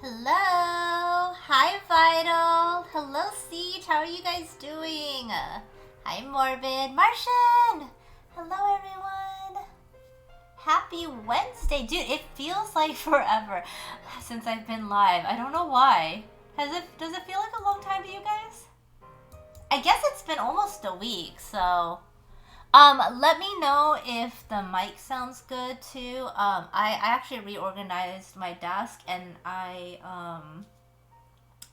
Hello! Hi, Vital! Hello, Siege! How are you guys doing? Hi, Morbid! Martian! Hello, everyone! Happy Wednesday! Dude, it feels like forever since I've been live. I don't know why. Does it feel like a long time to you guys? I guess it's been almost a week, so... let me know if the mic sounds good too. I actually reorganized my desk and I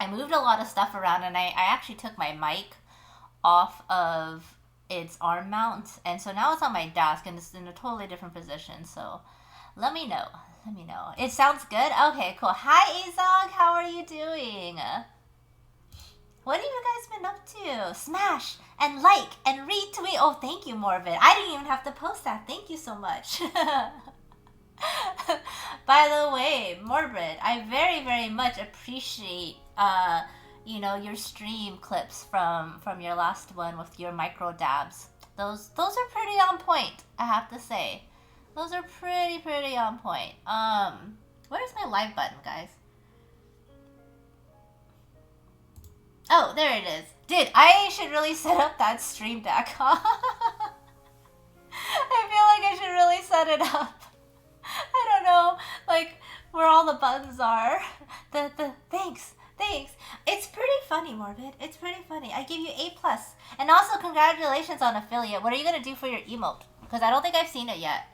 moved a lot of stuff around and I actually took my mic off of its arm mount and so now it's on my desk and it's in a totally different position. So let me know. Let me know. It sounds good? Okay, cool. Hi Azog, how are you doing? What have you guys been up to? Smash and like and retweet. Oh, thank you, Morbid. I didn't even have to post that. Thank you so much. By the way, Morbid, I very, very much appreciate your stream clips from your last one with your micro dabs. Those are pretty on point, I have to say. Those are pretty on point. Where's my live button, guys? Oh, there it is. Dude, I should really set up that stream deck, huh? I feel like I should really set it up. I don't know, like, where all the buttons are. Thanks. It's pretty funny, Morbid. It's pretty funny. I give you A+. And also, congratulations on affiliate. What are you going to do for your emote? Because I don't think I've seen it yet.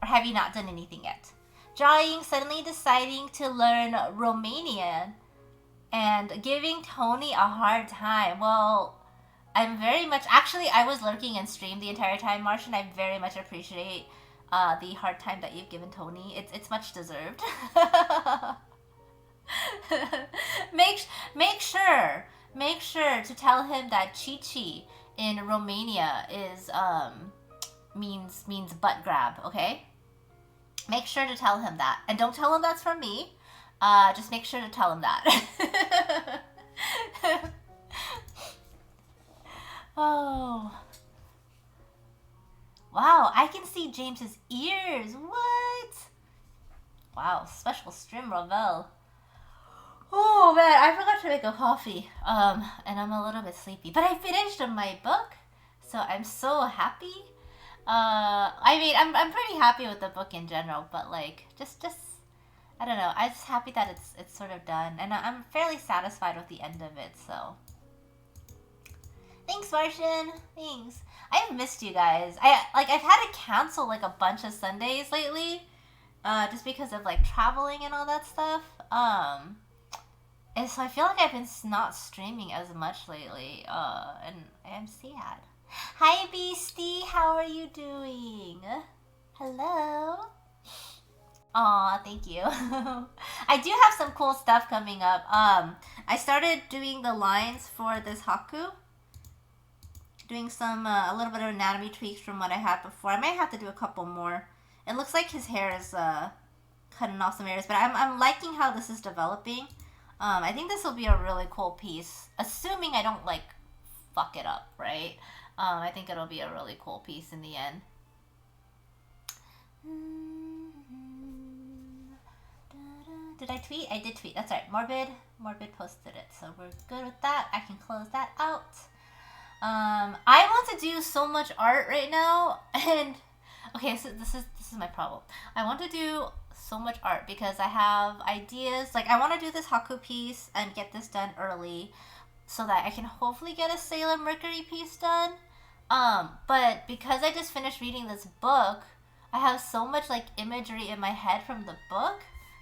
Or have you not done anything yet? Drawing, suddenly deciding to learn Romanian and giving Tony a hard time. Well, I'm very much... Actually, I was lurking in stream the entire time, Martian. I very much appreciate the hard time that you've given Tony. It's much deserved. Make sure to tell him that Chichi in Romania is means butt grab, okay? Make sure to tell him that. And don't tell him that's from me. Just make sure to tell him that. Oh. Wow, I can see James's ears. What? Wow, special stream Ravel. Oh man, I forgot to make a coffee. And I'm a little bit sleepy. But I finished my book, so I'm so happy. I mean, I'm pretty happy with the book in general, but like, just I don't know. I'm just happy that it's sort of done, and I'm fairly satisfied with the end of it. So, thanks, Martian. Thanks. I've missed you guys. I've had to cancel like a bunch of Sundays lately, just because of like traveling and all that stuff. And so I feel like I've been not streaming as much lately. And I'm sad. Hi, Beastie. How are you doing? Hello. Aw, thank you. I do have some cool stuff coming up. I started doing the lines for this Haku. Doing some, a little bit of anatomy tweaks from what I had before. I might have to do a couple more. It looks like his hair is, cutting off some areas, but I'm liking how this is developing. I think this will be a really cool piece, assuming I don't, like, fuck it up, right? I think it'll be a really cool piece in the end. Did I tweet? I did tweet. That's right. Morbid posted it. So we're good with that. I can close that out. I want to do so much art right now. And okay, so this is my problem. I want to do so much art because I have ideas. Like I want to do this Haku piece and get this done early so that I can hopefully get a Sailor Mercury piece done. But because I just finished reading this book, I have so much like imagery in my head from the book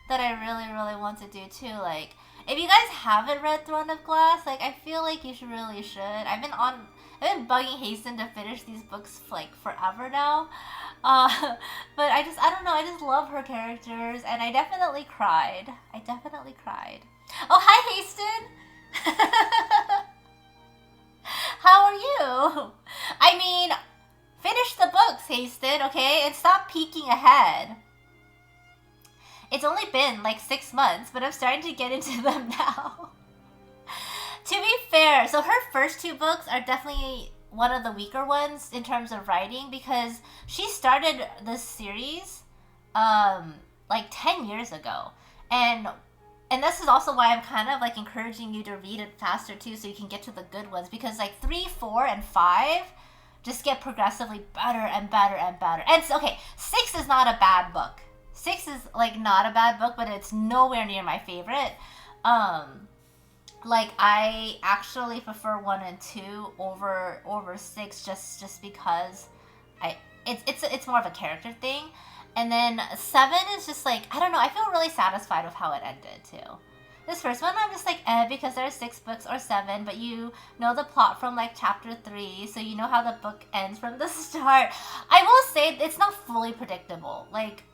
that I really want to do too. Like, if you guys haven't read Throne of Glass, like, I feel like you really should. I've been bugging Hasten to finish these books, like, forever now. But I don't know, I just love her characters, and I definitely cried. Oh, hi, Hasten! How are you? I mean, finish the books, Hasten, okay? And stop peeking ahead. It's only been like 6 months, but I'm starting to get into them now. To be fair, so her first 2 books are definitely one of the weaker ones in terms of writing because she started this series like 10 years ago. And and this is also why I'm kind of like encouraging you to read it faster too, so you can get to the good ones, because like 3, 4, and 5 just get progressively better and better and better. And okay, 6 is not a bad book. 6 is like not a bad book, but it's nowhere near my favorite. Like I actually prefer 1 and 2 over 6, just because it's more of a character thing. And then 7 is just like, I don't know, I feel really satisfied with how it ended too. This first one, I'm just like, because there's 6 books or 7, but you know the plot from like chapter 3, so you know how the book ends from the start. I will say it's not fully predictable. Like,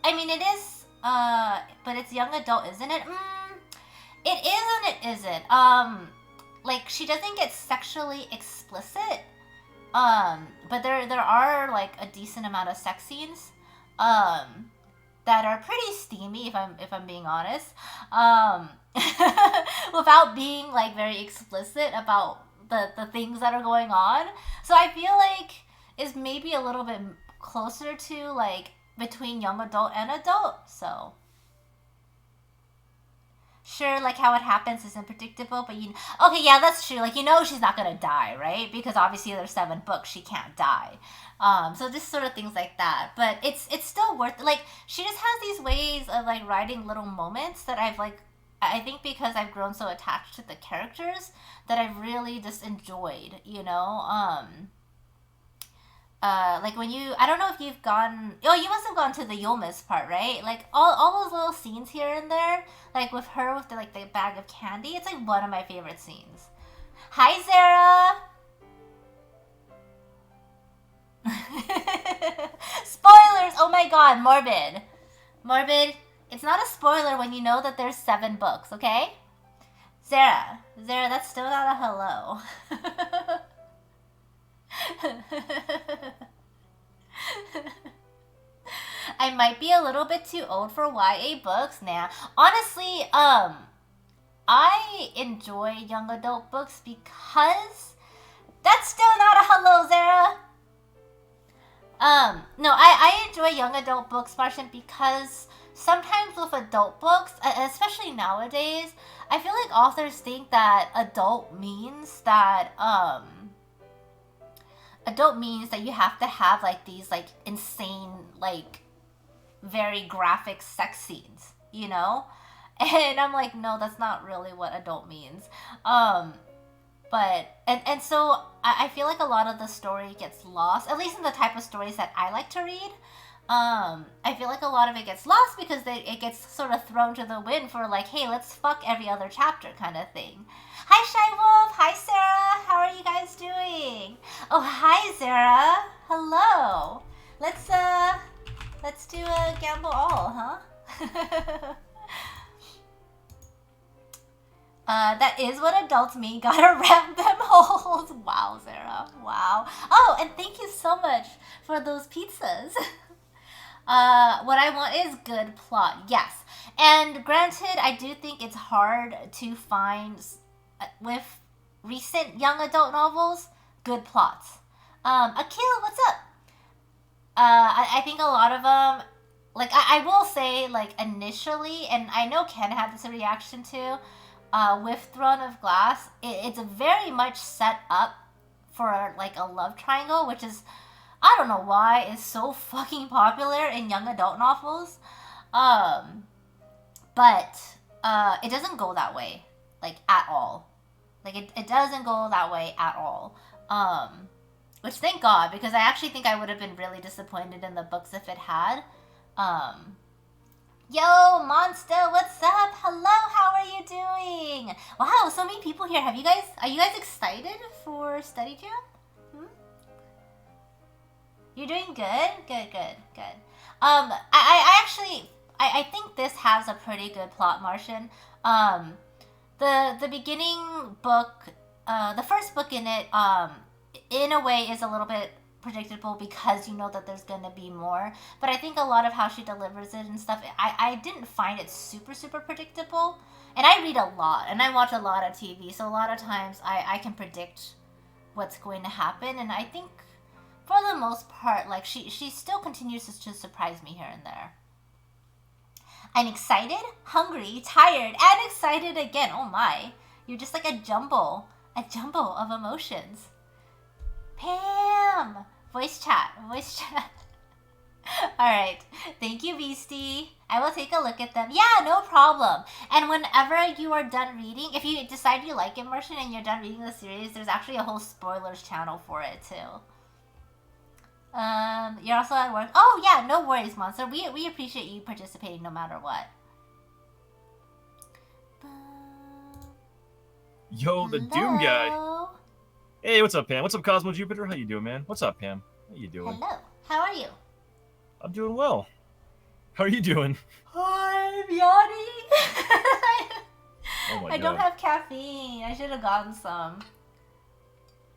I mean, it is, but it's young adult, isn't it? It is and it isn't. Like, she doesn't get sexually explicit, but there are like a decent amount of sex scenes, that are pretty steamy, if I'm being honest, without being like very explicit about the things that are going on. So I feel like it's maybe a little bit closer to like between young adult and adult. So sure, like how it happens isn't predictable, but okay, yeah, that's true. Like, she's not gonna die, right? Because obviously there's 7 books, she can't die. So just sort of things like that. But it's still worth it. Like, she just has these ways of like writing little moments that I think because I've grown so attached to the characters that I've really just enjoyed, like when I don't know if you've gone, you must have gone to the Yomis part, right? Like all those little scenes here and there, like with her with the bag of candy, it's like one of my favorite scenes. Hi, Sarah! Spoilers! Oh my god, Morbid. Morbid, it's not a spoiler when you know that there's 7 books, okay? Sarah, that's still not a hello. I might be a little bit too old for YA books now. Honestly, I enjoy young adult books because that's still not a hello, Zara. No, I enjoy young adult books, Martian, because sometimes with adult books, especially nowadays, I feel like authors think that adult means that you have to have like these like insane, like very graphic sex scenes, and I'm like, no, that's not really what adult means. But and so I feel like a lot of the story gets lost, at least in the type of stories that I like to read. I feel like a lot of it gets lost because it gets sort of thrown to the wind for like, hey, let's fuck every other chapter kind of thing. Hi, Shy Wolf. Hi, Sarah. How are you guys doing? Oh, hi, Sarah. Hello. Let's do a gamble all, huh? That is what adults mean. Gotta ram them holes. Wow, Sarah. Wow. Oh, and thank you so much for those pizzas. What I want is good plot. Yes. And granted, I do think it's hard to find, with recent young adult novels, good plots. Akil, what's up? I think a lot of them, like, I will say, like, initially, and I know Ken had this reaction too, with Throne of Glass, it's very much set up for, like, a love triangle, which is, I don't know why, is so fucking popular in young adult novels. But it doesn't go that way, like, at all. Like, it doesn't go that way at all. Which, thank God, because I actually think I would have been really disappointed in the books if it had. Yo, Monster, what's up? Hello, how are you doing? Wow, so many people here. Are you guys excited for study jam? You're doing good? Good. I actually think this has a pretty good plot, Martian. The beginning book, the first book in it, in a way is a little bit predictable because you know that there's gonna be more, but I think a lot of how she delivers it and stuff, I didn't find it super predictable. And I read a lot and I watch a lot of TV, so a lot of times I can predict what's going to happen, and I think for the most part, like, she still continues to surprise me here and there. I'm excited, hungry, tired, and excited again. Oh my. You're just like a jumble of emotions. Pam! Voice chat. Alright. Thank you, Beastie. I will take a look at them. Yeah, no problem. And whenever you are done reading, if you decide you like Immersion and you're done reading the series, there's actually a whole spoilers channel for it too. You're also at work. Oh yeah, no worries, Monster. We appreciate you participating no matter what. Yo, the Doom guy. Hey, what's up, Pam? What's up, Cosmo Jupiter? How you doing, man? What's up, Pam? How you doing? Hello. How are you? I'm doing well. How are you doing? I'm yawning. Oh my God. I don't have caffeine. I should have gotten some.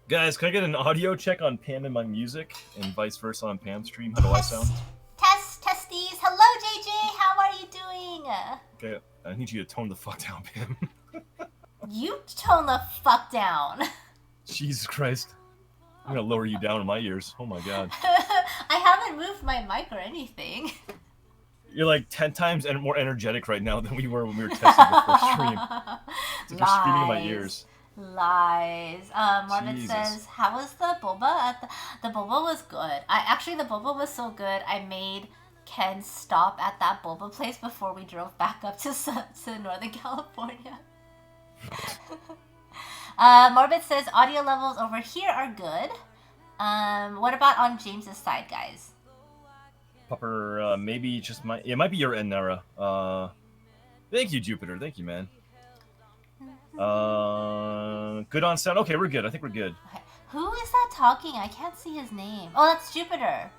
Guys, can I get an audio check on Pam and my music, and vice versa on Pam's stream? How do I sound? Testies. Hello, JJ. How are you doing? Okay, I need you to tone the fuck down, Pam. You tone the fuck down. Jesus Christ. I'm gonna lower you down in my ears. Oh my God. I haven't moved my mic or anything. You're like 10 times more energetic right now than we were when we were testing the first stream. It's like you're screaming in my ears. Lies. Marvin says, how was the boba? The boba was good. Actually, the boba was so good, I made Ken stop at that boba place before we drove back up to Northern California. Morbid says, audio levels over here are good. What about on James's side, guys? Pupper, maybe just it might be your end, Nara. Thank you, Jupiter. Thank you, man. Good on sound. Okay, we're good. I think we're good. Okay. Who is that talking? I can't see his name. Oh, that's Jupiter.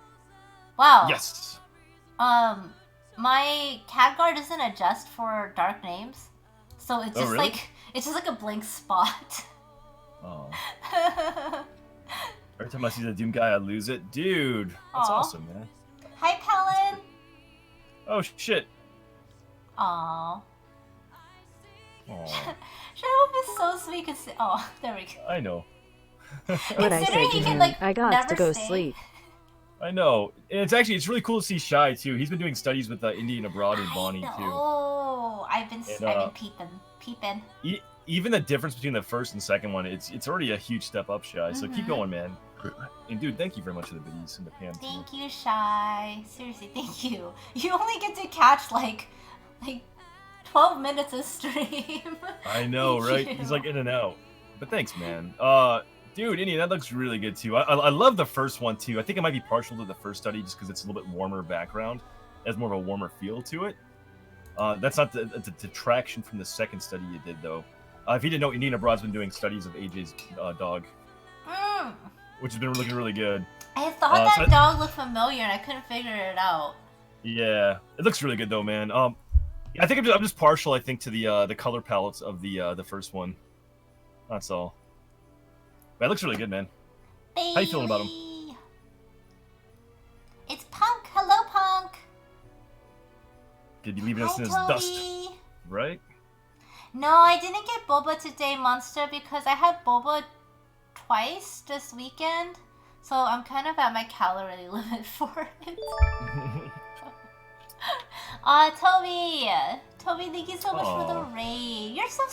Wow. Yes. My cat guard doesn't adjust for dark names, so it's just really? it's just like a blank spot. Oh. Every time I see the Doom guy, I lose it. Dude, that's awesome, man. Hi, Palin. Oh, shit. Aww. Aww. Shadowwolf is so sweet. Oh, there we go. I know. What I say to him, I got to go sleep. I know. And it's really cool to see Shy, too. He's been doing studies with Indian Abroad and Bonnie, too. Oh, I've been peeping. Even the difference between the first and second one, it's already a huge step up, Shy. So keep going, man. And dude, thank you very much for the biddies and the Pam. Thank you, Shy. Seriously, thank you. You only get to catch like 12 minutes of stream. I know, right? He's like in and out. But thanks, man. Dude, Indian, that looks really good too. I love the first one too. I think it might be partial to the first study just because it's a little bit warmer background. It has more of a warmer feel to it. That's not the detraction from the second study you did though. If you didn't know, Indian Abroad's been doing studies of AJ's dog. Which has been looking really good. I thought that dog looked familiar and I couldn't figure it out. Yeah, it looks really good though, man. I think I'm just partial. I think to the color palettes of the first one. That's all. But it looks really good, man. Baby. How you feeling about him? It's Punk. Hello, Punk. Could be leaving us in his dust, right? No, I didn't get boba today, Monster, because I had boba twice this weekend, so I'm kind of at my calorie limit for it. Toby, thank you so much for the raid. You're so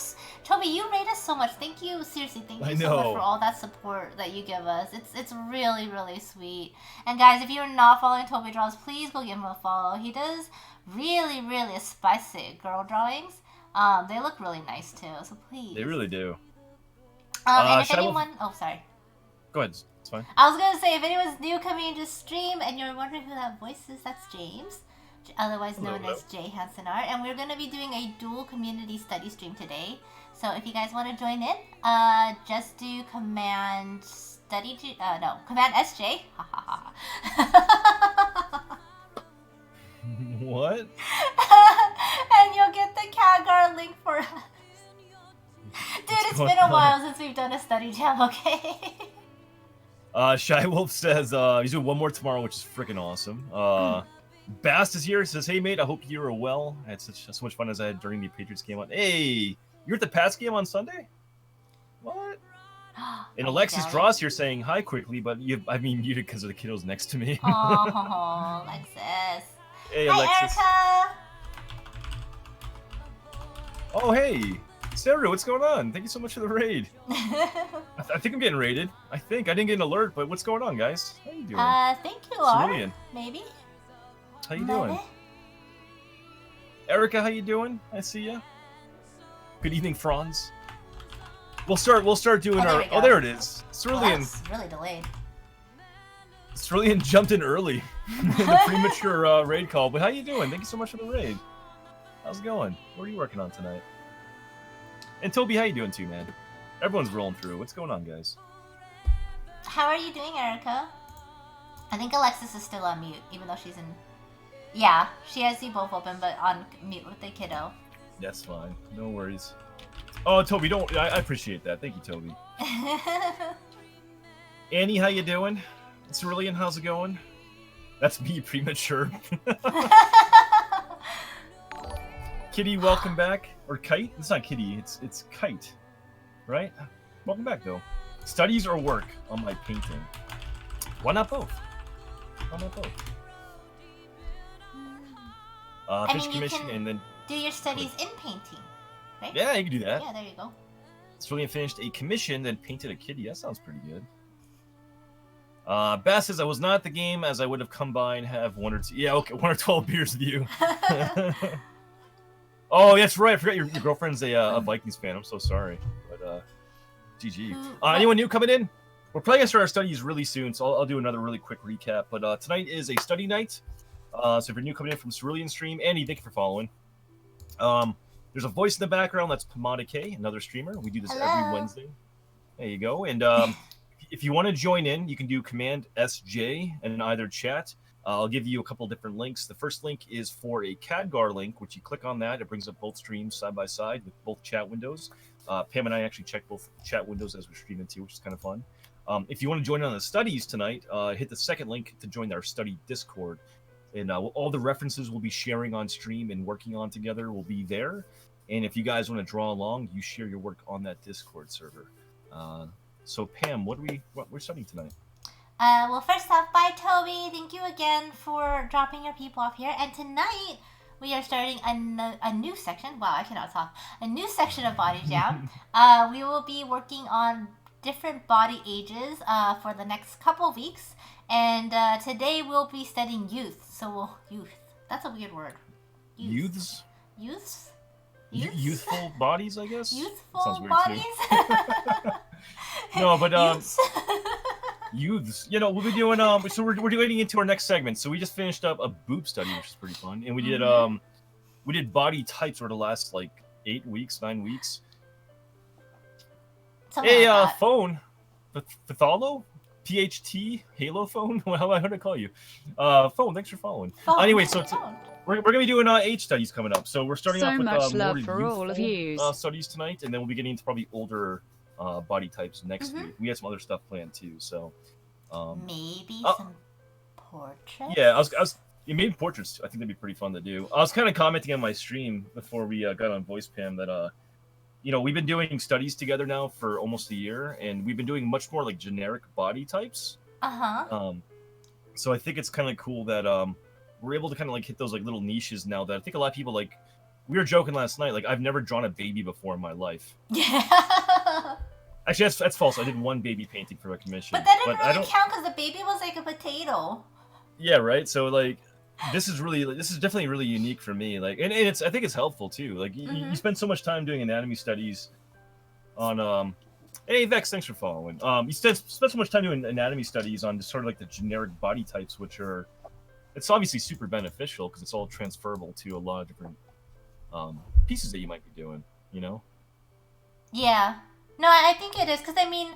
Toby, you raid us so much. Thank you, seriously, thank you so much for all that support that you give us. It's really, really sweet. And guys, if you're not following Toby Draws, please go give him a follow. He does really, really spicy girl drawings. They look really nice too, so please. They really do. And if anyone... Oh, sorry. Go ahead, it's fine. I was gonna say, if anyone's new coming into stream and you're wondering who that voice is, that's James, otherwise known as JHanson Art, and we're gonna be doing a dual community study stream today. So if you guys want to join in, just do command command SJ. What? And you'll get the CatGuard link for us. Dude, it's been a while since we've done a study jam, okay? Shy Wolf says he's doing one more tomorrow, which is freaking awesome. Bast is here, says, hey mate, I hope you are well. I had so much fun as I had during the Patriots game. Hey, you're at the Pats game on Sunday? What? And Alexis Dross here saying hi quickly, but I've been muted because of the kiddos next to me. Oh, Alexis. Hey, hi, Alexis. Erica. Oh, hey. Sarah, what's going on? Thank you so much for the raid. I think I'm getting raided. I didn't get an alert, but what's going on, guys? How you doing? I think you are. Cerulean. Maybe. How you doing? Erica, how you doing? I see ya. Good evening, Franz. We'll start doing our. Oh, there it is. Cerulean. That's really delayed. Cerulean jumped in early in the premature raid call. But how you doing? Thank you so much for the raid. How's it going? What are you working on tonight? And Toby, how you doing too, man? Everyone's rolling through. What's going on, guys? How are you doing, Erica? I think Alexis is still on mute, even though she's in... Yeah, she has you both open, but on mute with the kiddo. That's fine. No worries. Oh, Toby, don't... I appreciate that. Thank you, Toby. Annie, how you doing? Cerulean, how's it going? That's me, premature. Kitty, welcome back. Or Kite? It's not Kitty, it's Kite. Right? Welcome back, though. Studies or work on my painting? Why not both? Why not both? Fish commission and then... do your studies in painting, right? Yeah, you can do that. Yeah, there you go. Cerulean finished a commission, then painted a kitty. That sounds pretty good. Bass says, I was not at the game as I would have come by and have one or two... Yeah, okay, 1 or 12 beers with you. Oh, that's right. I forgot your girlfriend's a Vikings fan. I'm so sorry. But, GG. Anyone new coming in? We're probably going to start our studies really soon, so I'll do another really quick recap. But tonight is a study night. So if you're new coming in from Cerulean Stream, Andy, thank you for following. There's a voice in the background. That's Pomada K, another streamer. We do this every Wednesday. There you go. And if you want to join in, you can do Command SJ and in either chat. I'll give you a couple different links. The first link is for a CADGAR link, which you click on that. It brings up both streams side by side with both chat windows. Pam and I actually check both chat windows as we're streaming too, which is kind of fun. If you want to join on the studies tonight, hit the second link to join our study Discord. And all the references we'll be sharing on stream and working on together will be there. And if you guys want to draw along, you share your work on that Discord server. So Pam, we're studying tonight? Well, first off, bye, Toby. Thank you again for dropping your people off here. And tonight, we are starting a new section. Wow, I cannot talk. A new section of Body Jam. We will be working on different body ages for the next couple weeks. And today, we'll be studying youth. So, youth. That's a weird word. Youths? Youths? Youthful bodies, I guess? Youthful bodies? No, but... Youths. We'll be doing so we're getting into our next segment. So we just finished up a boob study, which is pretty fun. And we did body types for the last like 9 weeks. Something hey, like phone. Patholo? PHT? Halo phone? How do I call you? Phone, thanks for following. Anyway, so we're gonna be doing age studies coming up. So we're starting off with much love more for all of you. Studies tonight, and then we'll be getting into probably older body types next week. We have some other stuff planned too, so maybe some portraits. Yeah, I was maybe portraits. I think that'd be pretty fun to do. I was kind of commenting on my stream before we got on voice, Pam, that we've been doing studies together now for almost a year, and we've been doing much more like generic body types. So I think it's kind of cool that we're able to kind of like hit those like little niches now that I think a lot of people like. We were joking last night, like I've never drawn a baby before in my life. Yeah. Actually, that's false. I did one baby painting for a commission. But that didn't really count because the baby was like a potato. Yeah, right. So like, this is definitely really unique for me. Like, and I think it's helpful too. Like, you spend so much time doing anatomy studies on Hey Vex, thanks for following. You spend so much time doing anatomy studies on just sort of like the generic body types, which are it's obviously super beneficial because it's all transferable to a lot of different pieces that you might be doing, Yeah. No, I think it is, because, I mean,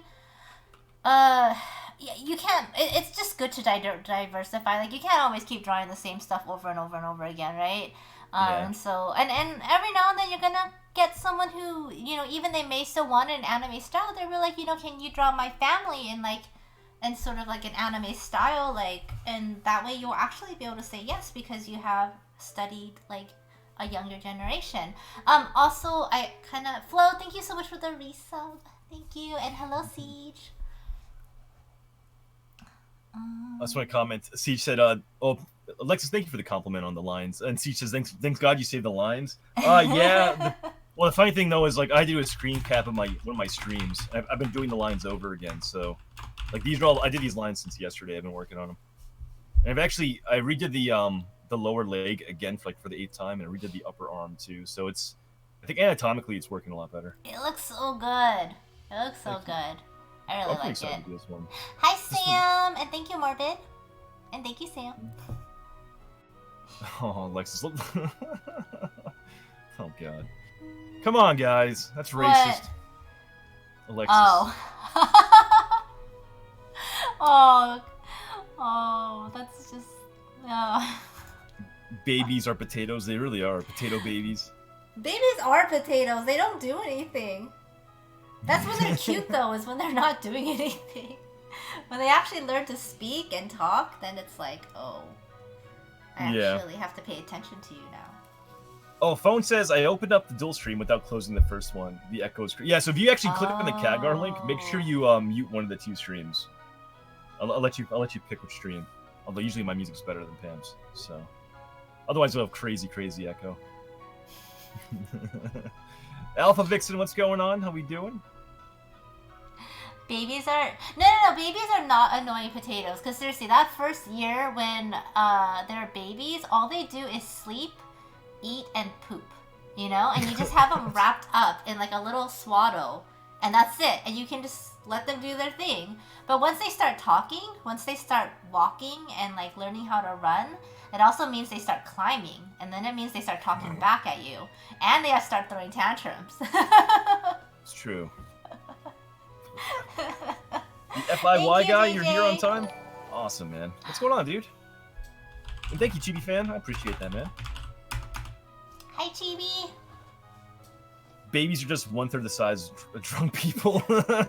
you can't, it's just good to diversify. Like, you can't always keep drawing the same stuff over and over and over again, right? And so, and every now and then you're gonna get someone who, even they may still want an anime style, they're really like, can you draw my family in, like, and sort of like an anime style, like, and that way you'll actually be able to say yes, because you have studied, like, a younger generation. Also, I kind of... Flo, thank you so much for the resub. Thank you. And hello, Siege. I just want to comment. Siege said, Alexis, thank you for the compliment on the lines. And Siege says, thanks God you saved the lines. Yeah. Well, the funny thing though is like I do a screen cap of one of my streams. I've been doing the lines over again, so like these are all I did these lines since yesterday. I've been working on them, and I redid the lower leg again for the 8th time, and I redid the upper arm too. So I think anatomically it's working a lot better. It looks so good. It looks so good. I really like it. To do this one. Hi Sam, and thank you Morbid, and thank you Sam. Oh, Alexis. Oh god. Come on, guys. That's racist. What? Alexis. Oh. That's just... Babies are potatoes. They really are. Potato babies. Babies are potatoes. They don't do anything. That's when they're cute, though, is when they're not doing anything. When they actually learn to speak and talk, then it's like, oh, I actually have to pay attention to you now. Oh, Phone says, I opened up the dual stream without closing the first one. The echo screen. Yeah, so if you actually click on the CADGAR link, make sure you mute one of the 2 streams. I'll let you pick which stream. Although usually my music's better than Pam's, so. Otherwise we'll have crazy echo. Alpha Vixen, what's going on? How we doing? Babies are... No, babies are not annoying potatoes. Because seriously, that first year when they're babies, all they do is sleep, eat, and poop. You know? And you just have them wrapped up in like a little swaddle. And that's it. And you can just let them do their thing. But once they start talking, once they start walking and like learning how to run, it also means they start climbing. And then it means they start talking back at you. And they have to start throwing tantrums. It's true. The FIY guy, you're here on time? Awesome, man. What's going on, dude? And thank you, Chibi fan. I appreciate that, man. Hi, Chibi. Babies are just 1/3 the size of drunk people.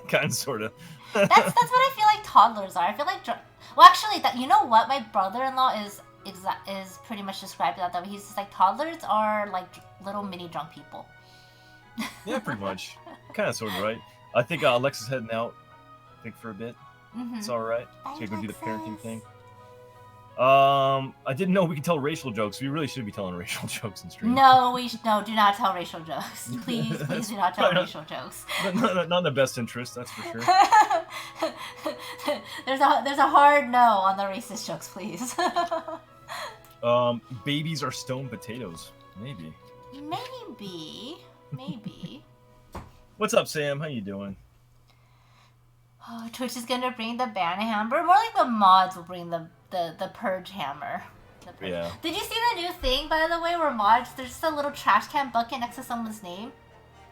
Kind of, sort of. That's what I feel like toddlers are. I feel like... Well, actually, you know what? My brother-in-law is pretty much described that way. He's just like, toddlers are like little mini drunk people. Yeah, pretty much. Kind of, sort of, right? I think Alexa's heading out. I think for a bit. It's all right. Bye, so you're gonna do the parenting Alexis. thing. I didn't know we could tell racial jokes. We really should be telling racial jokes in stream. No, do not tell racial jokes. Please do not tell racial jokes. Not in the best interest, that's for sure. There's a hard no on the racist jokes, please. Babies are stone potatoes. Maybe. Maybe. What's up, Sam? How you doing? Oh, Twitch is gonna bring the ban hammer. More like the mods will bring the purge hammer. Yeah. Did you see the new thing, by the way, where mods, there's just a little trash can bucket next to someone's name?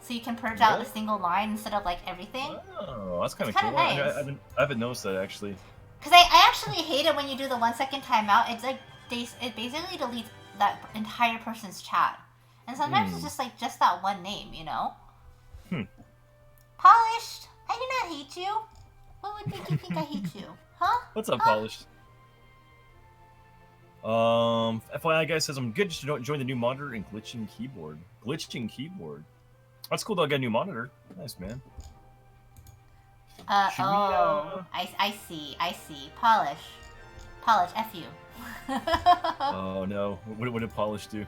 So you can purge out a single line instead of, like, everything? Oh, that's kind of cool. Nice. I haven't noticed that, actually. Because I actually hate it when you do the 1 second timeout. It's like, it basically deletes that entire person's chat. And sometimes it's just, like, just that one name, you know? Polished, I do not hate you. What would make you think I hate you? Huh? What's up, Polished? FYI, guy says I'm good just to join the new monitor and glitching keyboard. That's cool though, I got a new monitor. Nice, man. I see. Polish, F you. Oh no, what did Polish do?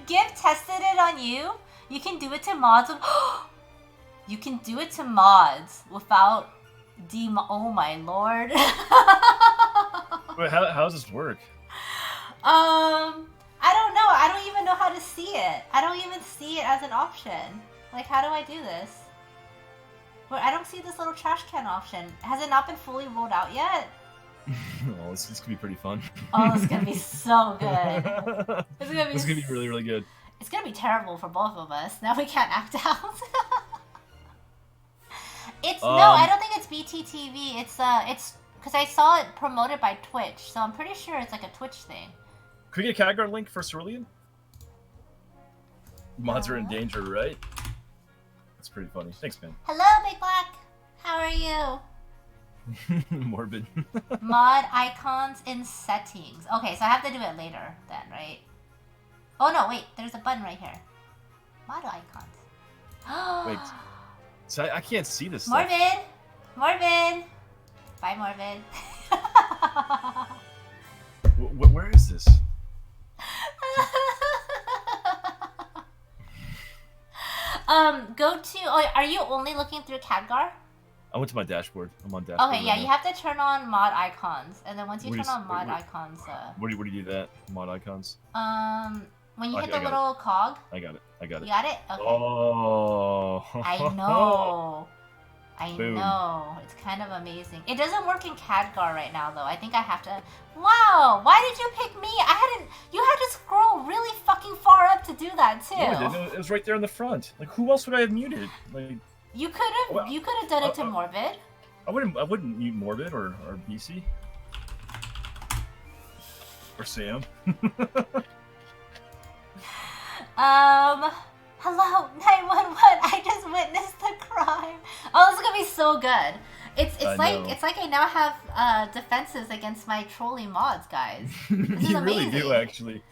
Gift tested it on you? You can do it to mods. You can do it to mods without oh my lord. Wait, how does this work? I don't know. I don't even know how to see it. I don't even see it as an option. Like, how do I do this? Well, I don't see this little trash can option. Has it not been fully rolled out yet? Oh, this could be pretty fun. Oh, this is gonna be so good. This is gonna be really, really good. It's gonna be terrible for both of us. Now we can't act out. No, I don't think it's BTTV. It's because I saw it promoted by Twitch, so I'm pretty sure it's like a Twitch thing. Could we get a CADGAR link for Cerulean? Mods are in danger, right? That's pretty funny. Thanks, man. Hello, Big Black. How are you? Morbid. Mod icons in settings. Okay, so I have to do it later then, right? Oh no, wait. There's a button right here. Mod icons. Wait. So I can't see this Morbid! stuff. Morbid! Bye, Morbid. Where is this? Go to. Oh, are you only looking through CADGAR? I went to my dashboard. I'm on dashboard. Okay, yeah, you have to turn on mod icons, and then once you turn on mod icons, Where do you do that? Mod icons. When you hit the little cog. I got it. You got it? Okay. Oh. I know. Boom. know. It's kind of amazing. It doesn't work in CADGAR right now, though. I think I have to. Wow. Why did you pick me? You had to scroll really fucking far up to do that too. No, I didn't. It was right there in the front. Like, who else would I have muted? Like. You could have done it to Morbid. I wouldn't mute Morbid or BC. Or Sam. Hello, 911. I just witnessed the crime. Oh, this is gonna be so good. It's like I now have defenses against my trolling mods, guys. This is you really do, actually.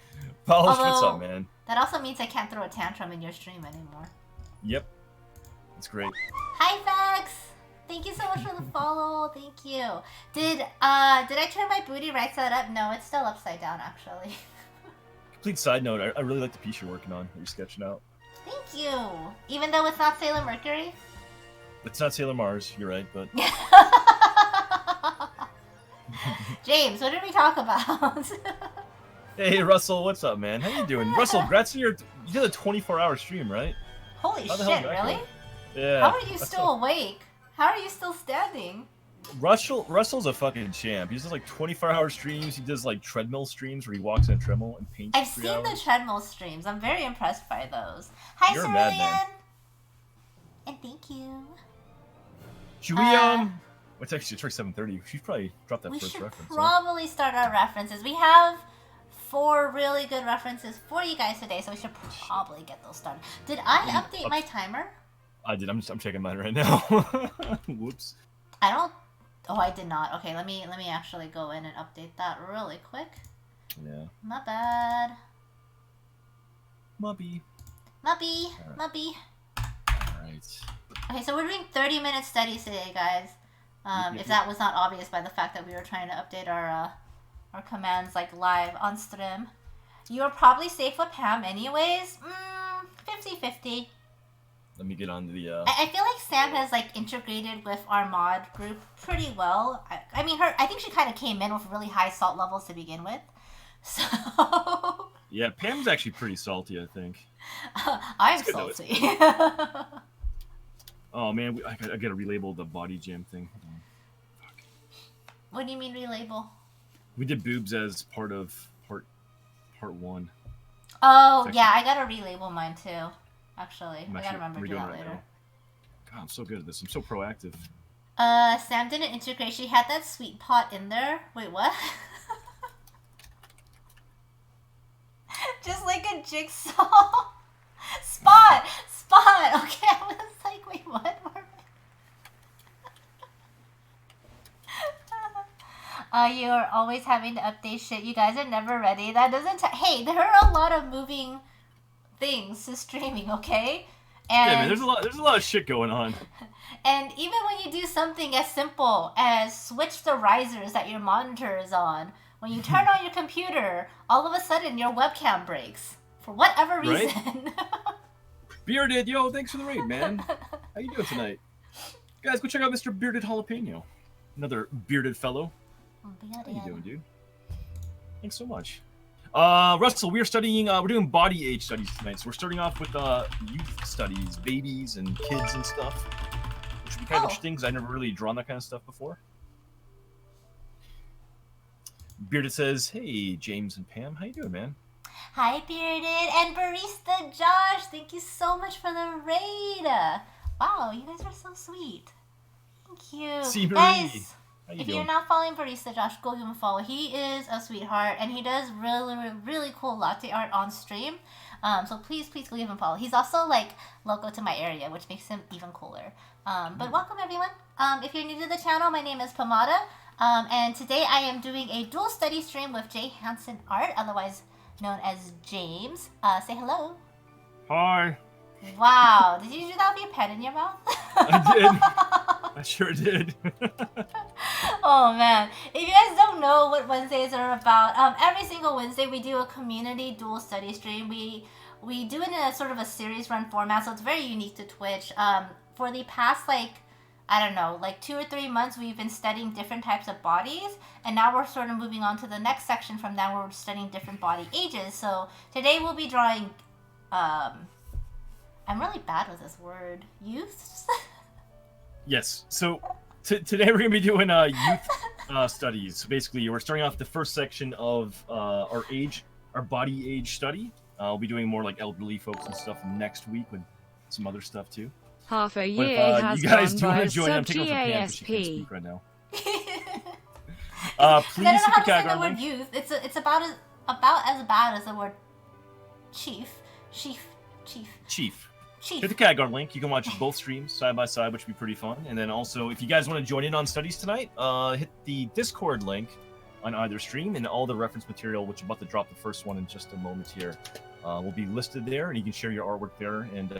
Polish, what's up, man? That also means I can't throw a tantrum in your stream anymore. Yep. That's great. Hi, Vex. Thank you so much for the follow. Thank you. Did I turn my booty right side up? No, it's still upside down, actually. Complete side note, I really like the piece you're working on, that you're sketching out. Thank you. Even though it's not Sailor Mercury? It's not Sailor Mars, you're right, but... James, what did we talk about? Hey, Russell, what's up, man? How you doing? Russell, congrats on you did a 24-hour stream, right? Holy shit, really? Yeah. How are you still awake? How are you still standing? Russell's a fucking champ. He does like 24-hour streams. He does like treadmill streams where he walks on a treadmill and paints. I've seen the treadmill streams. I'm very impressed by those. Hi, You're a madman. And thank you. Should we It's actually 7:30. We should probably drop that first reference. We should probably start our references. We have 4 really good references for you guys today, so we should probably get those started. Did I update my timer? I did. I'm checking mine right now. Whoops. Oh, I did not. Okay, let me actually go in and update that really quick. Yeah. My bad. Mubby. Mubby. Alright. Okay, so we're doing 30-minute studies today, guys. If that was not obvious by the fact that we were trying to update our commands like live on stream. You're probably safe with Pam anyways. 50-50. Let me get on to the I feel like Sam has like integrated with our mod group pretty well. I mean, I think she kind of came in with really high salt levels to begin with. So yeah, Pam's actually pretty salty, I think. I'm salty. Oh man, I gotta relabel the body jam thing. Fuck. What do you mean relabel? We did boobs as part of part 1. Oh yeah, I gotta relabel mine too. Actually, I gotta remember to do that later. God, I'm so good at this. I'm so proactive. Sam didn't integrate. She had that sweet pot in there. Wait, what? Just like a jigsaw. Spot. Okay, I was like, wait, what? You're always having to update shit. You guys are never ready. That doesn't. Hey, there are a lot of moving things to streaming, okay? And yeah, man, there's a lot of shit going on. And even when you do something as simple as switch the risers that your monitor is on, when you turn on your computer, all of a sudden your webcam breaks for whatever reason. Right? Bearded, yo, thanks for the raid, man. How you doing tonight? Guys, go check out Mr. Bearded Jalapeno. Another bearded fellow. How you doing, dude? Thanks so much. Russell, we're doing body age studies tonight. So we're starting off with youth studies, babies and kids and stuff. Which would be kind of interesting because I've never really drawn that kind of stuff before. Bearded says, hey, James and Pam, how you doing, man? Hi, Bearded and Barista Josh. Thank you so much for the raid. Wow, you guys are so sweet. Thank you. See, guys, if you're not following Barista Josh, go give him a follow. He is a sweetheart, and he does really, really cool latte art on stream. So please go give him a follow. He's also like local to my area, which makes him even cooler. But welcome everyone. If you're new to the channel, my name is Pomada, and today I am doing a dual study stream with JHanson Art, otherwise known as James. Say hello. Hi. Wow, did you do that with your pen in your mouth? I did. I sure did. Oh man, if you guys don't know what Wednesdays are about, every single Wednesday we do a community dual study stream. We we do it in a sort of a series run format, so it's very unique to Twitch. For the past, like, I don't know, like 2 or 3 months, we've been studying different types of bodies, and now we're sort of moving on to the next section from that where we're studying different body ages. So today we'll be drawing, I'm really bad with this word, youths? Yes, so today we're going to be doing youth studies. Basically, we're starting off the first section of our body age study. We'll be doing more like elderly folks and stuff next week with some other stuff too. Half a But year has you guys gone do by want to as join, I'm sub taking over from Pam because she can't GASP. speak right now. I Please don't know hit how the to say the CAG word link. youth. It's about as bad as the word chief. Hit the CAG link. You can watch both streams side by side, which would be pretty fun. And then also, if you guys want to join in on studies tonight, hit the Discord link on either stream, and all the reference material, which I'm about to drop the first one in just a moment here, will be listed there, and you can share your artwork there. And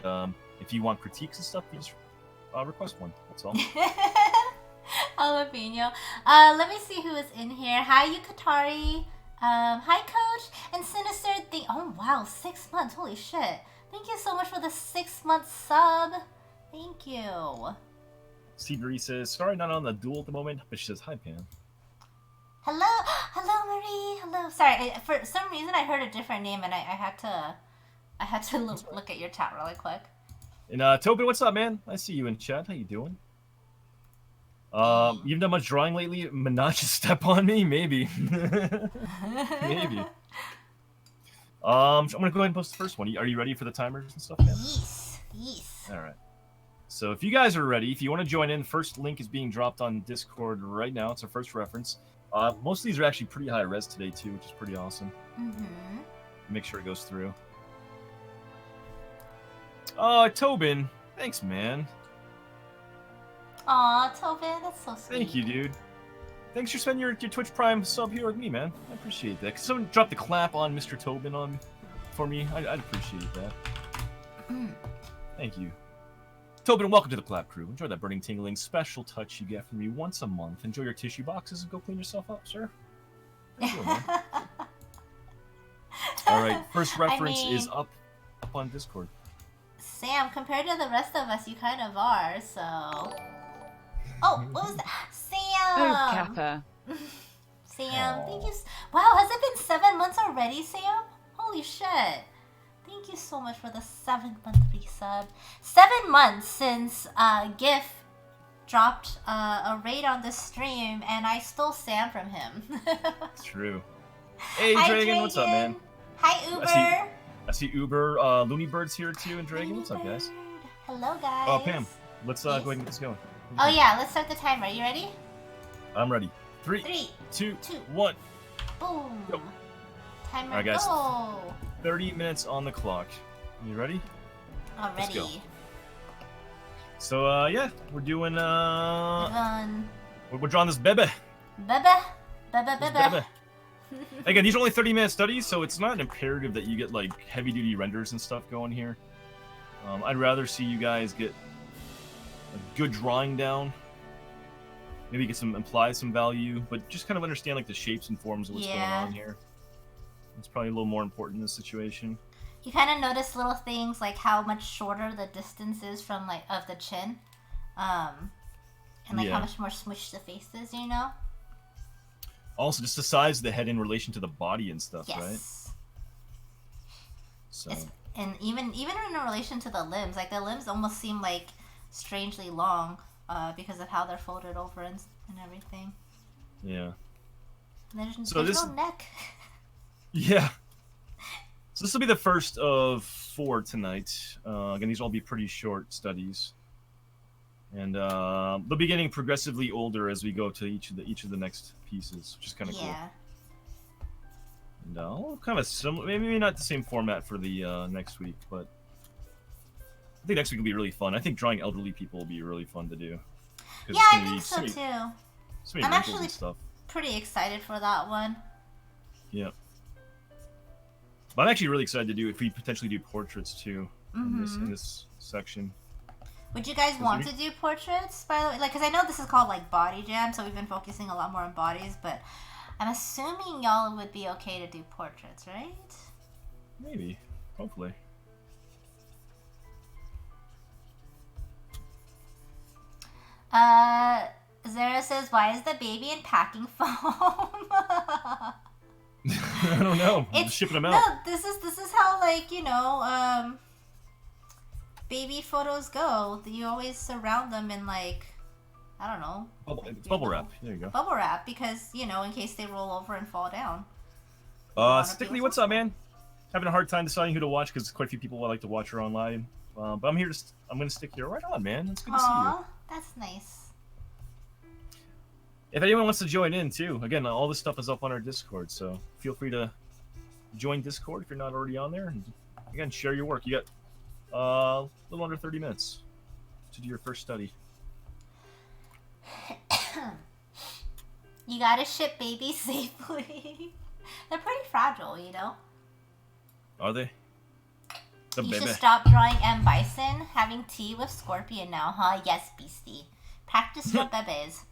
if you want critiques and stuff, you just request one. That's all. Jalapeno. Let me see who is in here. Hi, Yukatari. Hi, Coach. And Sinister. Oh, wow. 6 months. Holy shit. Thank you so much for the 6-month sub. Thank you. Seabury says, sorry, not on the duel at the moment, but she says, hi, Pam. Hello. Hello, Marie. Hello. Sorry. For some reason, I heard a different name, and I had to look at your chat really quick. And Tobin, what's up, man? I see you in chat. How you doing? You've done much drawing lately? Minaj step on me? Maybe. Maybe. I'm gonna go ahead and post the first one. Are you ready for the timers and stuff? Yes. All right. So if you guys are ready, if you want to join in, first link is being dropped on Discord right now. It's our first reference. Most of these are actually pretty high res today too, which is pretty awesome. Make sure it goes through. Oh, Tobin, thanks, man. Aw, Tobin, that's so sweet. Thank you, dude. Thanks for spending your Twitch Prime sub here with me, man. I appreciate that. Could someone drop the clap on Mr. Tobin for me? I'd appreciate that. Thank you. Tobin, welcome to the Clap Crew. Enjoy that burning, tingling, special touch you get from me once a month. Enjoy your tissue boxes and go clean yourself up, sir. All right, first reference is up on Discord. Sam, compared to the rest of us, you kind of are, so... Oh, what was that? Sam! Oh, Kappa. Sam, thank you. Wow, has it been 7 months already, Sam? Holy shit. Thank you so much for the 7-month resub. 7 months since GIF dropped a raid on the stream, and I stole Sam from him. It's true. Hey, Hi, Dragon, what's up, man? Hi, Uber. I see Uber, Looney Bird's here too, and Dragon, what's up, guys? Hello, guys. Oh, Pam, let's go ahead and get this going. Oh yeah, let's start the timer. You ready? I'm ready. 3, 2, 1. Boom. Go. Timer. All right, guys. Go. 30 minutes on the clock. You ready? Already. Let's go. So, yeah, we're doing, we're drawing this bebe. Bebe. Again, these are only 30-minute studies, so it's not imperative that you get, like, heavy-duty renders and stuff going here. I'd rather see you guys get a good drawing down. Maybe get imply some value, but just kind of understand, like, the shapes and forms of what's going on here. It's probably a little more important in this situation. You kind of notice little things like how much shorter the distance is from, like, of the chin. And, like, how much more smushed the face is, you know? Also, just the size of the head in relation to the body and stuff, right? So. And even in relation to the limbs, like the limbs almost seem like strangely long because of how they're folded over and everything. Yeah. There's no neck. Yeah. So this will be the first of 4 tonight. Again, these will all be pretty short studies. And they'll be getting progressively older as we go to each of the next pieces, which is kind of cool. And kind of similar, maybe not the same format for the next week, but I think next week will be really fun. I think drawing elderly people will be really fun to do. Yeah, I think so too. I'm actually pretty excited for that one. Yeah. But I'm actually really excited to do if we potentially do portraits too in this section. Would you guys want to do portraits, by the way? Like, because I know this is called, like, Body Jam, so we've been focusing a lot more on bodies, but I'm assuming y'all would be okay to do portraits, right? Maybe. Hopefully. says, "Why is the baby in packing foam?" I don't know. Just shipping them out. No, this is how, like, baby photos go. You always surround them in, like, I don't know. Bubble wrap. There you go. Bubble wrap, because, in case they roll over and fall down. Stickly, what's up, man? Having a hard time deciding who to watch because quite a few people I like to watch her online. But I'm here I'm gonna stick here. Right on, man. It's good to see you. That's nice. If anyone wants to join in too, again, all this stuff is up on our Discord, so feel free to join Discord if you're not already on there. And again, share your work. You got a little under 30 minutes to do your first study. You gotta ship babies safely. They're pretty fragile, Are they? You should stop drawing M. Bison. Having tea with Scorpion now, huh? Yes, beastie. Practice your bebes.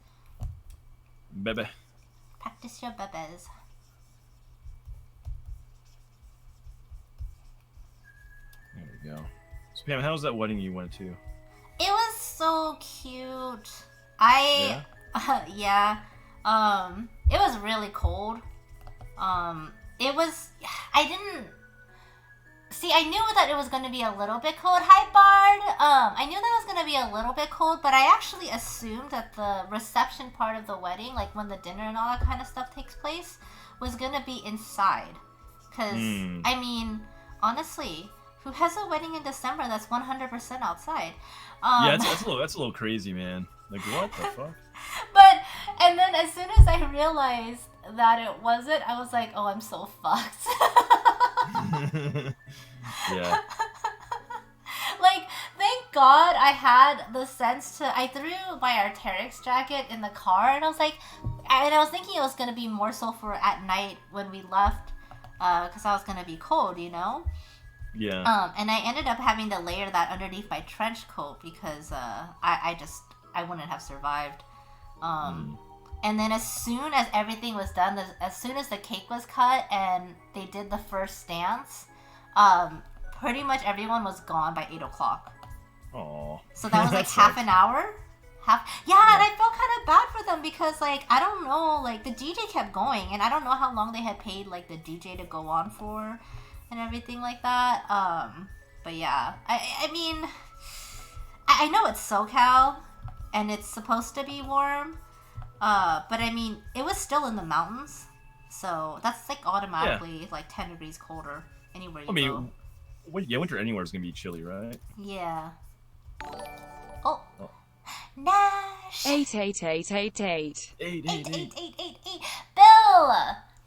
Bebe. Practice your bebes. There we go. So Pam, how was that wedding you went to? It was so cute. Yeah. It was really cold. I knew that it was going to be a little bit cold. Hi, Bard. I knew that it was going to be a little bit cold, but I actually assumed that the reception part of the wedding, like when the dinner and all that kind of stuff takes place, was going to be inside. Because, I mean, honestly, who has a wedding in December that's 100% outside? Yeah, that's a little crazy, man. Like, what the fuck? And then as soon as I realized that it wasn't, I was like, oh, I'm so fucked. Yeah. Like, thank God I had the sense I threw my Arc'teryx jacket in the car, and I was thinking it was going to be more so for at night when we left, because I was going to be cold, Yeah. And I ended up having to layer that underneath my trench coat because I wouldn't have survived. And then as soon as everything was done, as soon as the cake was cut and they did the first dance, pretty much everyone was gone by 8 o'clock. Aww. So that was like half an hour. And I felt kind of bad for them because, like, I don't know, like, the DJ kept going, and I don't know how long they had paid, like, the DJ to go on for and everything like that. But yeah, I mean, I know it's SoCal and it's supposed to be warm, but I mean, it was still in the mountains, so that's like automatically like 10 degrees colder anywhere you go. Winter anywhere is gonna be chilly, right? Yeah. Oh. Nash. 88888. 88888.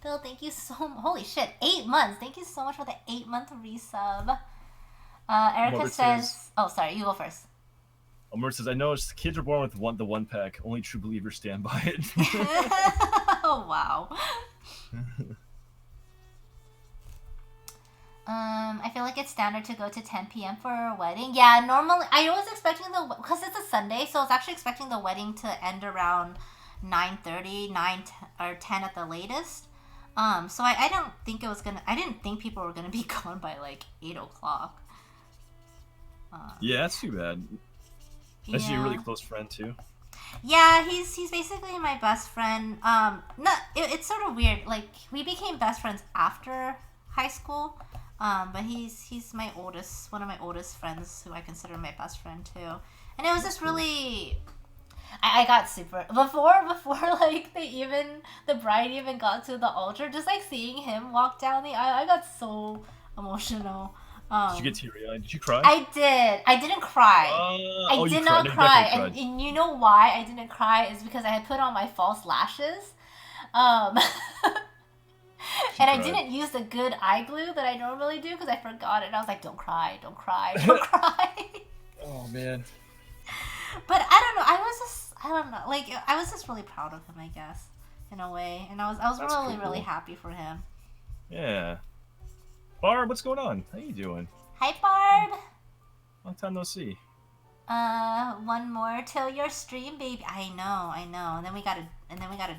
Bill, thank you so much. Holy shit, 8 months. Thank you so much for the 8-month resub. Erica says, oh, sorry, you go first. Omer says, I noticed kids are born with the one pack. Only true believers stand by it. Oh, wow. I feel like it's standard to go to 10 p.m. for a wedding. Yeah, normally, I was expecting because it's a Sunday, so I was actually expecting the wedding to end around 9:30, 9 or 10 at the latest. So I don't think I didn't think people were gonna be gone by like 8 o'clock. Yeah, that's too bad. That's your really close friend too. Yeah, he's basically my best friend. It's sort of weird. Like, we became best friends after high school. But he's my oldest, one of my oldest friends who I consider my best friend too. And it was just really, I got super, before like the bride even got to the altar, just like seeing him walk down the aisle, I got so emotional. Did you get teary-eyed? Did you cry? I did. I didn't cry. I did not cry. And you know why I didn't cry is because I had put on my false lashes. And I didn't use the good eye glue that I normally do because I forgot it. I was like, don't cry, don't cry, don't cry. Oh, man. But I don't know. Like, I was just really proud of him, I guess, in a way. And I was really, cool. Really happy for him. Yeah. Barb, what's going on? How you doing? Hi, Barb. Long time no see. One more till your stream, baby. I know. And then we gotta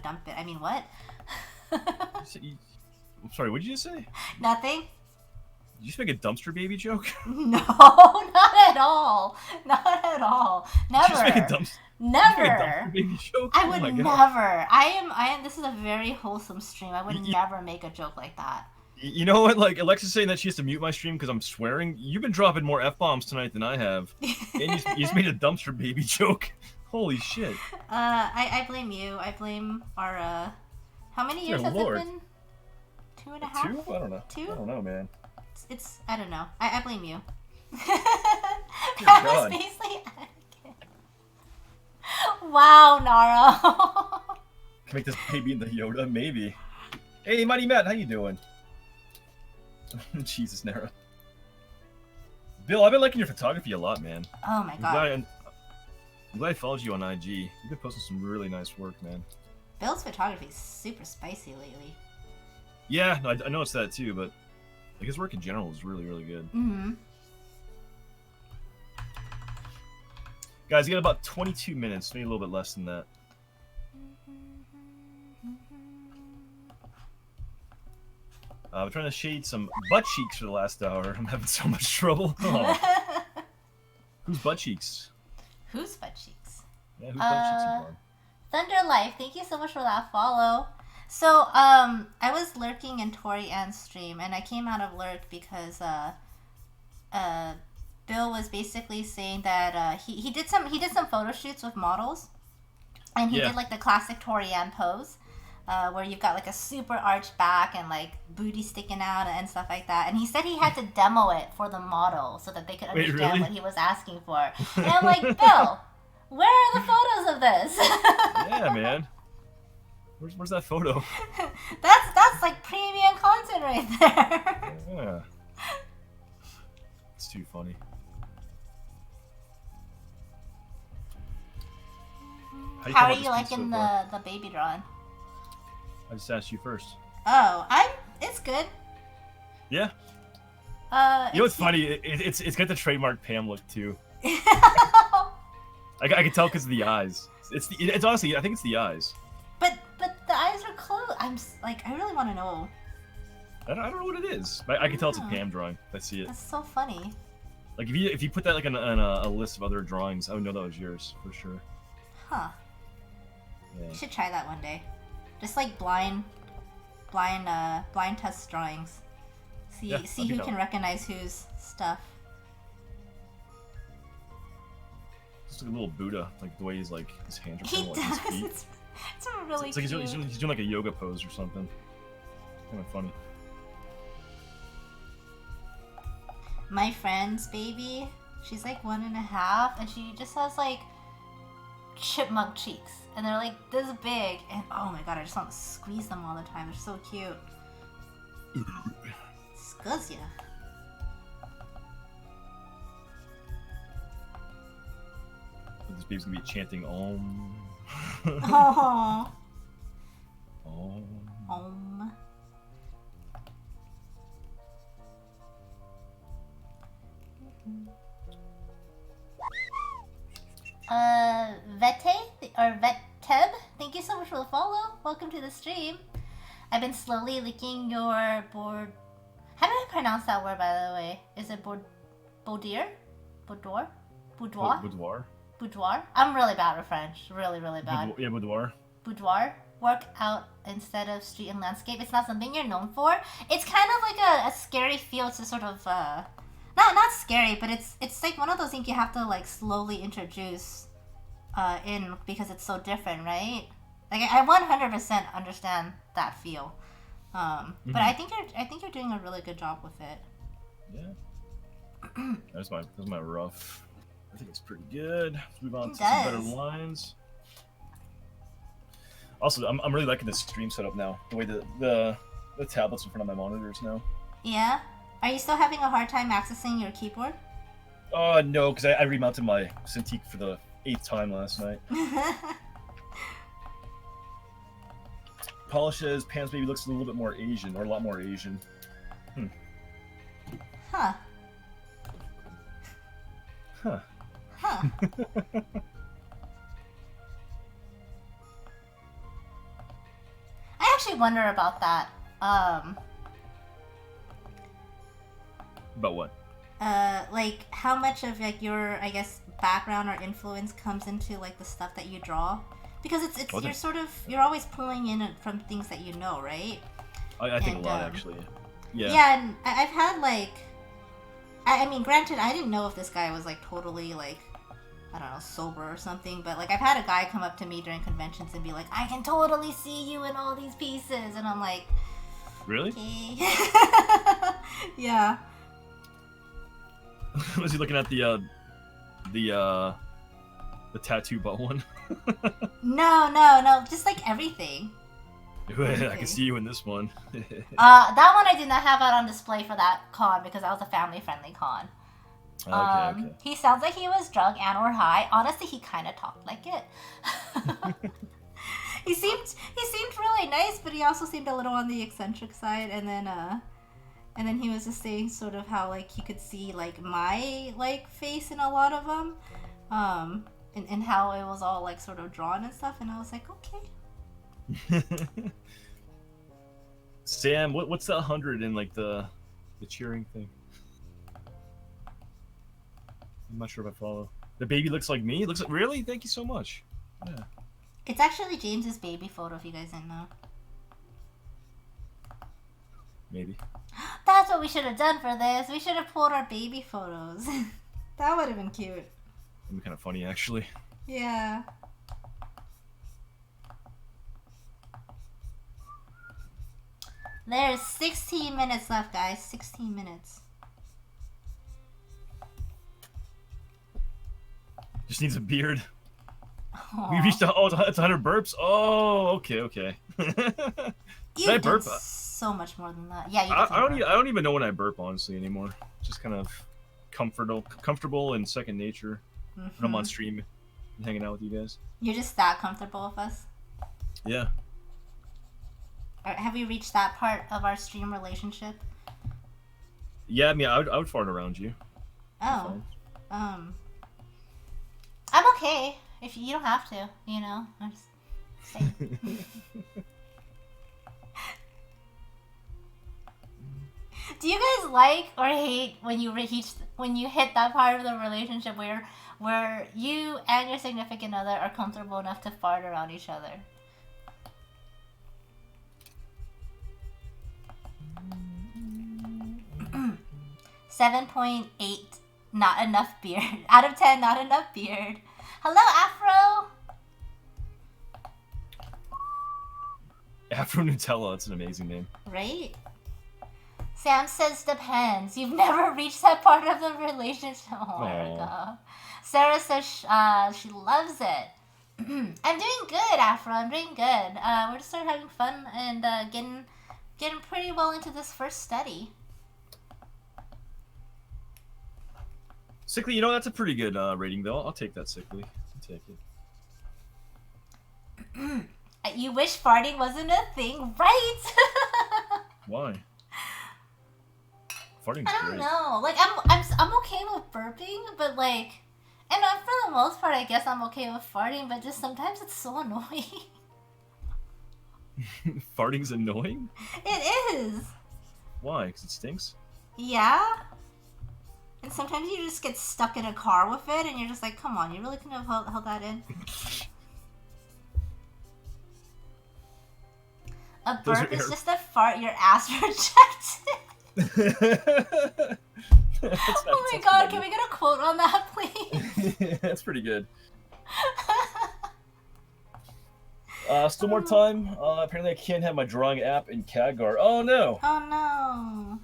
dump it. I mean, what? I'm sorry, what did you just say? Nothing. Did you just make a dumpster baby joke? No, not at all. Not at all. Never. Did you just make a Never. Baby joke? I would never. I am. This is a very wholesome stream. I would never make a joke like that. You know what? Like Alexa's saying that she has to mute my stream because I'm swearing. You've been dropping more f-bombs tonight than I have, and you just made a dumpster baby joke. Holy shit. I blame you. I blame our. How many years has it been? 2.5. 2? I don't know. 2? I don't know, man. It's I don't know. I blame you. That was basically. Wow, Naro. Can make this baby into Yoda, maybe. Hey, Mighty Matt, how you doing? Jesus, Nara. Bill, I've been liking your photography a lot, man. Oh my god. I'm glad I followed you on IG. You've been posting some really nice work, man. Bill's photography is super spicy lately. Yeah, no, I noticed that too, but like, his work in general is really, really good. Mm-hmm. Guys, you got about 22 minutes, maybe a little bit less than that. I'm trying to shade some butt cheeks for the last hour. I'm having so much trouble. Oh. Who's butt cheeks? Who's butt cheeks? Yeah, who's butt cheeks? Thunder Life, thank you so much for that follow. So, I was lurking in Tori Ann's stream, and I came out of lurk because Bill was basically saying that he did some photo shoots with models, and he did like the classic Tori Ann pose. Where you've got like a super arched back and like booty sticking out and stuff like that. And he said he had to demo it for the model so that they could understand what he was asking for. And I'm like, Bill, where are the photos of this? Yeah, man. Where's that photo? That's like premium content right there. Yeah. It's too funny. How are you liking the baby drawing? I just asked you first. Oh, it's good. Yeah. You know what's funny? It's got the trademark Pam look too. I can tell because of the eyes. It's honestly, I think it's the eyes. But the eyes are closed. I really want to know. I don't know what it is. I can tell it's a Pam drawing. I see it. That's so funny. Like if you put that like on a list of other drawings, I would know that was yours for sure. Huh. Yeah. You should try that one day. Just like blind test drawings. See who can recognize whose stuff. Just like a little Buddha, like the way he's like his hands are He like does. his feet. It's really it's like cute. he's doing like a yoga pose or something. Kind of funny. My friend's baby, she's like 1.5, and she just has like chipmunk cheeks, and they're like this big, and oh my god, I just want to squeeze them all the time. They're so cute. Scuzz ya. This baby's gonna be chanting Om. Oh. Om. Om. Vete or Vetteb, thank you so much for the follow. Welcome to the stream. I've been slowly licking your board. How do I pronounce that word, by the way? Is it boudoir? Boudoir? Boudoir? Boudoir. Boudoir? I'm really bad with French. Really, really bad. Yeah, boudoir. Boudoir? Work out instead of street and landscape. It's not something you're known for. It's kind of like a scary feel to sort of not scary, but it's like one of those things you have to like slowly introduce in because it's so different, right? Like I 100% understand that feel, but I think you're doing a really good job with it. Yeah. That's my rough. I think it's pretty good. Let's move on to some better lines. Also, I'm really liking this stream setup now. The way the tablet's in front of my monitors now. Yeah. Are you still having a hard time accessing your keyboard? No, because I remounted my Cintiq for the 8th time last night. Polish says Pam's baby looks a little bit more Asian, or a lot more Asian. Huh. Huh. Huh. I actually wonder about that. About what? like how much of like your, I guess, background or influence comes into like the stuff that you draw? Because it's you're always pulling in from things that you know, right? I think a lot actually. Yeah. Yeah, and I've had like, I mean, granted, I didn't know if this guy was like totally like, I don't know, sober or something, but like I've had a guy come up to me during conventions and be like, I can totally see you in all these pieces, and I'm like, really? okay. Yeah. Was he looking at the tattoo butt one? No, just like everything. I can see you in this one. That one I did not have out on display for that con because that was a family-friendly con. Okay. He sounds like he was drunk and or high. Honestly, he kind of talked like it. He seemed really nice, but he also seemed a little on the eccentric side. And then he was just saying sort of how like he could see like my like face in a lot of them, and how it was all like sort of drawn and stuff. And I was like, okay. Sam, what's that 100 in like the cheering thing? I'm not sure if I follow. The baby looks like me? Looks like, really? Thank you so much. Yeah. It's actually James's baby photo, if you guys didn't know. Maybe. That's what we should have done for this. We should have pulled our baby photos. That would have been cute. That'd be kind of funny, actually. Yeah. There's 16 minutes left, guys. 16 minutes. Just needs a beard. Aww. We reached it's 100 burps. Oh, okay. You did I burp? So much more than that. Yeah, you I don't even know when I burp honestly anymore. Just kind of comfortable and second nature when I'm on stream and hanging out with you guys. You're just that comfortable with us? Yeah. Have we reached that part of our stream relationship? Yeah, I mean, I would fart around you. Oh. I'm okay. If you don't have to, you know. I'm just saying. Do you guys like or hate when you hit that part of the relationship where you and your significant other are comfortable enough to fart around each other? 7.8, not enough beard. Out of 10, not enough beard. Hello, Afro. Afro Nutella. That's an amazing name. Right? Sam says depends. You've never reached that part of the relationship. Oh, Erica. Sarah says she loves it. I'm doing good, Afro. I'm doing good. We're just sort of having fun and getting pretty well into this first study. Sickly, you know, that's a pretty good rating, though. I'll take that, Sickly. I'll take it. You wish farting wasn't a thing, right? Why? Farting's I don't great. know. Like, I'm okay with burping, but like, and for the most part, I guess I'm okay with farting, but just sometimes it's so annoying. Farting's annoying? It is. Why? Because it stinks? Yeah. And sometimes you just get stuck in a car with it, and you're just like, come on, you really couldn't have held that in? A burp is just a fart your ass rejected. Oh my god, can we get a quote on that, please? That's pretty good. Still more time. Apparently I can't have my drawing app in CADGAR. Oh no! Oh no.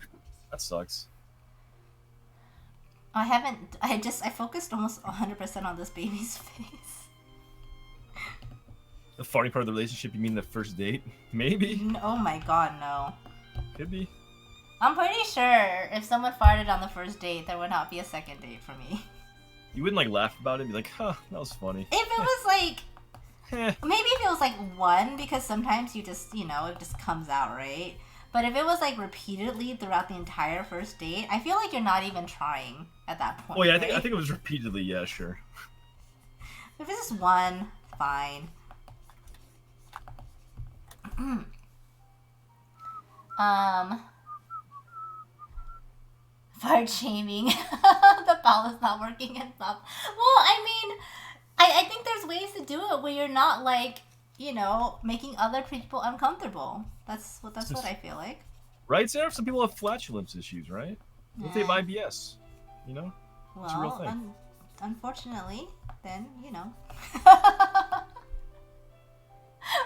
That sucks. I focused almost 100% on this baby's face. The farting part of the relationship, you mean the first date? Maybe? Oh my god, no. Could be. I'm pretty sure if someone farted on the first date, there would not be a second date for me. You wouldn't like laugh about it and be like, huh, that was funny. If it was like, maybe if it was like one, because sometimes you just, you know, it just comes out, right? But if it was like repeatedly throughout the entire first date, I feel like you're not even trying at that point. Oh yeah, right? I think it was repeatedly, yeah, sure. If it's just one, fine. Fart shaming. The bowel is not working and stuff. Well, I mean, I think there's ways to do it where you're not like, you know, making other people uncomfortable. That's what I feel like. Right, Sarah? Some people have flatulence issues, right? What if they have IBS? You know? Well, it's a real thing. Unfortunately, then, you know.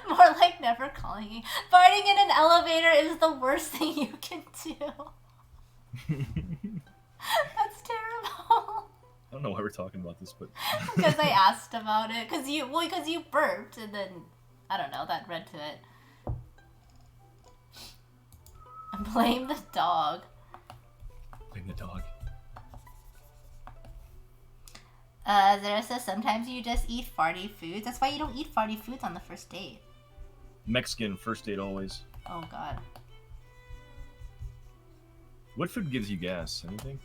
More like never calling you. Farting in an elevator is the worst thing you can do. That's terrible. I don't know why we're talking about this, but because I asked about it. Because you burped, and then I don't know, that led to it. And blame the dog. Blame the dog. Zara says sometimes you just eat farty foods. That's why you don't eat farty foods on the first date. Mexican first date always. Oh God. What food gives you gas? Anything?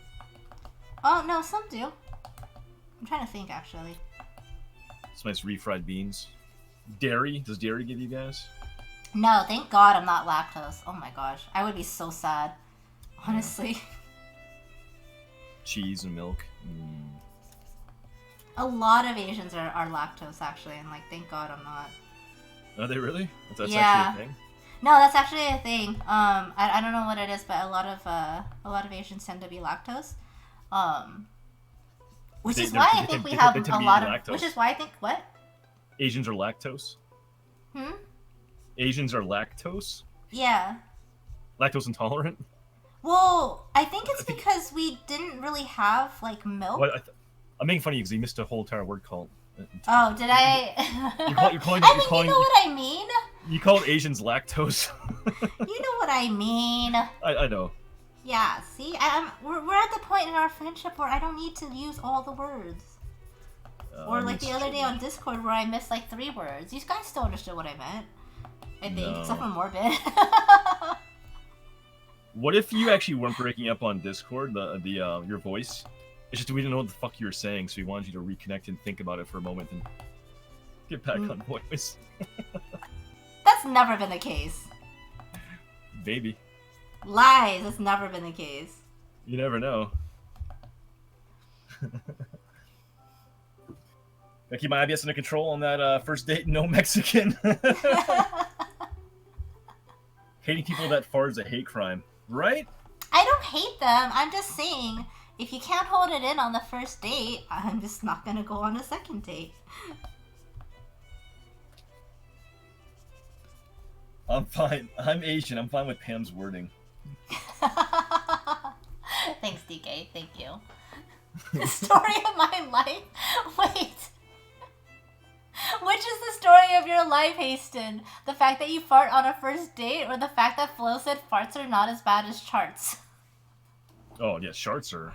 Oh no, some do. I'm trying to think actually. Some nice refried beans. Dairy? Does dairy give you gas? No, thank God I'm not lactose. Oh my gosh, I would be so sad. Honestly. Cheese and milk. A lot of Asians are lactose actually, and like thank God I'm not. Are they really? That's yeah. actually a thing? No, that's actually a thing. I don't know what it is, but a lot of Asians tend to be lactose. Which is why I think we have a lot of. Which is why I think what? Asians are lactose. Asians are lactose. Yeah. Lactose intolerant. Well, I think it's because we didn't really have like milk. What? I'm making fun of you because you missed a whole entire word called. Oh, did I? You're calling. You know what I mean. You called Asians lactose. You know what I mean. I know. Yeah, see, we're at the point in our friendship where I don't need to use all the words. Or like the other day on Discord where I missed like 3 words. You guys still understood what I meant. I think, except for morbid. What if you actually weren't breaking up on Discord, your voice? It's just we didn't know what the fuck you were saying, so we wanted you to reconnect and think about it for a moment and get back on voice. That's never been the case. Baby. Lies. That's never been the case. You never know. I keep my IBS under control on that first date. No Mexican. Hating people that far is a hate crime, right? I don't hate them. I'm just saying, if you can't hold it in on the first date, I'm just not gonna go on a second date. I'm fine. I'm Asian. I'm fine with Pam's wording. Thanks, DK. Thank you. The story of my life? Wait. Which is the story of your life, Haston? The fact that you fart on a first date, or the fact that Flo said farts are not as bad as charts? Oh yeah, charts are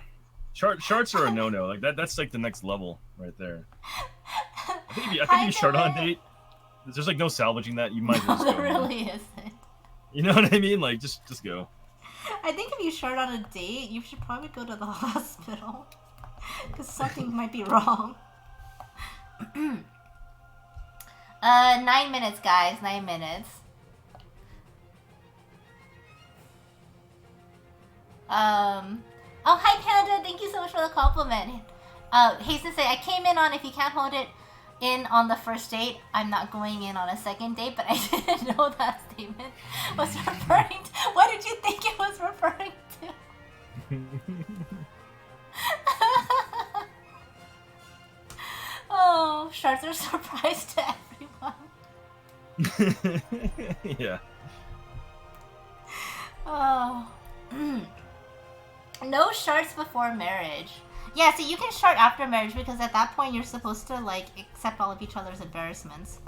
a no-no. Like that's like the next level right there. I think if you shart on a date, there's like no salvaging that. You might as well just go. There really isn't. You know what I mean? Like just go. I think if you shart on a date, you should probably go to the hospital because something might be wrong. 9 minutes, guys. 9 minutes. Oh, hi, Panda. Thank you so much for the compliment. Hasten say, I came in on if you can't hold it in on the first date, I'm not going in on a second date, but I didn't know that statement was referring to... What did you think it was referring to? Oh, sharks are surprise to everyone. Yeah. Oh. No sharks before marriage. Yeah, so you can shart after marriage because at that point you're supposed to, like, accept all of each other's embarrassments.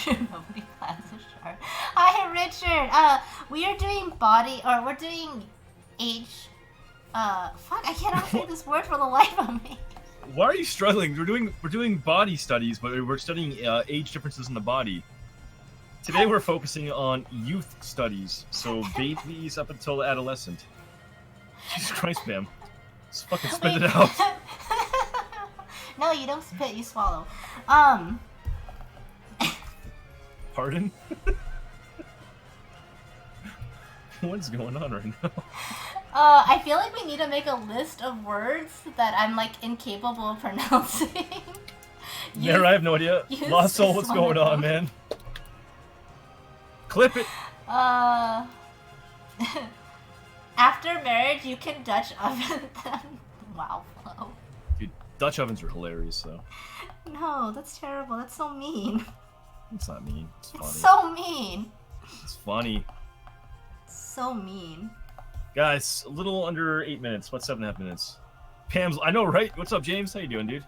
Nobody plans a shart. Hi, Richard! We are doing we're doing age... fuck, I cannot say this word for the life of me. Why are you struggling? We're doing body studies, but we're studying age differences in the body. Today we're focusing on youth studies, so babies up until adolescent. Jesus Christ, ma'am. Just fucking spit it out. No, you don't spit, you swallow. Pardon? What's going on right now? I feel like we need to make a list of words that I'm like incapable of pronouncing. Yeah, I have no idea. Lost Soul, what's going on, man? Clip it. After marriage, you can Dutch oven them. Wow, Flo. Dude, Dutch ovens are hilarious, though. No, that's terrible. That's so mean. It's not mean. It's funny. It's so mean. It's funny. So mean. Guys, a little under 8 minutes. About 7.5 minutes. Pam's. I know, right? What's up, James? How you doing, dude?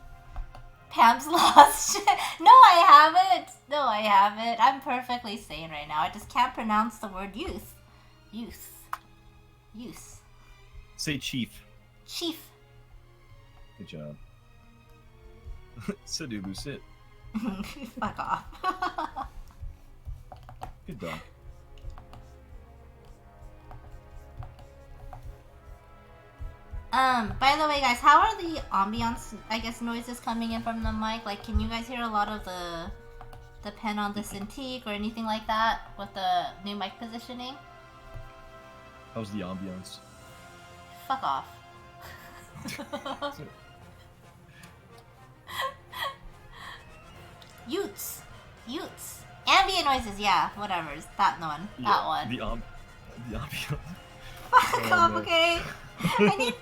Pam's lost. No, I haven't. No, I haven't. I'm perfectly sane right now. I just can't pronounce the word youth. Youth. Youth. Say chief. Chief. Good job. Sadubu, sit. Fuck off. Good dog. By the way, guys, how are the ambiance, I guess, noises coming in from the mic? Like, can you guys hear a lot of the pen on the Cintiq or anything like that with the new mic positioning? How's the ambiance? Fuck off. Utes. Utes. Ambient noises, yeah, whatever. That one. Yeah, that one. The ambiance. Fuck off, no. okay? I need.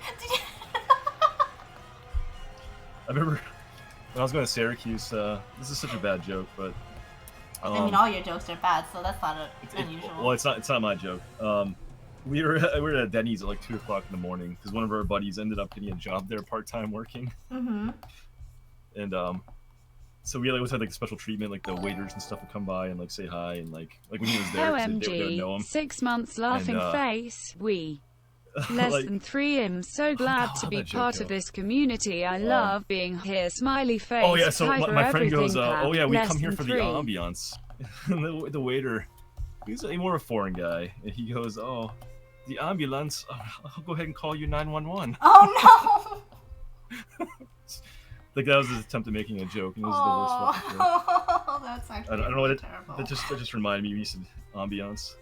I remember when I was going to Syracuse. This is such a bad joke, but I mean, all your jokes are bad, so that's not unusual. Well, it's not my joke. We were at Denny's at like 2 o'clock in the morning because one of our buddies ended up getting a job there, part-time working. Mm-hmm. And so we always had like a special treatment, like the waiters and stuff would come by and like say hi, and like when he was there, they would know him. 6 months laughing face. Less like, than 3. I'm so glad to be part of this community. I love being here. Smiley face. Oh yeah, so my friend goes, clap. oh yeah, we Less come here for 3. the ambiance. And the waiter, he's more of a foreign guy, and he goes, oh, the ambulance. Oh, I'll go ahead and call you 911. Oh no! Like that was his attempt at making a joke, and it was the worst fucking joke. Oh, that's actually I don't know what terrible. That just reminded me when you said ambiance.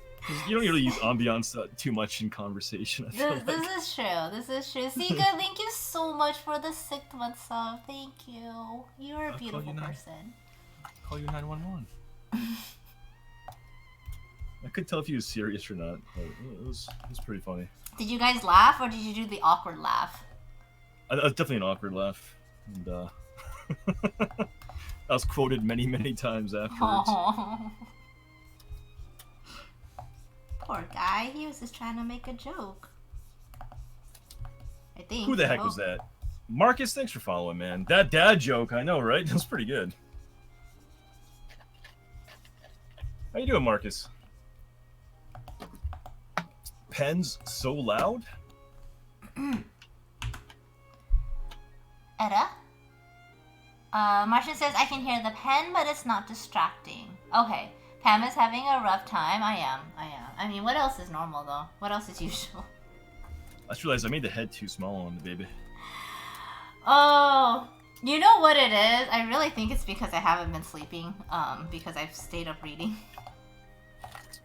You don't really use ambiance too much in conversation. I feel This is true. This is true. Sika, thank you so much for the 6th month sub. Thank you. You're a beautiful person. I'll call you 911. I couldn't tell if he was serious or not. But it was pretty funny. Did you guys laugh, or did you do the awkward laugh? That was definitely an awkward laugh, and I was quoted many times afterwards. Oh. Poor guy. He was just trying to make a joke. I think. Who the heck was that? Marcus, thanks for following, man. That dad joke, I know, right? That was pretty good. How you doing, Marcus? Pen's so loud? Edda? Martian says, I can hear the pen, but it's not distracting. Okay. Pam is having a rough time. I am. I mean, what else is normal, though? What else is usual? I just realized I made the head too small on the baby. Oh, you know what it is? I really think it's because I haven't been sleeping, because I've stayed up reading.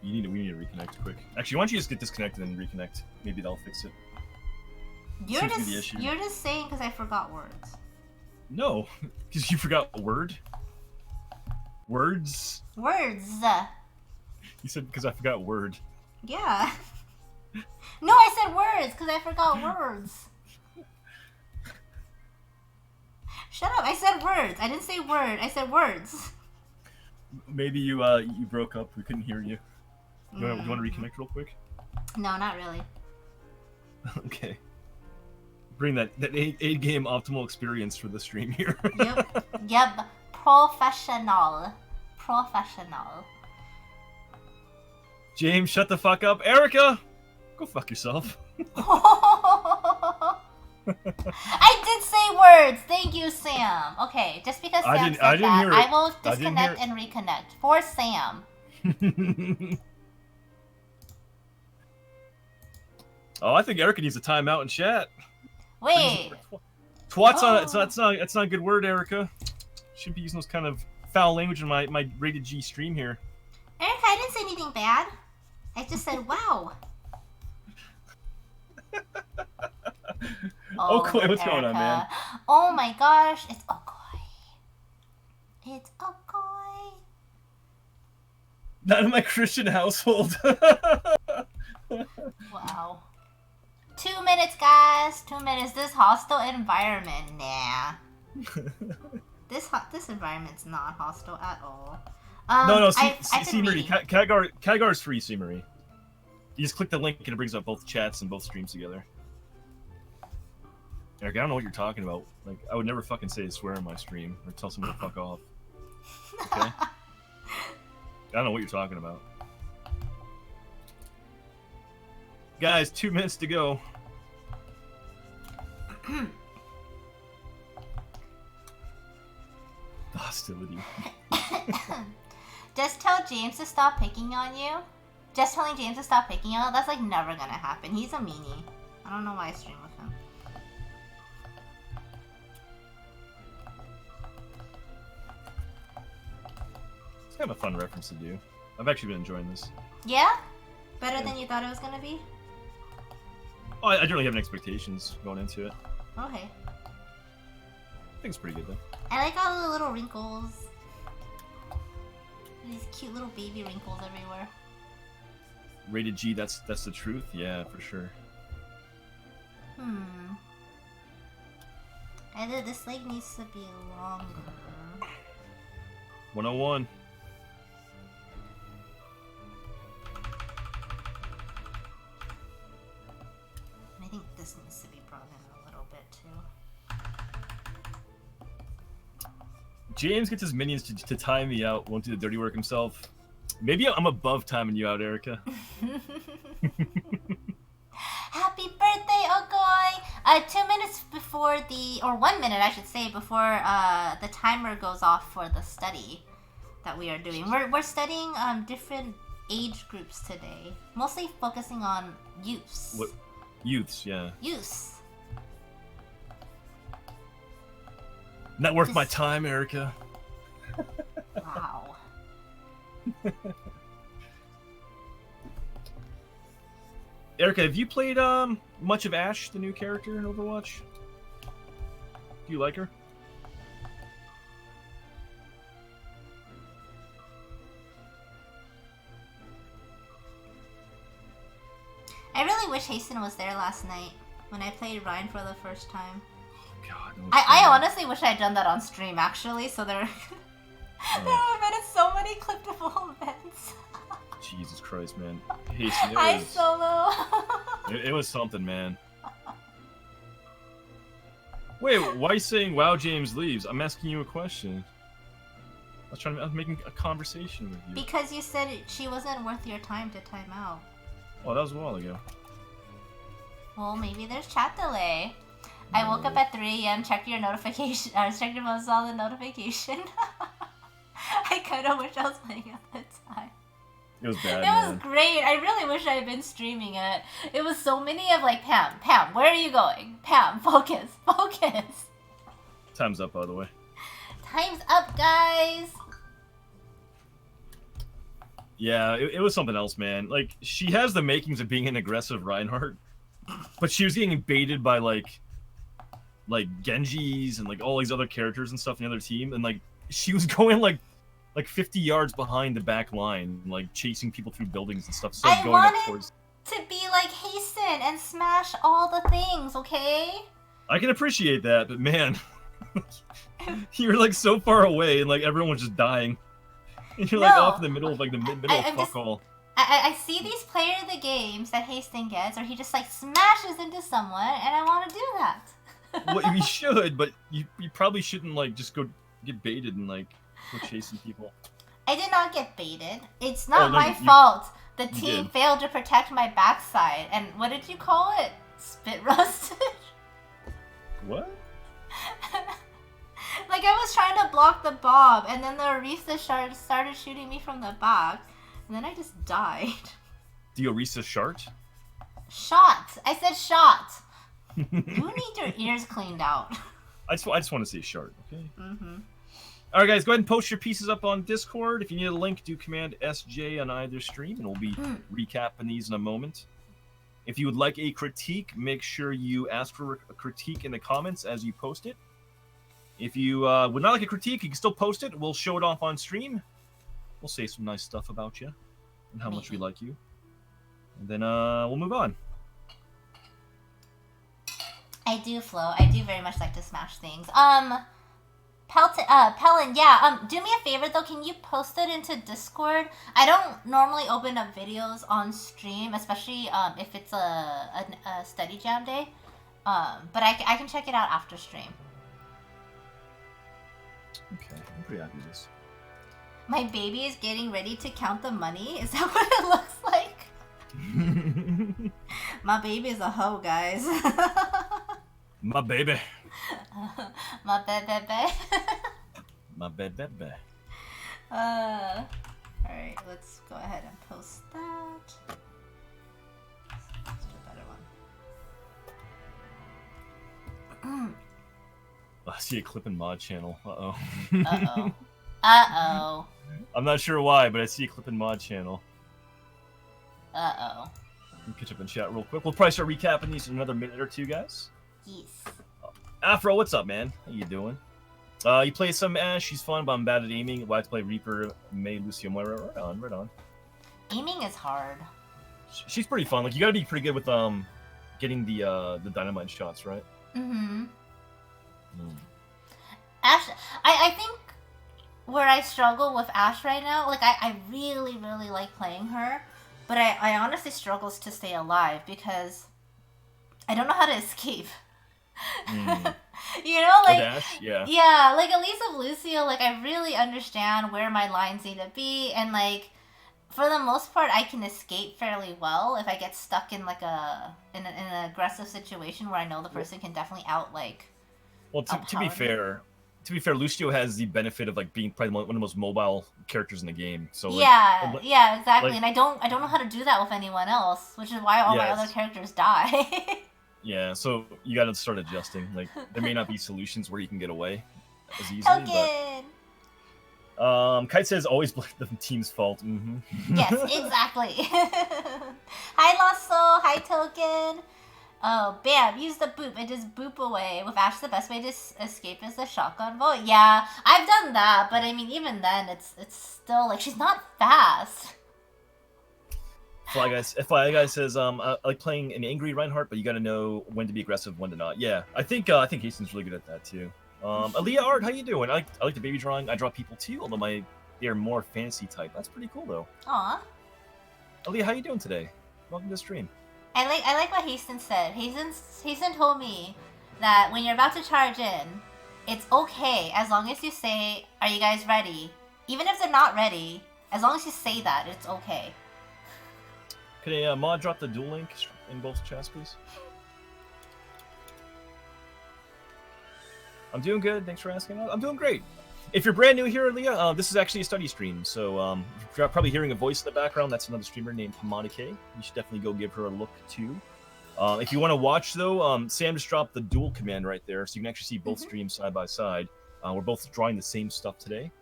We need to reconnect quick. Actually, why don't you just get disconnected and reconnect? Maybe that'll fix it. You're just saying because I forgot words. No, because you forgot a word. Words. You said because I forgot word. Yeah. No, I said words because I forgot words. Shut up! I said words. I didn't say word. I said words. Maybe you broke up. We couldn't hear you. You want to reconnect real quick? No, not really. Okay. Bring that 8-game optimal experience for the stream here. Yep. Professional. James, shut the fuck up. Erica, go fuck yourself. I did say words. Thank you, Sam. Okay, just because Sam said that, I will disconnect and reconnect for Sam. Oh, I think Erica needs a timeout in chat. Wait. Twat's on. It's not a good word, Erica. Shouldn't be using those kind of foul language in my rated G stream here. I didn't say anything bad. I just said, wow. Okoi, what's going on, man? Oh my gosh, it's Okoi. It's Okoi. Not in my Christian household. Wow. 2 minutes, guys. 2 minutes. This hostile environment, nah. This environment's not hostile at all. No, see Marie. Khadgar is free, see Marie. You just click the link and it brings up both chats and both streams together. Eric, I don't know what you're talking about. Like, I would never fucking say a swear in my stream or tell someone to fuck off. Okay? I don't know what you're talking about. Guys, 2 minutes to go. The hostility. Just tell James to stop picking on you. Just telling James to stop picking on you, that's like never gonna happen. He's a meanie. I don't know why I stream with him. It's kind of a fun reference to do. I've actually been enjoying this. Yeah? Better than you thought it was gonna be? Oh, I don't really have any expectations going into it. Okay. I think it's pretty good, though. I like all the little wrinkles. These cute little baby wrinkles everywhere. Rated G, that's the truth? Yeah, for sure. Either this leg needs to be longer. 101. And I think this needs to be brought in a little bit too. James gets his minions to time me out, won't do the dirty work himself. Maybe I'm above timing you out, Erica. Happy birthday, Okoi! 2 minutes before or 1 minute I should say, before the timer goes off for the study that we are doing. We're studying different age groups today, mostly focusing on youths. What? Youths, yeah. Youths. Not worth my time, Erica. Wow. Erica, have you played much of Ashe, the new character in Overwatch? Do you like her? I really wish Hasten was there last night when I played Ryan for the first time. Oh, God, I honestly wish I'd done that on stream, actually, so there would have been so many clippable events. Jesus Christ, man. Hasten, Hi, Solo. it was something, man. Wait, why are you saying wow James leaves? I'm asking you a question. I was making a conversation with you. Because you said she wasn't worth your time to time out. Oh, that was a while ago. Well, maybe there's chat delay. No. I woke up at 3 a.m., checked your notification, checked your most all the notification. I kind of wish I was playing at the time. It was bad, It was great. I really wish I had been streaming it. It was so many of like, Pam, where are you going? Pam, focus. Time's up, by the way. Time's up, guys. Yeah, it was something else, man. Like, she has the makings of being an aggressive Reinhardt, but she was getting baited by like Genjis and like all these other characters and stuff in the other team, and like she was going like 50 yards behind the back line, like chasing people through buildings and stuff. So I wanted to be like Hasten and smash all the things, okay? I can appreciate that, but man, you were like so far away and like everyone was just dying. And you're like off in the middle of like the middle of fuck all. I see these player of the games that Hasten gets, or he just like smashes into someone, and I want to do that. Well, you should, but you probably shouldn't like just go get baited and like go chasing people. I did not get baited. It's not my fault. The team failed to protect my backside, and what did you call it? Spit roasted? What? Like I was trying to block the bomb, and then the Orisa started shooting me from the back, and then I just died. The Orisa shart? Shot! I said shot! You need your ears cleaned out. I just want to say shart, okay? Mm-hmm. All right, guys, go ahead and post your pieces up on Discord. If you need a link, do Command SJ on either stream, and we'll be recapping these in a moment. If you would like a critique, make sure you ask for a critique in the comments as you post it. If you would not like a critique, you can still post it. We'll show it off on stream. We'll say some nice stuff about you and how much we like you. And then we'll move on. I do, Flo. I do very much like to smash things. Pelin, yeah, do me a favor though, can you post it into Discord? I don't normally open up videos on stream, especially if it's a study jam day. But I can check it out after stream. Okay, I'm pretty happy with this. My baby is getting ready to count the money? Is that what it looks like? My baby is a hoe, guys. My baby. My baby. My baby. Alright, let's go ahead and post that. Let's do a better one. I see a clip in mod channel. Uh-oh. Uh-oh. Uh-oh. I'm not sure why, but I see a clip in mod channel. Uh-oh. We'll catch up in chat real quick. We'll probably start recapping these in another minute or two, guys. Yes. Afro, what's up, man? How you doing? You play some Ash. She's fun, but I'm bad at aiming. Why to play Reaper, May, Lucio, Moira? Right on, right on. Aiming is hard. She's pretty fun. Like, you gotta be pretty good with getting the dynamite shots, right? Mm-hmm. Ash, I think where I struggle with Ash right now, like I really, really like playing her, but I honestly struggles to stay alive because I don't know how to escape. You know, like Ash, yeah, like at least with Lucio, like I really understand where my lines need to be, and like for the most part, I can escape fairly well if I get stuck in like in an aggressive situation where I know the person can definitely out like. Well, to be fair, Lucio has the benefit of like being probably one of the most mobile characters in the game. So like, yeah, exactly. Like, and I don't know how to do that with anyone else, which is why all my other characters die. Yeah, so you got to start adjusting. Like there may not be solutions where you can get away as easily. But Kite says always blame the team's fault. Yes, exactly. Hi Lasso, hi Token. Oh, bam, use the boop and just boop away. With Ash, the best way to escape is the shotgun vote. Yeah, I've done that, but I mean, even then, it's still, like, she's not fast. Fly Guy says, I like playing an angry Reinhardt, but you gotta know when to be aggressive, when to not. Yeah, I think Hason's really good at that, too. Aaliyah Art, how you doing? I like the baby drawing. I draw people, too, although they're more fantasy type. That's pretty cool, though. Aw. Aaliyah, how you doing today? Welcome to the stream. I like what Hasten said. Hasten told me that when you're about to charge in, it's okay as long as you say, "Are you guys ready?" Even if they're not ready, as long as you say that, it's okay. Could a mod drop the duel link in both chats, please? I'm doing good. Thanks for asking. I'm doing great. If you're brand new here, Leah, this is actually a study stream, so you're probably hearing a voice in the background. That's another streamer named Hamada K. You should definitely go give her a look, too. If you want to watch, though, Sam just dropped the dual command right there, so you can actually see both streams side by side. We're both drawing the same stuff today.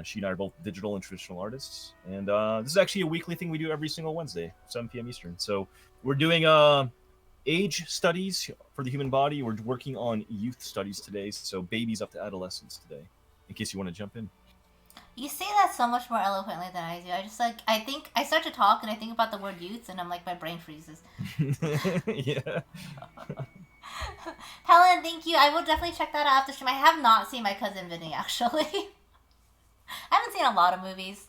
She and I are both digital and traditional artists, and this is actually a weekly thing we do every single Wednesday, 7 p.m. Eastern. So we're doing age studies for the human body. We're working on youth studies today, so babies up to adolescents today. In case you want to jump in. You say that so much more eloquently than I do. I think I start to talk and I think about the word youth and I'm like, my brain freezes. Yeah. Helen, thank you. I will definitely check that out after stream. I have not seen My Cousin Vinny, actually. I haven't seen a lot of movies,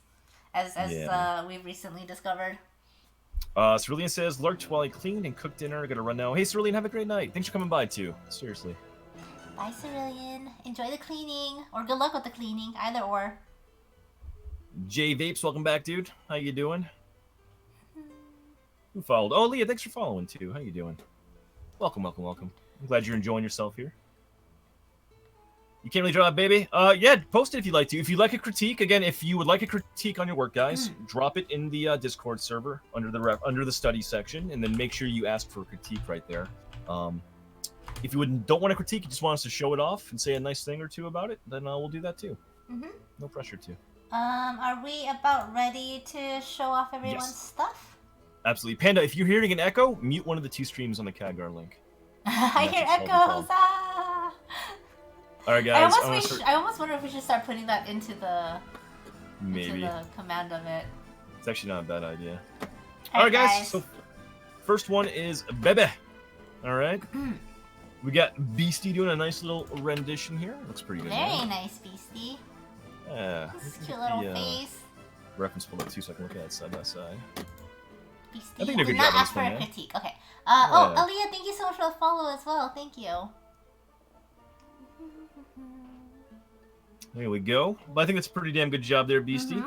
as we've recently discovered. Cerulean says, lurked while I cleaned and cooked dinner. Gotta run now. Hey, Cerulean, have a great night. Thanks for coming by, too. Seriously. Bye, Cerulean. Enjoy the cleaning. Or good luck with the cleaning. Either or. Jay Vapes, welcome back, dude. How you doing? Who followed? Oh, Leah, thanks for following, too. How you doing? Welcome, welcome, welcome. I'm glad you're enjoying yourself here. You can't really draw that, baby? Yeah, post it if you'd like to. If you'd like a critique, again, if you would like a critique on your work, guys, drop it in the Discord server under the study section, and then make sure you ask for a critique right there. If you don't want a critique, you just want us to show it off and say a nice thing or two about it, then we'll do that too. No pressure to. Are we about ready to show off everyone's stuff? Absolutely. Panda, if you're hearing an echo, mute one of the 2 streams on the Khadgar link. I hear echoes. Ah! Alright, guys. I almost wonder if we should start putting that into the Maybe. into the command of it. It's actually not a bad idea. Alright, guys. So first one is Bebe. Alright. We got Beastie doing a nice little rendition here. Looks pretty good. Very nice, Beastie. Yeah. This cute little face. Reference pulled up too, so I can look at it side by side. Beastie. I think they're good not job ask for on a this one, critique. Okay. Oh, Aaliyah, thank you so much for the follow as well. Thank you. There we go. But I think that's a pretty damn good job there, Beastie.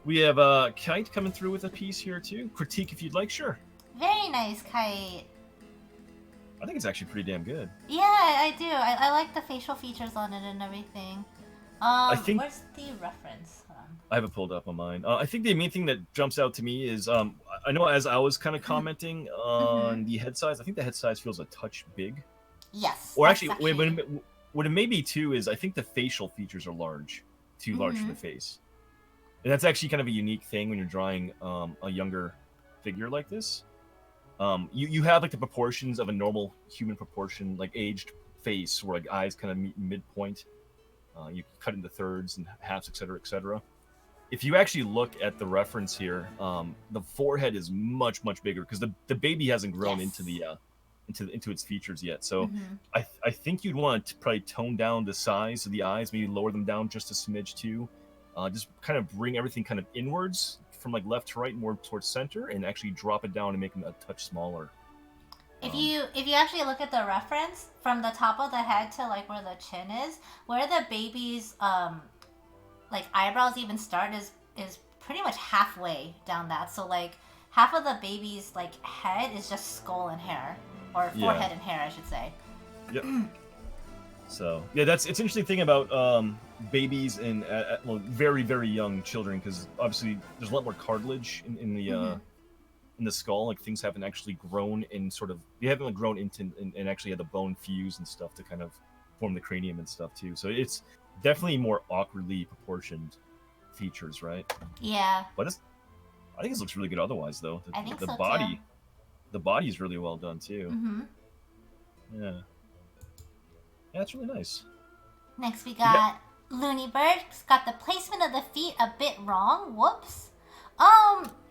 We have Kite coming through with a piece here too. Critique if you'd like, sure. Very nice, Kite. I think it's actually pretty damn good. Yeah, I do. I like the facial features on it and everything. I think where's the reference? Hold on. I have it pulled up on mine. I think the main thing that jumps out to me is I know as I was kind of commenting on the head size, I think the head size feels a touch big. Yes. Or actually, what it may be too is I think the facial features are large, too large for the face. And that's actually kind of a unique thing when you're drawing a younger figure like this. You have like the proportions of a normal human proportion, like aged face, where like eyes kind of meet midpoint. You cut into thirds and halves, etc., etc. If you actually look at the reference here, the forehead is much bigger because the baby hasn't grown into the into its features yet. So I think you'd want to probably tone down the size of the eyes, maybe lower them down just a smidge too. Just kind of bring everything kind of inwards from like left to right, more towards center, and actually drop it down and make them a touch smaller. If you actually look at the reference from the top of the head to like where the chin is, where the baby's like eyebrows even start is pretty much halfway down that. So like half of the baby's like head is just skull and hair, or forehead and hair, I should say. Yep. So yeah, it's interesting thing about babies and well, very young children, because obviously there's a lot more cartilage in the skull. Like things haven't actually grown in they haven't grown into and actually had the bone fuse and stuff to kind of form the cranium and stuff too. So it's definitely more awkwardly proportioned features, right? Yeah. But I think this looks really good otherwise though. I think the so body, too. The body is really well done too. Yeah. Yeah, it's really nice. Next we got Looney Bird's got the placement of the feet a bit wrong. Whoops.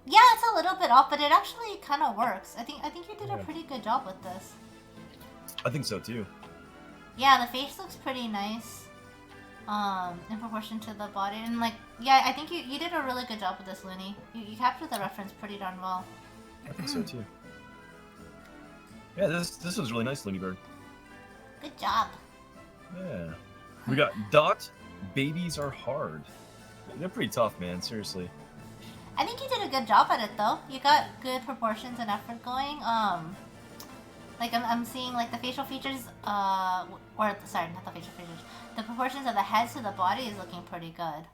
Yeah, it's a little bit off, but it actually kind of works. I think you did a pretty good job with this. I think so too. Yeah, the face looks pretty nice. In proportion to the body, and like, yeah, I think you did a really good job with this, Looney. You captured the reference pretty darn well. I think so too. Yeah, this was really nice, Looney Bird. Good job. Yeah. We got Dot. Babies are hard. They're pretty tough, man. Seriously. I think you did a good job at it, though. You got good proportions and effort going. Like I'm seeing like the facial features, or sorry, not the facial features. The proportions of the head to the body is looking pretty good.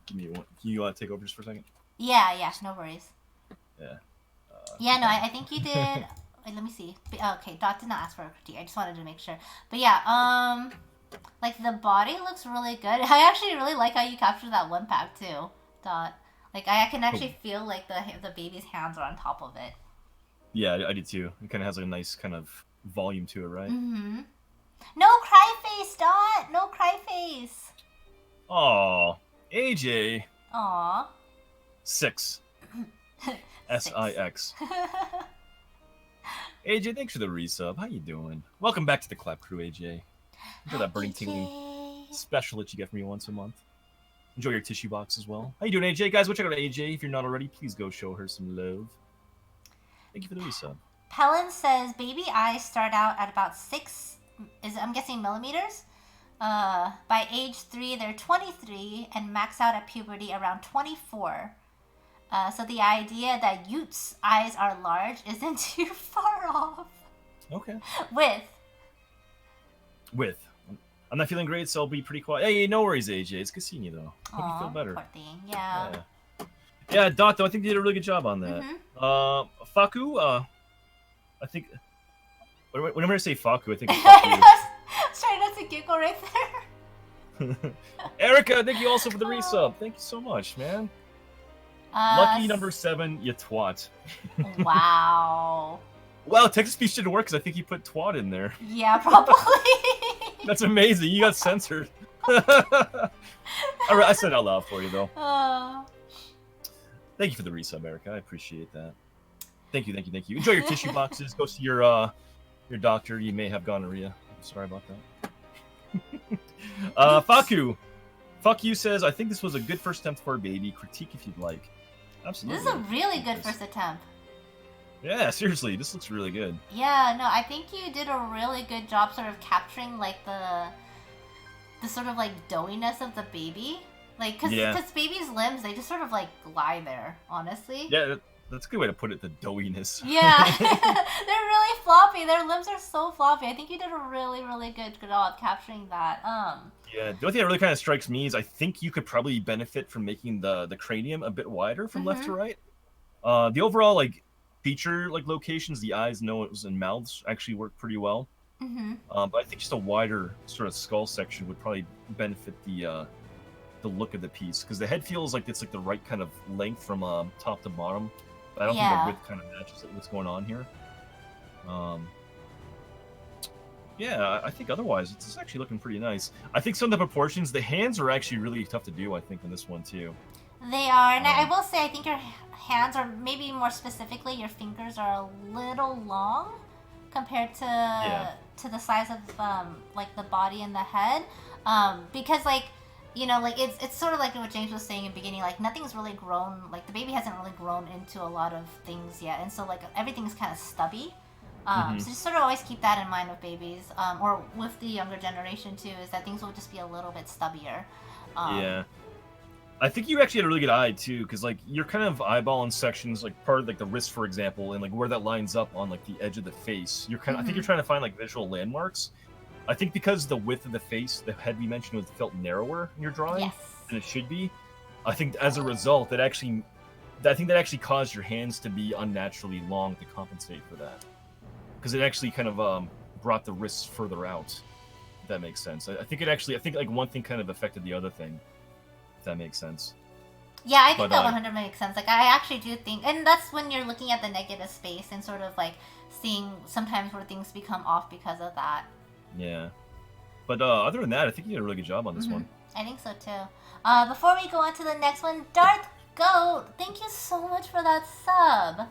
Give me one. Can you take over just for a second? Yeah, no worries. Yeah. Yeah, no, I think you did. Wait, let me see. Okay, Dot did not ask for a critique. I just wanted to make sure. But yeah, like the body looks really good. I actually really like how you captured that one pack too, Dot. Like I can actually feel like the baby's hands are on top of it. Yeah, I did too. It kind of has like a nice kind of volume to it, right? No cry face, Dot. No cry face. Aw, AJ. Aw. 6. SIX. AJ, thanks for the resub. How you doing? Welcome back to the Clap Crew, AJ. Enjoy that burning tingling special that you get from me once a month. Enjoy your tissue box as well. How you doing, AJ? Guys, go check out AJ. If you're not already, please go show her some love. Thank you for the resub. Pelin says baby eyes start out at about 6, I'm guessing millimeters. By age 3, they're 23 and max out at puberty around 24. So the idea that Utes' eyes are large isn't too far off. Okay. With. I'm not feeling great, so I'll be pretty quiet. Hey, no worries, AJ. It's good seeing you, though. Hope you feel better. Poor thing. Yeah. Yeah, Dot, though, I think you did a really good job on that. Faku, I think... Whenever I say Faku, I think it's fuck you. I was trying not to giggle right there. Erica, thank you also for the resub. Thank you so much, man. Lucky number 7, you twat. Wow. Wow, text speech didn't work because I think you put twat in there. Yeah, probably. That's amazing. You got censored. All right, I said it out loud for you though. Thank you for the resub, Erica. I appreciate that. Thank you. Enjoy your tissue boxes. Go see your doctor. You may have gonorrhea. I'm sorry about that. Faku. Fuck you says, I think this was a good first attempt for a baby. Critique if you'd like. Absolutely. This is a really good first attempt. Yeah, seriously, this looks really good. Yeah, no, I think you did a really good job sort of capturing like the sort of like doughiness of the baby. Like, cause babies' limbs, they just sort of like lie there, honestly. Yeah, that's a good way to put it, the doughiness. Yeah, they're really floppy. Their limbs are so floppy. I think you did a really, really good job capturing that. Yeah, the only thing that really kind of strikes me is I think you could probably benefit from making the cranium a bit wider from left to right. The overall like feature like locations, the eyes, nose, and mouths actually work pretty well. But I think just a wider sort of skull section would probably benefit the look of the piece, because the head feels like it's like the right kind of length from top to bottom. But I don't think the width kind of matches what's going on here. Yeah, I think otherwise it's actually looking pretty nice. I think some of the proportions, the hands are actually really tough to do, I think, in this one too. They are, and I will say I think your hands, or maybe more specifically your fingers, are a little long compared to the size of like the body and the head, because like, you know, like it's sort of like what James was saying in the beginning, like nothing's really grown, like the baby hasn't really grown into a lot of things yet, and so like everything's kind of stubby. So just sort of always keep that in mind with babies, or with the younger generation too, is that things will just be a little bit stubbier. Yeah. I think you actually had a really good eye too, because like you're kind of eyeballing sections, like part of like the wrist, for example, and like where that lines up on like the edge of the face. You're kind of, I think you're trying to find like visual landmarks. I think because the width of the face, the head we mentioned, was felt narrower in your drawing than it should be. I think as a result, I think that actually caused your hands to be unnaturally long to compensate for that, because it actually kind of brought the wrists further out. If that makes sense. I think like one thing kind of affected the other thing. If that makes sense. Yeah, I think that 100 makes sense. Like, I actually do think, and that's when you're looking at the negative space and sort of like seeing sometimes where things become off because of that. Yeah. But other than that, I think you did a really good job on this one. I think so too. Before we go on to the next one, Darth Goat, thank you so much for that sub.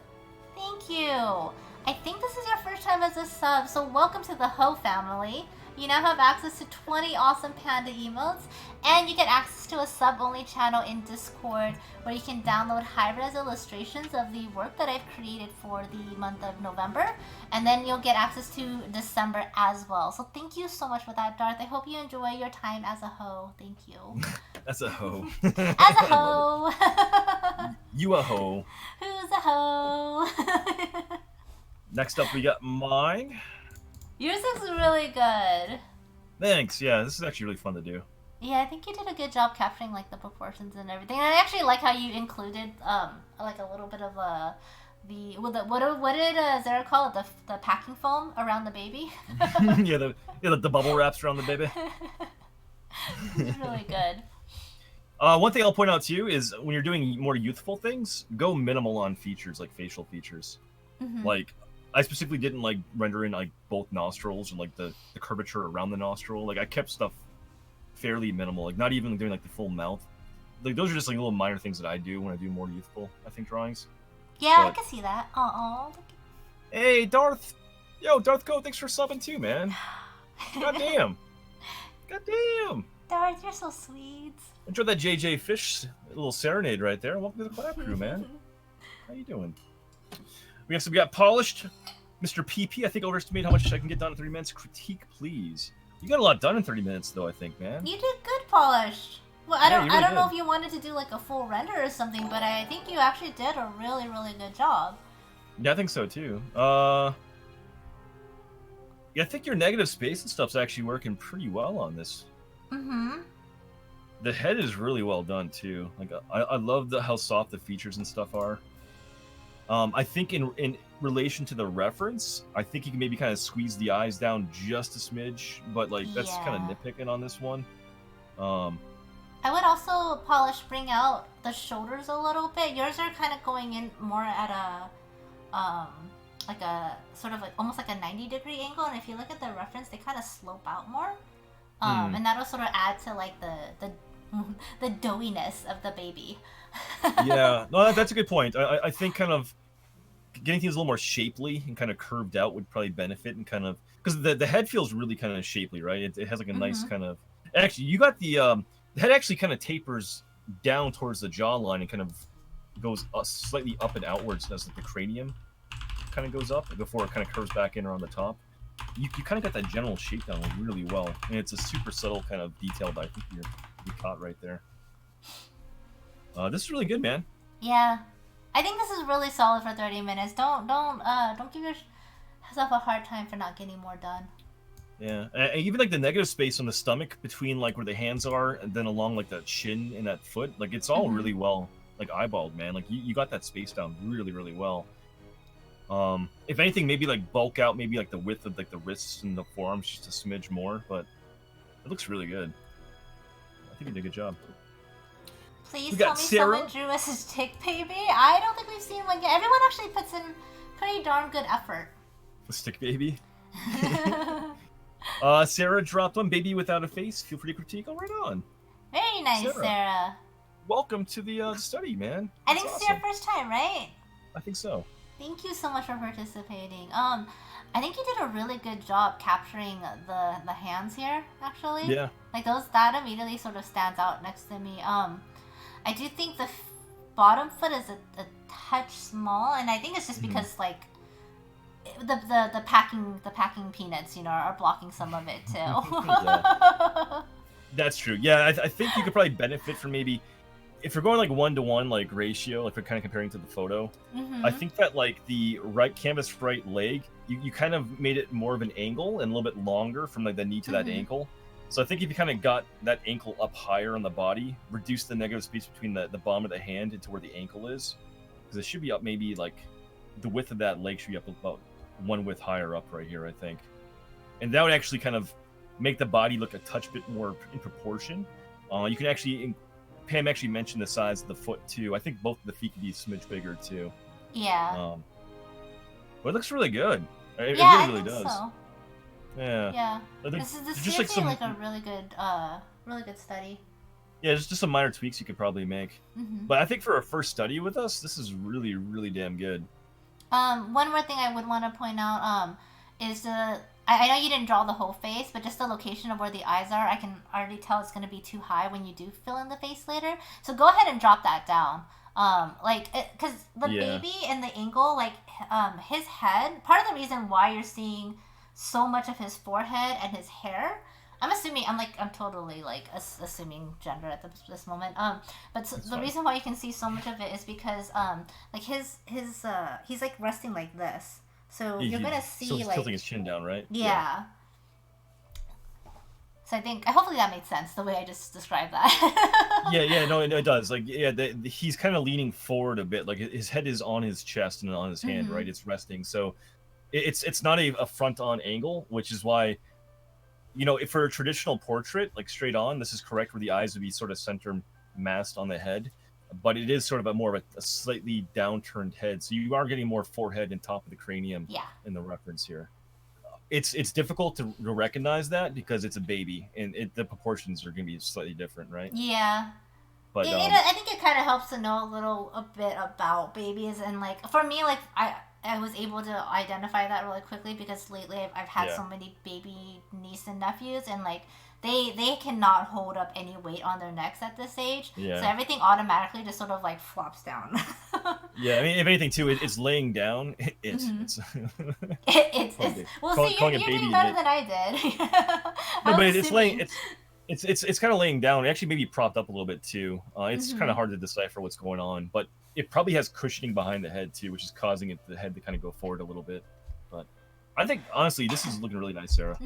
Thank you. I think this is your first time as a sub, so welcome to the Ho family. You now have access to 20 awesome panda emotes, and you get access to a sub-only channel in Discord where you can download high-res illustrations of the work that I've created for the month of November, and then you'll get access to December as well. So thank you so much for that, Darth. I hope you enjoy your time as a ho. Thank you. As a ho. As a ho. You a ho. Who's a ho? Next up, we got mine. Yours looks really good. Thanks. Yeah, this is actually really fun to do. Yeah, I think you did a good job capturing like the proportions and everything. And I actually like how you included like a little bit of what did Zara call it, the packing foam around the baby. yeah, the bubble wraps around the baby. It's really good. One thing I'll point out to you is when you're doing more youthful things, go minimal on features like facial features. Like, I specifically didn't like render in like both nostrils and like the curvature around the nostril. Like, I kept stuff fairly minimal, like not even doing like the full mouth. Like, those are just like little minor things that I do when I do more youthful, I think, drawings. Yeah, but I can see that. Hey, Darth. Yo, Darth Code, thanks for subbing too, man. Goddamn. Goddamn. Darth, you're so sweet. Enjoy that JJ Fish little serenade right there. Welcome to the Clap Crew, man. How you doing? We got Polished. Mr. PP, I think overestimated how much I can get done in 30 minutes. Critique, please. You got a lot done in 30 minutes, though, I think, man. You did good, Polished. Well, I don't know if you wanted to do like a full render or something, but I think you actually did a really, really good job. Yeah, I think so, too. Yeah, I think your negative space and stuff's actually working pretty well on this. The head is really well done, too. Like, I love how soft the features and stuff are. I think in relation to the reference, I think you can maybe kind of squeeze the eyes down just a smidge, but like that's kind of nitpicking on this one. I would also bring out the shoulders a little bit. Yours are kind of going in more at like a sort of like almost like a 90-degree angle, and if you look at the reference, they kind of slope out more. And that'll sort of add to like the doughiness of the baby. Yeah, no, that's a good point. I think kind of getting things a little more shapely and kind of curved out would probably benefit, and kind of because the head feels really kind of shapely, right? It has like a nice kind of. Actually, you got the head actually kind of tapers down towards the jawline and kind of goes slightly up and outwards as the cranium kind of goes up before it kind of curves back in around the top. You kind of got that general shape down really well, and it's a super subtle kind of detail that I think you caught right there. This is really good, man. Yeah, I think this is really solid for 30 minutes. Don't give yourself a hard time for not getting more done. Yeah, and even like the negative space on the stomach between like where the hands are and then along like the chin and that foot, like it's all really well like eyeballed, man. Like you got that space down really well. If anything, maybe like bulk out maybe like the width of like the wrists and the forearms just a smidge more, but it looks really good. I think you did a good job. Please tell me someone drew a stick baby. I don't think we've seen one yet. Everyone actually puts in pretty darn good effort. A stick baby. Sarah dropped one, baby without a face. Feel free to critique. Right on. Very nice, Sarah. Welcome to the study, man. I think it's your first time, right? I think so. Thank you so much for participating. I think you did a really good job capturing the hands here, actually. Yeah. Like that immediately sort of stands out next to me. I do think the bottom foot is a touch small, and I think it's just because like the packing peanuts, are blocking some of it too. Yeah. That's true. Yeah, I think you could probably benefit from maybe if you're going like 1-to-1 like ratio, if we're kind of comparing to the photo. I think that like the canvas right leg, you kind of made it more of an angle and a little bit longer from like the knee to that ankle. So I think if you kind of got that ankle up higher on the body, reduce the negative space between the bottom of the hand into where the ankle is, because it should be up maybe like the width of that leg should be up about one width higher up right here, I think. And that would actually kind of make the body look a touch bit more in proportion. You can actually, Pam actually mentioned the size of the foot too. I think both of the feet could be a smidge bigger too. Yeah. But it looks really good. It really does. So. Yeah. Yeah. This is seriously like a really good study. Yeah, just some minor tweaks you could probably make. But I think for a first study with us, this is really, really damn good. One more thing I would want to point out is I know you didn't draw the whole face, but just the location of where the eyes are, I can already tell it's going to be too high when you do fill in the face later. So go ahead and drop that down. Because the baby and the angle, like his head, part of the reason why you're seeing so much of his forehead and his hair, I'm totally like assuming gender at this moment. But the reason why you can see so much of it is because like his he's like resting like this. So you're gonna see so he's like tilting his chin down, right? Yeah. So hopefully that made sense the way I just described that. No, it does. Like, he's kind of leaning forward a bit. Like his head is on his chest and on his hand, right? It's resting. So it's not a front-on angle, which is why, if for a traditional portrait, like straight on, this is correct where the eyes would be sort of center massed on the head. But it is sort of more of a slightly downturned head. So you are getting more forehead and top of the cranium in the reference here. It's difficult to recognize that because it's a baby and the proportions are going to be slightly different, right? Yeah. But I think it kind of helps to know a bit about babies, and like for me, like I was able to identify that really quickly because lately I've had so many baby niece and nephews, and like they cannot hold up any weight on their necks at this age. Yeah. So everything automatically just sort of like flops down. Yeah, I mean, if anything too, it's laying down. It's well, see, you're doing better than I did. No, but it's laying. It's kind of laying down. It actually maybe propped up a little bit too. It's kind of hard to decipher what's going on, but it probably has cushioning behind the head too, which is causing the head to kind of go forward a little bit. But I think honestly, this is looking really nice, Sarah.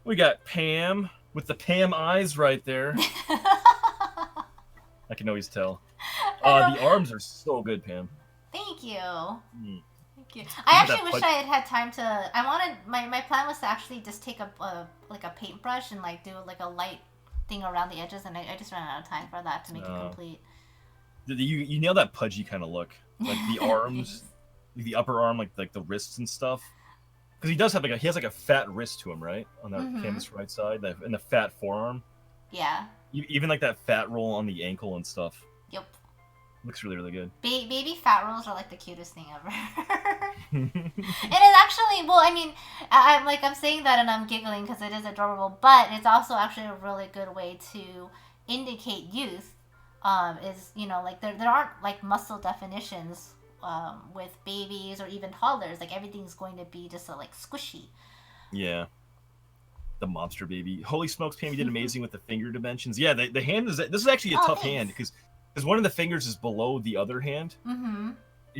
We got Pam with the Pam eyes right there. I can always tell. The arms are so good, Pam. Thank you. Thank you. I actually wish I had time to. I wanted my plan was to actually just take a like a paintbrush and like do like a light thing around the edges, and I just ran out of time for that to make it complete. You nail that pudgy kind of look, like the arms, the upper arm, like the wrists and stuff. Because he does have he has like a fat wrist to him, right, on the canvas right side, and the fat forearm. Yeah. Even like that fat roll on the ankle and stuff. Yep. Looks really, really good. Baby fat rolls are like the cutest thing ever. It is actually, well, I mean, I'm saying that and I'm giggling because it is adorable, but it's also actually a really good way to indicate youth. Is, you know, like there aren't like muscle definitions with babies or even toddlers. Like everything's going to be just like squishy. Yeah. The monster baby. Holy smokes, Pam, you did amazing with the finger dimensions. Yeah, the hand is. This is actually a tough hand because one of the fingers is below the other hand. Mm-hmm.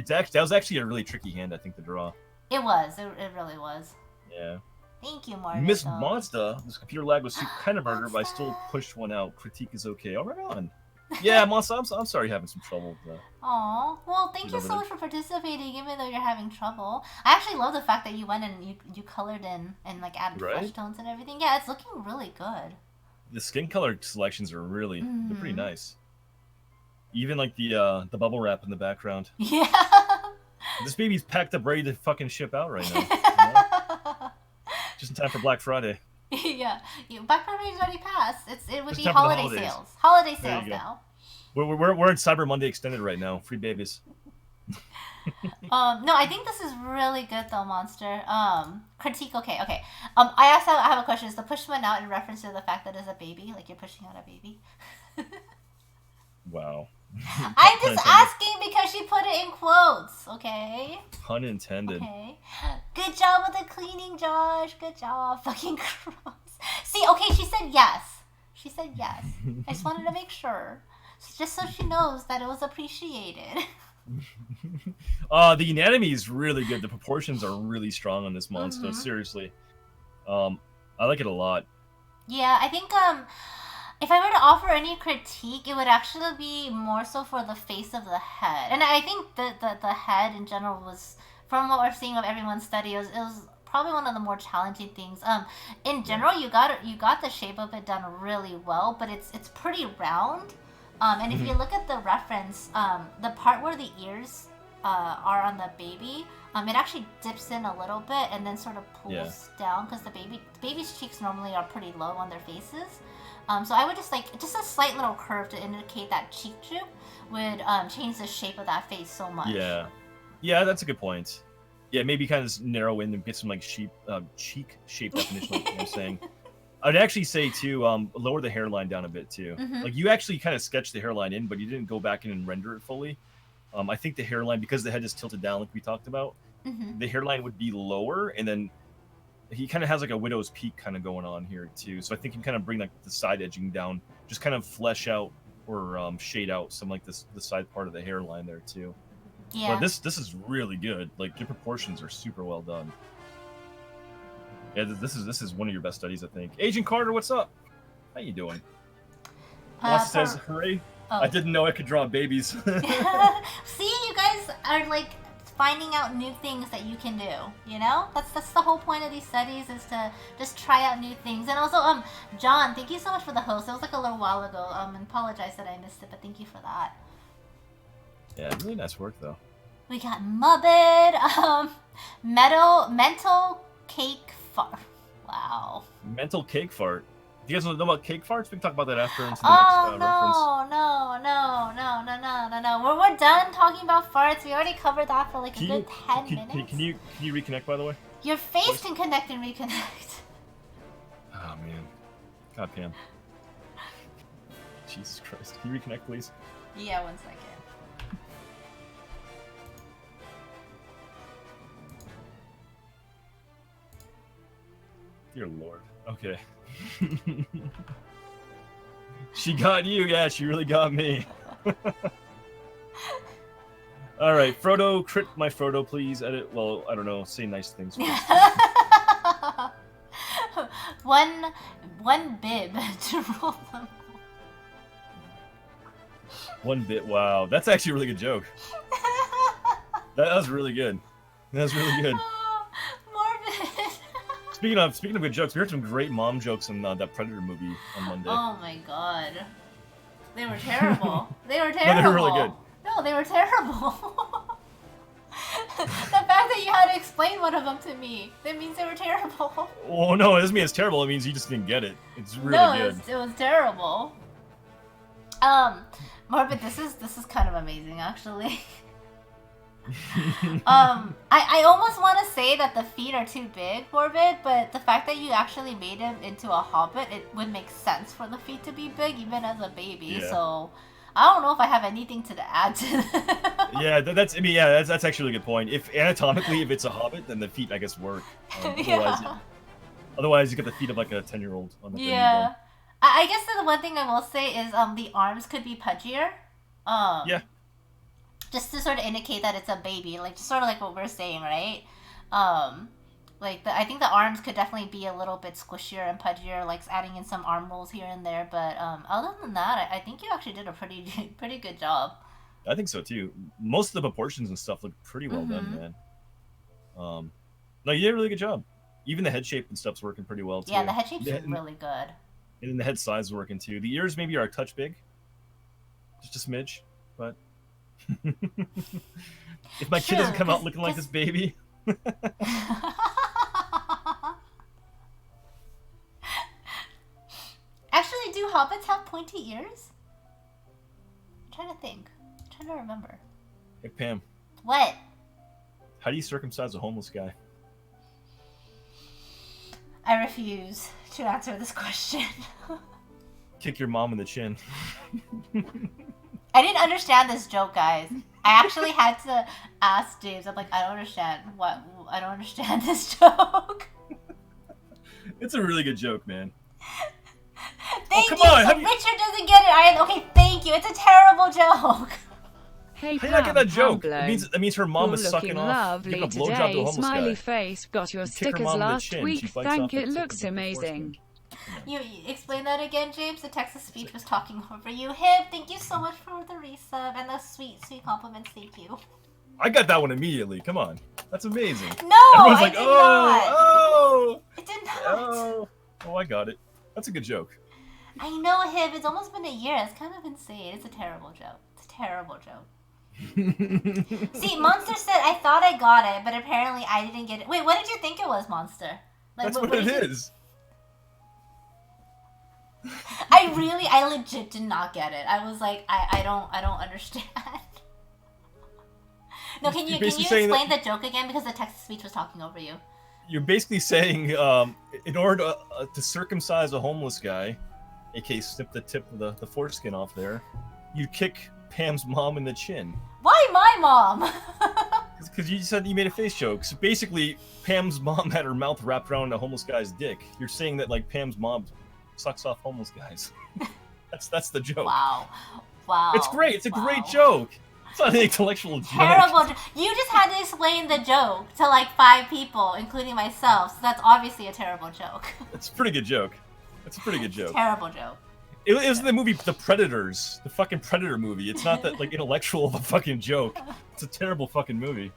That was actually a really tricky hand, I think, to draw. It was. It really was. Yeah. Thank you, Martin. Miss Monsta, this computer lag was kind of murder, but I still pushed one out. Critique is okay. All right on. Yeah, Monsta, I'm sorry you're having some trouble with that. Aw, well, thank you so much for participating, even though you're having trouble. I actually love the fact that you went and you colored in and like added flesh tones and everything. Yeah, it's looking really good. The skin color selections are really they're pretty nice. Even like the bubble wrap in the background. Yeah. This baby's packed up ready to fucking ship out right now. You know? Just in time for Black Friday. Yeah, Black Friday's already passed. It would be holiday sales. Holiday sales now. We're in Cyber Monday extended right now. Free babies. No, I think this is really good though, Monster. Critique. Okay. I also have a question. Is the push one out in reference to the fact that it's a baby? Like you're pushing out a baby? Wow. I'm just asking because she put it in quotes, okay? Pun intended. Okay. Good job with the cleaning, Josh. Good job. Fucking gross. See, okay, she said yes. She said yes. I just wanted to make sure. Just so she knows that it was appreciated. The anatomy is really good. The proportions are really strong on this monster. Seriously. I like it a lot. Yeah, I think, if I were to offer any critique, it would actually be more so for the face of the head. And I think the head in general was, from what we're seeing of everyone's study, it was probably one of the more challenging things. In general, you got the shape of it done really well, but it's pretty round. And if you look at the reference, the part where the ears are on the baby, it actually dips in a little bit and then sort of pulls down because the baby's cheeks normally are pretty low on their faces. So I would just a slight little curve to indicate that cheek droop would change the shape of that face so much. Yeah, that's a good point. Yeah, maybe kind of narrow in and get some like cheek shape definition, like I'm saying. I'd actually say too, lower the hairline down a bit too. Like you actually kind of sketched the hairline in, but you didn't go back in and render it fully. I think the hairline, because the head is tilted down like we talked about, the hairline would be lower, and then he kind of has like a widow's peak kind of going on here too. So I think you kind of bring like the side edging down, just kind of flesh out or shade out some like the side part of the hairline there too. Yeah. But this is really good. Like your proportions are super well done. Yeah, this is one of your best studies, I think. Agent Carter, what's up? How you doing? Ross says, hooray. Oh. I didn't know I could draw babies. See, you guys are like finding out new things that you can do, you know? That's the whole point of these studies, is to just try out new things. And also, John, thank you so much for the host. It was like a little while ago. I apologize that I missed it, but thank you for that. Yeah, really nice work though. We got Mubbid, mental cake fart. Wow. Mental cake fart. Do you guys want to know about cake farts? We can talk about that after into the next reference. No. We're done talking about farts. We already covered that for like a good 10 minutes. Can you reconnect, by the way? Your face can connect and reconnect. Oh, man. God, Pam. Jesus Christ. Can you reconnect, please? Yeah, 1 second. Dear Lord. Okay. She got you. Yeah, she really got me. All right, Frodo, crit my Frodo, please. Edit. Well, I don't know. Say nice things first. one bib to roll them. One bit. Wow, that's actually a really good joke. That was really good. That's really good. Morbid. Speaking of good jokes, we heard some great mom jokes in that Predator movie on Monday. Oh my god. They were terrible. They were No, terrible. they were really good. No, they were terrible. The fact that you had to explain one of them to me, that means they were terrible. Oh no, it doesn't mean it's terrible. It means you just didn't get it. It's really No, good. it was terrible. Morbid, this is kind of amazing, actually. I almost want to say that the feet are too big, Morbid, but the fact that you actually made him into a hobbit, it would make sense for the feet to be big, even as a baby. Yeah. So I don't know if I have anything to add to that. Yeah, that's actually a good point. If anatomically, if it's a hobbit, then the feet, I guess, work. Otherwise, you get the feet of like a 10-year-old on the Yeah. I guess the one thing I will say is the arms could be pudgier. Yeah. Just to sort of indicate that it's a baby, like just sort of like what we're saying, right? I think the arms could definitely be a little bit squishier and pudgier, like adding in some arm rolls here and there. But other than that, I think you actually did a pretty good job. I think so too. Most of the proportions and stuff look pretty well done, man. No, you did a really good job. Even the head shape and stuff's working pretty well too. Yeah, the head shape's really good. And then the head size is working too. The ears maybe are a touch big, just a smidge, but. If my kid doesn't come out looking like this baby. Actually, do hobbits have pointy ears? I'm trying to think. I'm trying to remember. Hey, Pam. What? How do you circumcise a homeless guy? I refuse to answer this question. Kick your mom in the chin. I didn't understand this joke, guys. I actually had to ask James. I'm like, I don't understand this joke. It's a really good joke, man. Thank you. So Richard doesn't get it. Okay, thank you. It's a terrible joke. Hey, How do you not get that joke? It means her mom is sucking off, giving a blowjob to a homeless smiley guy. face. Got your stickers last week. Thank it looks amazing. You explain that again, James? The Texas speech was talking over you. Hip, thank you so much for the resub and the sweet compliments. Thank you. I got that one immediately. Come on. That's amazing. No, Everyone's I like, did oh, not. oh. I did not. Oh, I got it. That's a good joke. I know, Hib. It's almost been a year. It's kind of insane. It's a terrible joke. It's a terrible joke. See, Monster said, I thought I got it, but apparently I didn't get it. Wait, what did you think it was, Monster? Like, That's what it is. I legit did not get it. I was like, I don't understand. No, can you explain the joke again, because the Texas speech was talking over you? You're basically saying, in order to circumcise a homeless guy, aka snip the tip of the foreskin off there, you kick Pam's mom in the chin. Why my mom? Because you said you made a face joke. So basically, Pam's mom had her mouth wrapped around a homeless guy's dick. You're saying that like Pam's mom sucks off homeless guys. That's the joke. Wow. It's great. It's a great joke. It's not an intellectual joke. Terrible. You just had to explain the joke to like 5 people, including myself. So that's obviously a terrible joke. It's a pretty good joke. It's a pretty good joke. Terrible joke. It was the movie The Predators, the fucking Predator movie. It's not that like intellectual of a fucking joke. It's a terrible fucking movie.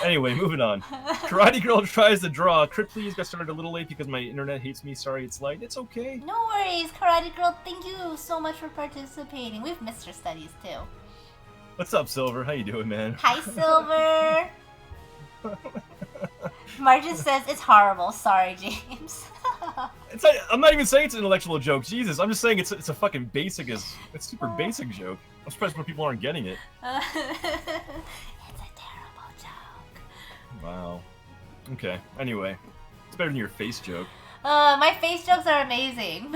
Anyway, moving on. Karate Girl tries to draw. Crit, please. Got started a little late because my internet hates me. Sorry, it's light. It's okay. No worries, Karate Girl. Thank you so much for participating. We've missed your studies too. What's up, Silver? How you doing, man? Hi, Silver. Margin says it's horrible. Sorry, James. I'm not even saying it's an intellectual joke. Jesus, I'm just saying it's a fucking basic it's super basic joke. I'm surprised more people aren't getting it. It's a terrible joke. Wow. Okay. Anyway, it's better than your face joke. My face jokes are amazing.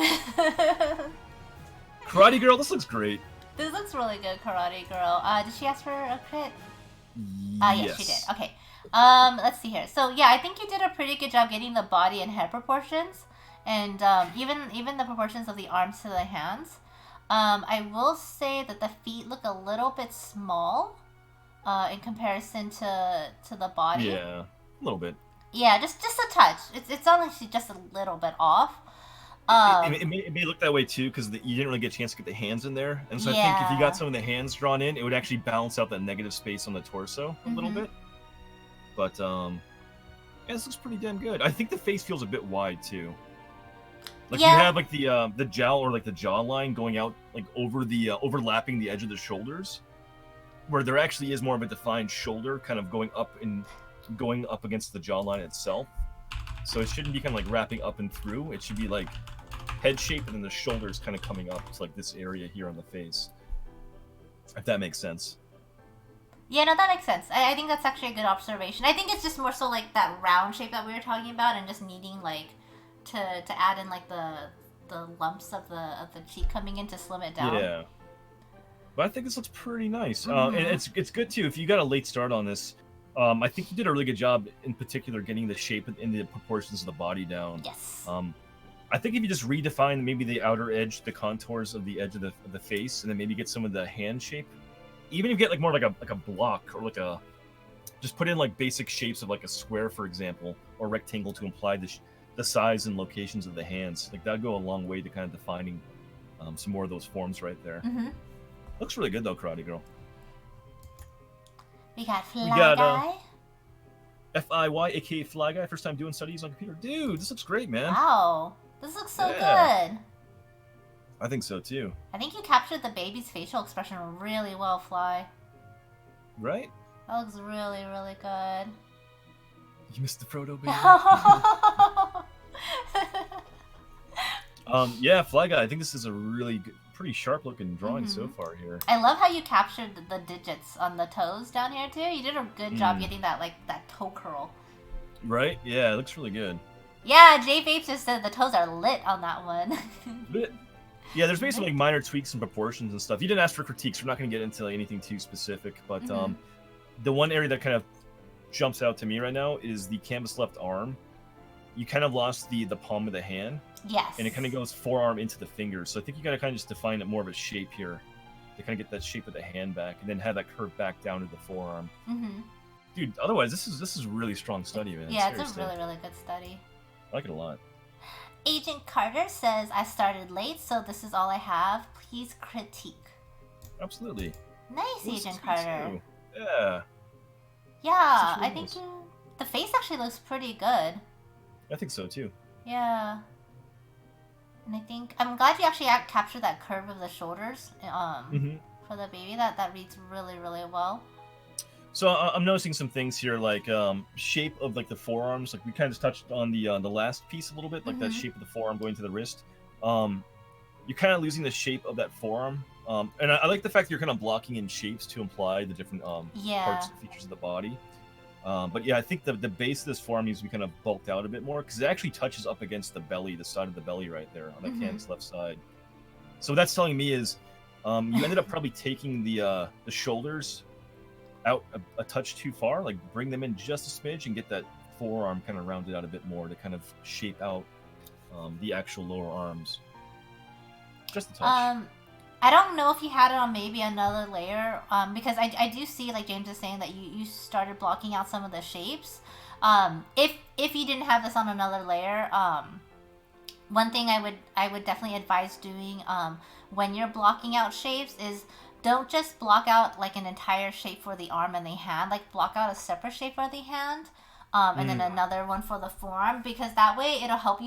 Karate Girl, this looks great. This looks really good, Karate Girl. Did she ask for a crit? Yes, she did. Okay. Let's see here. So yeah, I think you did a pretty good job getting the body and head proportions, and even the proportions of the arms to the hands. I will say that the feet look a little bit small, in comparison to the body. Yeah, a little bit. Yeah, just a touch. It's honestly just a little bit off. It may look that way too because you didn't really get a chance to get the hands in there, and so I think if you got some of the hands drawn in, it would actually balance out that negative space on the torso a little bit. But yeah, this looks pretty damn good. I think the face feels a bit wide too. Like Yeah. you have like the jowl or like the jawline going out like over the overlapping the edge of the shoulders, where there actually is more of a defined shoulder, kind of going up against the jawline itself. So it shouldn't be kind of like wrapping up and through. It should be like head shape and then the shoulders kind of coming up to like this area here on the face. If that makes sense. Yeah, no, that makes sense. I think that's actually a good observation. I think it's just more so like that round shape that we were talking about, and just needing like to add in like the lumps of the cheek coming in to slim it down. Yeah. But I think this looks pretty nice. And it's good too. If you got a late start on this, I think you did a really good job in particular getting the shape and the proportions of the body down. Yes. I think if you just redefine maybe the outer edge, the contours of the edge of the face, and then maybe get some of the hand shape, even if you get like more like a block or like a, just put in like basic shapes of like a square, for example, or rectangle to imply the size and locations of the hands. Like that'd go a long way to kind of defining some more of those forms right there. Looks really good though, Karate Girl. We got Fly Guy. FIY, aka Fly Guy, first time doing studies on computer. Dude, this looks great, man. Wow, this looks so good. I think so too. I think you captured the baby's facial expression really well, Fly. Right? That looks really, really good. You missed the Frodo baby. Yeah, Fly Guy. I think this is a really good, pretty sharp looking drawing so far here. I love how you captured the digits on the toes down here too. You did a good job getting that that toe curl. Right? Yeah, it looks really good. Yeah, J Vape just said the toes are lit on that one. Lit. Yeah, there's maybe some like minor tweaks and proportions and stuff. You didn't ask for critiques. We're not going to get into like, anything too specific, but the one area that kind of jumps out to me right now is the canvas left arm. You kind of lost the palm of the hand. Yes. And it kind of goes forearm into the fingers. So I think you got to kind of just define it more of a shape here to kind of get that shape of the hand back, and then have that curve back down to the forearm. Dude, otherwise this is really strong study, man. Yeah, seriously. it's a really, really good study. I like it a lot. Agent Carter says, I started late, so this is all I have. Please critique. Absolutely. Nice, Agent Carter. Too. Yeah. Yeah, really I think the face actually looks pretty good. I think so too. Yeah. And I think I'm glad you actually captured that curve of the shoulders for the baby. That reads really, really well. So I'm noticing some things here, like shape of like the forearms. Like we kind of touched on the last piece a little bit, like that shape of the forearm going to the wrist. You're kind of losing the shape of that forearm. And I like the fact that you're kind of blocking in shapes to imply the different parts and features of the body. But yeah, I think the base of this forearm needs to be kind of bulked out a bit more, because it actually touches up against the belly, the side of the belly right there on that canvas left side. So what that's telling me is you ended up probably taking the shoulders out a touch too far. Like bring them in just a smidge and get that forearm kind of rounded out a bit more to kind of shape out the actual lower arms. Just a touch. I don't know if you had it on maybe another layer, because I do see, like James is saying, that you started blocking out some of the shapes. If you didn't have this on another layer, one thing I would definitely advise doing when you're blocking out shapes is don't just block out like an entire shape for the arm and the hand. Like block out a separate shape for the hand. And then another one for the forearm, because that way it'll help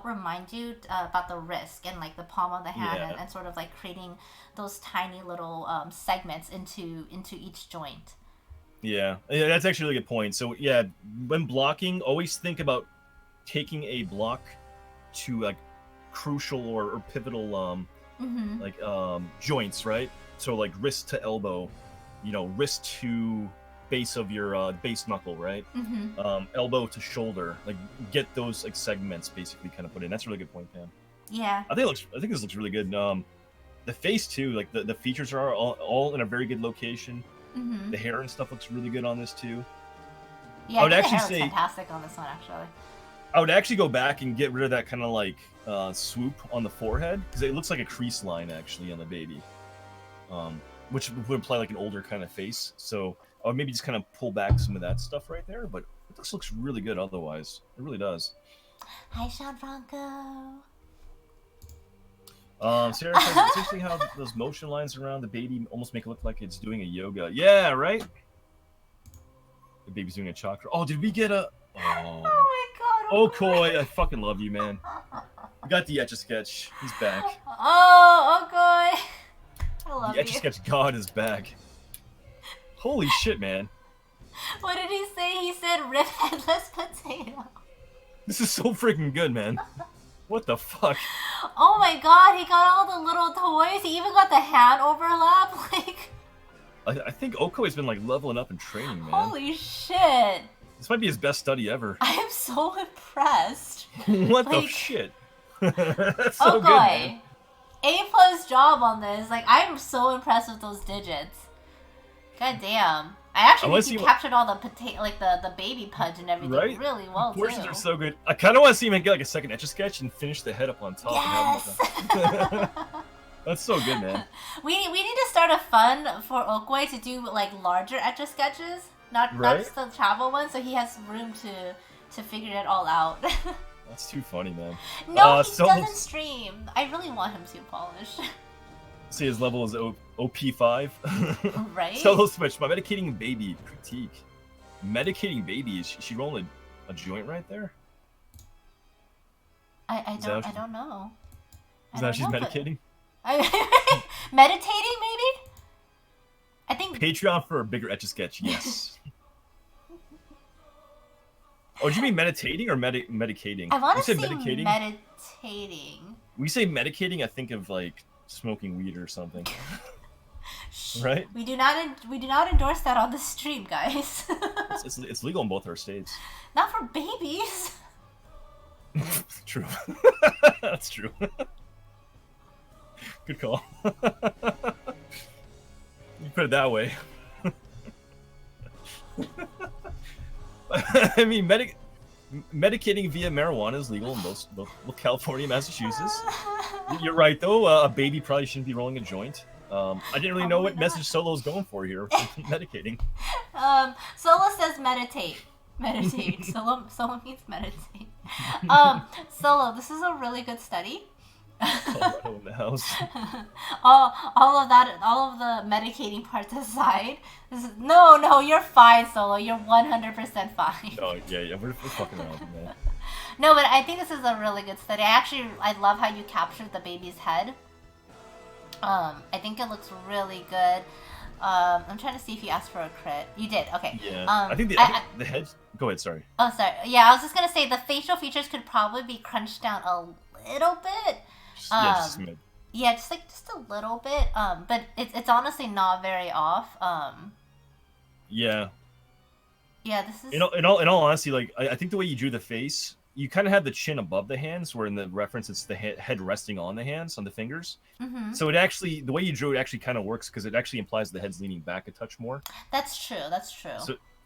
remind you about the wrist and like the palm of the hand, and sort of like creating those tiny little segments into each joint. Yeah, that's actually a really good point. So yeah, when blocking, always think about taking a block to like crucial or pivotal joints, right? So like wrist to elbow, wrist to base of your base knuckle, right? Elbow to shoulder, like get those like segments basically kind of put in. That's a really good point, Pam. Yeah, I think this looks really good. The face too, like the features are all in a very good location. The hair and stuff looks really good on this too. Yeah, I would actually say fantastic on this one actually. I would actually go back and get rid of that kind of like swoop on the forehead, because it looks like a crease line actually on the baby, which would imply like an older kind of face. So or maybe just kind of pull back some of that stuff right there, but this looks really good otherwise. It really does. Hi, Sean Franco. Sarah says it's interesting how those motion lines around the baby almost make it look like it's doing a yoga. Yeah, right? The baby's doing a chakra. Oh, did we get a? Oh, Oh my god. Okoi, I fucking love you, man. We got the Etch-a-Sketch. He's back. Oh, Okoi. I love The you. Etch-a-Sketch god is back. Holy shit, man. What did he say? He said rip headless potato. This is so freaking good, man. What the fuck? Oh my god, he got all the little toys. He even got the hand overlap. Like, I think Okoi's been like leveling up and training, man. holy shit. This might be his best study ever. I am so impressed. What the Like, shit? That's so good, Okoi, man. A+ job on this. Like, I'm so impressed with those digits. God damn. I actually think he captured all the potato, like the baby pudge and everything really well, too. Portions are so good. I kind of want to see him get like a second Etch-a-Sketch and finish the head up on top. Yes! And have him That's so good, man. We need to start a fund for Okoi to do like larger Etch-a-Sketches, not just the travel one, so he has room to figure it all out. That's too funny, man. No, he doesn't stream. I really want him to polish. See, his level is OP5. Right? Solo switch. My medicating baby critique. Medicating baby. Is she rolling a joint right there? I don't know. Is that she's medicating? Meditating, maybe? I think Patreon for a bigger Etch-a-Sketch, yes. Oh, do you mean meditating or medicating? I want to say medicating. Meditating. We say medicating, I think of like smoking weed or something. Right? We do not endorse that on the stream, guys. it's legal in both our states. Not for babies. True. That's true. Good call. You put it that way. I mean, medicating via marijuana is legal in both California and Massachusetts. You're right, though. A baby probably shouldn't be rolling a joint. I didn't really know what message Solo's going for here. Medicating. Solo says meditate. Meditate. Solo means meditate. Solo, this is a really good study. In the house. all of the medicating parts aside. No, you're fine, Solo. You're 100% fine. Oh yeah, we're fucking around, man. No, but I think this is a really good study. I love how you captured the baby's head. I think it looks really good. I'm trying to see if you asked for a crit. You did, okay. Yeah. I think the head. Go ahead, sorry. Oh, sorry. Yeah, I was just gonna say the facial features could probably be crunched down a little bit. Just a little bit. But it's honestly not very off. Yeah. Yeah, this is. In all honesty, like I think the way you drew the face, you kind of had the chin above the hands, where in the reference it's the head resting on the hands, on the fingers. Mm-hmm. So it actually, the way you drew it actually kind of works because it actually implies the head's leaning back a touch more. That's true.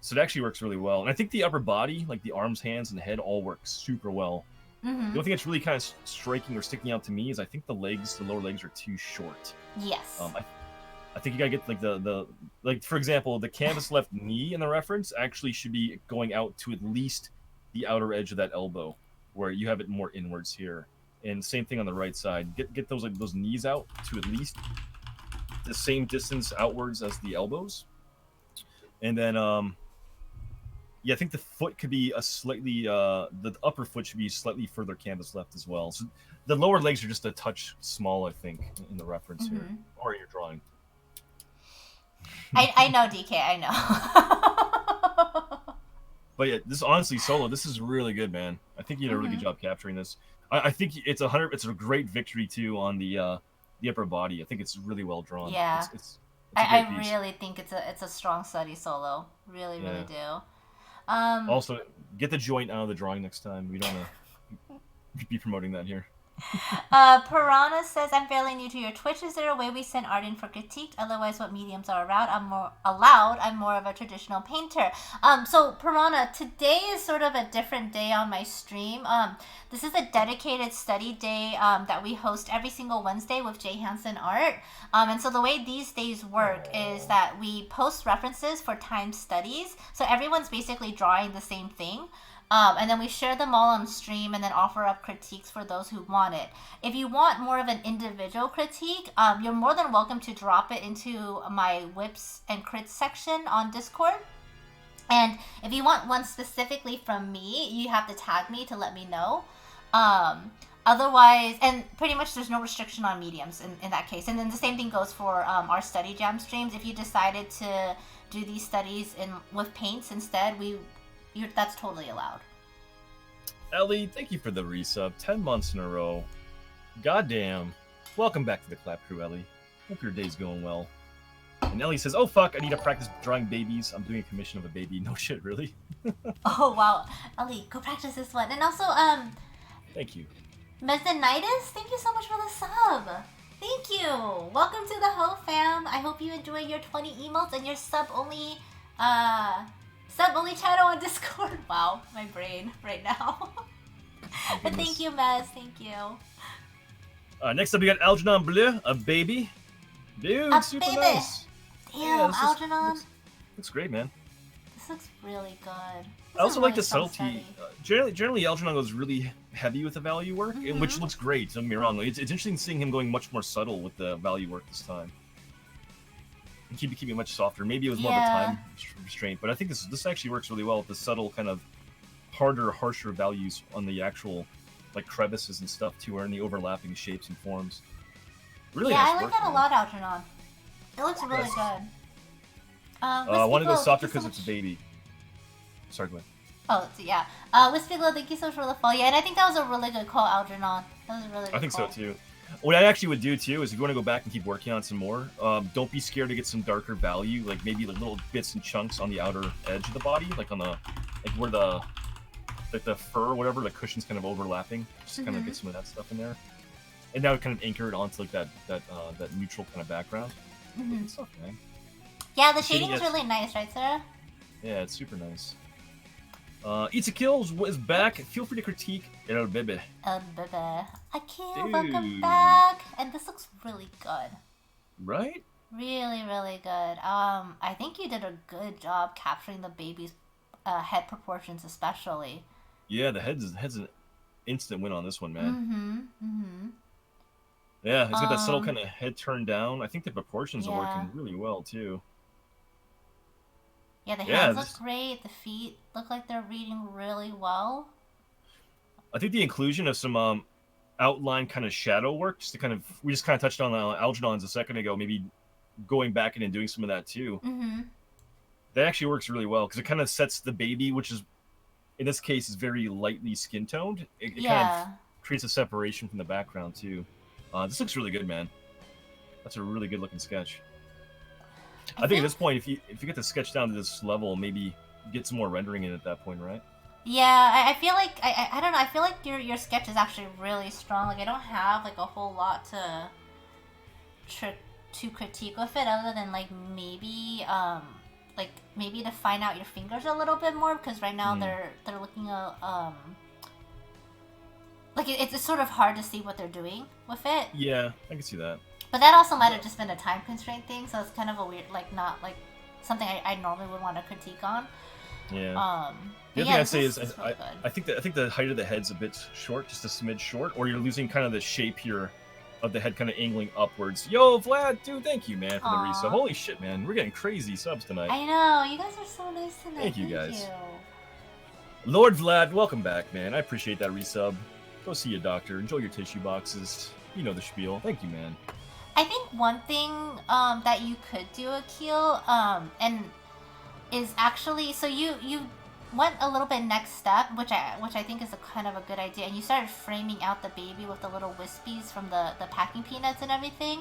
So it actually works really well, and I think the upper body, like the arms, hands, and the head, all work super well. Mm-hmm. The only thing that's really kind of striking or sticking out to me is I think the lower legs are too short. Yes. I think you gotta get like the for example, the canvas left knee in the reference actually should be going out to at least the outer edge of that elbow, where you have it more inwards here. And same thing on the right side. Get those those knees out to at least the same distance outwards as the elbows. And then yeah, I think the foot could be a slightly the upper foot should be slightly further canvas left as well. So the lower legs are just a touch small, I think, in the reference here, or in your drawing. I know, DK, I know. But yeah, this honestly, Solo, this is really good, man. I think you did a really good job capturing this. I think it's a great victory too on the upper body. I think it's really well drawn. Yeah, it's I really think it's a strong study, Solo. Really do. Also, get the joint out of the drawing next time. We don't want to be promoting that here. Piranha says, I'm fairly new to your Twitch. Is there a way we send art in for critique? Otherwise, what mediums are around? I'm more of a traditional painter. So Piranha, today is sort of a different day on my stream. This is a dedicated study day that we host every single Wednesday with JHanson Art. And so the way these days work is that we post references for timed studies. So everyone's basically drawing the same thing. And then we share them all on stream and then offer up critiques for those who want it. If you want more of an individual critique, you're more than welcome to drop it into my whips and crits section on Discord. And if you want one specifically from me, you have to tag me to let me know. Um, Otherwise, and pretty much there's no restriction on mediums in that case. And then the same thing goes for our study jam streams. If you decided to do these studies with paints instead, that's totally allowed. Ellie, thank you for the resub. 10 months in a row. Goddamn. Welcome back to the Clap Crew, Ellie. Hope your day's going well. And Ellie says, oh fuck, I need to practice drawing babies. I'm doing a commission of a baby. No shit, really? Oh wow. Ellie, go practice this one. And also, Thank you. Mezzanitis, thank you so much for the sub. Thank you. Welcome to the Ho fam. I hope you enjoy your 20 emotes and your sub only channel on Discord. Wow, my brain right now. But thank you, Mez. Thank you. Next up, we got Algernon Bleu, a baby. Dude, a super baby. nice. Damn, yeah, Algernon. Looks great, man. This looks really good. I also like the subtlety. Generally, Algernon goes really heavy with the value work, which looks great. Don't get me wrong. It's interesting seeing him going much more subtle with the value work this time. And keep it much softer. Maybe it was more of a time restraint, but I think this actually works really well with the subtle kind of harder, harsher values on the actual like crevices and stuff too, or in the overlapping shapes and forms. Really nice I like that a lot, Algernon. It looks really good. I want to go softer because it's a baby. Sorry, go ahead. Oh, yeah. Wispiglo, thank you so much for the follow. Yeah, and I think that was a really good call, Algernon. That was a really good I think call. so, too. What I actually would do, too, is if you want to go back and keep working on some more, don't be scared to get some darker value, like maybe like little bits and chunks on the outer edge of the body, like on the, like where the, like the fur or whatever, the cushion's kind of overlapping. Just kind of get some of that stuff in there. And now kind of anchor it onto like that neutral kind of background. Good stuff, man. Yeah, the shading is really nice, right, Sarah? Yeah, it's super nice. Eats a Kills is back. Feel free to critique El Bebe. El Bebe. Akil, welcome back. And this looks really good. Right? Really, really good. I think you did a good job capturing the baby's head proportions, especially. Yeah, the head's an instant win on this one, man. Yeah, it's got that subtle kind of head turned down. I think the proportions are working really well, too. Yeah, the hands look great. The feet look like they're reading really well. I think the inclusion of some outline kind of shadow work, we just kind of touched on Algernon's a second ago, maybe going back in and doing some of that too. That actually works really well because it kind of sets the baby, which is, in this case, is very lightly skin toned. It kind of creates a separation from the background too. This looks really good, man. That's a really good looking sketch. I think at this point, if you get the sketch down to this level, maybe get some more rendering in at that point, right? Yeah, I feel like I don't know. I feel like your sketch is actually really strong. Like I don't have like a whole lot to critique with it, other than like maybe to find out your fingers a little bit more, because right now they're looking like it's sort of hard to see what they're doing with it. Yeah, I can see that. But that also might have just been a time constraint thing, so it's kind of a weird, like, not, like, something I normally would want to critique on. Yeah. The other thing I'd say is I think the height of the head's a bit short, just a smidge short, or you're losing kind of the shape here of the head kind of angling upwards. Yo, Vlad, dude, thank you, man, for the resub. Holy shit, man. We're getting crazy subs tonight. I know. You guys are so nice tonight. Thank you, guys. Lord Vlad, welcome back, man. I appreciate that resub. Go see a doctor. Enjoy your tissue boxes. You know the spiel. Thank you, man. I think one thing that you could do, Akil, and is actually, so you went a little bit next step, which I think is a kind of a good idea, and you started framing out the baby with the little wispies from the packing peanuts and everything.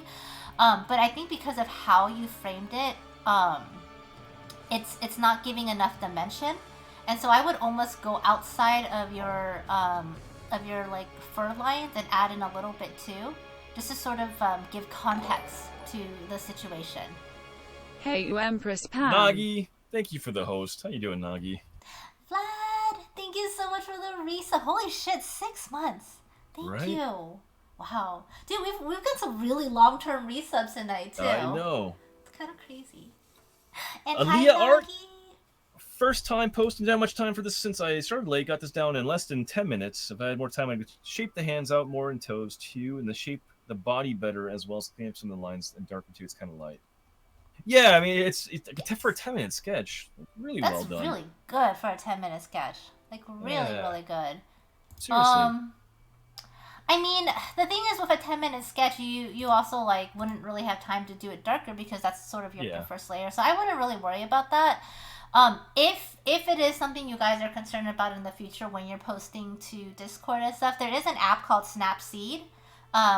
But I think because of how you framed it, it's not giving enough dimension, and so I would almost go outside of your like fur lines and add in a little bit too. Just to sort of give context to the situation. Hey, you Empress Pam. Nagi, thank you for the host. How you doing, Nagi? Vlad, thank you so much for the resub. Holy shit, 6 months. Thank you. Wow. Dude, we've got some really long-term resubs tonight, too. I know. It's kind of crazy. And Aaliyah Art, first time posting that much time for this since I started late. Got this down in less than 10 minutes. If I had more time, I'd shape the hands out more and toes, too, and shape the body better, as well as clean up some of the lines and darken too. It's kind of light. Yeah, I mean, it's for a 10-minute sketch. Really That's well done. really good for a 10-minute sketch. Like, really, Yeah. really good. Seriously. I mean, the thing is with a 10-minute sketch, you also like wouldn't really have time to do it darker because that's sort of your Yeah. first layer. So I wouldn't really worry about that. If it is something you guys are concerned about in the future when you're posting to Discord and stuff, there is an app called Snapseed,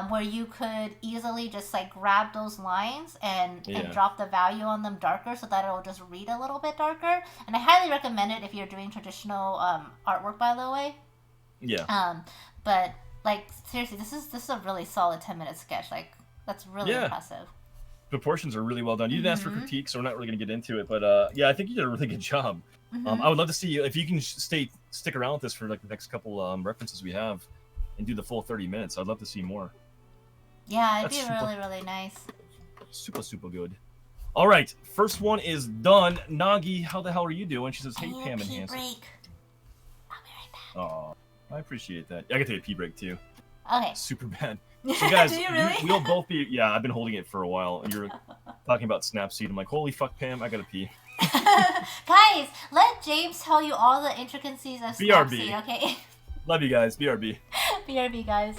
where you could easily just like grab those lines and drop the value on them darker so that it'll just read a little bit darker. And I highly recommend it if you're doing traditional artwork, by the way. Yeah. But like seriously, this is a really solid 10-minute sketch. Like that's really impressive. Proportions are really well done. You didn't ask for critiques, so we're not really going to get into it. But yeah, I think you did a really good job. I would love to see you if you can stick around with this for like the next couple references we have, and do the full 30 minutes. I'd love to see more. Yeah, it'd be really, really nice. Super, super good. All right, first one is done. Nagi, how the hell are you doing? She says, "Hey, Pam and Hanson." Break. I'll be right back. Oh, I appreciate that. I gotta take a pee break too. Okay. Super bad. So guys, Do you really? we'll both be. Yeah, I've been holding it for a while, and you're talking about Snapseed. I'm like, holy fuck, Pam, I gotta pee. Guys, let James tell you all the intricacies of BRB. Snapseed, okay? Love you guys. BRB. BRB, guys.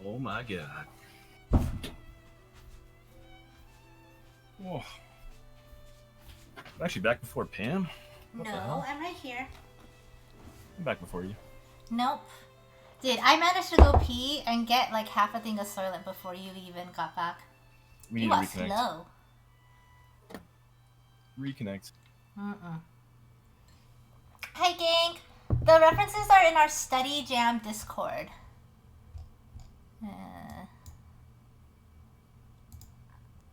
Oh my god. Oh. I'm actually back before Pam. What No, I'm right here. I'm back before you. Nope. Dude, I managed to go pee and get like half a thing of Soylent before you even got back. We need You to are reconnect. slow. Reconnect. Hi, gang. The references are in our Study Jam Discord.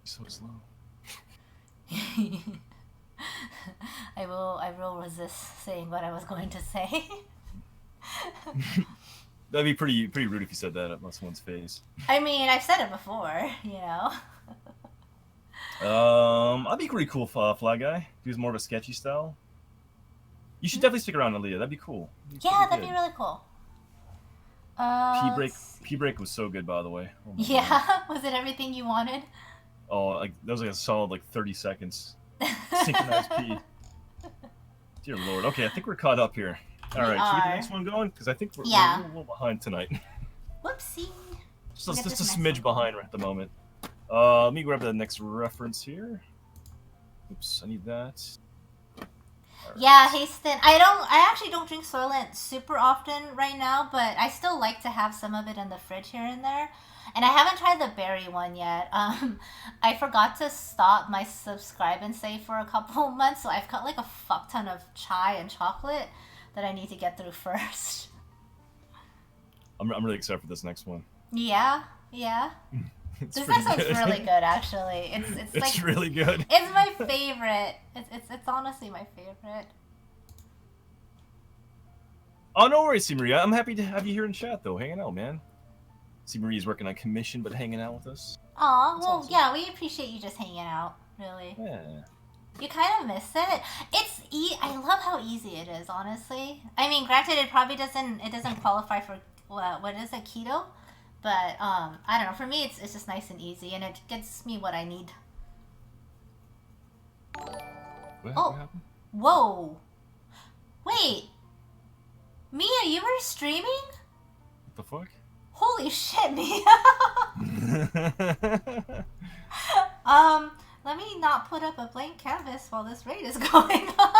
So slow. I will resist saying what I was going to say. That'd be pretty rude if you said that at someone's face. I mean, I've said it before, you know. I'd be pretty cool fly guy. He was more of a sketchy style. You should definitely stick around, Aaliyah. That'd be cool. That'd be really cool. Pee break was so good, by the way. Oh was it everything you wanted? Oh, like that was like a solid like 30 seconds. Synchronized pee. Dear Lord. Okay, I think we're caught up here. All right, should we get the next one going? Because I think we're a little behind tonight. Whoopsie. Just a smidge behind at the moment. Let me grab the next reference here. Oops, I need that. Yeah, Hasten. I actually don't drink Soylent super often right now, but I still like to have some of it in the fridge here and there. And I haven't tried the berry one yet. I forgot to stop my subscribe and save for a couple of months, so I've got like a fuck ton of chai and chocolate that I need to get through first. I'm really excited for this next one. Yeah. This next one's really good, actually. It's like really good. It's my favorite. It's honestly my favorite. Oh, no worries, C. Maria. I'm happy to have you here in chat, though, hanging out, man. C. Maria's working on commission, but hanging out with us. Aw, well, awesome. yeah, we appreciate you just hanging out, really. Yeah. You kind of miss it. I love how easy it is, honestly. I mean, granted, it probably doesn't qualify for what is it, keto? But I don't know. For me, it's just nice and easy, and it gets me what I need. What happened? Whoa! Wait, Mia, you were streaming? What the fuck? Holy shit, Mia! Let me not put up a blank canvas while this raid is going on.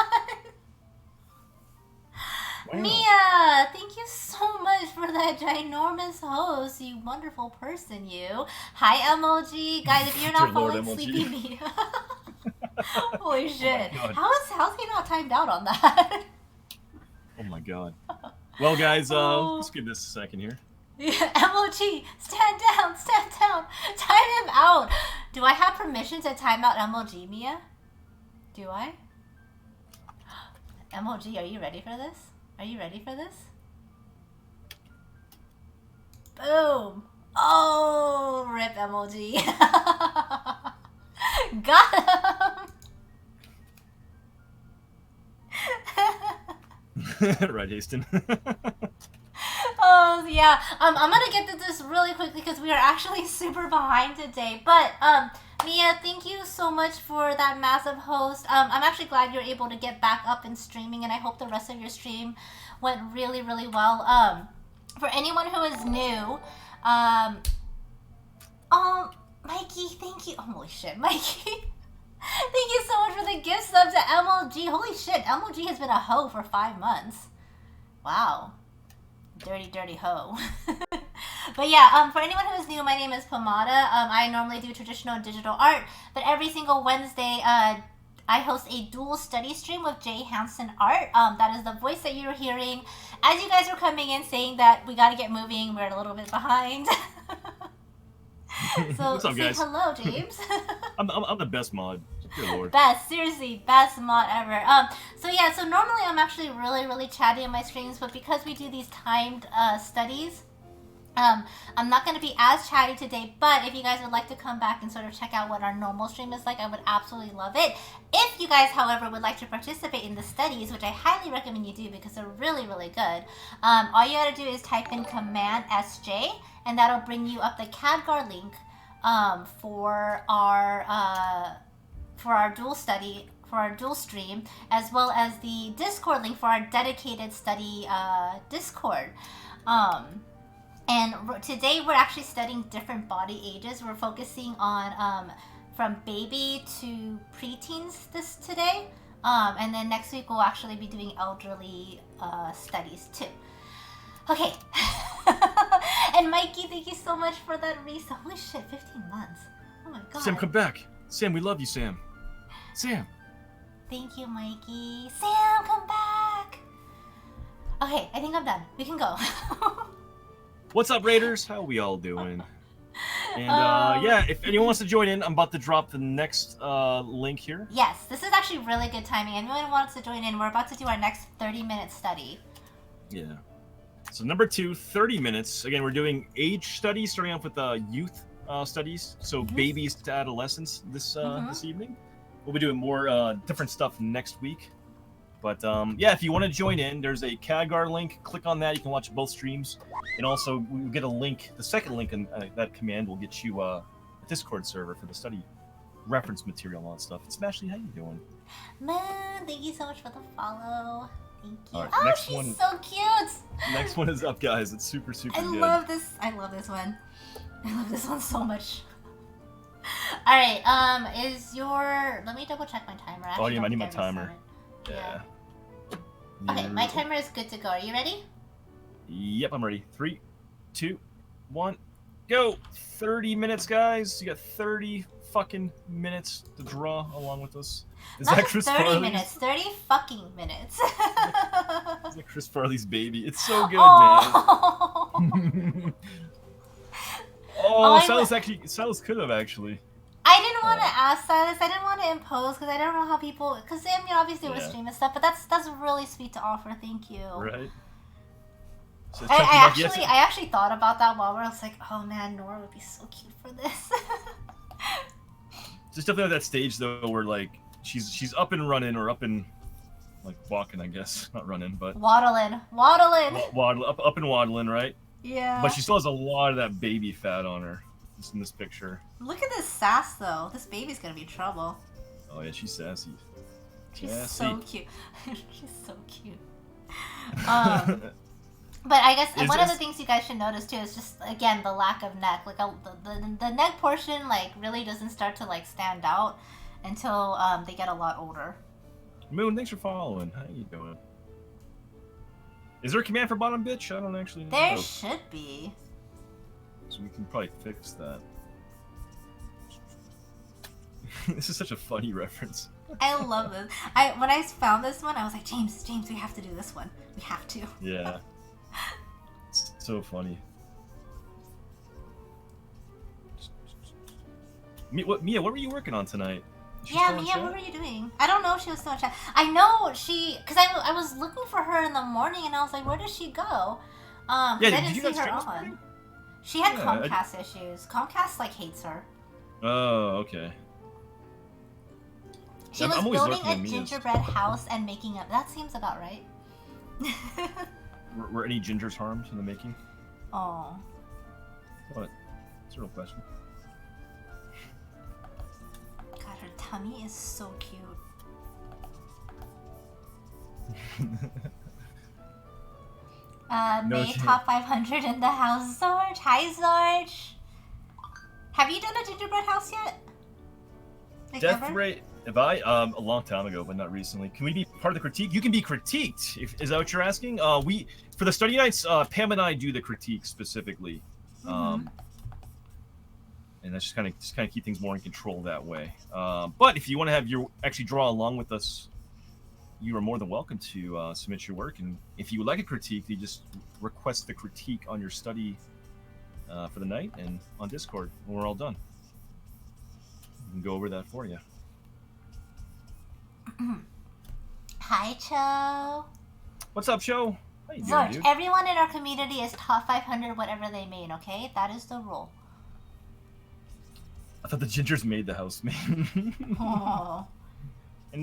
Wow. Mia, thank you so much for that ginormous host, you wonderful person, you. Hi, MLG. Guys, if you're not following Sleepy Mia. Holy shit. How's he not timed out on that? Oh my god. Well, guys, let's give this a second here. Yeah, MLG, stand down, time him out. Do I have permission to time out MLG, Mia? Do I? MLG, are you ready for this? Are you ready for this? Boom! Oh, rip MLG. Got him! Right, Haston. Oh, yeah. I'm gonna get to this really quickly because we are actually super behind today. But, Mia, thank you so much for that massive host. I'm actually glad you're able to get back up and streaming, and I hope the rest of your stream went really, really well. For anyone who is new, Mikey, thank you. Holy shit, Mikey. Thank you so much for the gift sub to MLG. Holy shit, MLG has been a hoe for 5 months. Wow. Dirty hoe. But yeah, for anyone who is new, my name is Pomada. I normally do traditional digital art, but every single Wednesday, I host a dual study stream with JHanson Art. That is the voice that you're hearing. As you guys are coming in saying that we gotta get moving, we're a little bit behind. So what's up, guys? Hello, James. I'm the best mod. Good lord. Best, seriously, best mod ever. So yeah, so normally I'm actually really chatty on my streams, but because we do these timed studies, I'm not going to be as chatty today, but if you guys would like to come back and sort of check out what our normal stream is like, I would absolutely love it. If you guys, however, would like to participate in the studies, which I highly recommend you do because they're really good, all you gotta do is type in Command SJ, and that'll bring you up the CADGAR link for our dual study, for our dual stream, as well as the Discord link for our dedicated study Discord. And today we're actually studying different body ages. We're focusing on from baby to preteens today. And then next week we'll actually be doing elderly studies too. Okay. And Mikey, thank you so much for that reset. Holy shit, 15 months. Oh my god. Sam, come back. Sam, we love you, Sam. Sam. Thank you, Mikey. Sam, come back. Okay, I think I'm done. We can go. What's up, Raiders? How are we all doing? And yeah, if anyone wants to join in, I'm about to drop the next link here. Yes, this is actually really good timing. Anyone wants to join in, we're about to do our next 30-minute study. Yeah. So number 2, 30 minutes. Again, we're doing age studies, starting off with youth studies. So babies to adolescents this evening. We'll be doing more different stuff next week. But yeah, if you want to join in, there's a CADGAR link. Click on that. You can watch both streams. And also, we'll get a link. The second link in that command will get you a Discord server for the study reference material and all that stuff. It's Ashley, how you doing? Man, thank you so much for the follow. Thank you. All right, oh, next she's one, so cute. Next one is up, guys. It's super good. I love this one. I love this one so much. All right. Is your? Let me double check my timer. Oh yeah, I need my timer. Yeah. Okay, my timer is good to go. Are you ready? Yep, I'm ready. 3, 2, 1, go! 30 minutes, guys. You got 30 fucking minutes to draw along with us. Is Not that just Chris 30 Farley's? minutes, 30 fucking minutes. Is that Chris Farley's baby? It's so good, oh. man. Silas could have actually. I didn't want to ask Silas. I didn't want to impose because I don't know how people. Because I mean, obviously it was stream and stuff, but that's really sweet to offer. Thank you. Right. So I actually thought about that while I was like, oh man, Nora would be so cute for this. Just definitely at that stage though, where like she's up and running or up and like walking, I guess, not running, but waddling, up and waddling, right? Yeah. But she still has a lot of that baby fat on her. Just in this picture. Look at this sass though. This baby's gonna be trouble. Oh yeah, she's sassy. She's so cute. She's so cute. But I guess one of the things you guys should notice too is just again the lack of neck. Like the neck portion like really doesn't start to like stand out until they get a lot older. Moon, thanks for following. How you doing? Is there a command for bottom bitch? I don't actually know. There should be. So we can probably fix that. This is such a funny reference. I love this. When I found this one, I was like, James, we have to do this one. We have to. Yeah. It's so funny. Mia, what were you working on tonight? Yeah, Mia, what were you doing? I don't know if she was still in chat. I know because I was looking for her in the morning, and I was like, where did she go? Yeah, I didn't see her on. She had Comcast issues. Comcast like hates her. Oh, okay. She was building a gingerbread house and making up. That seems about right. Were any gingers harmed in the making? Oh. What? It's a real question. God, her tummy is so cute. May top 500 in the house. Zorge. Hi, Zorge. Have you done a gingerbread house yet? Like Death Ray. Have I? A long time ago, but not recently. Can we be part of the critique? You can be critiqued. Is that what you're asking? We for the study nights, Pam and I do the critique specifically, and that's just kind of keep things more in control that way. But if you want to have actually draw along with us, you are more than welcome to submit your work. And if you would like a critique, you just request the critique on your study for the night and on Discord when we're all done. We can go over that for you. Hi, Cho. What's up, Cho? How you Zorge, doing, dude? everyone in our community is top 500 whatever they made, okay? That is the rule. I thought the gingers made the house, man. Oh. And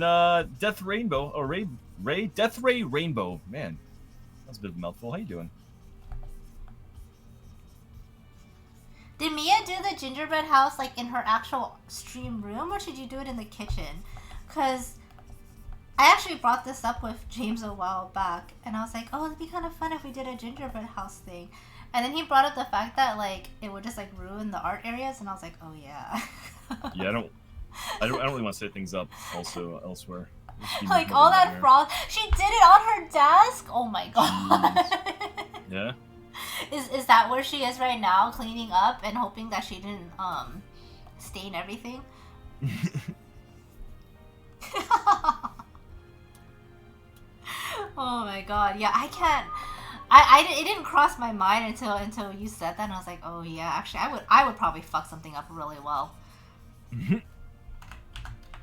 Death Rainbow, or Death Ray Rainbow. Man, that's a bit of a mouthful. How you doing? Did Mia do the gingerbread house like in her actual stream room, or should you do it in the kitchen? Because I actually brought this up with James a while back, and I was like, oh, it'd be kind of fun if we did a gingerbread house thing. And then he brought up the fact that like it would just like ruin the art areas, and I was like, oh yeah. Yeah, I don't really want to set things up also elsewhere. Like all that frost. She did it on her desk. Oh my god. Yeah. Is that where she is right now, cleaning up and hoping that she didn't stain everything? Oh my god. Yeah, I can't. It didn't cross my mind until you said that, and I was like, oh yeah, actually, I would probably fuck something up really well.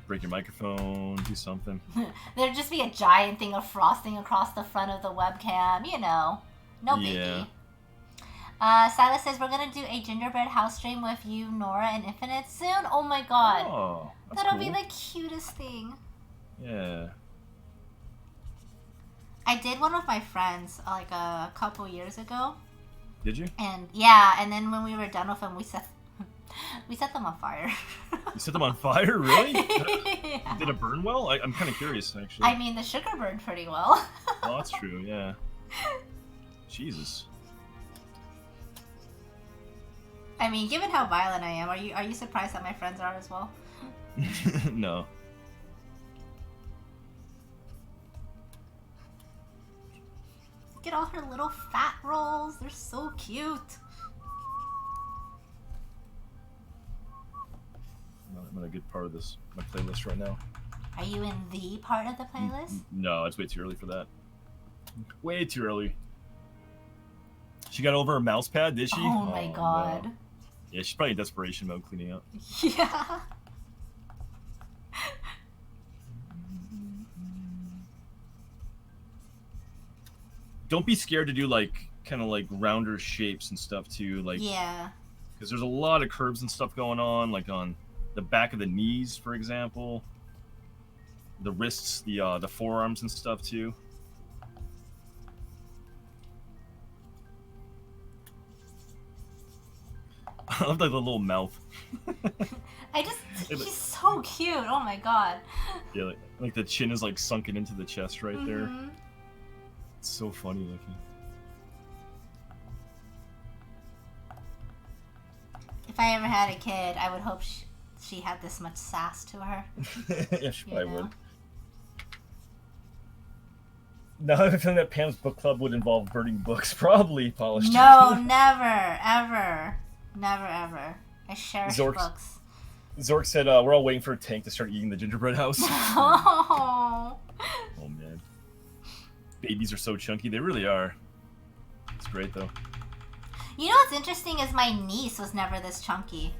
Break your microphone, do something. There'd just be a giant thing of frosting across the front of the webcam, you know. No biggie. Yeah. Silas says we're gonna do a gingerbread house stream with you, Nora, and Infinite soon. Oh my god. Oh, that'll be the cutest thing. Yeah. I did one with my friends like a couple years ago. Did you? And yeah, and then when we were done with them, we set them on fire. You set them on fire, really? Yeah. Did it burn well? I'm kind of curious, actually. I mean, the sugar burned pretty well. Oh, that's true. Yeah. Jesus. I mean, given how violent I am, are you surprised that my friends are as well? No. Look at all her little fat rolls. They're so cute. I'm in a good part of my playlist right now. Are you in the part of the playlist? No, it's way too early for that. Way too early. She got over a mouse pad, did she? Oh my god. No. Yeah, she's probably in desperation mode cleaning up. Yeah. Don't be scared to do like kind of like rounder shapes and stuff too, like yeah. Because there's a lot of curves and stuff going on, like on the back of the knees, for example, the wrists, the forearms and stuff too. I love like the little mouth. She's so cute. Oh my god. Yeah, like the chin is like sunken into the chest right there. Mm-hmm. It's so funny looking. If I ever had a kid, I would hope she had this much sass to her. Yeah, she probably would. Now I have a feeling that Pam's book club would involve burning books, probably polished. No, never, ever. Never, ever. I cherish books. Zork said, we're all waiting for a tank to start eating the gingerbread house. Oh. Oh, man. Babies are so chunky. They really are. It's great, though. You know what's interesting is my niece was never this chunky.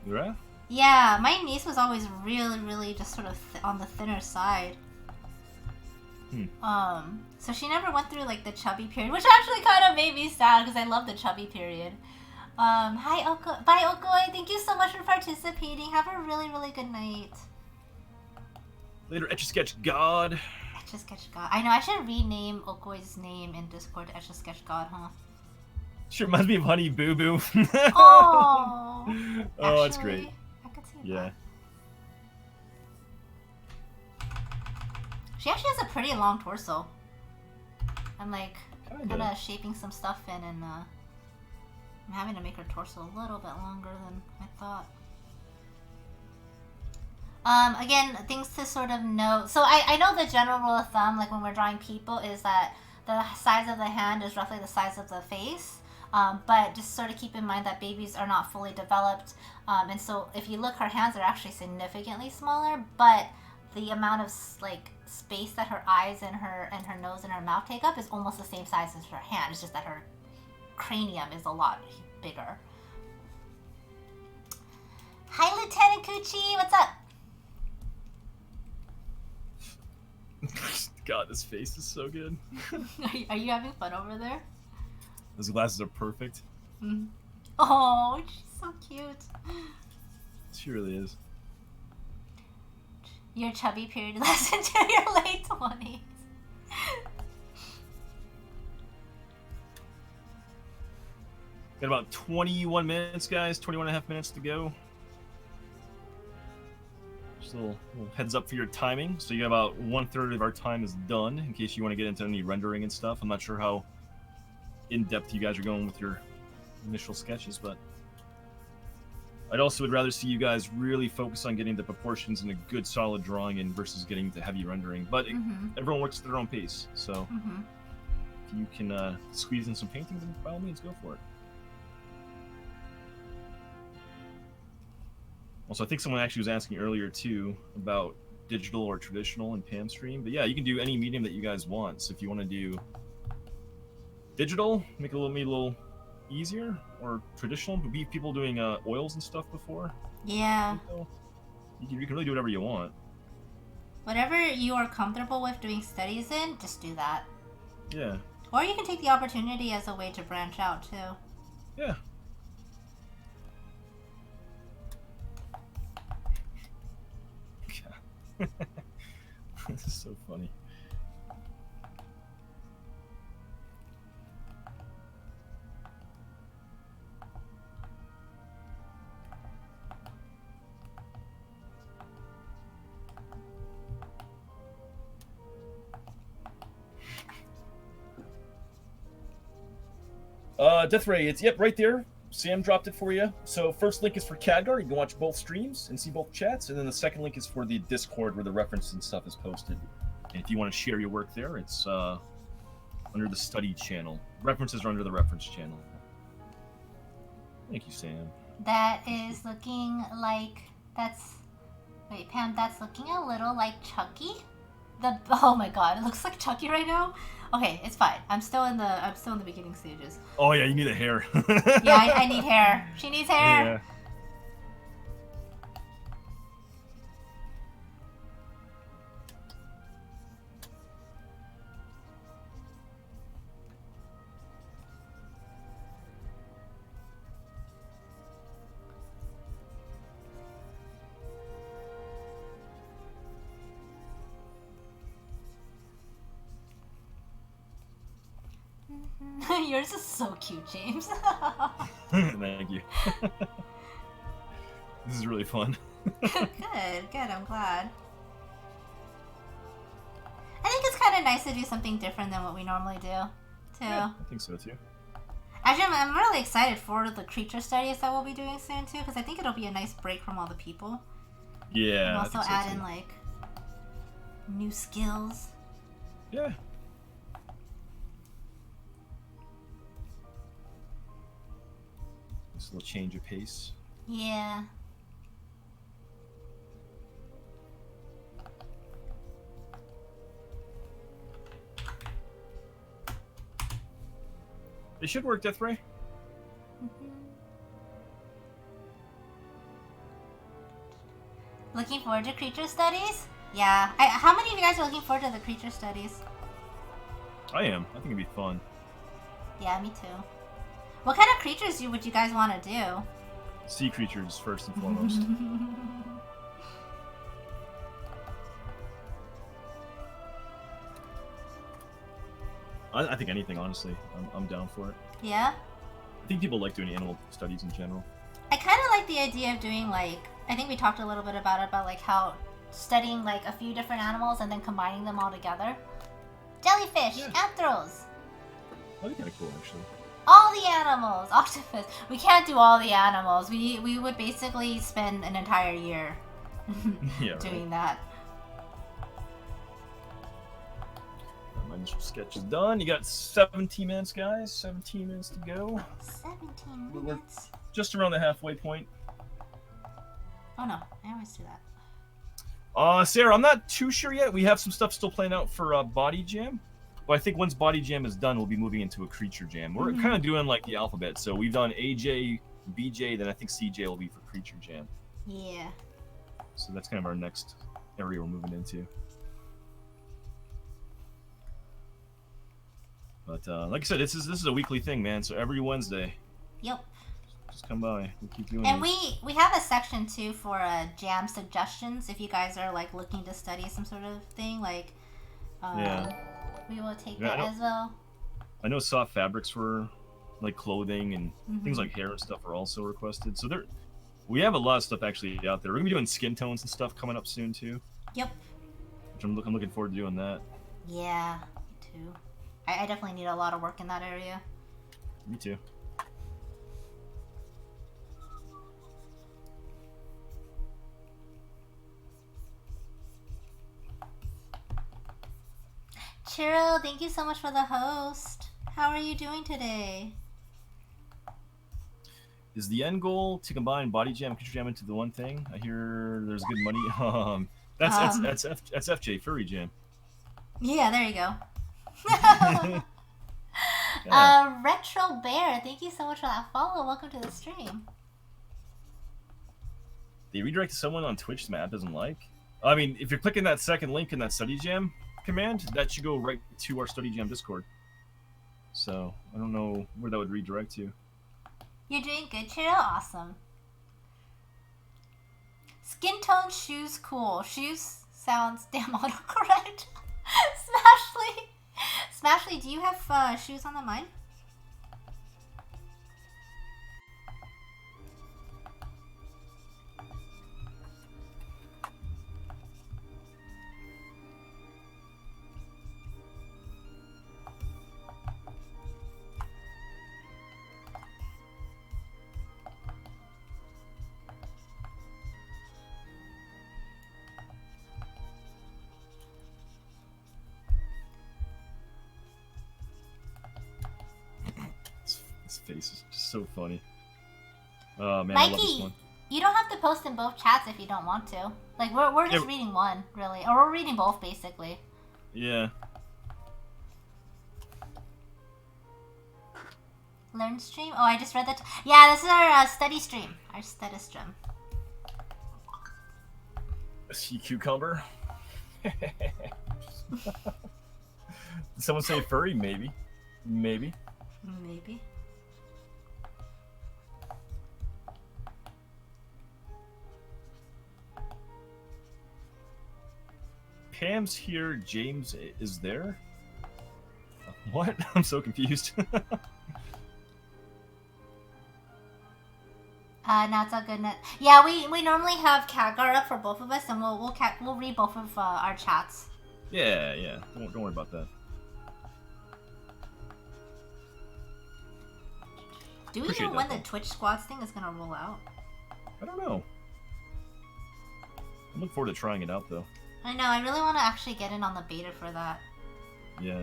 Yeah? Yeah, my niece was always really, really just sort of on the thinner side. So she never went through, like, the chubby period, which actually kind of made me sad because I love the chubby period. Hi, Oko. Bye, Okoi. Thank you so much for participating. Have a really, really good night. Later, Etch-a-Sketch God. Etch-a-Sketch God. I know, I should rename Okoi's name in Discord to Etch-a-Sketch God, huh? Sure reminds me of Honey Boo Boo. Oh! Oh, that's great. I could see yeah. That. She actually has a pretty long torso. I'm like, kind of shaping some stuff in, and I'm having to make her torso a little bit longer than I thought. Again, things to sort of note. So I know the general rule of thumb, like when we're drawing people, is that the size of the hand is roughly the size of the face. But just sort of keep in mind that babies are not fully developed. And so if you look, her hands are actually significantly smaller, but the amount of like space that her eyes and her nose and her mouth take up is almost the same size as her hand. It's just that her cranium is a lot bigger. Hi, Lieutenant Coochie. What's up? God, this face is so good. Are you having fun over there? Those glasses are perfect. Mm. Oh, she's so cute. She really is. Your chubby period lasts into your late 20s. Got about 21 minutes, guys. 21 and a half minutes to go. Just a little heads up for your timing. So you got about 1/3 of our time is done, in case you want to get into any rendering and stuff. I'm not sure how in-depth you guys are going with your initial sketches, but I'd also would rather see you guys really focus on getting the proportions in a good solid drawing in versus getting to heavy rendering. But everyone works at their own pace, so if you can squeeze in some painting, then by all means go for it. Also, I think someone actually was asking earlier too about digital or traditional in Pam stream, but yeah, you can do any medium that you guys want. So if you want to do digital, make it a little easier, or traditional, but be people doing oils and stuff before. Yeah. You can really do whatever you want. Whatever you are comfortable with doing studies in, just do that. Yeah. Or you can take the opportunity as a way to branch out too. Yeah. This is so funny. Death Ray, it's right there. Sam dropped it for you. So first link is for Khadgar. You can watch both streams and see both chats, and then the second link is for the Discord where the reference and stuff is posted. And if you want to share your work there, it's under the study channel. References are under the reference channel. Thank you, Sam. That is looking like that's. Wait, Pam, that's looking a little like Chucky. Oh my god, it looks like Chucky right now. Okay, it's fine. I'm still in the beginning stages. Oh yeah, you need a hair. Yeah, I need hair. She needs hair. Yeah. Yours is so cute, James. Thank you. This is really fun. Good, I'm glad. I think it's kind of nice to do something different than what we normally do, too. Yeah, I think so, too. Actually, I'm really excited for the creature studies that we'll be doing soon, too, because I think it'll be a nice break from all the people. Yeah, and also I think so, add too. in, like, new skills. Yeah. Just a little change of pace. Yeah. It should work, Death Ray. Looking forward to creature studies? Yeah. How many of you guys are looking forward to the creature studies? I am. I think it'd be fun. Yeah, me too. What kind of creatures would you guys want to do? Sea creatures, first and foremost. I think anything, honestly. I'm down for it. Yeah? I think people like doing animal studies in general. I kind of like the idea of doing, like, I think we talked a little bit about like, how studying, like, a few different animals and then combining them all together. Jellyfish, Yeah. anthros, That'd be kind of cool, actually. all the animals, octopus. We can't do all the animals. We would basically spend an entire year Yeah, doing right. that. My initial sketch is done. You got 17 minutes, guys. 17 minutes to go. 17 We're minutes. just around the halfway point. Oh no, I always do that. Sarah, I'm not too sure yet. We have some stuff still playing out for Body Jam. But I think once Body Jam is done, we'll be moving into a Creature Jam. We're kind of doing like the alphabet. So we've done AJ, BJ, then I think CJ will be for Creature Jam. Yeah. So that's kind of our next area we're moving into. But like I said, this is a weekly thing, man. So every Wednesday, Yep. just come by. We'll keep doing And these. we have a section too for jam suggestions if you guys are like looking to study some sort of thing. Like, Yeah. we will take Yeah, that as well. I know soft fabrics for like clothing and things like hair and stuff are also requested. So we have a lot of stuff actually out there. We're gonna be doing skin tones and stuff coming up soon too. Yep. Which I'm looking forward to doing that. Yeah, me too. I definitely need a lot of work in that area. Me too. Chiro, thank you so much for the host. How are you doing today? Is the end goal to combine Body Jam and Creature Jam into the one thing? I hear there's good money. That's FJ Furry Jam. Yeah, there you go. Yeah. Retro Bear, thank you so much for that follow. Welcome to the stream. They redirected someone on Twitch the app doesn't like. I mean, if you're clicking that second link in that Study Jam command, that should go right to our Study Jam Discord. So I don't know where that would redirect to. You're doing good, Chiro. Awesome. Skin tone shoes cool. Shoes sounds damn autocorrect. Smashly, do you have shoes on the mind? face is just so funny. Oh man, I love this Mikey, one. you don't have to post in both chats if you don't want to. Like we're just reading one, really, or we're reading both basically. Yeah. Learn stream. Oh, I just read that. Yeah, this is our study stream. Our study stream. A sea cucumber. Did someone say furry? Maybe. Maybe. Maybe. Pam's here. James is there. What? I'm so confused. Now it's all good. Yeah, we normally have Khadgar up for both of us, and we'll read both of our chats. Yeah. Don't worry about that. Do we Appreciate know when the Twitch squads thing is gonna roll out? I don't know. I'm looking forward to trying it out though. I know. I really want to actually get in on the beta for that. Yeah.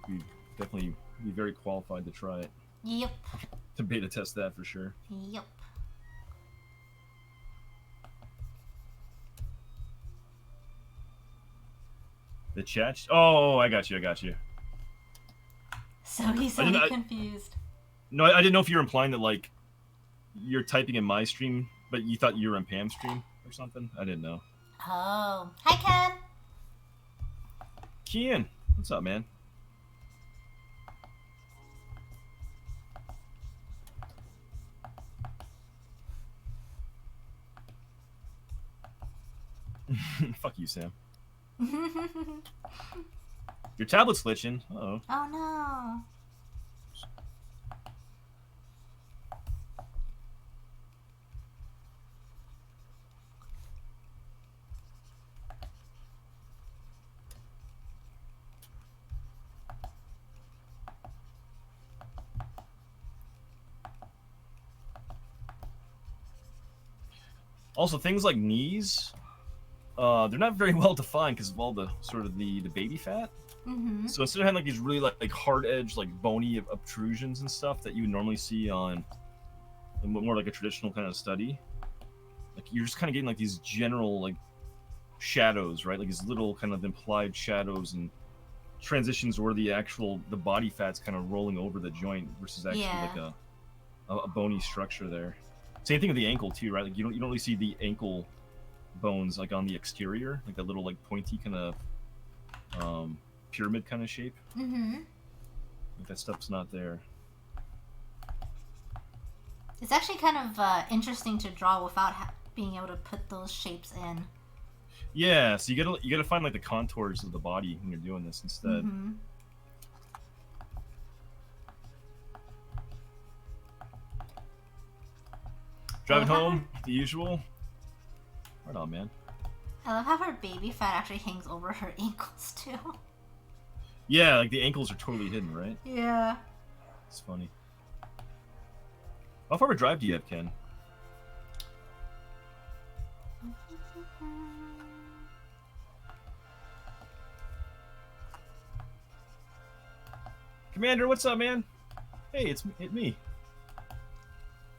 You'd definitely be very qualified to try it. Yep. To beta test that for sure. Yep. The chat. Oh, I got you. So he's so confused. No, I didn't know if you were implying that like you're typing in my stream, but you thought you were in Pam's stream or something. I didn't know. Oh, hi Ken. Kian, what's up, man? Fuck you, Sam. Your tablet's glitching. Uh-oh. Oh no. Also, things like knees, they're not very well defined because of all the sort of the baby fat. Mm-hmm. So instead of having like these really like hard edge, like bony obtrusions and stuff that you would normally see on more like a traditional kind of study, like you're just kind of getting like these general like shadows, right? Like these little kind of implied shadows and transitions where the body fat's kind of rolling over the joint versus actually like a bony structure there. Same thing with the ankle too, right? Like you don't really see the ankle bones like on the exterior, like that little like pointy kind of pyramid kind of shape. Mm-hmm. Like that stuff's not there. It's actually kind of interesting to draw without being able to put those shapes in. Yeah, so you gotta find like the contours of the body when you're doing this instead. Mm-hmm. Driving home, the usual. Right on, man. I love how her baby fat actually hangs over her ankles too. Yeah, like the ankles are totally hidden, right? Yeah. It's funny. How far of a drive do you have, Ken? Commander, what's up, man? Hey, it's me.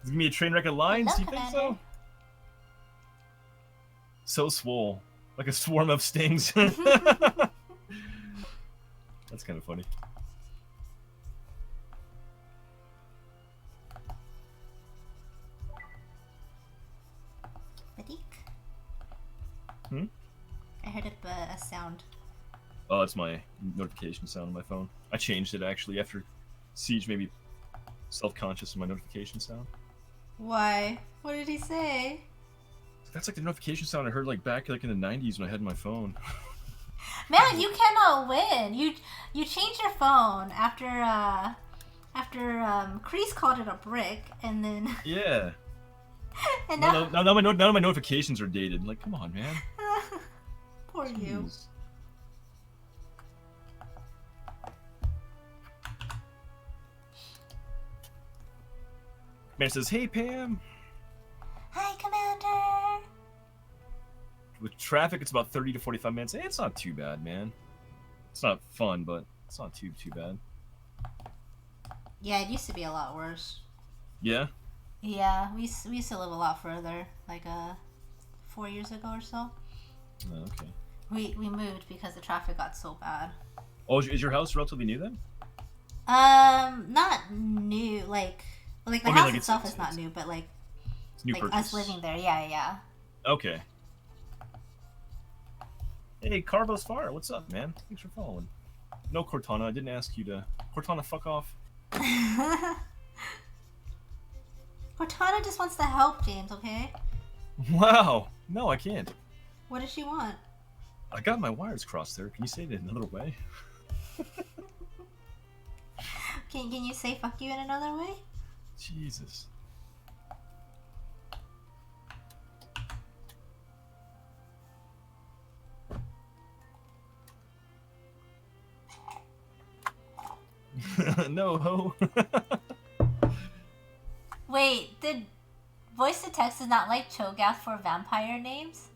Is it gonna be a train wreck of lines? Hello, Do you think Commander. so? So swole. Like a swarm of stings. That's kind of funny. Badik? Hmm? I heard a sound. Oh, that's my notification sound on my phone. I changed it actually after Siege made me self-conscious of my notification sound. Why? What did he say? That's like the notification sound I heard like back like in the 90s when I had my phone. Man, you cannot win. You changed your phone after Kreese called it a brick, and then Yeah. and Now my notifications are dated. Like, come on, man. Poor you. Jeez. Man says, "Hey Pam." Hi, Commander. With traffic, it's about 30 to 45 minutes. Hey, it's not too bad, man. It's not fun, but it's not too bad. Yeah, it used to be a lot worse. Yeah? Yeah, we used to live a lot further, like 4 years ago or so. Oh, okay. We moved because the traffic got so bad. Oh, is your house relatively new then? Not new, like the I mean, house like, itself is not new, but like it's new purchase. us living there, yeah. Okay. Hey, Carbo's Fire, what's up, man? Thanks for following. No, Cortana, I didn't ask you to... Cortana, fuck off. Cortana just wants to help James, okay? Wow. No, I can't. What does she want? I got my wires crossed there. Can you say it another way? Can you say fuck you in another way? Jesus. No ho. Wait, did voice to text is not like Cho'Gath for vampire names?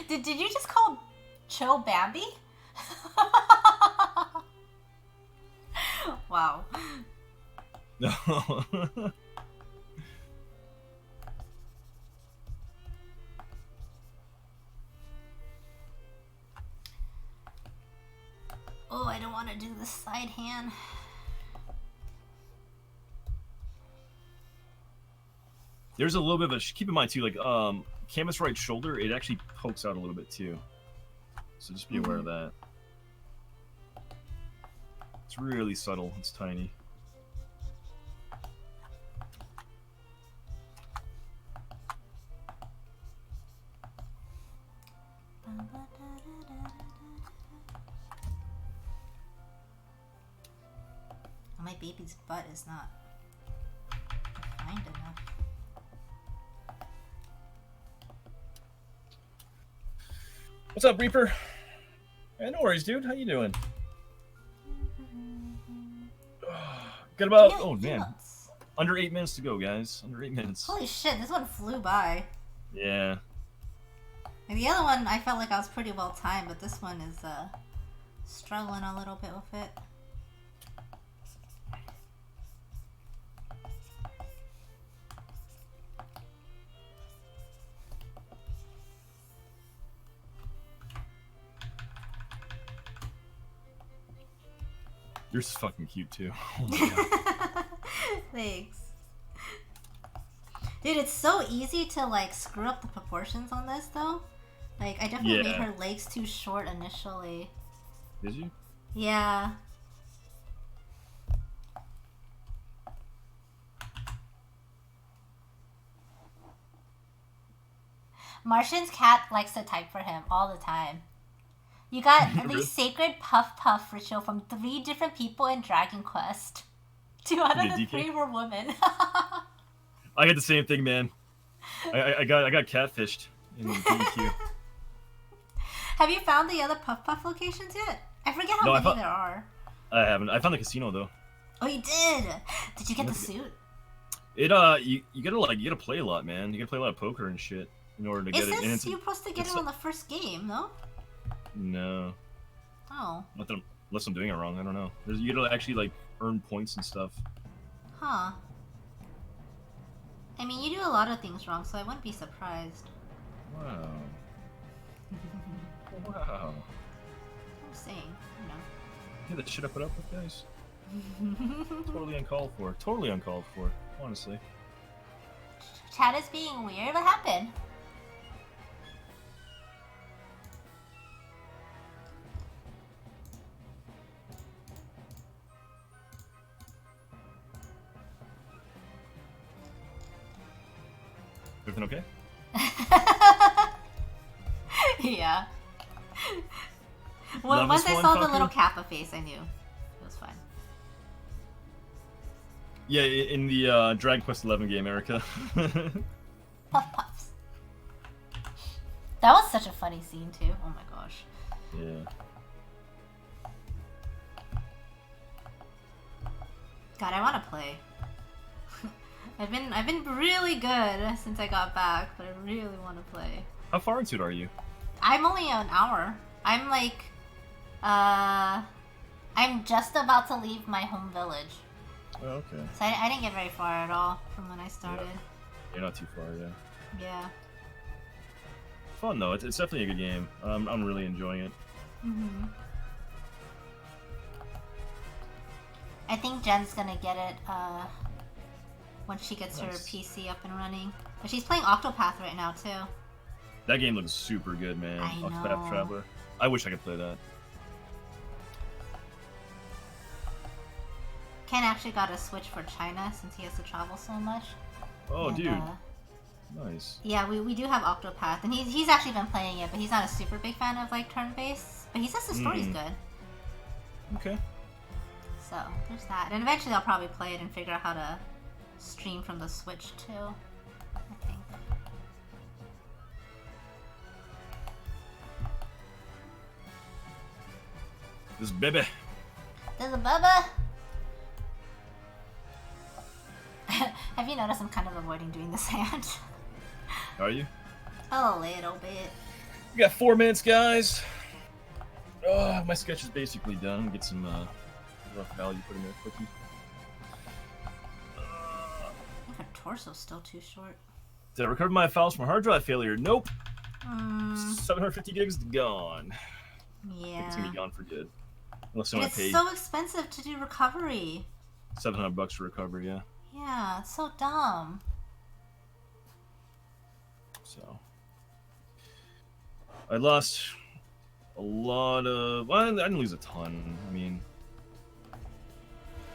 did you just call Cho Bambi? Wow. No. Oh, I don't want to do the side hand. There's a little bit of a... Keep in mind, too, like, Camus' right shoulder, it actually pokes out a little bit, too. So just be aware of that. It's really subtle. It's tiny. My baby's butt is not defined enough. What's up, Reaper? Hey, no worries, dude. How you doing? Got about... Oh, man. Under 8 minutes to go, guys. Under 8 minutes. Holy shit, this one flew by. Yeah. And the other one, I felt like I was pretty well timed, but this one is struggling a little bit with it. You're fucking cute, too. Oh my God. Thanks. Dude, it's so easy to, like, screw up the proportions on this, though. Like, I definitely made her legs too short initially. Did you? Yeah. Martian's cat likes to type for him all the time. You got the sacred puff puff ritual from 3 different people in Dragon Quest. 2 out of the 3 were women. I get the same thing, man. I got catfished in the DQ. Have you found the other puff puff locations yet? I forget how many there are. I haven't. I found the casino though. Oh, you did? Did you get the suit? It you gotta play a lot, man. You gotta play a lot of poker and shit in order to get it. It says you're supposed to get it on the first game, no? No. Oh. Unless I'm doing it wrong, I don't know. You gotta actually like earn points and stuff. Huh. I mean, you do a lot of things wrong, so I wouldn't be surprised. Wow. Wow. I'm saying, you know. Yeah, that shit I put up with, guys. Totally uncalled for. Totally uncalled for, honestly. Chat is being weird. What happened? Everything okay? Yeah. Once I saw the little Kappa face, I knew it was fine. Yeah, in the Dragon Quest XI game, Erica. Puff puffs. That was such a funny scene too. Oh my gosh. Yeah. God, I want to play. I've been really good since I got back, but I really want to play. How far into it are you? I'm only an hour. I'm like, I'm just about to leave my home village. Oh, okay. So I didn't get very far at all from when I started. Yeah. You're not too far, yeah. Yeah. Fun though. It's definitely a good game. I'm really enjoying it. Mhm. I think Jen's gonna get it when she gets her PC up and running. But she's playing Octopath right now too. That game looks super good, man. I know. Octopath Traveler. I wish I could play that. Ken actually got a Switch for China since he has to travel so much. Oh, And, dude. Nice. Yeah, we do have Octopath, and he's actually been playing it, but he's not a super big fan of like turn-based. But he says the story's good. Okay. So there's that, and eventually I'll probably play it and figure out how to stream from the Switch too. I think. This baby. There's a Bubba. Have you noticed I'm kind of avoiding doing the sand? Are you? A little bit. We got 4 minutes, guys. Oh, my sketch is basically done. Get some rough value put in there quickly. I think her torso's still too short. Did I recover my files from a hard drive failure? Nope. 750 gigs gone. Yeah. It's gonna be gone for good. Unless I And want to pay it's so expensive to do recovery. $700 for recovery, yeah. Yeah, it's so dumb. So I lost a lot of. Well, I didn't lose a ton. I mean,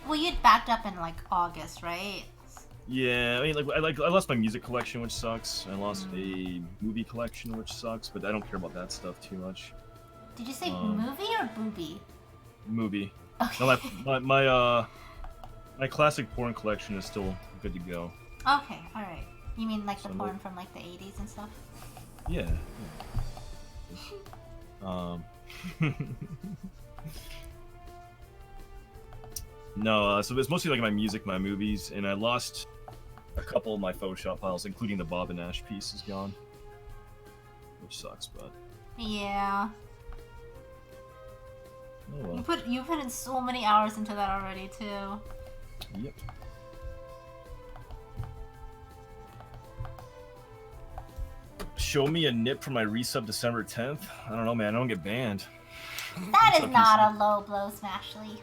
Well, you'd backed up in like August, right? yeah. I mean, I lost my music collection, which sucks. I lost a movie collection, which sucks. But I don't care about that stuff too much. Did you say movie or booby? Movie. Okay. No, my classic porn collection is still good to go. Okay, alright. You mean like the So porn from like the 80s and stuff? Yeah. No, so it's mostly like my music, my movies, and I lost a couple of my Photoshop files, including the Bob and Ash piece is gone. Which sucks, but... Yeah. Oh well. You put in so many hours into that already too. Yep. Show me a nip for my resub December 10th. I don't know, man. I don't get banned. That What's is up, not PC? a low blow, Smashly.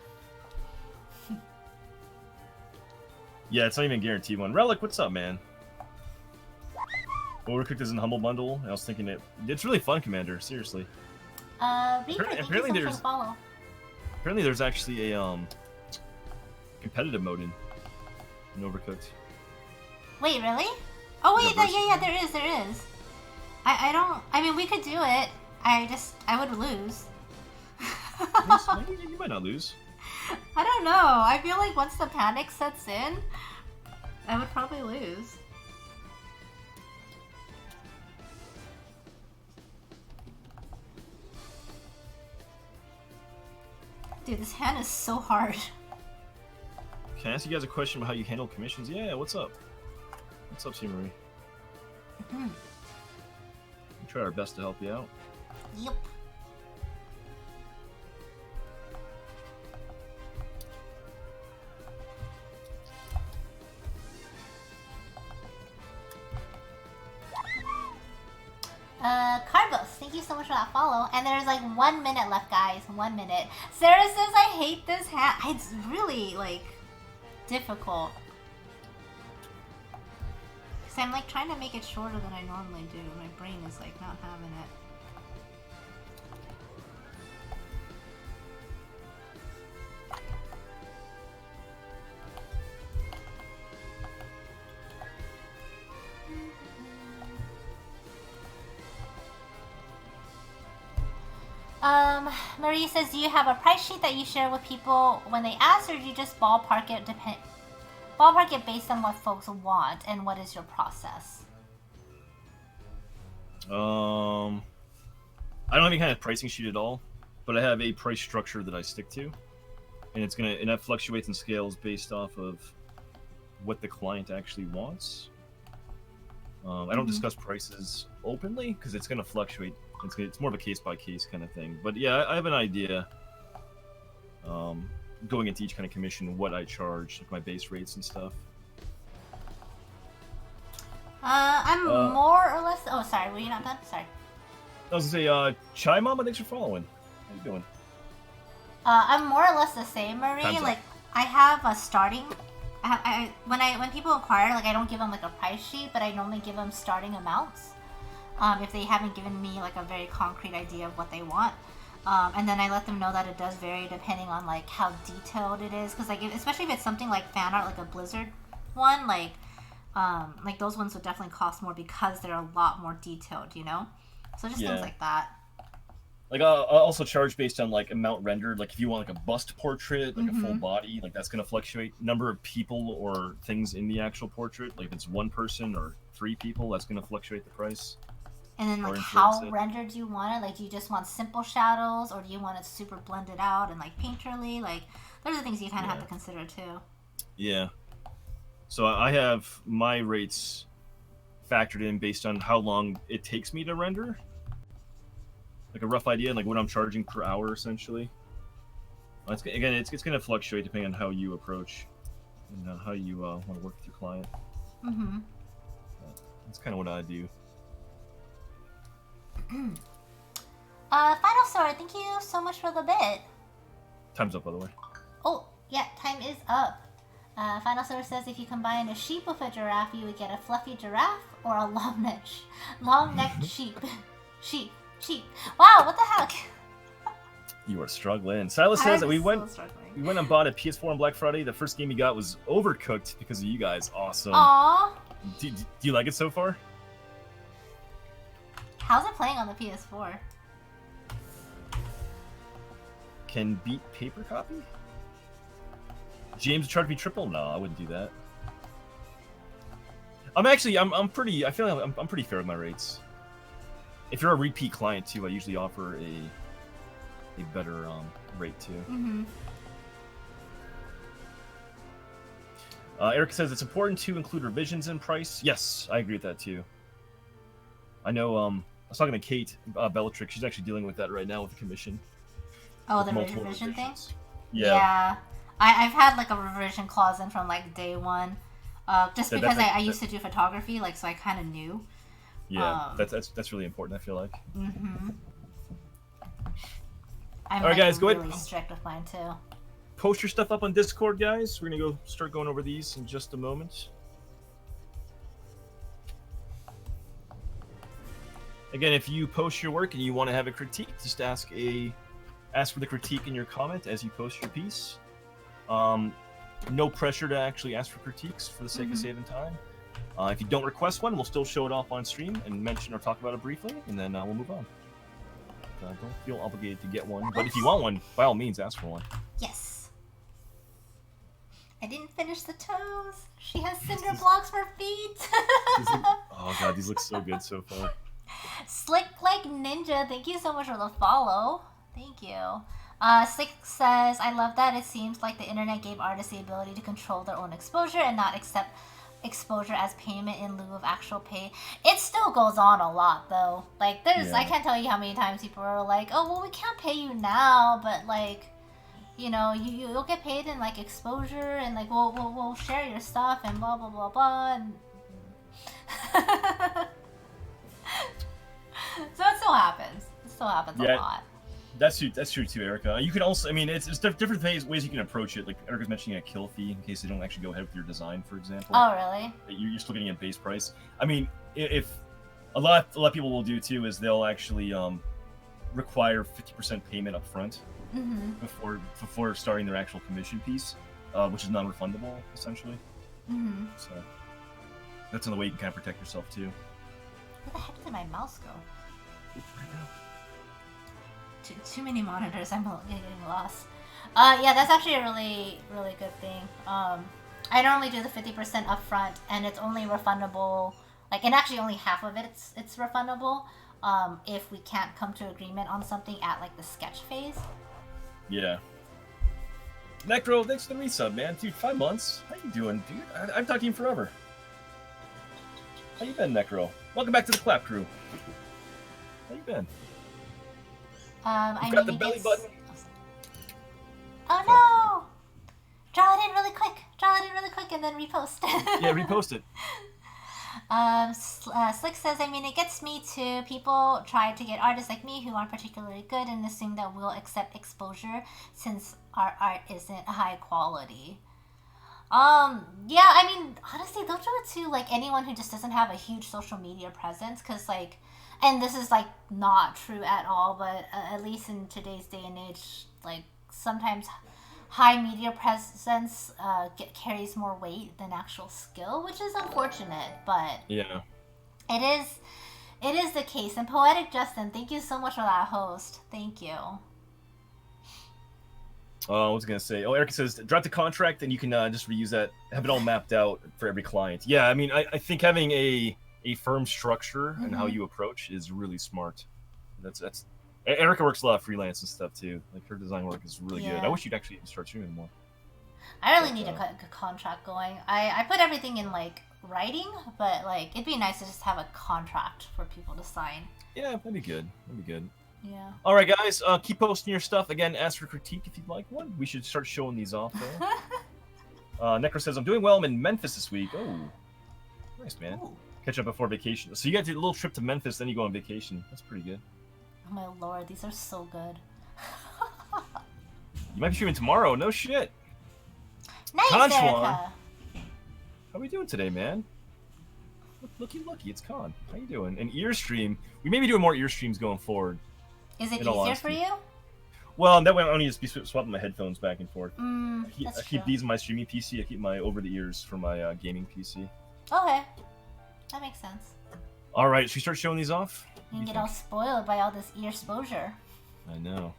Yeah, it's not even a guaranteed one. Relic, what's up, man? Overcooked is in Humble Bundle. I was thinking it's really fun, Commander. Seriously. Reaper, thank you so apparently much for there's- the follow. Apparently, there's actually a competitive mode in Overcooked. Wait, really? Oh wait, Yeah, yeah, there is. I mean, we could do it. I would lose. You might not lose. I don't know. I feel like once the panic sets in, I would probably lose. Dude, this hand is so hard. Can I ask you guys a question about how you handle commissions? Yeah, what's up? What's up, C. Marie? Hmm. We try our best to help you out. Yep. Carbos, thank you so much for that follow. And there's like 1 minute left, guys. 1 minute. Sarah says, I hate this hat. It's really, like, difficult. Because I'm, like, trying to make it shorter than I normally do. My brain is, like, not having it. Marie says, do you have a price sheet that you share with people when they ask, or do you just ballpark it based on what folks want, and what is your process? I don't have any kind of pricing sheet at all, but I have a price structure that I stick to, and that fluctuates and scales based off of what the client actually wants. I don't discuss prices openly because it's gonna fluctuate. It's more of a case by case kind of thing. But yeah, I have an idea. going into each kind of commission, what I charge, like my base rates and stuff. I'm more or less. Oh, sorry. Were you not done? Sorry. I was gonna say, Chai Mama, thanks for following. How you doing? I'm more or less the same, Marie. Time's Like up. I have a starting. When people inquire, like I don't give them like a price sheet, but I normally give them starting amounts. If they haven't given me like a very concrete idea of what they want. And then I let them know that it does vary depending on like how detailed it is, because like especially if it's something like fan art, like a Blizzard one, like those ones would definitely cost more because they're a lot more detailed, you know. So just things like that. Like I'll also charge based on like amount rendered. Like if you want like a bust portrait, like a full body, like that's gonna fluctuate. Number of people or things in the actual portrait, like if it's one person or 3 people, that's gonna fluctuate the price. And then like how rendered do you want it? Like do you just want simple shadows, or do you want it super blended out and like painterly? Like those are things you kind of have to consider too. Yeah. So I have my rates factored in based on how long it takes me to render. Like a rough idea, like what I'm charging per hour, essentially. It's going to fluctuate depending on how you approach and how you want to work with your client. That's kind of what I do. Final Sword, thank you so much for the bit. Time's up, by the way. Oh, yeah, time is up. Final Sword says if you combine a sheep with a giraffe, you would get a fluffy giraffe or a long-necked sheep. Sheep. Wow, what the heck? You are struggling. Silas says that we went and bought a PS4 on Black Friday. The first game he got was Overcooked because of you guys. Awesome. Aww. Do you like it so far? How's it playing on the PS4? Can beat paper copy? James charged me triple? No, I wouldn't do that. I'm pretty. I feel like I'm pretty fair with my rates. If you're a repeat client too, I usually offer a better rate too. Eric says it's important to include revisions in price. Yes, I agree with that too. I know. I was talking to Kate Bellatrix. She's actually dealing with that right now with the commission. Oh, the revision thing. Yeah. I've had like a revision clause in from like day one, just because I used to do photography, like so I kind of knew. Yeah, that's really important. I feel like. I'm all right, guys, go really ahead. Strict with mine too. Post your stuff up on Discord, guys. We're gonna start going over these in just a moment. Again, if you post your work and you want to have a critique, just ask for the critique in your comment as you post your piece. No pressure to actually ask for critiques for the sake of saving time. If you don't request one, we'll still show it off on stream and mention or talk about it briefly, and then we'll move on. Don't feel obligated to get one, but if you want one, by all means, ask for one. Yes. I didn't finish the toes. She has cinder blocks for feet. Oh god, these look so good so far. Slick like Ninja, thank you so much for the follow. Thank you. Slick says, I love that it seems like the internet gave artists the ability to control their own exposure and not accept exposure as payment in lieu of actual pay. It still goes on a lot though. Like I can't tell you how many times people are like, oh well, we can't pay you now, but like, you know, you'll get paid in like exposure, and like we'll share your stuff and blah blah blah blah. And so it still happens. It still happens a lot. That's true too, Erica. You can also, I mean, it's different ways you can approach it. Like Erica's mentioning a kill fee in case they don't actually go ahead with your design, for example. Oh, really? You're still getting a base price. I mean, if a lot of people will do too is they'll actually require 50% payment up front before starting their actual commission piece, which is non-refundable essentially. So that's another way you can kind of protect yourself too. Where the heck did my mouse go? Too many monitors. I'm getting lost. Yeah, that's actually a really, really good thing. I normally do the 50% upfront, and it's only refundable. Like, and actually only half of it's refundable. If we can't come to agreement on something at like the sketch phase. Yeah. Necro, thanks for the resub, man. Dude, 5 months. How you doing, dude? I've talked to you forever. How you been, Necro? Welcome back to the Clap Crew. How you been? I got the belly button. Oh no! Draw it in really quick. Draw it in really quick and then repost. Yeah, repost it. Slick says, I mean, it gets me to people try to get artists like me who aren't particularly good and assume that we'll accept exposure since our art isn't high quality. Yeah, I mean, honestly, they'll do it to, like, anyone who just doesn't have a huge social media presence, because, like, and this is, like, not true at all, but at least in today's day and age, like, sometimes high media presence carries more weight than actual skill, which is unfortunate, but yeah, it is the case. And Poetic Justin, thank you so much for that host. Thank you. I was gonna say. Oh, Erica says drop the contract and you can just reuse that. Have it all mapped out for every client. Yeah, I mean, I think having a firm structure and how you approach is really smart. That's. Erica works a lot of freelance and stuff too. Like her design work is really good. I wish you'd actually start doing more. I really need a contract going. I put everything in like writing, but like it'd be nice to just have a contract for people to sign. Yeah, that'd be good. That'd be good. Yeah. All right, guys. Keep posting your stuff. Again, ask for critique if you'd like one. We should start showing these off though. Necro says I'm doing well. I'm in Memphis this week. Oh, nice, man. Ooh. Catch up before vacation. So you got a little trip to Memphis, then you go on vacation. That's pretty good. Oh my lord, these are so good. You might be streaming tomorrow. No shit. Nice, Conchuan. Erica. How we doing today, man? Looky, it's Con. How you doing? An ear stream. We may be doing more ear streams going forward. Is it easier for you? Well, that way I don't need to be swapping my headphones back and forth. I keep these in my streaming PC. I keep my over-the-ears for my gaming PC. Okay. That makes sense. All right, should we start showing these off? You can get all spoiled by all this ear exposure. I know.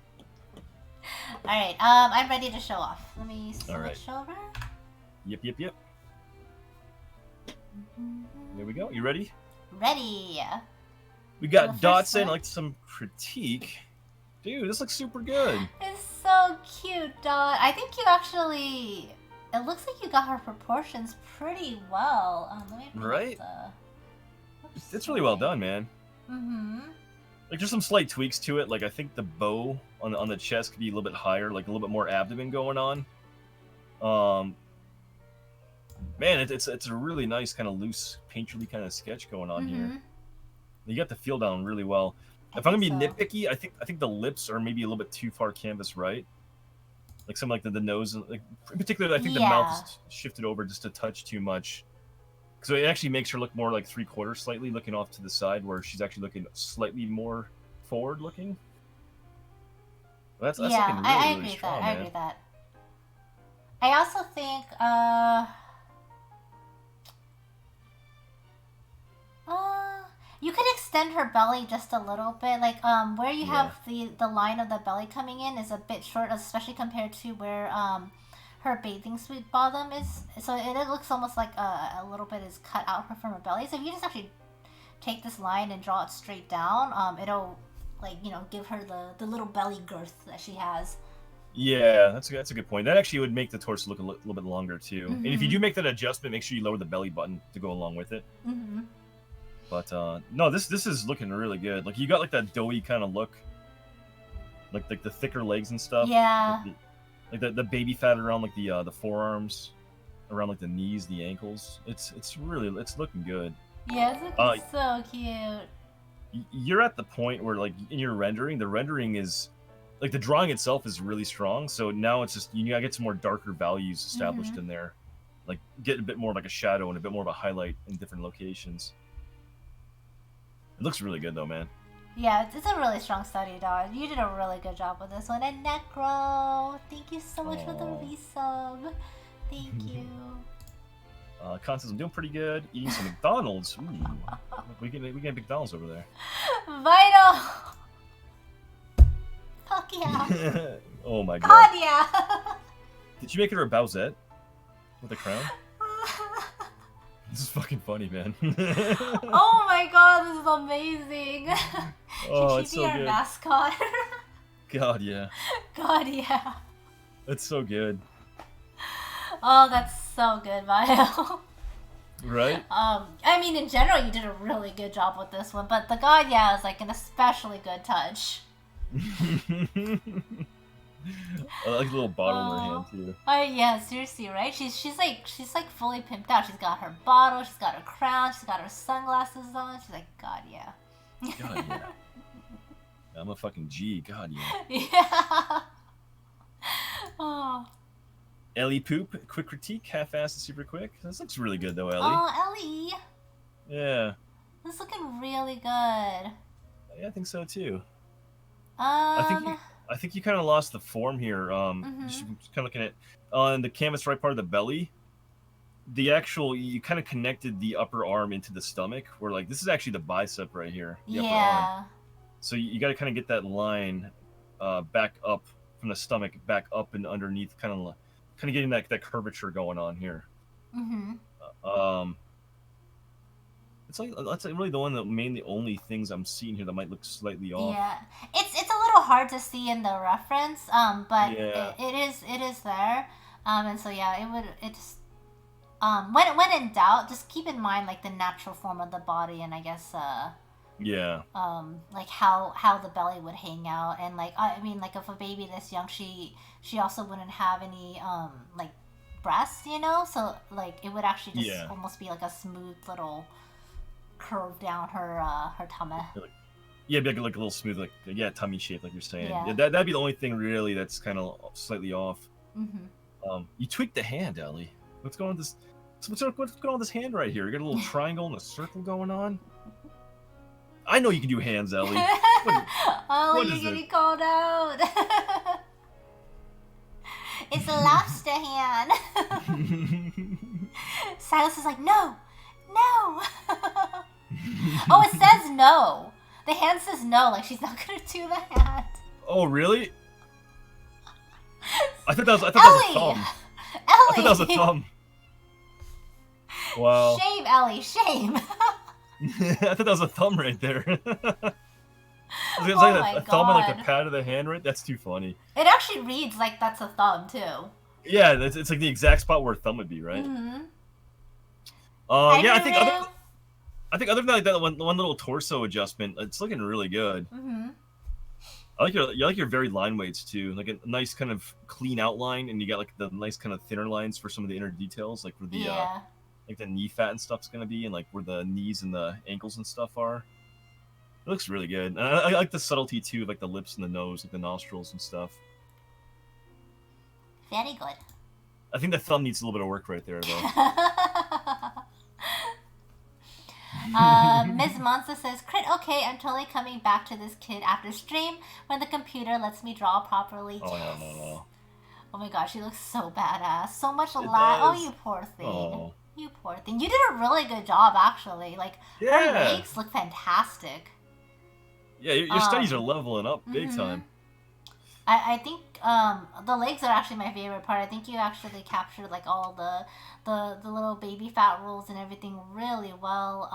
Alright, I'm ready to show off. Let me switch over. Yep. There we go. You ready? Ready. We got Dot saying like some critique. Dude, this looks super good. It's so cute, Dot. I think you actually... It looks like you got her proportions pretty well. Let me right? It's really well done, man. Like there's some slight tweaks to it. Like I think the bow on the chest could be a little bit higher, like a little bit more abdomen going on. Man, it's a really nice kind of loose, painterly kind of sketch going on here. You got the feel down really well. If I'm gonna be nitpicky, I think the lips are maybe a little bit too far canvas right. Like something like the nose, like in particular, I think the mouth is shifted over just a touch too much. So it actually makes her look more like 3/4 slightly, looking off to the side, where she's actually looking slightly more forward looking. That's looking really, I really agree strong, with that. man. I agree with that. I also think you could extend her belly just a little bit, like where you have the line of the belly coming in is a bit short, especially compared to where her bathing suit bottom is. So it looks almost like a little bit is cut out from her belly. So if you just actually take this line and draw it straight down, it'll like give her the little belly girth that she has. Yeah, that's a good point. That actually would make the torso look a little bit longer too. And if you do make that adjustment, make sure you lower the belly button to go along with it. But no, this is looking really good. Like you got like that doughy kind of look, like the thicker legs and stuff. Yeah. Like the baby fat around like the forearms, around like the knees, the ankles. It's looking good. Yeah, it's looking so cute. You're at the point where like in your rendering, the rendering is like the drawing itself is really strong. So now it's just you gotta get some more darker values established in there, like get a bit more like a shadow and a bit more of a highlight in different locations. It looks really good though, man. Yeah, it's a really strong study, dog. You did a really good job with this one. And Necro, thank you so much for the resub. Thank you. Con says I'm doing pretty good. Eating some McDonald's. Ooh. we get McDonald's over there. Vital. Fuck yeah. Oh my god. God yeah. Did you make her a Bowsette with a crown? This is fucking funny, man. Oh my god, this is amazing. Oh, Should she be our mascot? God, yeah. God, yeah. That's so good. Oh, that's so good, Vio. Right? I mean, in general, you did a really good job with this one, but the God, yeah, is like an especially good touch. I like the little bottle in her hand Oh, too. yeah, seriously, right? She's like fully pimped out. She's got her bottle, she's got her crown, she's got her sunglasses on. She's like, God, yeah. God yeah. I'm a fucking G. God yeah. Yeah. Oh. Ellie Poop, quick critique, half-assed and super quick. This looks really good though, Ellie. Oh, Ellie. Yeah. This is looking really good. Yeah, I think so too. I think you Um. I think you kind of lost the form here. Just Mhm. kind of looking at on the canvas right part of the belly. The actual you kind of connected the upper arm into the stomach. Where like this is actually the bicep right here, the upper arm. Yeah. So you got to kind of get that line back up from the stomach, back up and underneath, kind of getting that curvature going on here. Mhm. Um, it's like that's like really the mainly only things I'm seeing here that might look slightly off. Yeah. It's a little hard to see in the reference. But Yeah, it is there. And so yeah, it's when in doubt, just keep in mind like the natural form of the body, and I guess yeah, like how the belly would hang out, and like I mean like if a baby this young, she also wouldn't have any like breasts, so like it would actually just yeah. almost be like a smooth little curve down her tummy. Yeah, be like a little smooth, like yeah, tummy shape, like you're saying. Yeah. Yeah, that'd be the only thing really that's kind of slightly off. Mhm. You tweaked the hand, Ellie. What's going on with this? What's going on with this hand right here? You got a little triangle and a circle going on. I know you can do hands, Ellie. Oh, what you're is getting it? called out. It's a lobster hand. Silas is like, no, no. Oh, it says no. The hand says no, like she's not gonna do the hand. Oh, really? I thought that was a Ellie! thumb. Ellie! I thought that was a thumb. Wow. Shame, Ellie, shame. I thought that was a thumb right there. I was Oh like my a thumb and like a god. pat of the hand, right? That's too funny. It actually reads like that's a thumb, too. Yeah, it's like the exact spot where a thumb would be, right? Mm-hmm. Yeah, I think other than like that one little torso adjustment, it's looking really good. Mm-hmm. You like your very line weights too, like a nice kind of clean outline, and you got like the nice kind of thinner lines for some of the inner details, like where the Yeah. like the knee fat and stuff's gonna be, and like where the knees and the ankles and stuff are. It looks really good. And I like the subtlety too, of like the lips and the nose, like the nostrils and stuff. Very good. I think the thumb needs a little bit of work right there, though. Ms. Monza says, Crit, okay, I'm totally coming back to this kid after stream when the computer lets me draw properly. Oh, Yes. no. Oh my gosh, she looks so badass. So much It alive. Oh, does. you poor thing. Oh. You poor thing. You did a really good job, actually. Like, her Yeah. legs look fantastic. Yeah, your studies are leveling up big Mhm. time. I think the legs are actually my favorite part. I think you actually captured like all the little baby fat rolls and everything really well.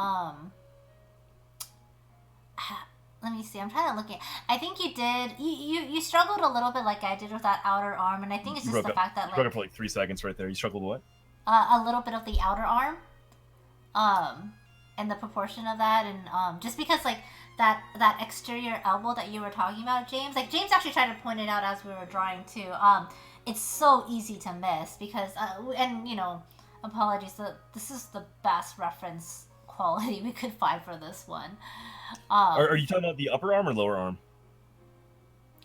Let me see. I'm trying to look at. I think you did. You struggled a little bit like I did with that outer arm, and I think it's just the fact that You broke like up for like 3 seconds right there. You struggled what? a little bit of the outer arm, and the proportion of that, and just because like that exterior elbow that you were talking about, James. Like James actually tried to point it out as we were drawing too. It's so easy to miss because and apologies. This is the best reference quality we could find for this one. Are you talking about the upper arm or lower arm?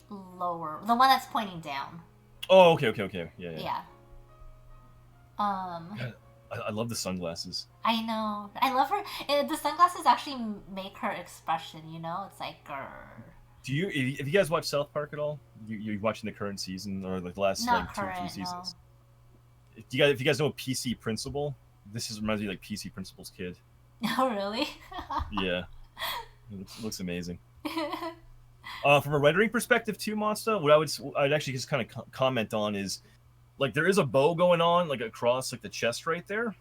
Lower, the one that's pointing down. Oh, okay. Yeah. Yeah. God, I love the sunglasses. I know. I love her. The sunglasses actually make her expression. It's like, grrr. Do you? If you guys watch South Park at all? You watching the current season or like the last Not like 2 or 3 current, seasons? No. If you guys know PC Principal, reminds me of like PC Principal's kid. Oh, really? Yeah, it looks amazing. From a rendering perspective too, Monster, what I'd actually just kind of comment on is like there is a bow going on like across like the chest right there,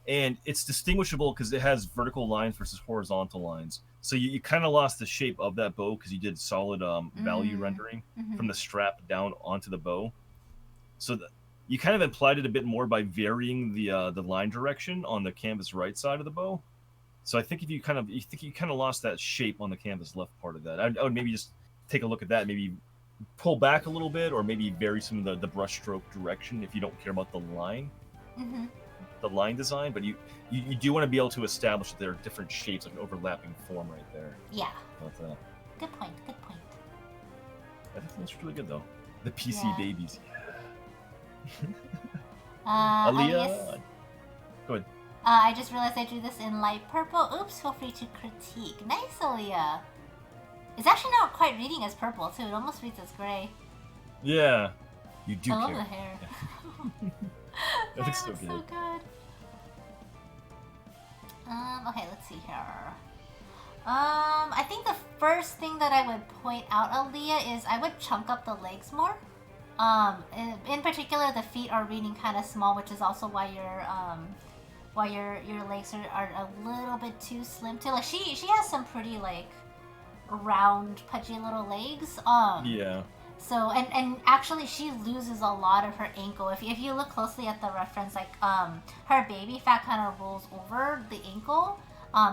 and it's distinguishable because it has vertical lines versus horizontal lines. So you kind of lost the shape of that bow because you did solid value rendering from the strap down onto the bow. So you kind of implied it a bit more by varying the line direction on the canvas right side of the bow. So I think you kind of lost that shape on the canvas left part of that. I would maybe just take a look at that, maybe pull back a little bit, or maybe vary some of the brush stroke direction if you don't care about Mm-hmm. the line design. But you do want to be able to establish that there are different shapes, like an overlapping form right there. Yeah. But Good point. Good point. I think that's really good though. The PC Yeah. babies. Elias. Aaliyah. Go ahead. I just realized I drew this in light purple. Oops, feel free to critique. Nice, Aaliyah. It's actually not quite reading as purple, too. It almost reads as gray. Yeah. You do I love care. the hair. That looks so good. So good. Okay, let's see here. I think the first thing that I would point out, Aaliyah, is I would chunk up the legs more. In particular, the feet are reading kind of small, which is also why your legs are a little bit too slim too. Like she has some pretty like round, pudgy little legs. Yeah. So and actually she loses a lot of her ankle. If you look closely at the reference, like her baby fat kind of rolls over the ankle.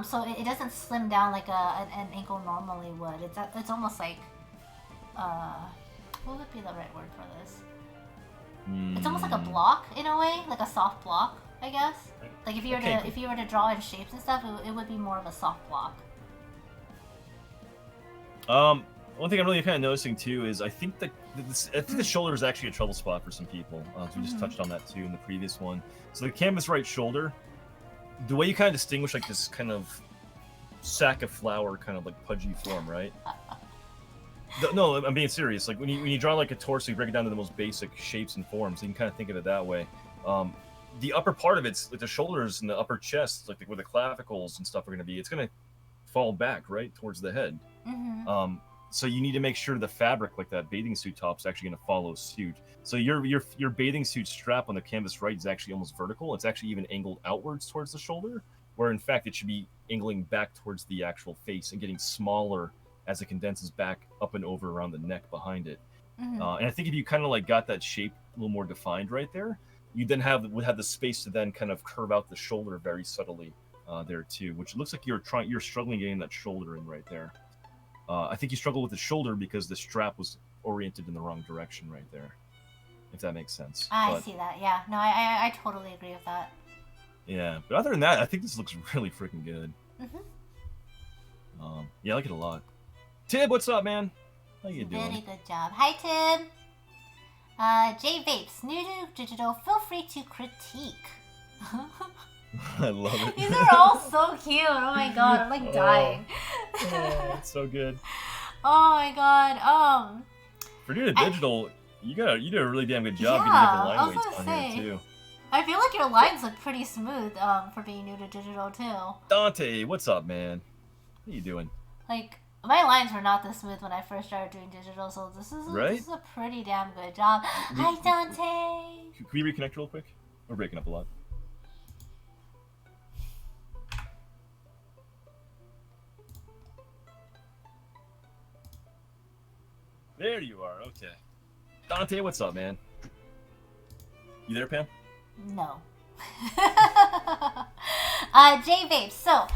So it doesn't slim down like an ankle normally would. It's almost like what would be the right word for this? It's almost like a block in a way, like a soft block, I guess. Like if you were to draw in shapes and stuff, it would be more of a soft block. One thing I'm really kind of noticing too is I think the shoulder is actually a trouble spot for some people. So we just touched on that too in the previous one. So the canvas right shoulder, the way you kind of distinguish like this kind of sack of flour kind of like pudgy form, right? No, I'm being serious. Like when you draw like a torso, you break it down to the most basic shapes and forms. So you can kind of think of it that way. The upper part of it's like the shoulders and the upper chest, like where the clavicles and stuff are going to be. It's going to fall back right towards the head. Mm-hmm. So you need to make sure the fabric, like that bathing suit top, is actually going to follow suit. So your bathing suit strap on the canvas right is actually almost vertical. It's actually even angled outwards towards the shoulder, where in fact it should be angling back towards the actual face and getting smaller as it condenses back up and over around the neck behind it. Mm-hmm. And I think if you kind of like got that shape a little more defined right there, you then would have the space to then kind of curve out the shoulder very subtly there too, which looks like you're struggling getting that shoulder in right there. I think you struggle with the shoulder because the strap was oriented in the wrong direction right there, if that makes sense. I see that. Yeah. No, I totally agree with that. Yeah, but other than that, I think this looks really freaking good. Mm-hmm. Yeah, I like it a lot. Tib, what's up, man? How you doing? Very good job. Hi, Tim. J Vapes, new to digital. Feel free to critique. I love it. These are all so cute. Oh my god, I'm like dying. It's so good. Oh my god. For new to digital, you did a really damn good job Yeah, getting different I line was weights gonna on say. here too. I feel like your lines look pretty smooth for being new to digital too. Dante, what's up, man? How you doing? Like my lines were not this smooth when I first started doing digital, so this is a pretty damn good job. Hi, Dante. Can we reconnect real quick? We're breaking up a lot. There you are. Okay. Dante, what's up, man? You there, Pam? No. J Vapes. So,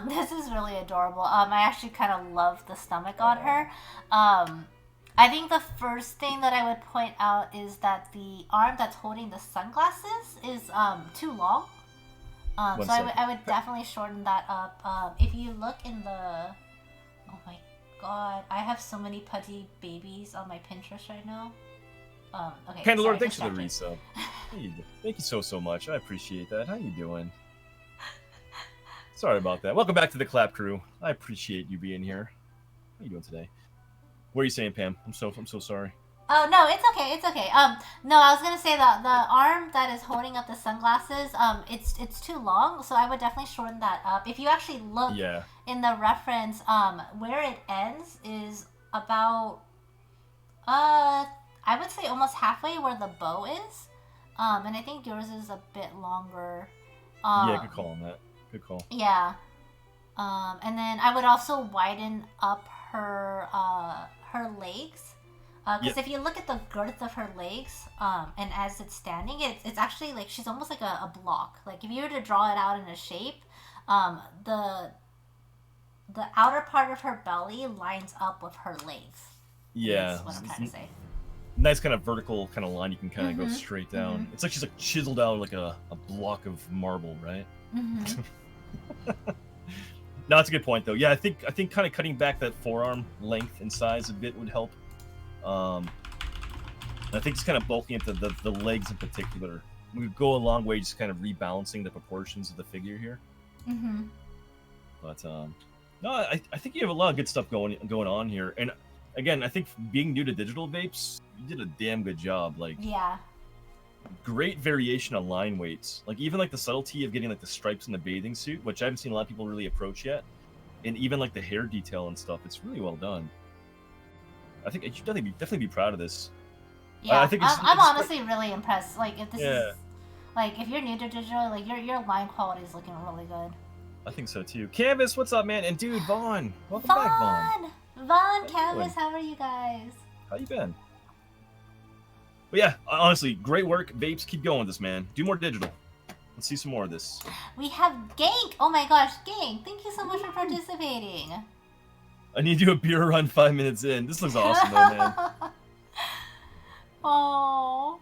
this is really adorable. I actually kind of love the stomach on her. I think the first thing that I would point out is that the arm that's holding the sunglasses is too long. So I would definitely shorten that up. If you look in the, oh my god, I have so many pudgy babies on my Pinterest right now. Okay. Pandalore, thanks for the resub. Thank you so much. I appreciate that. How you doing? Sorry about that. Welcome back to the Clap Crew. I appreciate you being here. How you doing today? What are you saying, Pam? I'm so sorry. Oh no, it's okay. It's okay. No, I was gonna say that the arm that is holding up the sunglasses, it's too long, so I would definitely shorten that up. If you actually look in the reference, where it ends is about, I would say almost halfway where the bow is, and I think yours is a bit longer. Yeah, good call on that. Good call. Yeah. And then I would also widen up her legs. Because if you look at the girth of her legs, and as it's standing, it's actually like she's almost like a block. Like if you were to draw it out in a shape, the outer part of her belly lines up with her legs. Yeah, That's what I'm trying to say. nice kind of vertical kind of line. You can kind of go straight down. It's like she's like chiseled out like a block of marble, right? No, that's a good point though. Yeah, I think kind of cutting back that forearm length and size a bit would help. I think just kind of bulking into the legs in particular would go a long way, just kind of rebalancing the proportions of the figure here. But no, I think you have a lot of good stuff going on here. And again, I think being new to digital vapes, you did a damn good job. Like, yeah, great variation on line weights. Like even like the subtlety of getting like the stripes in the bathing suit, which I haven't seen a lot of people really approach yet, and even like the hair detail and stuff. It's really well done. I think you should definitely be proud of this. Yeah, I think I'm honestly really impressed. Like if this Yeah. is like if you're new to digital, like your line quality is looking really good. I think so too. Canvas, what's up, man? And dude, Vaughn, welcome back, Vaughn. Vaughn, Canvas, how are you guys? How you been? But yeah, honestly, great work. Vapes, keep going with this, man. Do more digital. Let's see some more of this. We have Gank. Oh my gosh, Gank! Thank you so much for participating. I need to do a beer run 5 minutes in. This looks awesome, though, man. Oh.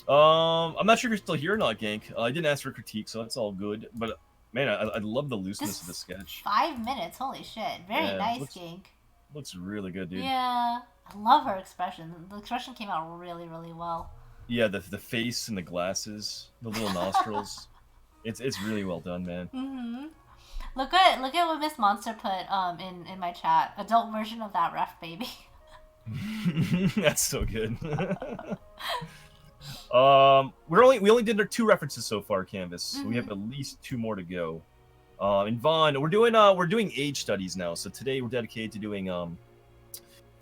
I'm not sure if you're still here or not, Gank. I didn't ask for critique, so that's all good. But man, I love the looseness of the sketch. 5 minutes, holy shit! Very nice, Gank. Looks really good, dude. Yeah, I love her expression. The expression came out really, really well. Yeah, the face and the glasses, the little nostrils. It's really well done, man. Look at what Miss Monster put in my chat. Adult version of that ref baby. That's so good. We only did 2 references so far, Canvas. So we have at least 2 more to go. And Vaughn, we're doing age studies now. So today we're dedicated to doing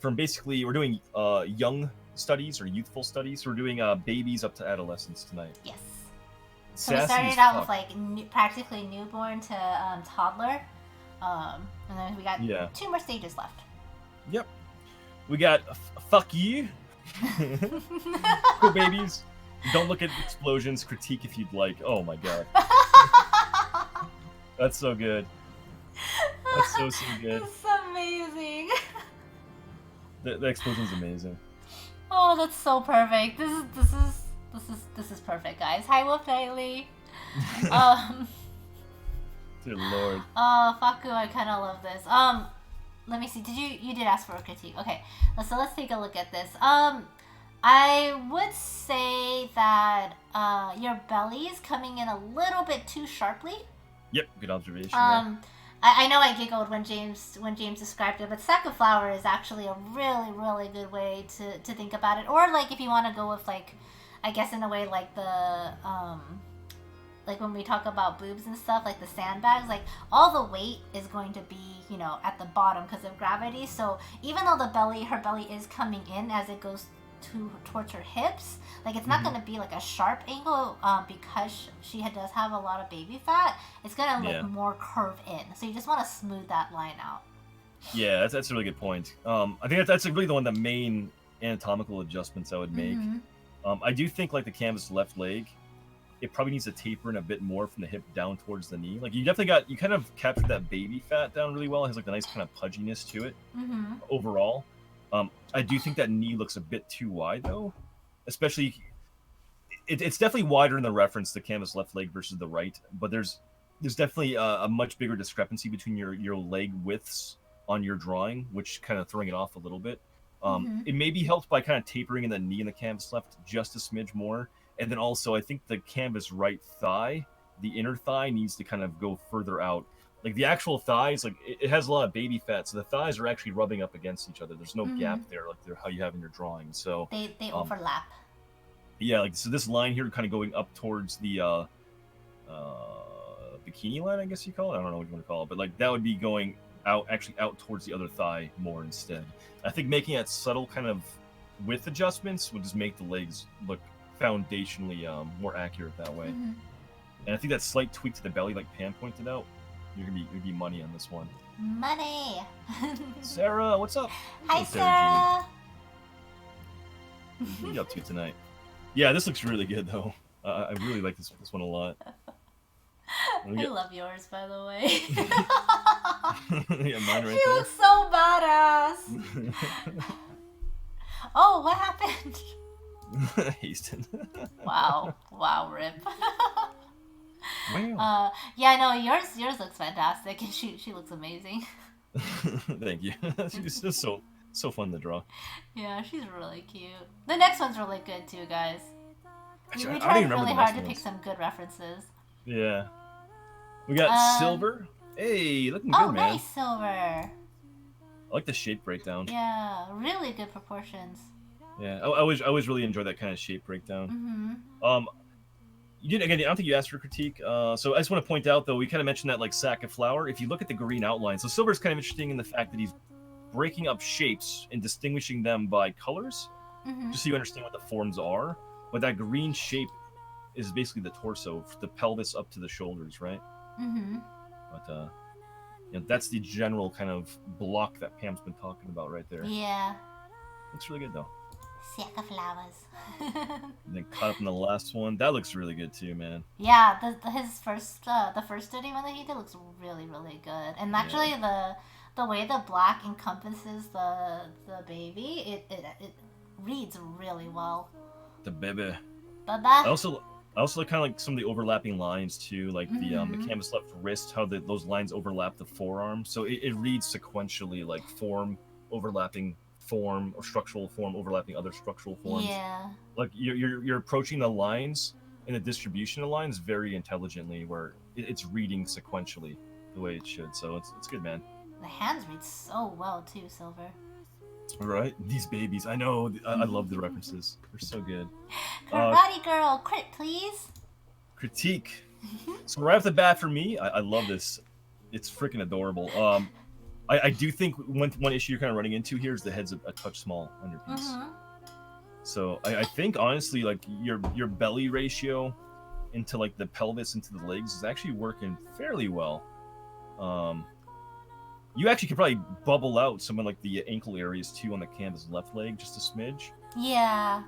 we're doing young studies or youthful studies. So we're doing babies up to adolescents tonight. Yes. So Sassy we started out with like practically newborn to toddler, and then we got 2 more stages left. Yep. We got fuck you. Cool babies. Don't look at explosions. Critique if you'd like. Oh my god. That's so good. That's so good. It's amazing. The explosion's amazing. Oh, that's so perfect. This is perfect, guys. Hi, Wolf Nightly. Dear Lord. Oh, Faku, I kind of love this. Let me see. You did ask for a critique? Okay. So let's take a look at this. I would say that your belly is coming in a little bit too sharply. Yep, good observation. I know I giggled when James described it, but sack of flour is actually a really, really good way to think about it. Or like if you want to go with like, I guess in a way like the like when we talk about boobs and stuff, like the sandbags, like all the weight is going to be, you know, at the bottom because of gravity. So even though her belly is coming in as it goes towards her hips, like it's not going to be like a sharp angle because she does have a lot of baby fat. It's going to look more curved in. So you just want to smooth that line out. Yeah, that's a really good point. I think that's really one of the main anatomical adjustments I would make. I do think like the canvas left leg, it probably needs to taper in a bit more from the hip down towards the knee. Like you kind of captured that baby fat down really well. It has like a nice kind of pudginess to it overall. I do think that knee looks a bit too wide though, especially it's definitely wider in the reference, the canvas left leg versus the right, but there's definitely a much bigger discrepancy between your leg widths on your drawing, which kind of throwing it off a little bit. It may be helped by kind of tapering in the knee and the canvas left just a smidge more. And then also, I think the canvas right thigh, the inner thigh, needs to kind of go further out. Like the actual thighs, like it has a lot of baby fat, so the thighs are actually rubbing up against each other. There's no gap there, like how you have in your drawing. So they overlap. Yeah, like so this line here, kind of going up towards the bikini line, I guess you call it. I don't know what you want to call it, but like that would be going out towards the other thigh more instead. I think making that subtle kind of width adjustments would just make the legs look foundationally more accurate that way. And I think that slight tweak to the belly, like Pam pointed out, you're gonna be money on this one. Money. Sarah, what's up? Hi, Sarah. What are you up to tonight? Yeah, this looks really good though. I really like this one a lot. I love yours, by the way. Yeah, mine right she there. looks so badass. Oh, what happened? Hasten. Wow. Wow, rip. Wow. Yeah, no, yours looks fantastic, and she looks amazing. Thank you. She's just so fun to draw. Yeah, she's really cute. The next one's really good too, guys. We Actually, I don't tried even remember really the next hard to pick ones. some good references. Yeah. We got Um. silver. Hey, looking Oh, good, man. nice silver. I like the shape breakdown. Yeah, really good proportions. Yeah, I always really enjoy that kind of shape breakdown. You didn't again. I don't think you asked for critique. So I just want to point out though, we kind of mentioned that like sack of flour. If you look at the green outline, so silver is kind of interesting in the fact that he's breaking up shapes and distinguishing them by colors, just so you understand what the forms are. But that green shape is basically the torso, the pelvis up to the shoulders, right? But that's the general kind of block that Pam's been talking about right there. Yeah. Looks really good though. Sack of flowers. And then caught up in the last one. That looks really good too, man. Yeah, his first the first study one that he did looks really really good, and actually the way the black encompasses the baby, it reads really well. The baby. Baba. I also kind of like some of the overlapping lines too, like the canvas left wrist, how those lines overlap the forearm. So it reads sequentially, like form overlapping form or structural form overlapping other structural forms. Yeah. Like you're approaching the lines and the distribution of lines very intelligently, where it's reading sequentially the way it should. So it's good, man. The hands read so well too, Silver. Right? These babies. I know. I love the references. They're so good. Karate girl, crit please. Critique. So right off the bat for me, I love this. It's freaking adorable. I do think one issue you're kind of running into here is the head's a touch small on your piece. So I think honestly, like your belly ratio into like the pelvis into the legs is actually working fairly well. You actually could probably bubble out some of like the ankle areas too on the canvas left leg, just a smidge. Yeah.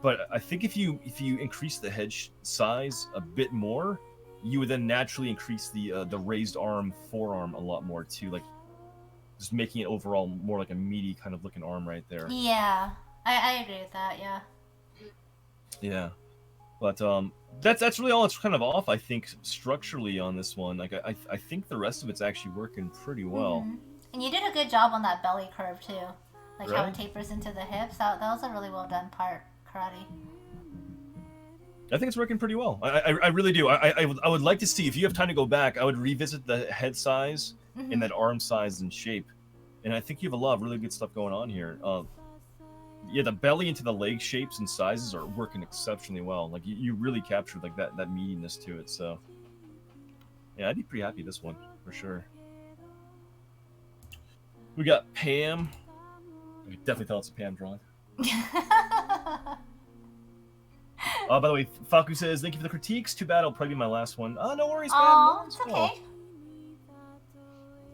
But I think if you increase the head size a bit more, you would then naturally increase the raised arm forearm a lot more too, like just making it overall more like a meaty kind of looking arm right there. Yeah, I agree with that. Yeah. Yeah, but that's really all it's kind of off. I think structurally on this one, like I think the rest of it's actually working pretty well. And you did a good job on that belly curve too, like how Right? it tapers into the hips. That was a really well done part, karate. I think it's working pretty well. I really do. I would like to see, if you have time to go back, I would revisit the head size and that arm size and shape. And I think you have a lot of really good stuff going on here. Yeah, the belly into the leg shapes and sizes are working exceptionally well. Like you really captured like that meatiness to it. So yeah, I'd be pretty happy with this one for sure. We got Pam. I can definitely tell it's a Pam drawing. By the way, Faku says, thank you for the critiques. Too bad it'll probably be my last one. No worries, man. Oh, No it's worries. okay.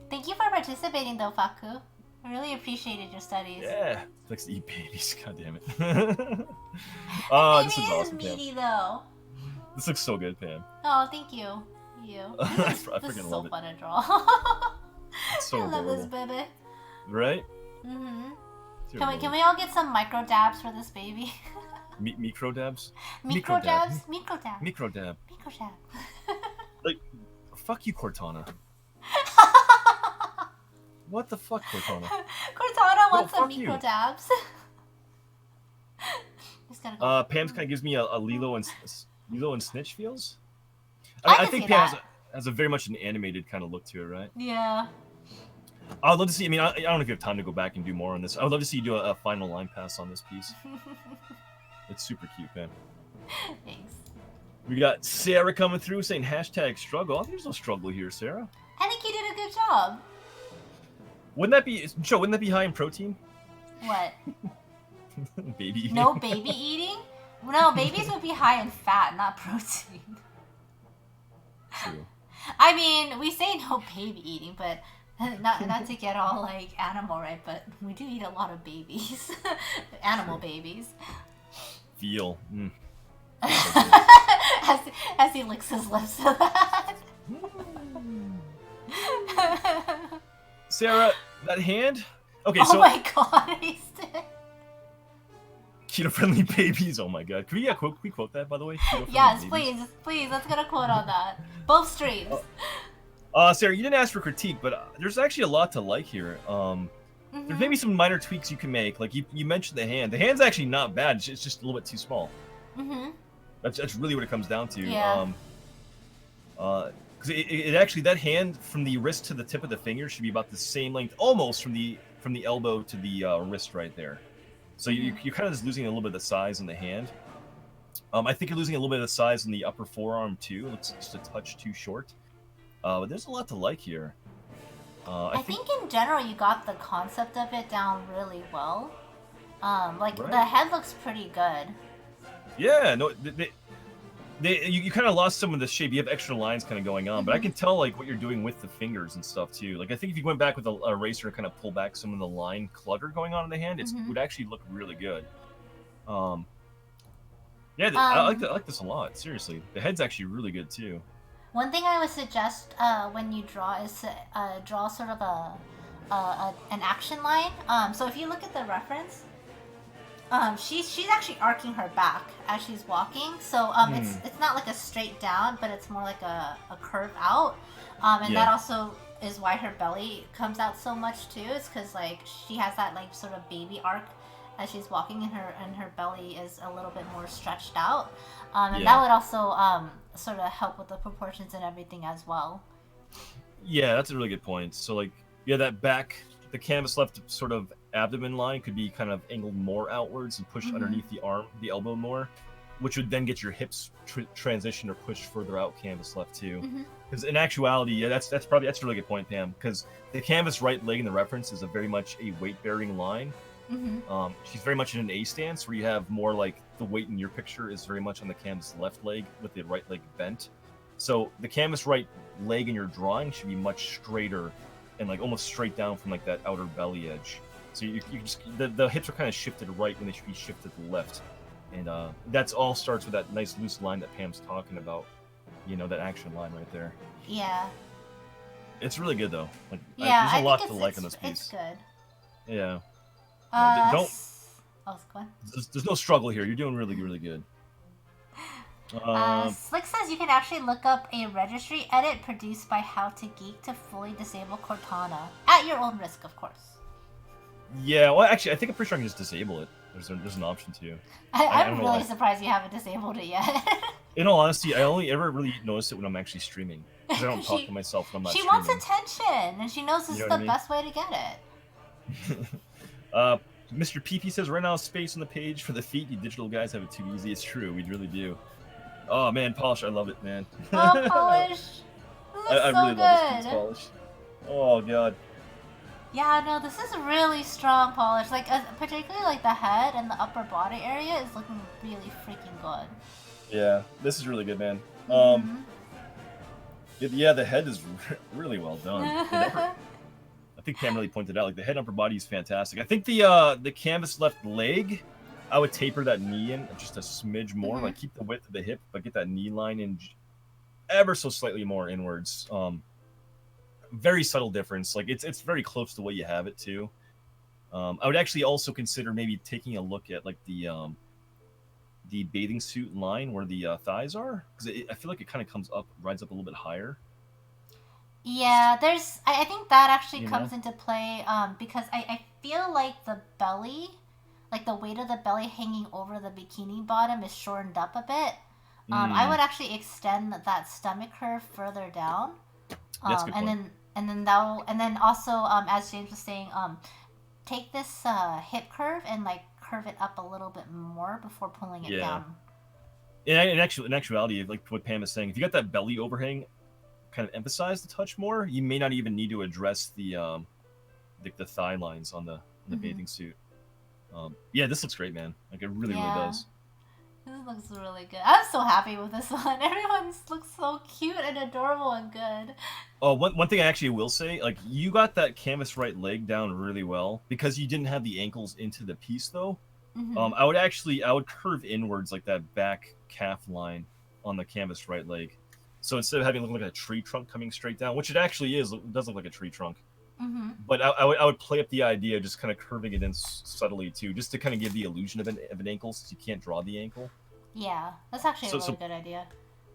Thank you for participating, though, Faku. I really appreciated your studies. Yeah, likes to eat babies. God damn it. Baby This looks awesome, Pam. meaty, though. This looks so good, Pam. Oh, thank you. I This freaking is love so it. fun to draw. It's so I love this adorable. baby. Right? Can we all get some micro dabs for this baby? Micro dabs? Micro dab. dabs? Micro dab. Micro dab. Micro dab. Like, fuck you, Cortana. What the fuck, Cortana? Cortana wants some fuck micro you. dabs. Just gotta go. Pam's kind of gives me a Lilo and Snitch feels. I I can think see Pam that. has a very much an animated kind of look to it, right? Yeah. I would love to see. I mean, I don't know if you have time to go back and do more on this. I would love to see you do a final line pass on this piece. It's super cute, man. Thanks. We got Sarah coming through saying #struggle. I think there's no struggle here, Sarah. I think you did a good job. Wouldn't that be high in protein? What? Baby eating. No baby eating? No, babies would be high in fat, not protein. True. I mean, we say no baby eating, but not to get all like animal, right? But we do eat a lot of babies, animal babies. Veal. Mm. as he licks his lips to that. Sarah, that hand. Okay, Oh so my god, he's dead. Keto-friendly babies. Oh my god. Can we quote that, by the way? Yes, babies. Please. Let's get a quote on that. Both streams. Sarah, you didn't ask for critique, but there's actually a lot to like here. There's maybe some minor tweaks you can make. Like you mentioned the hand. The hand's actually not bad. It's just a little bit too small. That's really what it comes down to. Yeah. Because it actually, that hand from the wrist to the tip of the finger should be about the same length, almost from the elbow to the wrist right there. So you're kind of just losing a little bit of the size in the hand. I think you're losing a little bit of the size in the upper forearm too. It looks just a touch too short. But there's a lot to like here. I think in general you got the concept of it down really well. Like Right. the head looks pretty good. Yeah, no, you kind of lost some of the shape. You have extra lines kind of going on, but I can tell like what you're doing with the fingers and stuff too. Like I think if you went back with a eraser and kind of pull back some of the line clutter going on in the hand, it would actually look really good. Yeah, I like this a lot. Seriously, the head's actually really good too. One thing I would suggest when you draw is to draw sort of an action line. So if you look at the reference, she's actually arcing her back as she's walking. So it's not like a straight down, but it's more like a curve out. And that also is why her belly comes out so much too. It's because like she has that like sort of baby arc as she's walking, and her belly is a little bit more stretched out. And that would also sort of help with the proportions and everything as well. Yeah, that's a really good point. So like, yeah, that back, the canvas left sort of abdomen line could be kind of angled more outwards and pushed underneath the arm, the elbow more, which would then get your hips transition or pushed further out canvas left too. Because in actuality, yeah, that's a really good point, Pam. Because the canvas right leg in the reference is a very much a weight bearing line. She's very much in an A stance where you have more like the weight in your picture is very much on the canvas left leg with the right leg bent. So the canvas right leg in your drawing should be much straighter and like almost straight down from like that outer belly edge. So you just the hips are kind of shifted right when they should be shifted left, and that's all starts with that nice loose line that Pam's talking about. You know, that action line right there. Yeah. It's really good though. Like, yeah, there's a lot to it's, like in this piece. It's good. Yeah. Go on. There's no struggle here. You're doing really, really good. Slick says you can actually look up a registry edit produced by How to Geek to fully disable Cortana at your own risk, of course. Yeah, well, actually, I'm pretty sure I can just disable it. There's an option to. I'm really surprised you haven't disabled it yet. In all honesty, I only ever really notice it when I'm actually streaming. Because I don't talk to myself when I'm not streaming. She wants attention, and she knows this is the best way to get it. Mr. PP says, right now, space on the page for the feet. You digital guys have it too easy. It's true. We really do. Oh, man, Polish. I love it, man. Oh, Polish. I really love this piece, Polish. Oh, God. Yeah, no, this is really strong polish. Like, particularly like the head and the upper body area is looking really freaking good. Yeah, this is really good, man. Yeah, the head is really well done. I think Pam really pointed out, like, the head and upper body is fantastic. I think the canvas left leg, I would taper that knee in just a smidge more. Like, keep the width of the hip, but get that knee line in ever so slightly more inwards. Very subtle difference. Like, it's very close to what you have it to. I would actually also consider maybe taking a look at, like, the bathing suit line where the thighs are, because I feel like it kind of rides up a little bit higher. Yeah, I think that actually comes into play because I feel like the belly, like the weight of the belly hanging over the bikini bottom is shortened up a bit. I would actually extend that stomach curve further down. That's a good point. And then also as James was saying, take this hip curve and like curve it up a little bit more before pulling it down. In actuality, like what Pam is saying, if you got that belly overhang kind of emphasized a touch more, you may not even need to address the thigh lines on the bathing suit. Yeah, this looks great, man. Like, it really does. This looks really good. I'm so happy with this one. Everyone looks so cute and adorable and good. Oh, one thing I actually will say, like, you got that canvas right leg down really well because you didn't have the ankles into the piece, though. I would curve inwards like that back calf line on the canvas right leg. So instead of having it look like a tree trunk coming straight down, which it actually is, it does look like a tree trunk. But I would play up the idea of just kind of curving it in subtly too, just to kind of give the illusion of an ankle, since you can't draw the ankle. Yeah, that's actually a So really good idea.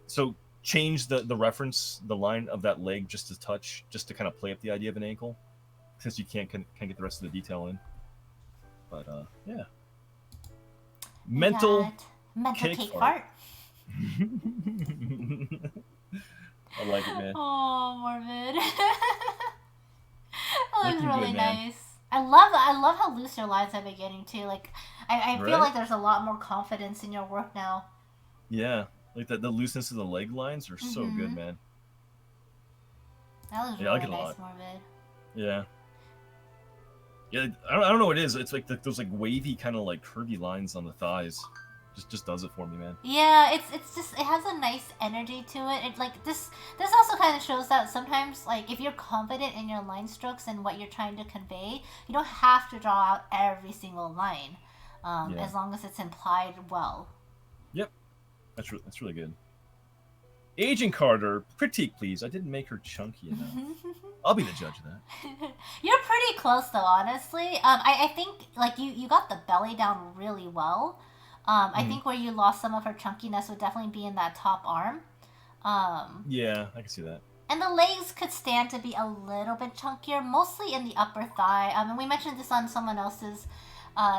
so change the reference, the line of that leg just a touch, just to kind of play up the idea of an ankle, since you can't get the rest of the detail in. But yeah. Mental cake fart. I like it, man. Oh, Morbid. That looks really good, nice. I love how loose your lines have been getting too. Like, I feel Right? like there's a lot more confidence in your work now. Yeah, like the looseness of the leg lines are so good, man. That looks Yeah, I like really it a nice, lot. Morbid. Yeah. Yeah, I don't know what it is. It's like those like wavy kind of like curvy lines on the thighs. Just does it for me, man. Yeah, it's just, it has a nice energy to it. It like this also kind of shows that sometimes, like, if you're confident in your line strokes and what you're trying to convey, you don't have to draw out every single line, as long as it's implied well. Yep, that's really good. Agent Carter, critique please. I didn't make her chunky enough. I'll be the judge of that. You're pretty close though, honestly. I think like you got the belly down really well. I think where you lost some of her chunkiness would definitely be in that top arm. Yeah, I can see that. And the legs could stand to be a little bit chunkier, mostly in the upper thigh. And we mentioned this on someone else's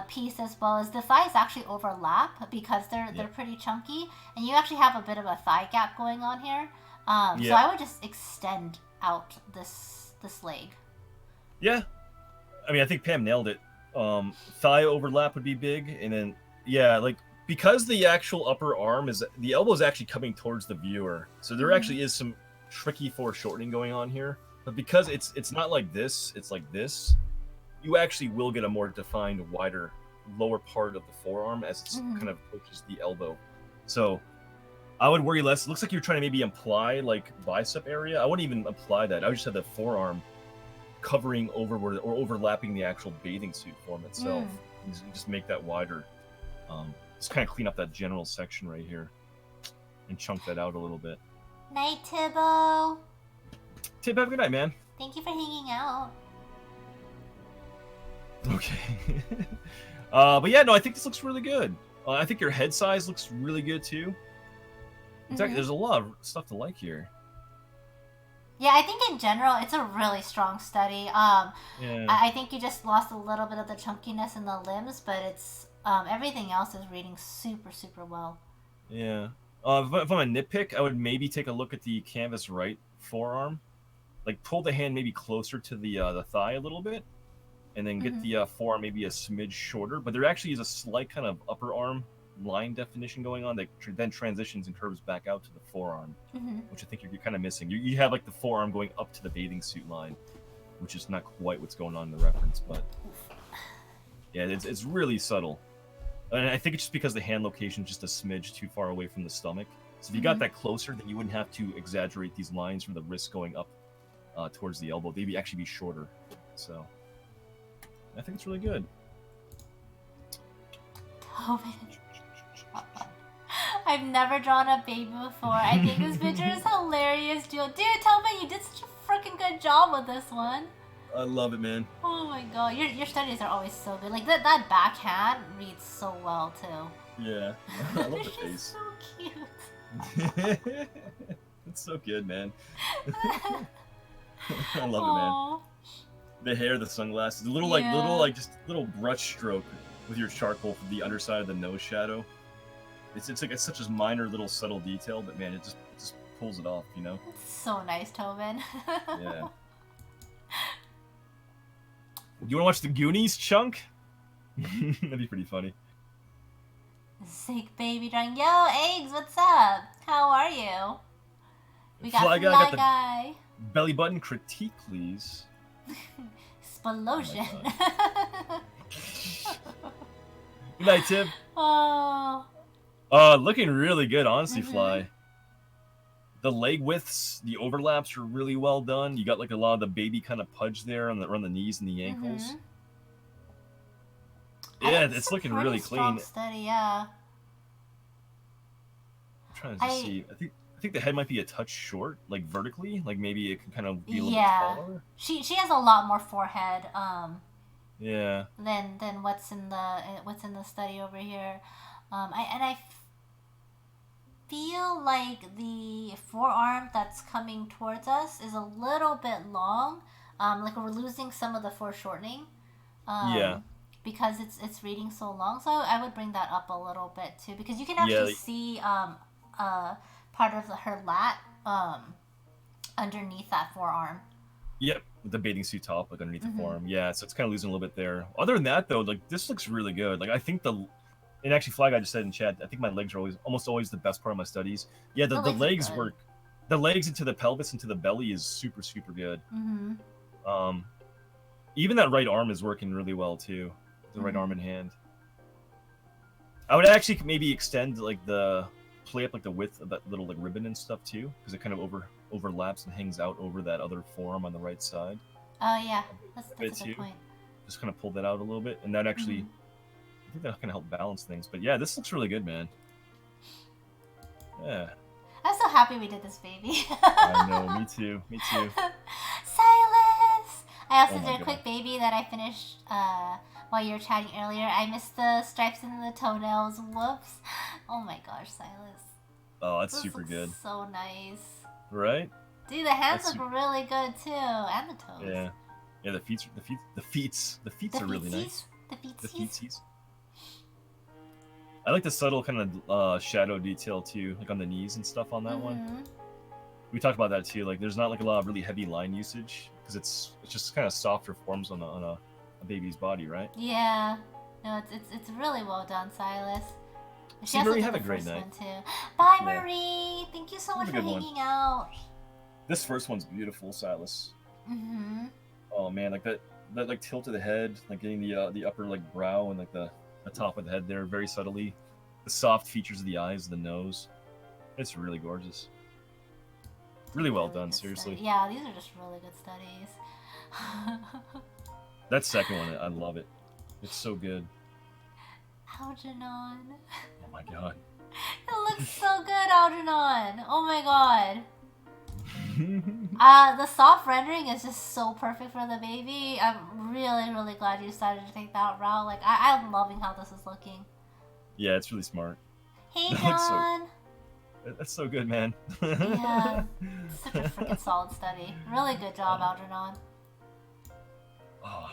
piece as well, as the thighs actually overlap because they're pretty chunky, and you actually have a bit of a thigh gap going on here. So I would just extend out this leg. Yeah, I mean, I think Pam nailed it. Thigh overlap would be big, and then like, because the actual upper arm is, the elbow is actually coming towards the viewer, so there actually is some tricky foreshortening going on here. But because it's not like this, it's like this, you actually will get a more defined, wider lower part of the forearm as it kind of approaches the elbow. So I would worry less. It looks like you're trying to maybe imply like bicep area. I wouldn't even apply that. I would just have the forearm covering over or overlapping the actual bathing suit form itself. And just make that wider. Just kind of clean up that general section right here and chunk that out a little bit. Night, Tibbo. Tib, have a good night, man. Thank you for hanging out. Okay. But yeah, no, I think this looks really good. I think your head size looks really good too. In fact, there's a lot of stuff to like here. Yeah, I think in general it's a really strong study. I think you just lost a little bit of the chunkiness in the limbs, but it's everything else is reading super, super well. Yeah. If I'm a nitpick, I would maybe take a look at the canvas right forearm. Like, pull the hand maybe closer to the thigh a little bit, and then get the forearm maybe a smidge shorter. But there actually is a slight kind of upper arm line definition going on that then transitions and curves back out to the forearm, which I think you're kind of missing. You have like the forearm going up to the bathing suit line, which is not quite what's going on in the reference. But yeah, it's really subtle. And I think it's just because the hand location is just a smidge too far away from the stomach. So if you got that closer, then you wouldn't have to exaggerate these lines from the wrist going up towards the elbow. They'd actually be shorter. So I think it's really good. Tobin. I've never drawn a baby before. I think this picture is hilarious, dude. Tobin, you did such a freaking good job with this one. I love it, man. Oh my god, your studies are always so good. Like that backhand reads so well too. Yeah, I love the face. So cute. It's so good, man. I love it, man. The hair, the sunglasses, the little little brush stroke with your charcoal for the underside of the nose shadow. It's such a minor little subtle detail, but man, it just pulls it off, you know. It's so nice, Tobin. Yeah. You want to watch the Goonies, Chunk? That'd be pretty funny. Sick baby drawing. Yo, Eggs, what's up? How are you? We got Fly Fly Guy Guy. Belly button critique, please. Splosion. Good night, Tib. Oh. Looking really good, honestly, Fly. The leg widths, the overlaps are really well done. You got like a lot of the baby kind of pudge there on the knees and the ankles. Yeah, it's looking really clean. Steady, yeah. I'm trying to see. I I think the head might be a touch short, like vertically. Like maybe it can kind of be a little bit Yeah, taller. she has a lot more forehead Yeah. than what's in the study over here. I feel like the forearm that's coming towards us is a little bit long. Like we're losing some of the foreshortening. Yeah. Because it's reading so long. So I would bring that up a little bit too, because you can Yeah. actually see part of her lat underneath that forearm. Yep, with the bathing suit top, like underneath the Mm-hmm. forearm. Yeah, so it's kind of losing a little bit there. Other than that, though, like this looks really good. Like I think and actually, Flag, I just said in chat, I think my legs are almost always the best part of my studies. Yeah, the legs work. The legs into the pelvis, into the belly is super, super good. Mm-hmm. Even that right arm is working really well too. The right Mm-hmm. arm and hand. I would actually maybe extend like play up like the width of that little like ribbon and stuff too, because it kind of overlaps and hangs out over that other forearm on the right side. Oh yeah, that's a good point. Just kind of pull that out a little bit, and that actually, I think that can help balance things. But yeah, this looks really good, man. Yeah. I'm so happy we did this, baby. I know, me too. Me too. Silas! I also Oh did a quick baby that I finished while you were chatting earlier. I missed the stripes in the toenails. Whoops. Oh my gosh, Silas. Oh, that's this super good. So nice. Right? Dude, the hands look really good too, and the toes. Yeah. Yeah, the feet are really nice. The feetsies. I like the subtle kind of shadow detail too, like on the knees and stuff on that one. We talked about that too. Like, there's not like a lot of really heavy line usage because it's just kind of softer forms on a baby's body, right? Yeah. No, it's really well done, Silas. See, Marie, have a great night. Bye, Marie. Thank you so much for hanging out. This first one's beautiful, Silas. Mm-hmm. Oh man, like that like tilt of the head, like getting the upper like brow and like the top of the head there very subtly. The soft features of the eyes, the nose. It's really gorgeous. Really well done, seriously. Yeah, these are just really good studies. That second one, I love it. It's so good. Algernon. Oh my god. It looks so good, Algernon. Oh my god. The soft rendering is just so perfect for the baby. I'm really, really glad you started to take that route. Like, I'm loving how this is looking. Yeah, it's really smart. Hey, John. That's so good, man. Yeah, it's such a freaking solid study. Really good job, Algernon. Oh,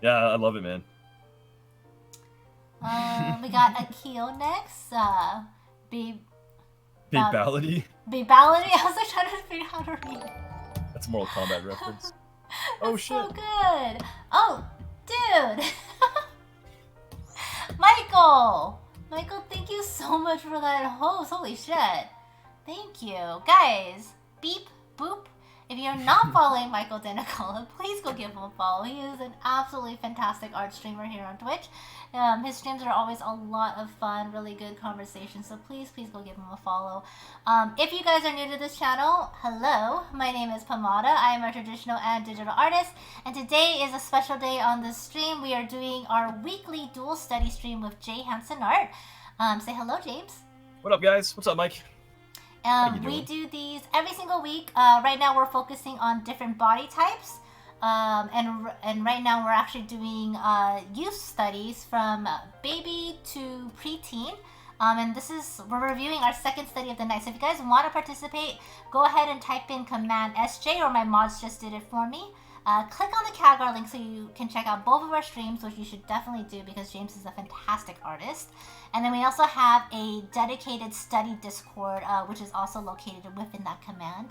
yeah, I love it, man. We got Akio next. Babality? Babality? I was like trying to figure out how to read it. That's a Mortal Kombat reference. Oh shit. So good. Oh, dude. Michael, thank you so much for that host. Holy shit. Thank you. Guys, beep, boop. If you're not following Michael Denicola, please go give him a follow. He is an absolutely fantastic art streamer here on Twitch. His streams are always a lot of fun, really good conversations, so please go give him a follow. If you guys are new to this channel, hello, my name is Pomada. I am a traditional and digital artist, and today is a special day on this stream. We are doing our weekly dual study stream with JHanson Art. Say hello, James. What up, guys? What's up, Mike? We do these every single week. Right now we're focusing on different body types. And right now we're actually doing youth studies from baby to preteen. And we're reviewing our second study of the night. So if you guys want to participate, go ahead and type in Command SJ, or my mods just did it for me. Click on the CAGR link so you can check out both of our streams, which you should definitely do because James is a fantastic artist. And then we also have a dedicated study Discord, which is also located within that command.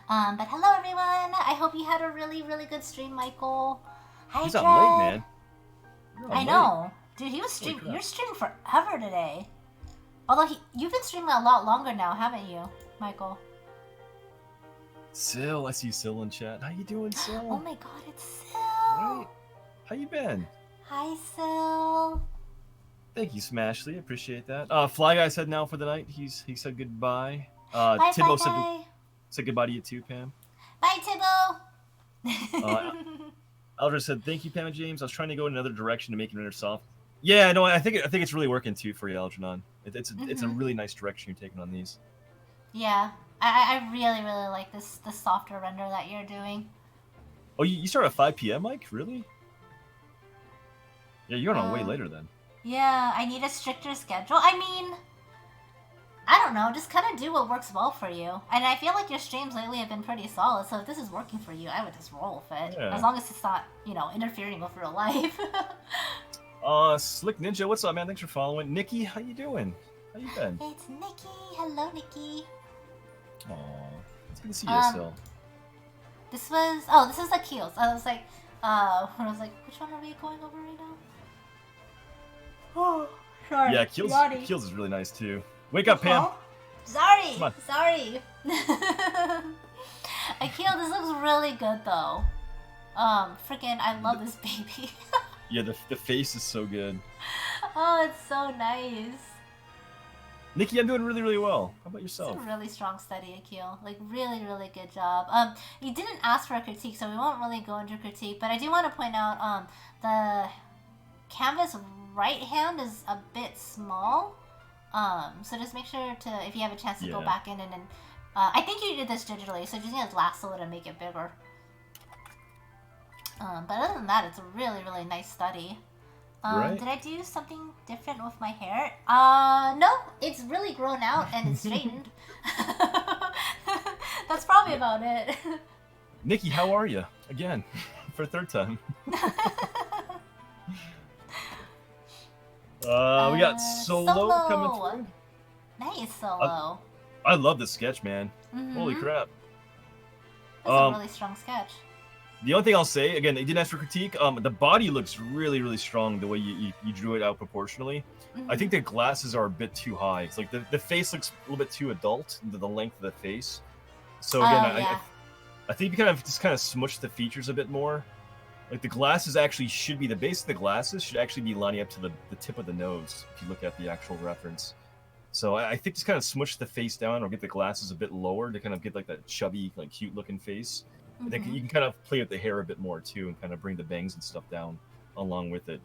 But hello, everyone. I hope you had a really, really good stream, Michael. Hi, He's up late, man. I know. Dude, you're streaming forever today. Although you've been streaming a lot longer now, haven't you, Michael? Sil, I see Sil in chat. How you doing, Sil? Oh my god, it's Sil. Right. How you been? Hi, Sil. Thank you, Smashly. Appreciate that. Fly Guy said now for the night. He said goodbye. Bye, Tibbo Fly said goodbye to you too, Pam. Bye, Tibbo. Eldra said thank you, Pam and James. I was trying to go in another direction to make it soft. Yeah, no, I think it's really working too for you, Algernon. It's a really nice direction you're taking on these. Yeah, I really really like the softer render that you're doing. Oh, you start at 5 p.m., Mike? Really? Yeah, you're on way Um, later then. yeah, I need a stricter schedule. I mean, I don't know, just kind of do what works well for you. And I feel like your streams lately have been pretty solid, so if this is working for you, I would just roll with it. Yeah. As long as it's not, interfering with real life. Slick Ninja, what's up, man? Thanks for following. Nikki, how you doing? How you been? It's Nikki. Hello, Nikki. Aw, it's good to see you still. This is the Keels. I was like, which one are we going over right now? Oh, sorry. Yeah, Keels is really nice too. Wake up, Pam. Sorry. Come on. Sorry. Akil, this looks really good though. Freaking, I love this baby. Yeah, the face is so good. Oh, it's so nice. Nikki, I'm doing really, really well. How about yourself? It's a really strong study, Akil. Like, really, really good job. You didn't ask for a critique, so we won't really go into critique, but I do want to point out, the canvas right hand is a bit small. So just make sure to, if you have a chance to go back in and I think you did this digitally, so just need a lasso to make it bigger. But other than that, it's a really, really nice study. Right. Did I do something different with my hair? No, it's really grown out and it's straightened. That's probably about it. Nikki, how are you? Again, for a third time. We got Solo coming through. Nice, Solo. I love this sketch, man. Mm-hmm. Holy crap. That's a really strong sketch. The only thing I'll say, again, they didn't ask for critique. The body looks really, really strong the way you drew it out proportionally. Mm-hmm. I think the glasses are a bit too high. It's like the face looks a little bit too adult, the length of the face. So again, I think you kind of smush the features a bit more. Like the glasses actually should be, the base of the glasses should actually be lining up to the tip of the nose if you look at the actual reference. So I think just kind of smush the face down or get the glasses a bit lower to kind of get like that chubby, like cute looking face. Mm-hmm. I think you can kind of play with the hair a bit more too and kind of bring the bangs and stuff down along with it.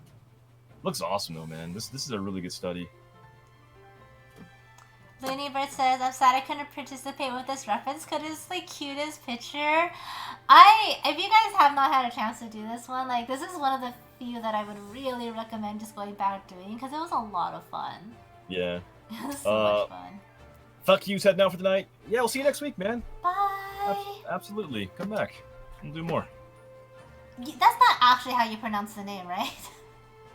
Looks awesome though, man. This is a really good study. Looney Bird says, I'm sad I couldn't participate with this reference because it's the cutest picture. If you guys have not had a chance to do this one, like this is one of the few that I would really recommend just going back doing because it was a lot of fun. Yeah. It was so much fun. Fuck you, heading out for the night. Yeah, we'll see you next week, man. Bye. Absolutely. Come back. We'll do more. That's not actually how you pronounce the name, right?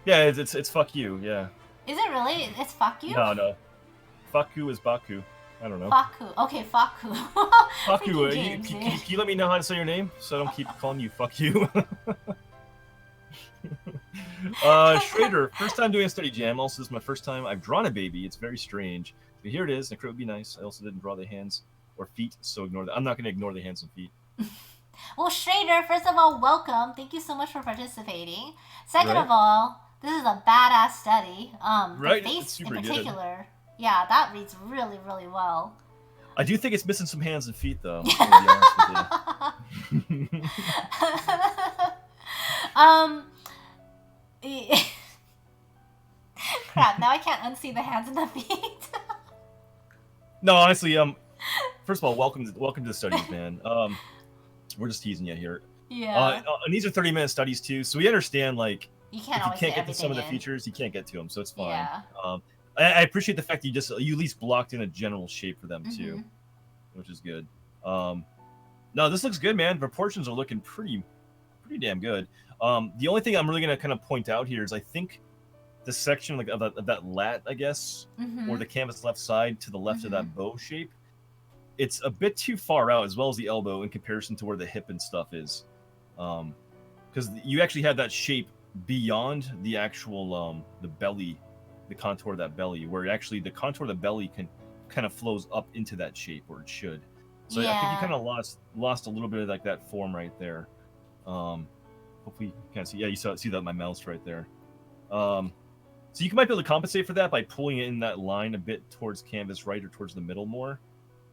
Yeah, it's fuck you, yeah. Is it really? It's fuck you? No. Faku is Baku. I don't know. Faku. Okay, Faku. Faku, can you let me know how to say your name so I don't keep calling you fuck you? Schrader, first time doing a study jam. Also, this is my first time I've drawn a baby. It's very strange. But here it is. The would be nice. I also didn't draw the hands or feet, so ignore that. I'm not going to ignore the hands and feet. Well, Schrader, first of all, welcome. Thank you so much for participating. Second Right. of all, this is a badass study. Right, The it's face super in good. particular. Yeah, that reads really, really well. I do think it's missing some hands and feet, though. I'm gonna be honest with you. Crap, now I can't unsee the hands and the feet. No, honestly, first of all, welcome to the studies, man. We're just teasing you here. Yeah. And these are 30-minute studies too, so we understand like You can't if you always can't fit get to some of the everything in. features, you can't get to them, so it's fine. Yeah. I appreciate the fact that you at least blocked in a general shape for them too, Mhm. which is good. No, this looks good, man. Proportions are looking pretty damn good. The only thing I'm really gonna kind of point out here is I think the section like of that lat, I guess, Mhm. or the canvas left side to the left of that bow shape, it's a bit too far out as well as the elbow in comparison to where the hip and stuff is. Because you actually have that shape beyond the actual the belly, the contour of that belly, where actually the contour of the belly can kind of flows up into that shape where it should. So I think you kind of lost a little bit of like that form right there. Hopefully you can see. Yeah, you see that my mouse right there. So you might be able to compensate for that by pulling in that line a bit towards canvas right or towards the middle more,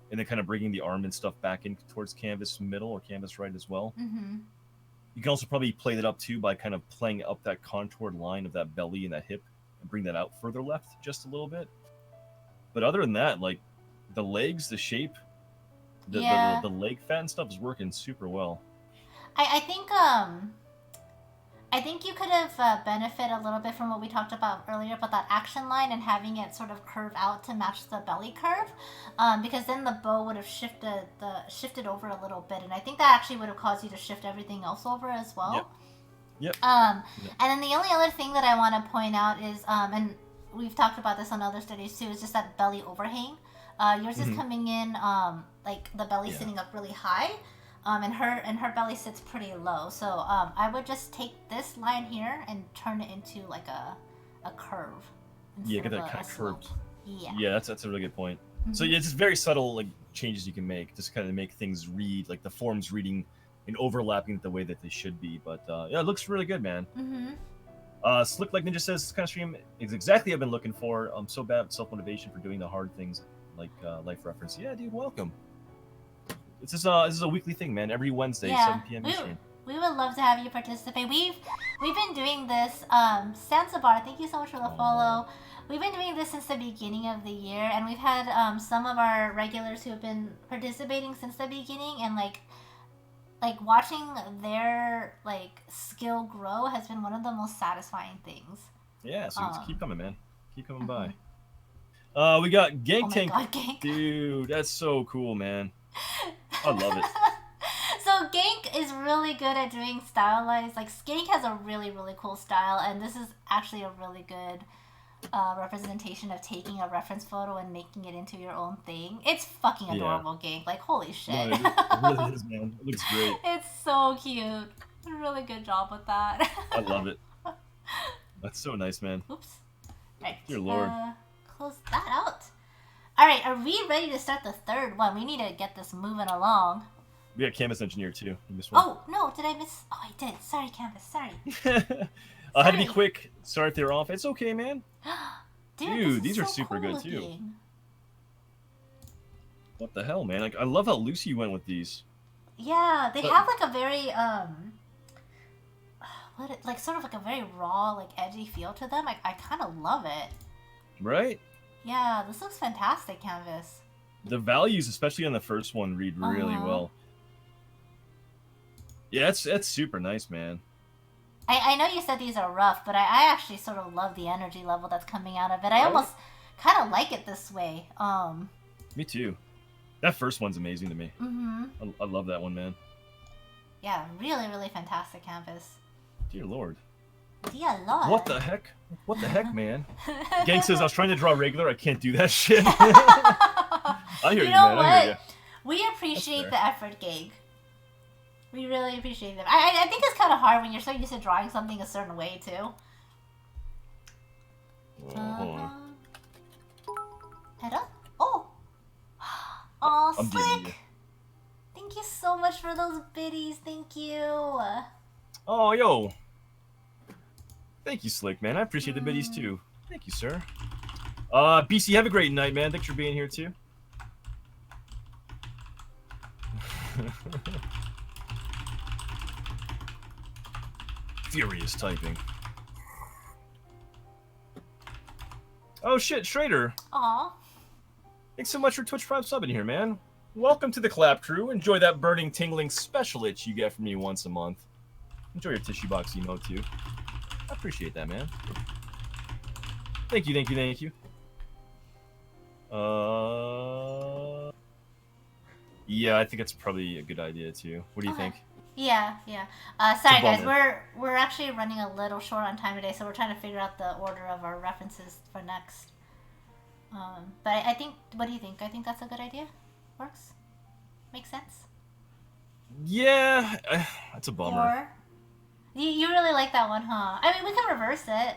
and then kind of bringing the arm and stuff back in towards canvas middle or canvas right as well. Mhm. You can also probably play that up too by kind of playing up that contoured line of that belly and that hip and bring that out further left just a little bit. But other than that, like the legs, the shape, Yeah. the leg fat and stuff is working super well. I think you could have benefit a little bit from what we talked about earlier about that action line and having it sort of curve out to match the belly curve, because then the bow would have shifted over a little bit, and I think that actually would have caused you to shift everything else over as well. Yep. Yep. And then the only other thing that I want to point out is, and we've talked about this on other studies too, is just that belly overhang. Yours is coming in like the belly sitting up really high. And her belly sits pretty low, so I would just take this line here and turn it into like a curve. Yeah, get that kind of curved. Yeah. Yeah, that's a really good point. So yeah, it's just very subtle like changes you can make, just kind of make things read like the forms reading and overlapping the way that they should be. But yeah, it looks really good, man. Slick Like Ninja says this kind of stream is exactly what I've been looking for. I'm so bad at self-motivation for doing the hard things like life reference. Yeah, dude, welcome. This is a weekly thing, man. Every Wednesday, 7 p.m. Eastern. We would love to have you participate. We've been doing this. Sansabar, thank you so much for the follow. We've been doing this since the beginning of the year, and we've had some of our regulars who have been participating since the beginning, and like watching their like skill grow has been one of the most satisfying things. Yeah, so keep coming, man. Keep coming by. We got Gank Tank. God, Gank. Dude, that's so cool, man. I love it. So Gank is really good at doing stylized. Like Gank has a really, really cool style, and this is actually a really good representation of taking a reference photo and making it into your own thing. It's fucking adorable, Gank. Like, holy shit. No, it really is, man. It looks great. It's so cute. Really good job with that. I love it. That's so nice, man. Oops. Right. Dear Lord. Close that out. Alright, are we ready to start the third one? We need to get this moving along. We got Canvas Engineer, too. You missed one. Oh, no, did I miss? Oh, I did. Sorry, Canvas. Sorry. I had to be quick. Sorry if they were off. It's okay, man. Dude, these are so super cool good, too. looking. What the hell, man? Like, I love how loose you went with these. Yeah, they have like a very, sort of like a very raw, like edgy feel to them. I kind of love it. Right? Yeah, this looks fantastic, Canvas. The values, especially on the first one, read really well. Yeah, that's super nice, man. I know you said these are rough, but I actually sort of love the energy level that's coming out of it. I almost kind of like it this way. Me too. That first one's amazing to me. I love that one, man. Yeah, really, really fantastic, Canvas. Dear Lord. Dear Lord. What the heck? What the heck, man? Gang says, I was trying to draw regular. I can't do that shit. I hear you, man. I hear you. We appreciate the effort, Gang. We really appreciate them. I think it's kind of hard when you're so used to drawing something a certain way, too. Head up? Oh! Aw, Slick! Thank you so much for those biddies. Thank you. Oh, yo. Thank you, Slick, man. I appreciate the biddies, too. Thank you, sir. BC, have a great night, man. Thanks for being here, too. Furious typing. Oh, shit, Schrader. Aw. Thanks so much for Twitch Prime subbing here, man. Welcome to the Clap Crew. Enjoy that burning, tingling special itch you get from me once a month. Enjoy your tissue box emote, too. I appreciate that, man. Thank you, thank you, thank you. Yeah, I think that's probably a good idea, too. What do you think? Yeah. Sorry, guys. We're actually running a little short on time today, so we're trying to figure out the order of our references for next. But I think, what do you think? I think that's a good idea. Works? Makes sense? Yeah, that's a bummer. Or, you really like that one, huh? I mean, we can reverse it.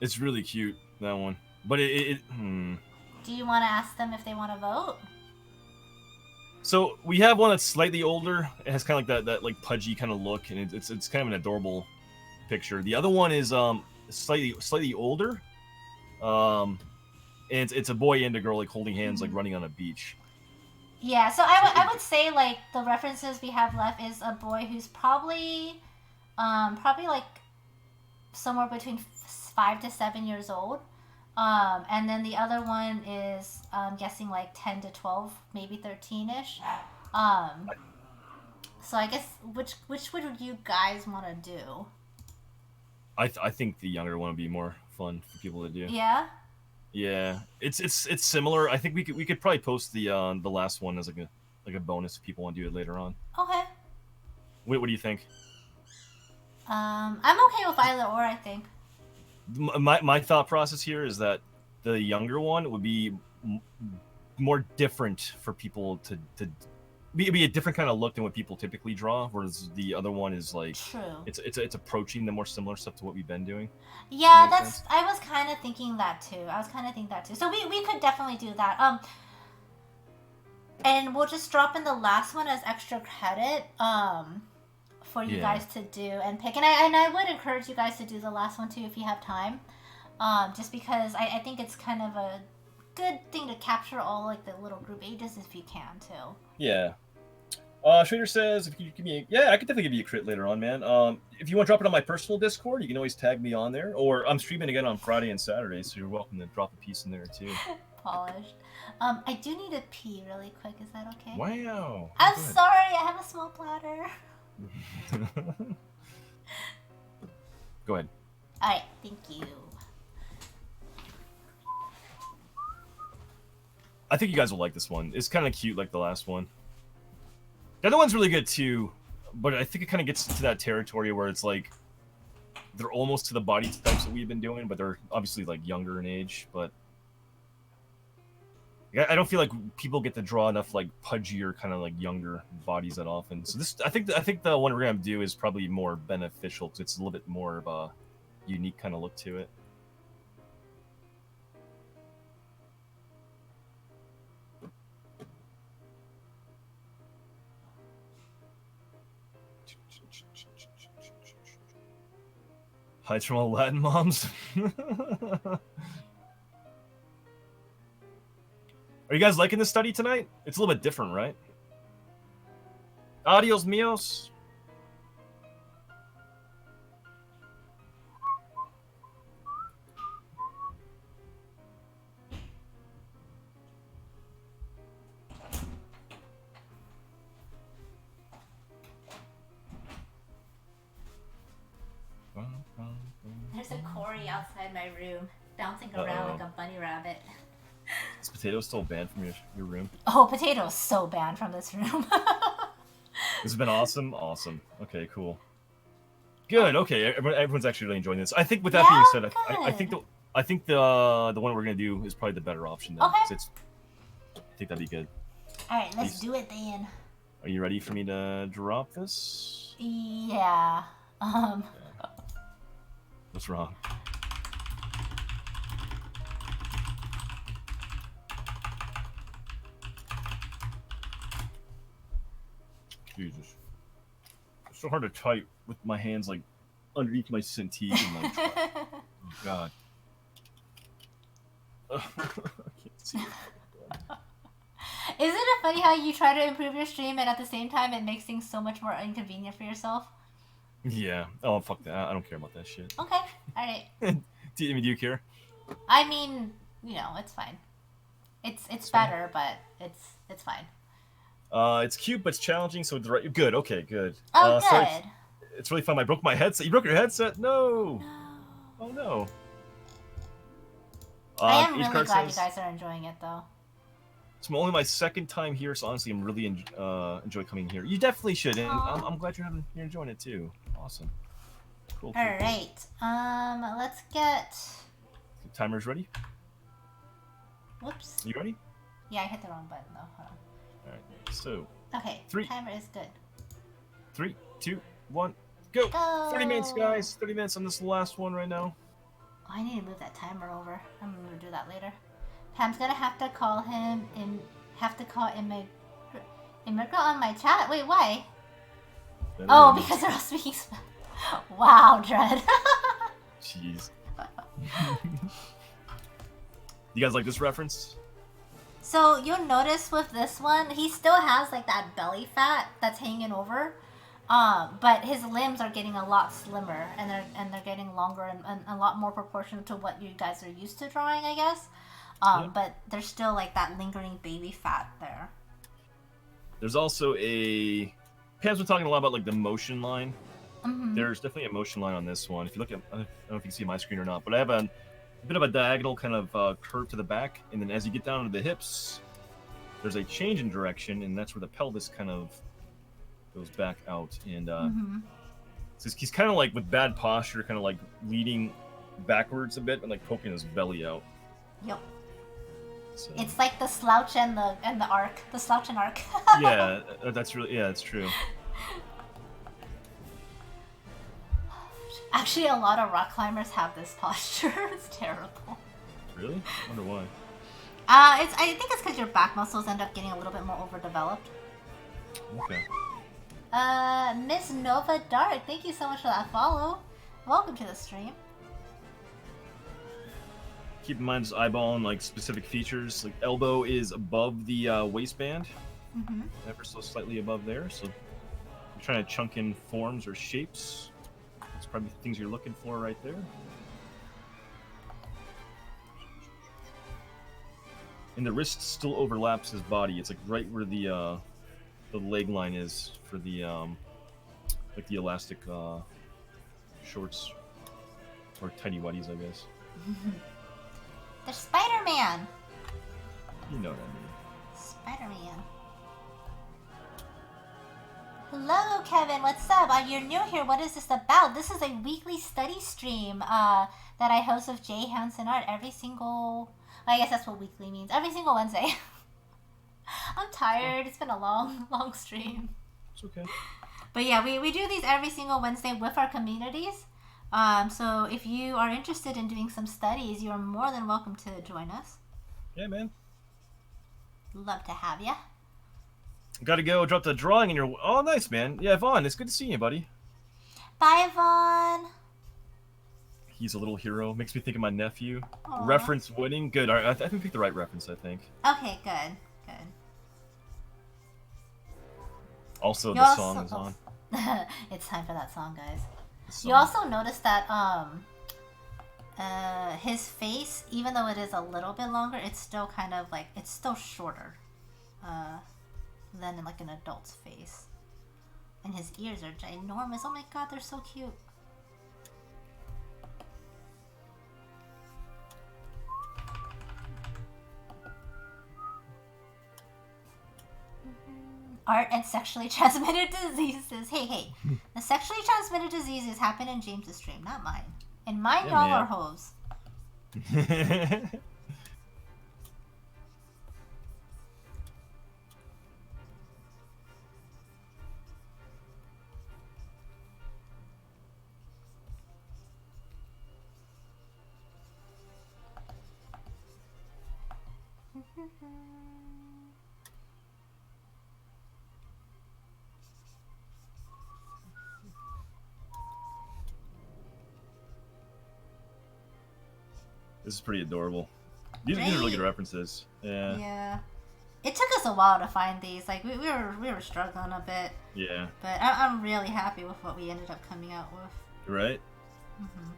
It's really cute, that one. But Do you want to ask them if they want to vote? So we have one that's slightly older. It has kind of like that like pudgy kind of look, and it's kind of an adorable picture. The other one is slightly older. And it's a boy and a girl like holding hands, like running on a beach. Yeah, so I would say like the references we have left is a boy who's probably like somewhere between 5 to 7 years old, And then the other one is I'm guessing like 10 to 12, maybe 13ish. So I guess which would you guys want to do? I think the younger one would be more fun for people to do. Yeah. Yeah, it's similar. I think we could probably post the last one as like a bonus if people want to do it later on. Okay. What do you think? I'm okay with either or. I think. My thought process here is that the younger one would be more different for people to be a different kind of look than what people typically draw, whereas the other one is like True. It's approaching the more similar stuff to what we've been doing. Yeah, That makes that's. sense? I was kind of thinking that too. So we could definitely do that. And we'll just drop in the last one as extra credit. For you Yeah. guys to do and pick, and I would encourage you guys to do the last one too if you have time. Just because I think it's kind of a good thing to capture all like the little group ages if you can too. Yeah. Schrader says, if you give me, I could definitely give you a crit later on, man. If you want to drop it on my personal Discord, you can always tag me on there. Or I'm streaming again on Friday and Saturday, so you're welcome to drop a piece in there too. Polished. I do need to pee really quick. Is that okay? Wow. I'm Good. sorry. I have a small bladder. Go ahead. All right. Thank you. I think you guys will like this one. It's kind of cute, like the last one. The other one's really good too, but I think it kind of gets into that territory where it's like they're almost to the body types that we've been doing, but they're obviously like younger in age. But I don't feel like people get to draw enough like pudgier, kind of like younger bodies that often. So this, I think the one we're gonna do is probably more beneficial because it's a little bit more of a unique kind of look to it. Hides from all Latin moms. Are you guys liking this study tonight? It's a little bit different, right? Adios mios. There's a Cory outside my room, bouncing around like a bunny rabbit. Is potato still banned from your room? Oh, potato is so banned from this room. This has been awesome. Awesome. Okay, cool. Good. Okay, everyone's actually really enjoying this. I think with that being said, I think the one we're gonna do is probably the better option. Then, Okay. I think that'd be good. All right, let's do it then. Are you ready for me to drop this? Yeah. What's wrong? Jesus. It's so hard to type with my hands like underneath my Cintiq and like oh god. I can't see it. Isn't it funny how you try to improve your stream and at the same time it makes things so much more inconvenient for yourself? Yeah. Oh fuck that. I don't care about that shit. Okay. All right. Do you care? I mean, you know, it's fine. It's better, but it's fine. It's cute, but it's challenging. So good. Okay, good. Oh, good. Sorry, it's really fun. I broke my headset. You broke your headset? No. No. Oh no. I am H really Card glad you says, guys are enjoying it, though. It's only my second time here, so honestly, I'm really enjoy coming here. You definitely should, and Aw. I'm glad you're enjoying it too. Awesome. Cool. All right. Let's get. Timer's ready. Whoops. You ready? Yeah, I hit the wrong button though. Hold All right. So on. Okay. 3. Timer is good. 3, 2, 1, go. Go. 30 minutes, guys. 30 minutes on this last one right now. Oh, I need to move that timer over. I'm gonna do that later. Pam's gonna have to call him and have to call immigrant on my chat. Wait, why? Oh, because they're all speaking Spanish. Wow, Dread. Jeez. You guys like this reference? So you'll notice with this one, he still has like that belly fat that's hanging over. But his limbs are getting a lot slimmer, and they're getting longer and a lot more proportional to what you guys are used to drawing, I guess. But there's still like that lingering baby fat there. There's also a. Pam's been talking a lot about like the motion line. There's definitely a motion line on this one. If you look at, I don't know if you can see my screen or not, but I have a bit of a diagonal kind of curve to the back, and then as you get down to the hips, there's a change in direction, and that's where the pelvis kind of goes back out. And so he's kind of like with bad posture, kind of like leading backwards a bit and like poking his belly out. Yep. So. It's like the slouch and the arc, the slouch and arc. Yeah, that's true. Actually, a lot of rock climbers have this posture. It's terrible. Really? I wonder why. I think it's because your back muscles end up getting a little bit more overdeveloped. Okay. Miss Nova Dark, thank you so much for that follow. Welcome to the stream. Keep in mind, just eyeballing like specific features. Like elbow is above the waistband, ever so slightly above there. So you're trying to chunk in forms or shapes. That's probably the things you're looking for right there. And the wrist still overlaps his body. It's like right where the leg line is for the like the elastic shorts or tidy whities, I guess. There's Spider-Man. You know what I mean. Spider-Man. Hello, Kevin. What's up? You're new here. What is this about? This is a weekly study stream that I host with JHanson Art every single... I guess that's what weekly means. Every single Wednesday. I'm tired. It's been a long stream. It's okay. But yeah, we do these every single Wednesday with our communities. So if you are interested in doing some studies, you're more than welcome to join us. Yeah, man. Love to have ya. Gotta go drop the drawing in your... Oh, nice, man. Yeah, Vaughn, it's good to see you, buddy. Bye, Vaughn. He's a little hero. Makes me think of my nephew. Aww. Reference winning. Good. All right, I think we picked the right reference, I think. Okay, good. Also, You the song is on. It's time for that song, guys. Song. You also notice that his face, even though it is a little bit longer, it's still kind of like, it's still shorter than in like an adult's face. And his ears are ginormous. Oh my god, they're so cute. Art and sexually transmitted diseases. Hey. The sexually transmitted diseases happen in James's stream, not mine. And mine, yeah, y'all are hoes. This is pretty adorable. These are really good references. Yeah. Yeah. It took us a while to find these. Like we were struggling a bit. Yeah. But I'm really happy with what we ended up coming out with. Right? Mm-hmm.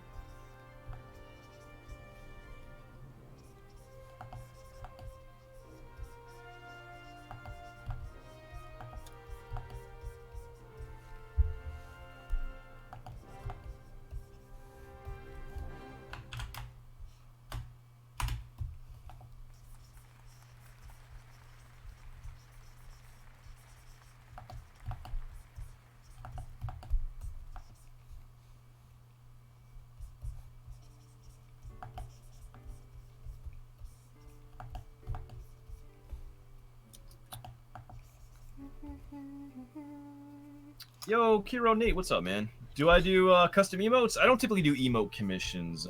Yo, Kiro Nate, what's up, man? Do I do custom emotes? I don't typically do emote commissions.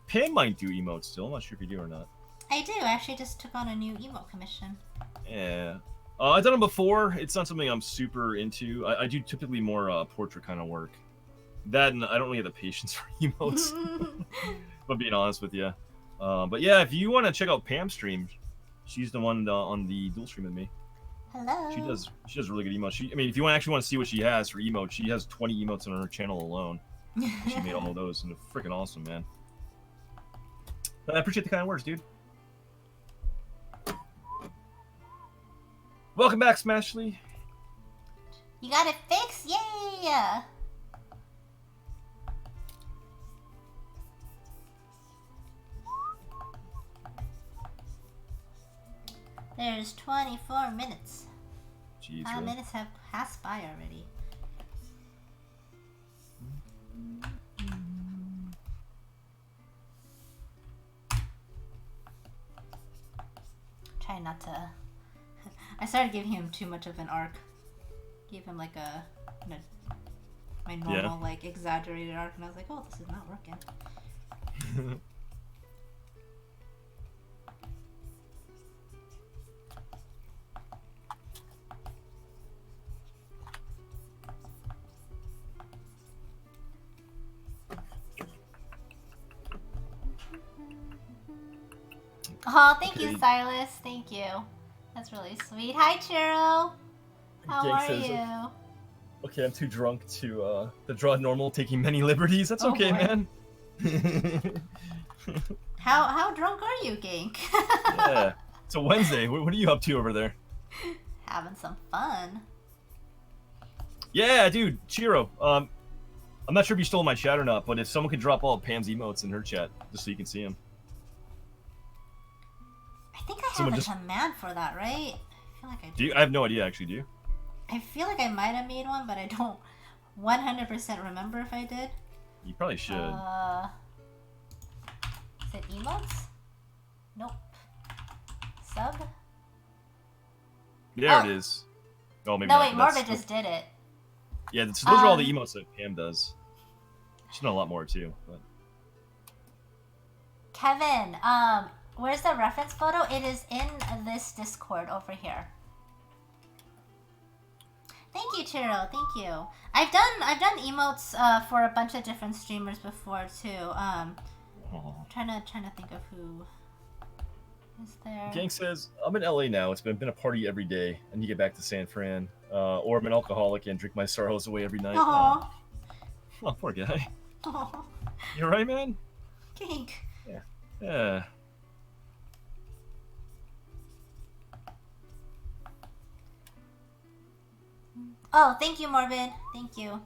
Pam might do emotes still. I'm not sure if you do or not. I do. I actually just took on a new emote commission. Yeah. I've done them before. It's not something I'm super into. I do typically more portrait kind of work. That and I don't really have the patience for emotes. If I'm being honest with you. But yeah, if you want to check out Pam's stream, she's the one on the dual stream with me. Hello. She does really good emotes. I mean, if you actually want to see what she has for emotes, she has 20 emotes on her channel alone. She made all of those, and they're freaking awesome, man. I appreciate the kind words, dude. Welcome back, Smashly. You got it fixed? Yay! There's 24 minutes. Jeez, 5 really? minutes have passed by already. Try not to. I started giving him too much of an arc. Gave him like my normal like exaggerated arc, and I was like, oh, this is not working. Oh, thank you, Silas. Thank you. That's really sweet. Hi, Chiro. How are you? Okay, I'm too drunk to draw normal, taking many liberties. That's okay, man. How drunk are you, Gank? Yeah, it's a Wednesday. What are you up to over there? Having some fun. Yeah, dude, Chiro. I'm not sure if you stole my chat or not, but if someone could drop all of Pam's emotes in her chat, just so you can see them. I think I have a command for that, right? I feel like I do. I have no idea, actually, do you? I feel like I might have made one, but I don't 100% remember if I did. You probably should. Is it emotes? Nope. Sub? There it is. Oh, maybe no, not, wait, Morbid just did it. Yeah, so those are all the emotes that Pam does. She's done a lot more, too. But... Kevin, where's the reference photo? It is in this Discord over here. Thank you, Chiro. Thank you. I've done emotes for a bunch of different streamers before too. Trying to think of who is there. Gang says, I'm in LA now. It's been a party every day. I need to get back to San Fran. Or I'm an alcoholic and drink my sorrows away every night. Aww. Oh, poor guy. Aww. You alright, man? Gank. Yeah. Yeah. Oh, thank you, Morbid. Thank you.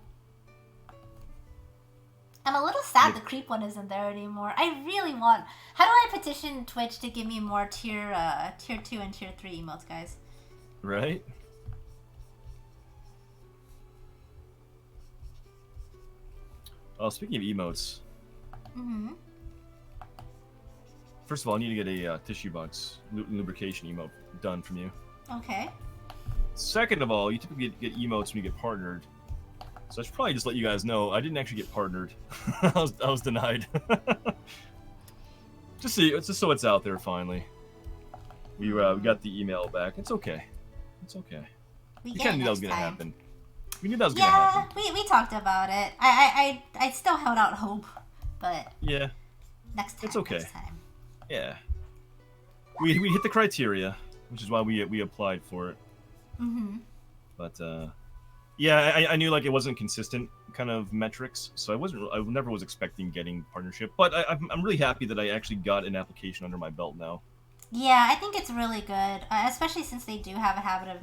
I'm a little sad the creep one isn't there anymore. I really want... How do I petition Twitch to give me more tier 2 and tier 3 emotes, guys? Right? Oh, speaking of emotes. Mm-hmm. First of all, I need to get a tissue box lubrication emote done from you. Okay. Second of all, you typically get emotes when you get partnered. So I should probably just let you guys know I didn't actually get partnered. I was denied. just so it's out there finally. We got the email back. It's okay. It's okay. We kind of knew that was gonna happen. We knew that was gonna happen. Yeah, we talked about it. I still held out hope, but yeah, next time. It's okay. Next time. Yeah. We hit the criteria, which is why we applied for it. Mm-hmm. But yeah, I knew like it wasn't consistent kind of metrics, so I never was expecting getting partnership. But I'm really happy that I actually got an application under my belt now. Yeah, I think it's really good, especially since they do have a habit of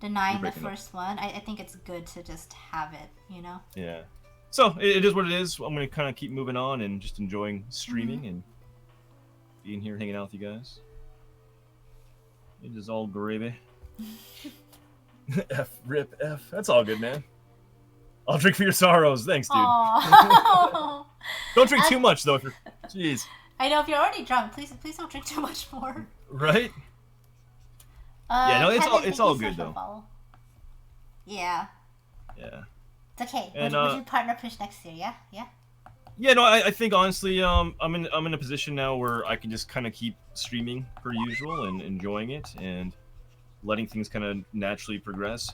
denying the first one. I think it's good to just have it, you know? Yeah. So it is what it is. I'm gonna kind of keep moving on and just enjoying streaming and being here, hanging out with you guys. It is all gravy. Rip F. That's all good, man. I'll drink for your sorrows. Thanks, dude. Don't drink too much, though. Jeez. I know if you're already drunk, please don't drink too much more. Right? Yeah, no, it's all good though. Yeah. Yeah. It's okay. And, would you partner push next year? Yeah, yeah. Yeah, no, I think honestly, I'm in a position now where I can just kind of keep streaming per usual and enjoying it and letting things kind of naturally progress.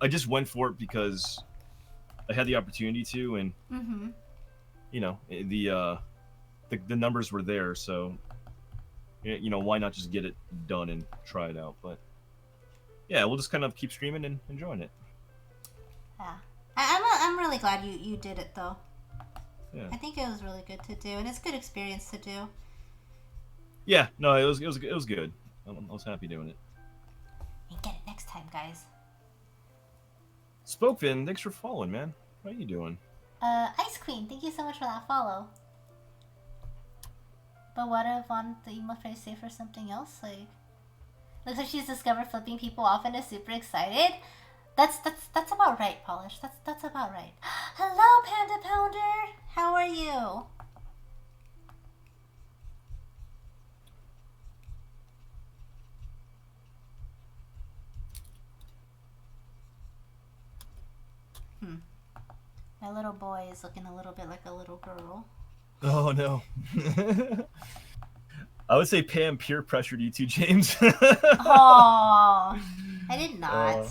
I just went for it because I had the opportunity to, and you know, the numbers were there, so you know, why not just get it done and try it out? But yeah, we'll just kind of keep streaming and enjoying it. Yeah. I'm really glad you did it though. Yeah. I think it was really good to do, and it's a good experience to do. Yeah, no, it was good. I was happy doing it. And get it next time, guys. Spokevin, thanks for following, man. How are you doing? Ice Queen, thank you so much for that follow. But what if on the emo try to say for something else? Like, looks like she's discovered flipping people off and is super excited. That's about right, Polish. That's about right. Hello, Panda Pounder. How are you? My little boy is looking a little bit like a little girl. Oh no. I would say Pam peer pressured you too, James. Oh, I did not.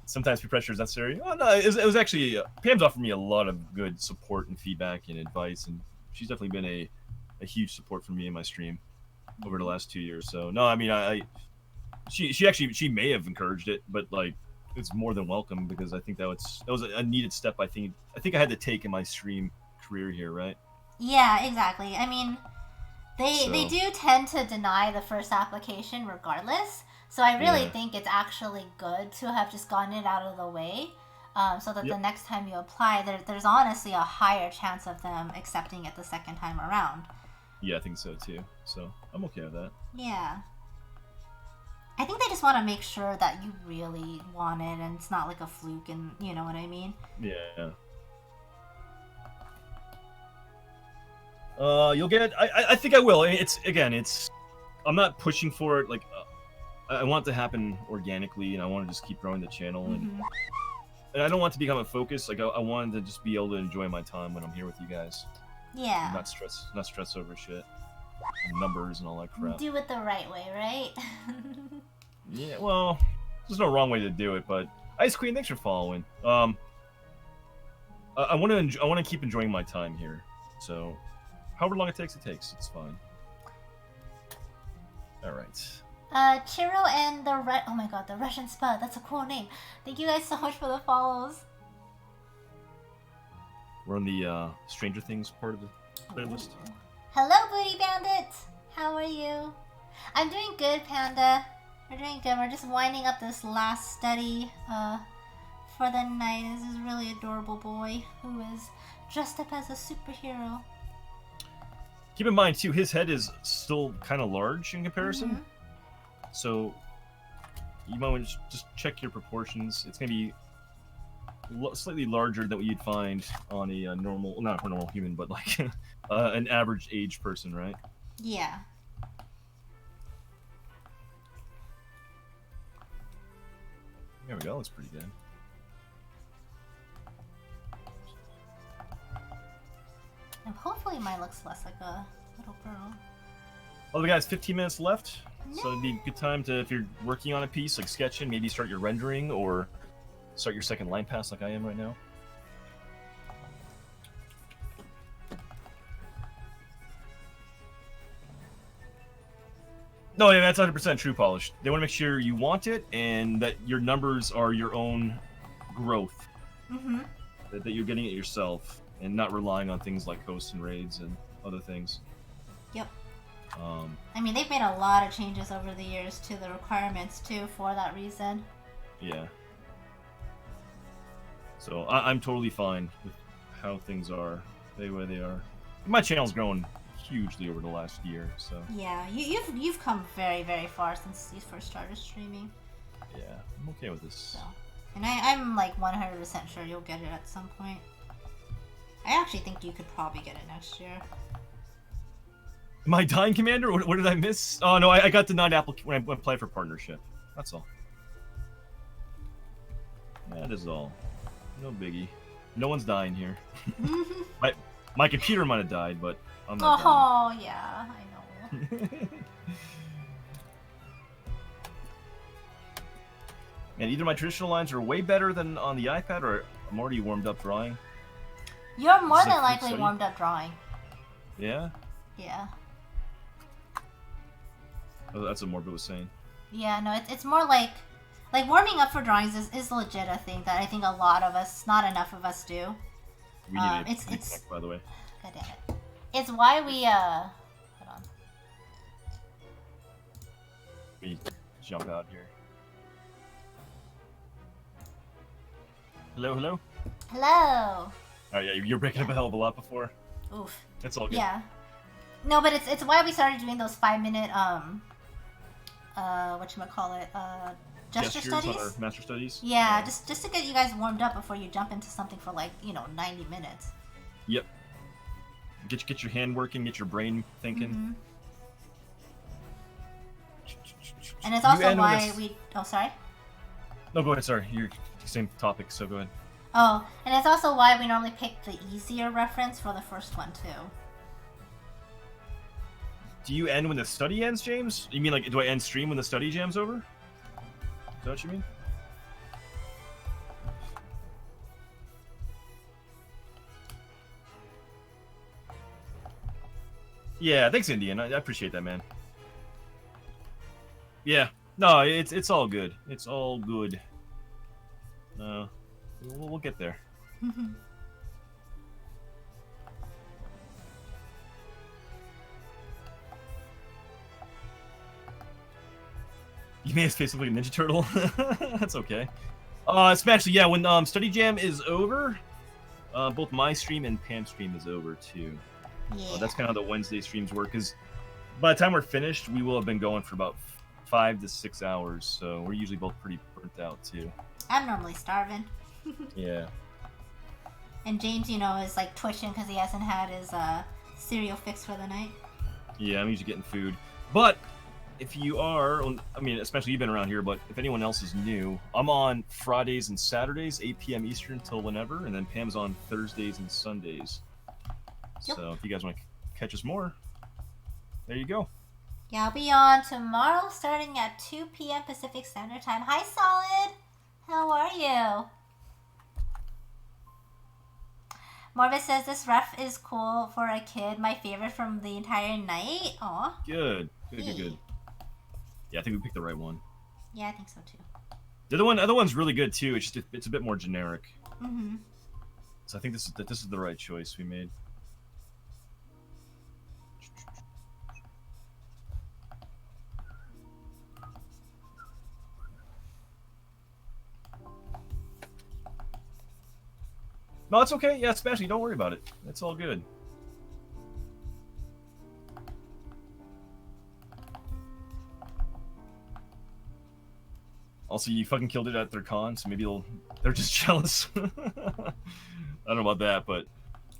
Sometimes peer pressure is necessary. Oh no, it was actually Pam's offered me a lot of good support and feedback and advice, and she's definitely been a huge support for me in my stream over the last 2 years. So no, I mean, she may have encouraged it, but like it's more than welcome because I think that was a needed step. I think I had to take in my stream career here, right? Yeah, exactly. I mean, they do tend to deny the first application regardless. So I really think it's actually good to have just gotten it out of the way, so that the next time you apply, there's honestly a higher chance of them accepting it the second time around. Yeah, I think so too. So I'm okay with that. Yeah. I think they just want to make sure that you really want it and it's not like a fluke, and you know what I mean? Yeah. You'll get it. I think I will. It's I'm not pushing for it. Like, I want it to happen organically, and I want to just keep growing the channel, and I don't want it to become a focus. Like, I wanted to just be able to enjoy my time when I'm here with you guys. Yeah. And not stress over shit, and numbers and all that crap. Do it the right way, right? Yeah. Well, there's no wrong way to do it, but Ice Queen, thanks for following. I want to keep enjoying my time here, so. However long it takes, it's fine. Alright. Chiro and oh my god, the Russian Spud, that's a cool name. Thank you guys so much for the follows. We're on the Stranger Things part of the playlist. Hello, Booty Bandit! How are you? I'm doing good, Panda. We're doing good. We're just winding up this last study for the night. This is really adorable boy who is dressed up as a superhero. Keep in mind, too, his head is still kind of large in comparison. So, you might want to just check your proportions. It's going to be slightly larger than what you'd find on a normal, not a normal human, but like an average age person, right? Yeah. There we go, looks pretty good. And hopefully mine looks less like a little girl. Well, we got 15 minutes left, so it'd be a good time to, if you're working on a piece, like sketching, maybe start your rendering or start your second line pass like I am right now. No, yeah, that's 100% true, Polish. They want to make sure you want it and that your numbers are your own growth. That you're getting it yourself and not relying on things like hosts and raids and other things. Yep. I mean, they've made a lot of changes over the years to the requirements, too, for that reason. Yeah. So I'm totally fine with how things are, the way they are. My channel's grown hugely over the last year, so. Yeah, you've come very, very far since you first started streaming. Yeah, I'm okay with this. So, and I'm like 100% sure you'll get it at some point. I actually think you could probably get it next year. Am I dying, Commander? What did I miss? Oh no, I got denied when I applied for partnership. That's all. That is all. No biggie. No one's dying here. my computer might have died, but I'm not dying. Oh yeah, I know. And either my traditional lines are way better than on the iPad, or I'm already warmed up drawing. You're more than likely warmed up drawing. Yeah? Yeah. Oh, that's what Morbid was saying. Yeah, no, it's more like Like, warming up for drawings is legit a thing that I think a lot of us, not enough of us do. We need it's by the way. God damn it. It's why we, hold on. We jump out here. Hello, hello? Hello! Oh yeah, you're breaking up a hell of a lot before. Oof. That's all good. Yeah. No, but it's why we started doing those 5-minute, whatchamacallit, gesture studies? On our master studies? Yeah, just to get you guys warmed up before you jump into something for like, 90 minutes. Yep. Get your hand working, get your brain thinking. Mm-hmm. And it's also why we... Oh, sorry? No, go ahead, sorry. You're same topic, so go ahead. Oh, and it's also why we normally pick the easier reference for the first one, too. Do you end when the study ends, James? You mean like, do I end stream when the study jam's over? Is that what you mean? Yeah, thanks, Indian. I appreciate that, man. Yeah, no, it's all good. It's all good. We'll get there. You made his face look like a Ninja Turtle. That's okay. Especially, yeah, when Study Jam is over, both my stream and Pam's stream is over too. Yeah. That's kind of how the Wednesday streams work. Because by the time we're finished, we will have been going for about 5 to 6 hours. So we're usually both pretty burnt out too. I'm normally starving. Yeah. And James, is like twitching because he hasn't had his cereal fixed for the night. Yeah, I'm usually getting food. But if you are, I mean, especially you've been around here, but if anyone else is new, I'm on Fridays and Saturdays, 8 p.m. Eastern till whenever, and then Pam's on Thursdays and Sundays. Yep. So if you guys want to catch us more, there you go. Yeah, I'll be on tomorrow starting at 2 p.m. Pacific Standard Time. Hi, Solid! How are you? Morbid says this ref is cool for a kid. My favorite from the entire night. Aw. Good. Good. Yeah, I think we picked the right one. Yeah, I think so too. The other one's really good too. It's just it's a bit more generic. Mm-hmm. So I think this is the right choice we made. No, it's okay. Yeah, especially don't worry about it. It's all good. Also, you fucking killed it at their con, so maybe they're just jealous. I don't know about that, but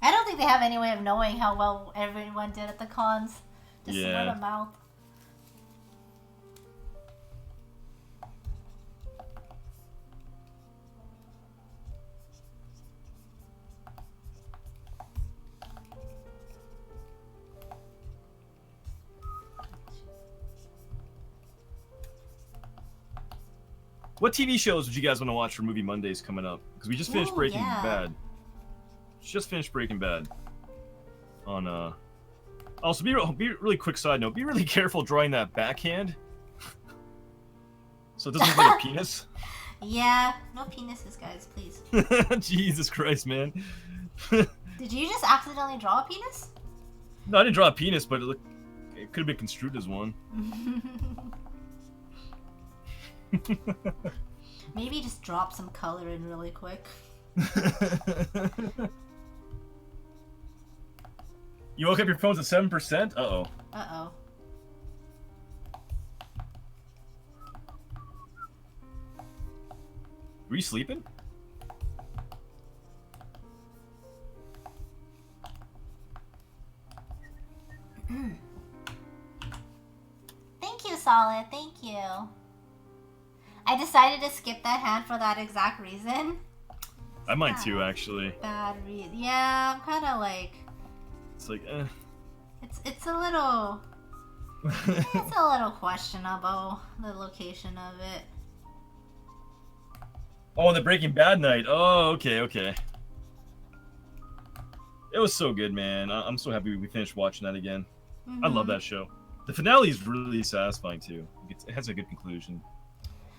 I don't think they have any way of knowing how well everyone did at the cons. Just word of mouth. what TV shows would you guys want to watch for Movie Mondays coming up? Because we just finished Breaking Bad. Just finished Breaking Bad. On Also, be really quick side note. Be really careful drawing that backhand, so it doesn't look like a penis. Yeah, no penises, guys, please. Jesus Christ, man. Did you just accidentally draw a penis? No, I didn't draw a penis, but it could have been construed as one. Maybe just drop some color in really quick. You woke up your phone's at 7%? Uh-oh. Uh-oh. Were you sleeping? Thank you, Solid. Thank you. I decided to skip that hand for that exact reason. I might too, actually. Bad reason. Yeah, I'm kind of like... It's like, It's a little... it's a little questionable, the location of it. Oh, the Breaking Bad night. Oh, okay. It was so good, man. I'm so happy we finished watching that again. I love that show. The finale is really satisfying, too. It has a good conclusion.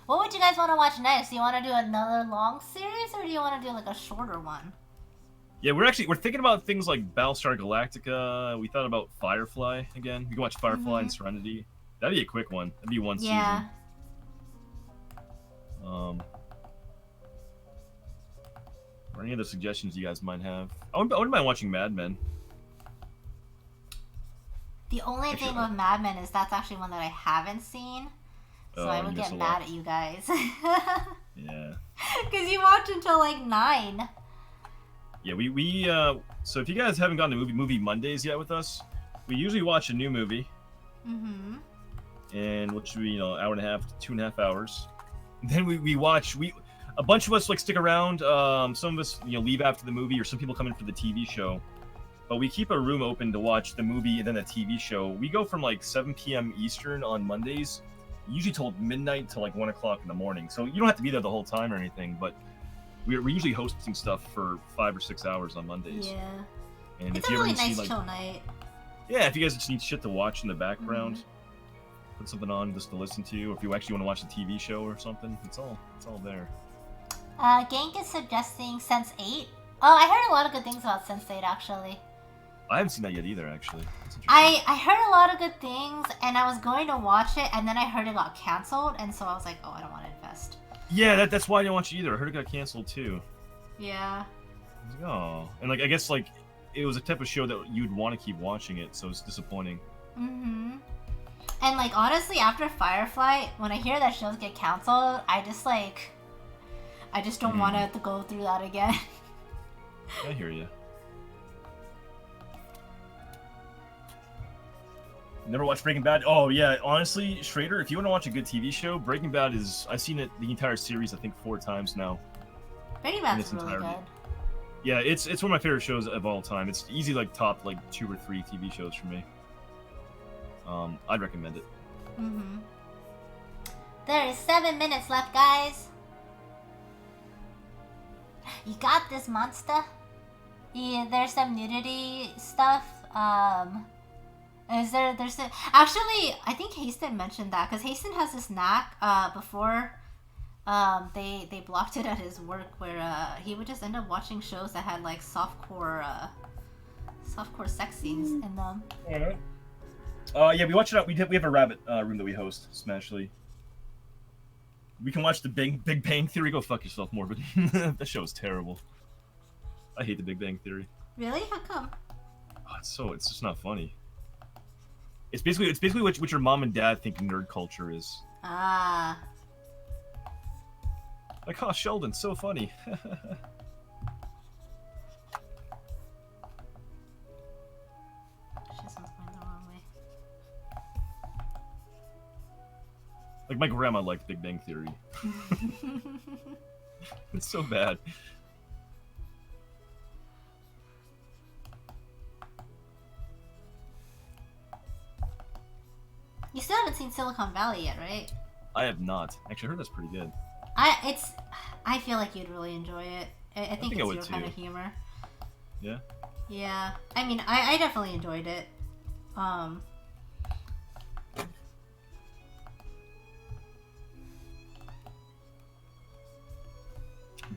What would you guys want to watch next? Do you want to do another long series, or do you want to do like a shorter one? Yeah, we're thinking about things like Battlestar Galactica. We thought about Firefly again. We can watch Firefly and Serenity. That'd be a quick one. That'd be one season. Or any other suggestions you guys might have? I wouldn't mind watching Mad Men. The only thing with Mad Men is that's actually one that I haven't seen. So I would get mad at you guys. Yeah. Because you watch until like 9. Yeah, so if you guys haven't gone to movie Mondays yet with us, we usually watch a new movie. Mm-hmm. And which should be, hour and a half to 2.5 hours. And then we watch, a bunch of us like stick around. Some of us, leave after the movie, or some people come in for the TV show. But we keep a room open to watch the movie and then the TV show. We go from like 7 p.m. Eastern on Mondays, usually till midnight to like 1 o'clock in the morning. So you don't have to be there the whole time or anything, but we're usually hosting stuff for 5 or 6 hours on Mondays. Yeah. And it's if you a really ever nice see, chill night. Yeah, if you guys just need shit to watch in the background, put something on just to listen to, or if you actually want to watch a TV show or something, it's all there. Gank is suggesting Sense8. Oh, I heard a lot of good things about Sense8 actually. I haven't seen that yet either, actually. I heard a lot of good things, and I was going to watch it, and then I heard it got canceled, and so I was like, oh, I don't want to invest. Yeah, that's why I didn't watch it either. I heard it got canceled too. Yeah. I was like, oh. And I guess it was a type of show that you'd want to keep watching it, so it's disappointing. Mm-hmm. And honestly, after Firefly, when I hear that shows get canceled, I just don't want to have to go through that again. I hear you. Never watched Breaking Bad? Oh, yeah. Honestly, Schrader, if you want to watch a good TV show, Breaking Bad I've seen it, the entire series, I think 4 times now. Breaking Bad's really good. Yeah, it's one of my favorite shows of all time. It's easy, top 2 or 3 TV shows for me. I'd recommend it. Mm-hmm. There is 7 minutes left, guys. You got this, monster. Yeah, there's some nudity stuff. Actually, I think Haston mentioned that, because Haston has this knack, before they blocked it at his work, where he would just end up watching shows that had softcore sex scenes in them. Yeah, we watch it out. We have a rabbit room that we host, Smashly. We can watch the Big Bang Theory. Go fuck yourself, Morbid. That show is terrible. I hate the Big Bang Theory. Really? How come? Oh, it's just not funny. It's basically what your mom and dad think nerd culture is. Ah. Like, oh, Sheldon, so funny. Like, my grandma liked Big Bang Theory. It's so bad. You still haven't seen Silicon Valley yet, right? I have not. Actually, I heard that's pretty good. I feel like you'd really enjoy it. I think it's your kind of humor. Yeah? Yeah. I mean, I definitely enjoyed it.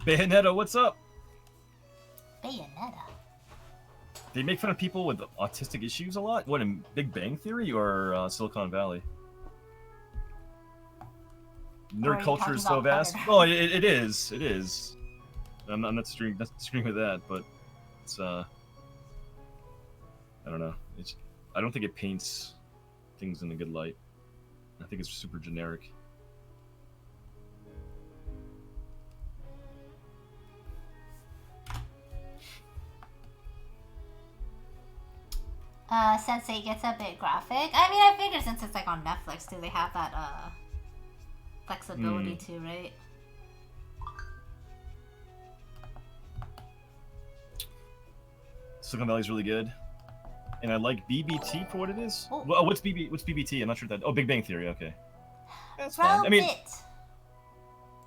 Bayonetta, what's up? Bayonetta. They make fun of people with autistic issues a lot? What, in Big Bang Theory or Silicon Valley? Nerd culture is so vast. Oh, it is. It is. I'm not disagreeing with that, but it's I don't know. I don't think it paints things in a good light. I think it's super generic. Sense8 gets a bit graphic. I mean, I figured since it's on Netflix, do they have that flexibility too, right? Silicon Valley's really good, and I like BBT for what it is. Oh. Well, what's BBT? I'm not sure that. Oh, Big Bang Theory. Okay, that's fine. I mean,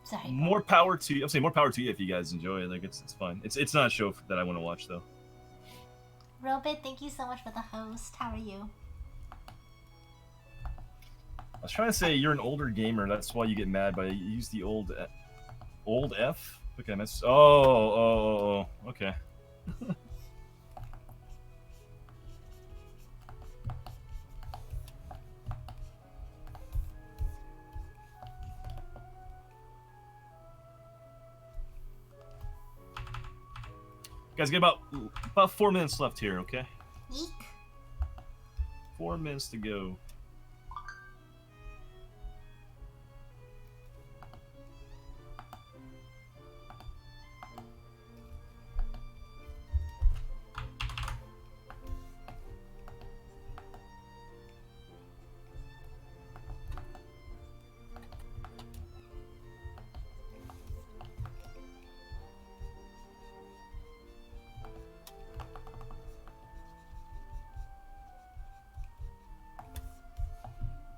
sorry. More power to you. I'm saying more power to you if you guys enjoy it. Like it's fine. It's not a show that I want to watch though. Robit, thank you so much for the host. How are you? I was trying to say you're an older gamer. That's why you get mad, but you use the old F. Okay, that's okay. Guys, get about 4 minutes left here. Okay. Eek. 4 minutes to go.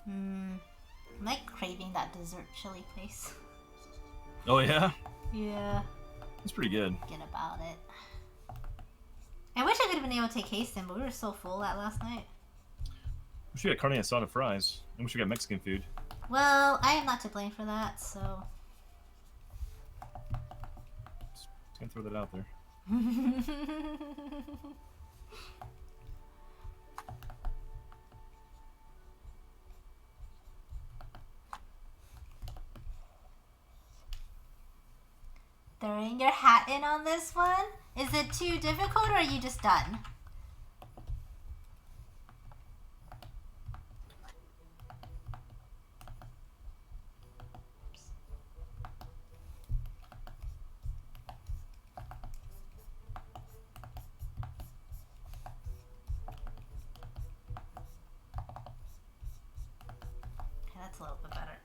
I'm like craving that dessert chili place. Oh yeah, Yeah. it's pretty good. Get about it. I wish I could have been able to take Hasten, but we were so full that last night. Wish we got carne asada fries. I wish we got Mexican food. Well, I am not to blame for that, so. Just gonna throw that out there. Throwing your hat in on this one? Is it too difficult or are you just done? Okay, that's a little bit better.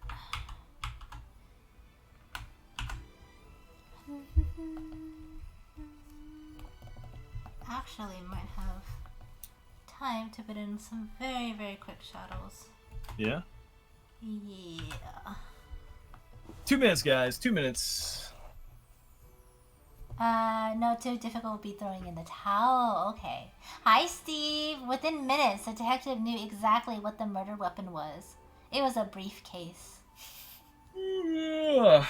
Actually, might have time to put in some very, very quick shadows. Yeah. Yeah. 2 minutes, guys. 2 minutes. No, too difficult would be throwing in the towel. Okay. Hi, Steve. Within minutes, the detective knew exactly what the murder weapon was. It was a briefcase. Yeah.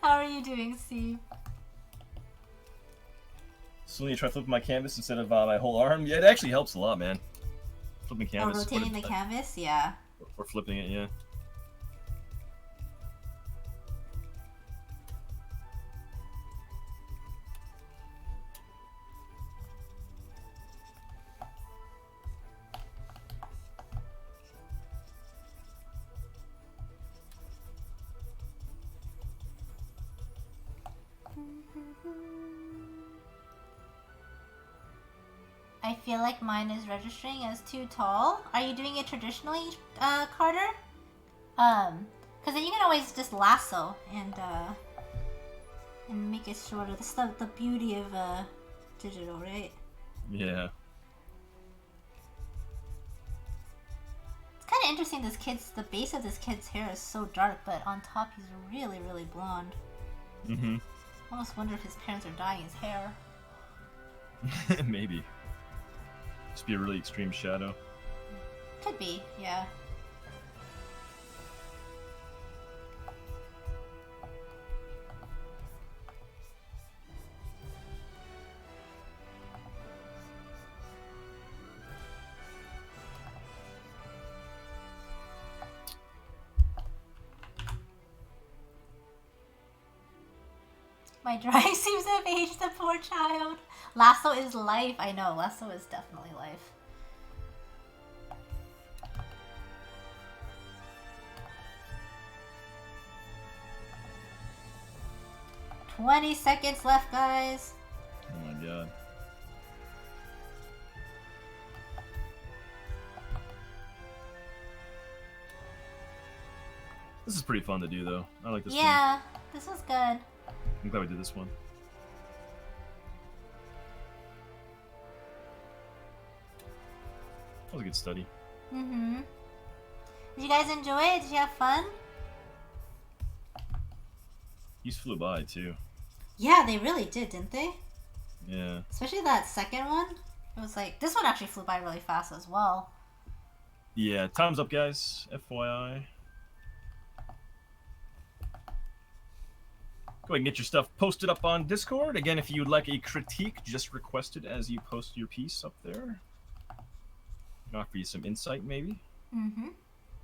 How are you doing, Steve? So when you try flipping my canvas instead of my whole arm, yeah, it actually helps a lot, man. Flipping canvas. Rotating the canvas? Yeah. Or flipping it, yeah. I feel like mine is registering as too tall. Are you doing it traditionally, Carter? Because then you can always just lasso and make it shorter. That's the beauty of digital, right? Yeah. It's kind of interesting. The base of this kid's hair is so dark, but on top he's really, really blonde. Mm-hmm. I almost wonder if his parents are dyeing his hair. Maybe. Just be a really extreme shadow. Could be, yeah. My drawing seems to have aged the poor child. Lasso is life. I know, Lasso is definitely life. "20 seconds left, guys." Oh my god. This is pretty fun to do, though. I like this one. Yeah, this was good. I'm glad we did this one. That was a good study. Mm-hmm. Did you guys enjoy it? Did you have fun? These flew by, too. Yeah, they really did, didn't they? Yeah. Especially that second one. It was like, this one actually flew by really fast as well. Yeah, time's up, guys. FYI. Go ahead and get your stuff posted up on Discord. Again, if you'd like a critique, just request it as you post your piece up there. Can offer you some insight, maybe. Mm-hmm.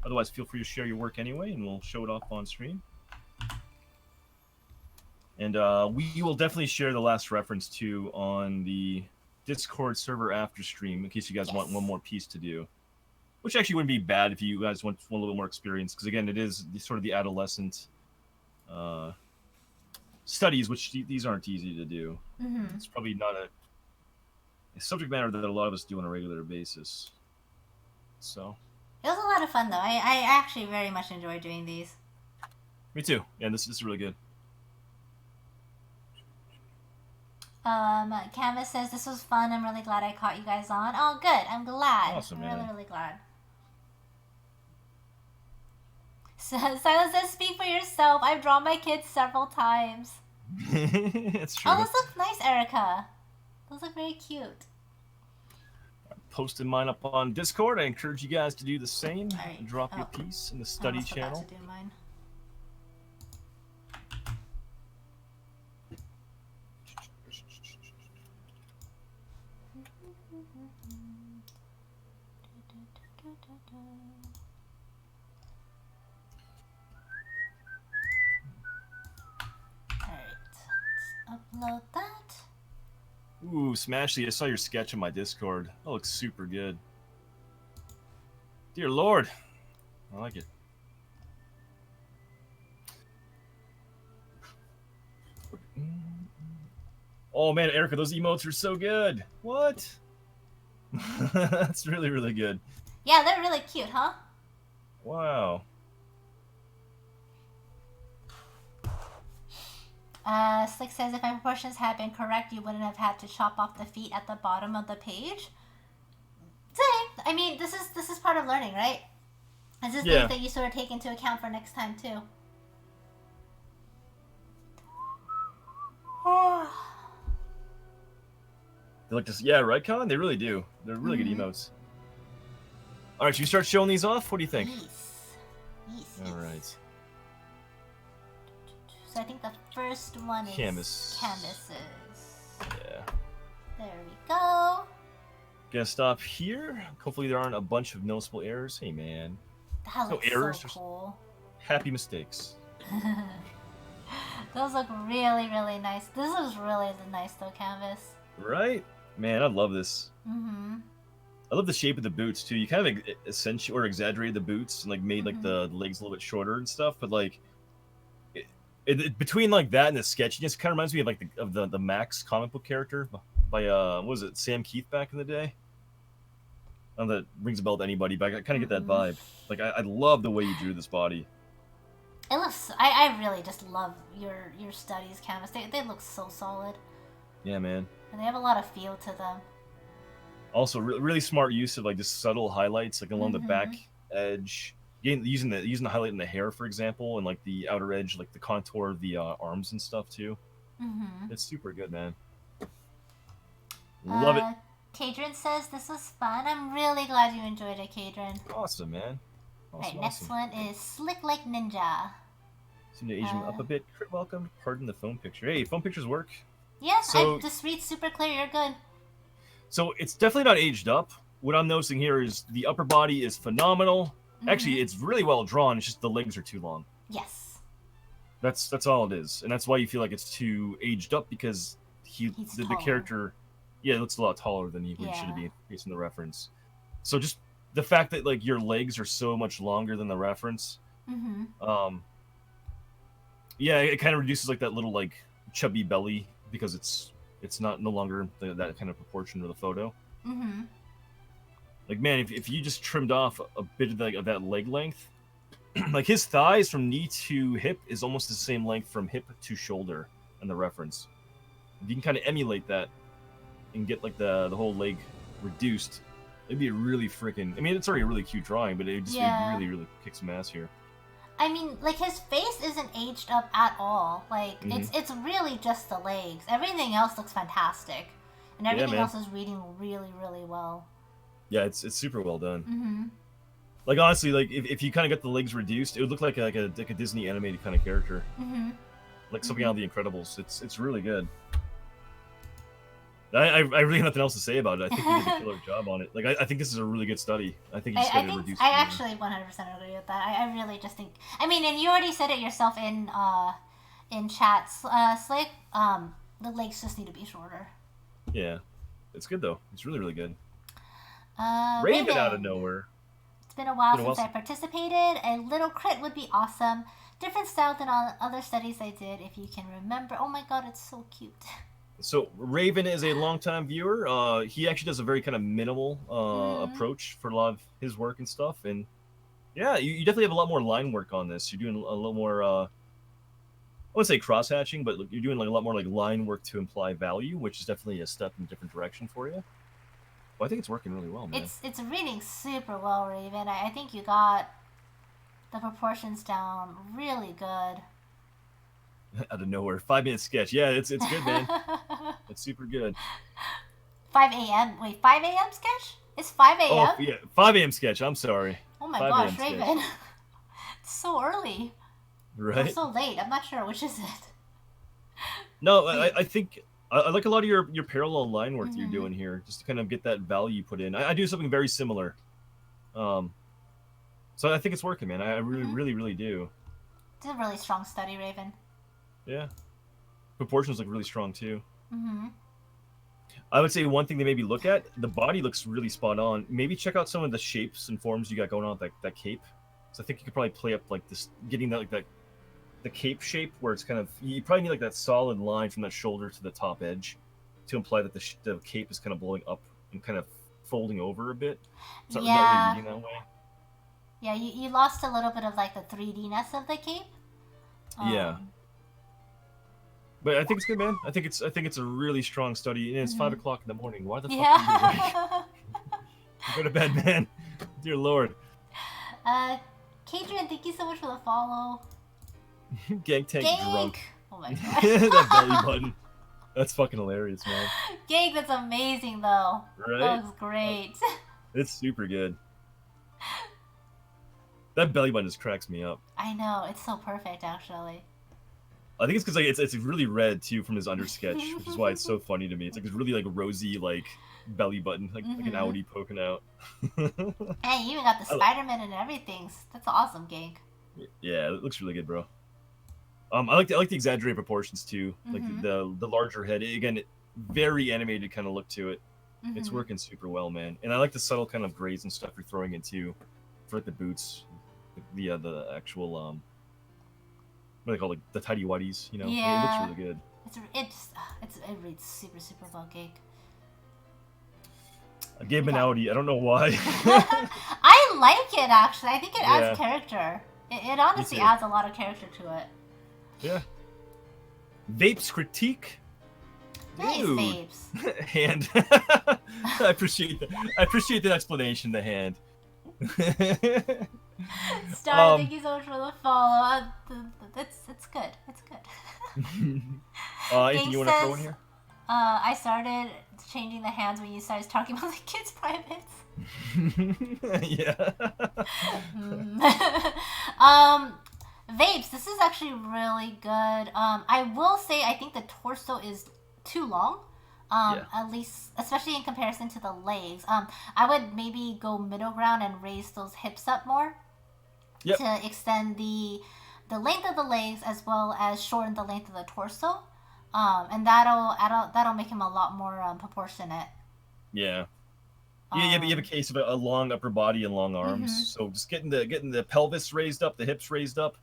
Otherwise, feel free to share your work anyway, and we'll show it off on stream. And we will definitely share the last reference too on the Discord server after stream, in case you guys want one more piece to do. Which actually wouldn't be bad if you guys want a little bit more experience, because again, it is sort of the adolescent studies, which these aren't easy to do. Mm-hmm. It's probably not a subject matter that a lot of us do on a regular basis. So it was a lot of fun, though. I actually very much enjoy doing these. Me too. Yeah, this is really good. Canvas says, this was fun. I'm really glad I caught you guys on. Oh, good. I'm glad. Awesome, I'm man. really, really glad. So, Silas says, speak for yourself. I've drawn my kids several times. It's true. Oh, those look nice, Erica. Those look very cute. Posted mine up on Discord. I encourage you guys to do the same. Right. Drop your piece in the I study almost forgot channel. to do mine. Upload that. Ooh, Smashy, I saw your sketch on my Discord. That looks super good. Dear Lord. I like it. Oh man, Erica, those emotes are so good. What? That's really, really good. Yeah, they're really cute, huh? Wow. Slick says, if my proportions had been correct, you wouldn't have had to chop off the feet at the bottom of the page. Same. I mean, this is part of learning, right? This is things that you sort of take into account for next time, too. They look just, yeah, right, Con? They really do. They're really good emotes. All right, should we start showing these off? What do you think? Yes. All right. So I think the first one is canvases. Yeah. There we go. Gonna stop here. Hopefully there aren't a bunch of noticeable errors. Hey, man. That looks errors, so cool. Happy mistakes. Those look really, really nice. This is really nice, though, Canvas. Right? Man, I love this. Mm-hmm. I love the shape of the boots, too. You kind of essentially or exaggerated the boots and like made like the legs a little bit shorter and stuff, but like between like that and the sketchiness, it kind of reminds me of like the Max comic book character by what was it, Sam Keith back in the day? I don't know if that rings a bell to anybody, but I kind of get that vibe. Like I love the way you drew this body. It looks. I really just love your studies, Canvas. They look so solid. Yeah, man. And they have a lot of feel to them. Also, really smart use of like just subtle highlights, like along the back edge. Using the highlight in the hair, for example, and like the outer edge, like the contour of the arms and stuff too. It's super good, man. Love it. Kadrin says this was fun. I'm really glad you enjoyed it, Kadrin. Awesome, man. Awesome, next one is Slick Like Ninja. Seem to Asian up a bit. Crit welcome. Pardon the phone picture. Hey, phone pictures work. Yes, I just read super clear. You're good. So it's definitely not aged up. What I'm noticing here is the upper body is phenomenal. Actually, it's really well drawn. It's just the legs are too long. Yes. That's all it is, and that's why you feel like it's too aged up, because the character, looks a lot taller than he should be based on the reference. So just the fact that like your legs are so much longer than the reference, it kind of reduces like that little like chubby belly, because it's no longer that kind of proportion to the photo. Like, man, if you just trimmed off a bit of that leg length, like his thighs from knee to hip is almost the same length from hip to shoulder in the reference. If you can kind of emulate that and get like the whole leg reduced, it'd be a really freaking. I mean, it's already a really cute drawing, but it'd really, really kick some ass here. I mean, like his face isn't aged up at all. Like it's really just the legs. Everything else looks fantastic, and everything else is reading really, really well. Yeah, it's super well done. Like honestly, like if you kind of get the legs reduced, it would look like a Disney animated kind of character, like something out of The Incredibles. It's really good. I really have nothing else to say about it. I think you did a killer job on it. Like I think this is a really good study. I think you just got to reduce. I actually 100% agree with that. I really just think. I mean, and you already said it yourself in chat, Slick. The legs just need to be shorter. Yeah, it's good though. It's really good. Raven out of nowhere. It's been a while since I participated. A little crit would be awesome. Different style than all other studies I did, if you can remember. Oh my god, it's so cute. So Raven is a longtime viewer. He actually does a very kind of minimal approach for a lot of his work and stuff. And yeah, you definitely have a lot more line work on this. You're doing a little more, I wouldn't say cross hatching, but you're doing like a lot more like line work to imply value, which is definitely a step in a different direction for you. Well, I think it's working really well, man. It's reading super well, Raven. I think you got the proportions down really good. Out of nowhere, 5-minute sketch. Yeah, it's good, man. It's super good. 5 a.m. Wait, 5 a.m. sketch? It's 5 a.m. Oh yeah, 5 a.m. sketch. I'm sorry. Oh my gosh, Raven! It's so early. Right. Or so late. I'm not sure which is it. No, I think I like a lot of your parallel line work that you're doing here, just to kind of get that value put in. I do something very similar. So I think it's working, man. I really do. It's a really strong study, Raven. Yeah. Proportions look really strong too. I would say one thing to maybe look at, the body looks really spot on. Maybe check out some of the shapes and forms you got going on with that cape. So I think you could probably play up like this, getting that like the cape shape where it's kind of, you probably need like that solid line from that shoulder to the top edge to imply that the cape is kind of blowing up and kind of folding over a bit. So yeah. Not really reading that way. Yeah, you lost a little bit of like the 3D-ness of the cape. Yeah. But I think it's good, man. I think it's a really strong study, and it's 5 o'clock in the morning. Why the fuck are you awake? Go to bed, man. Dear Lord. Kadrian, thank you so much for the follow. Gang tank drunk. Oh my god. That belly button. That's fucking hilarious, man. Gang, that's amazing though. Right? That looks great. It's super good. That belly button just cracks me up. I know, it's so perfect actually. I think it's because like it's really red too from his under sketch, which is why it's so funny to me. It's like this really like rosy like belly button, like an Audi poking out. Hey, you even got the Spider-Man and everything. That's awesome, Gang. Yeah, it looks really good, bro. I like the exaggerated proportions too, like the larger head. Again, very animated kind of look to it. It's working super well, man. And I like the subtle kind of grays and stuff you're throwing in too, for like the boots, the actual what do they call, like the tidy whities, you know? Yeah. It looks really good. It reads super well, Gang. I gave him an Audi. I don't know why. I like it actually. I think it adds character. It honestly adds a lot of character to it. Yeah. Vapes critique. Nice, Vapes. Hand. I appreciate that. I appreciate the explanation. The hand. Star, thank you so much for the follow. It's good. It's good. Anything you want to throw in here? I started changing the hands when you started talking about the kids' privates. Yeah. Vapes, this is actually really good. I will say I think the torso is too long. At least, especially in comparison to the legs. I would maybe go middle ground and raise those hips up more to extend the length of the legs as well as shorten the length of the torso. And that'll make him a lot more proportionate. Yeah. You have a case of a long upper body and long arms. So just getting the pelvis raised up, the hips raised up.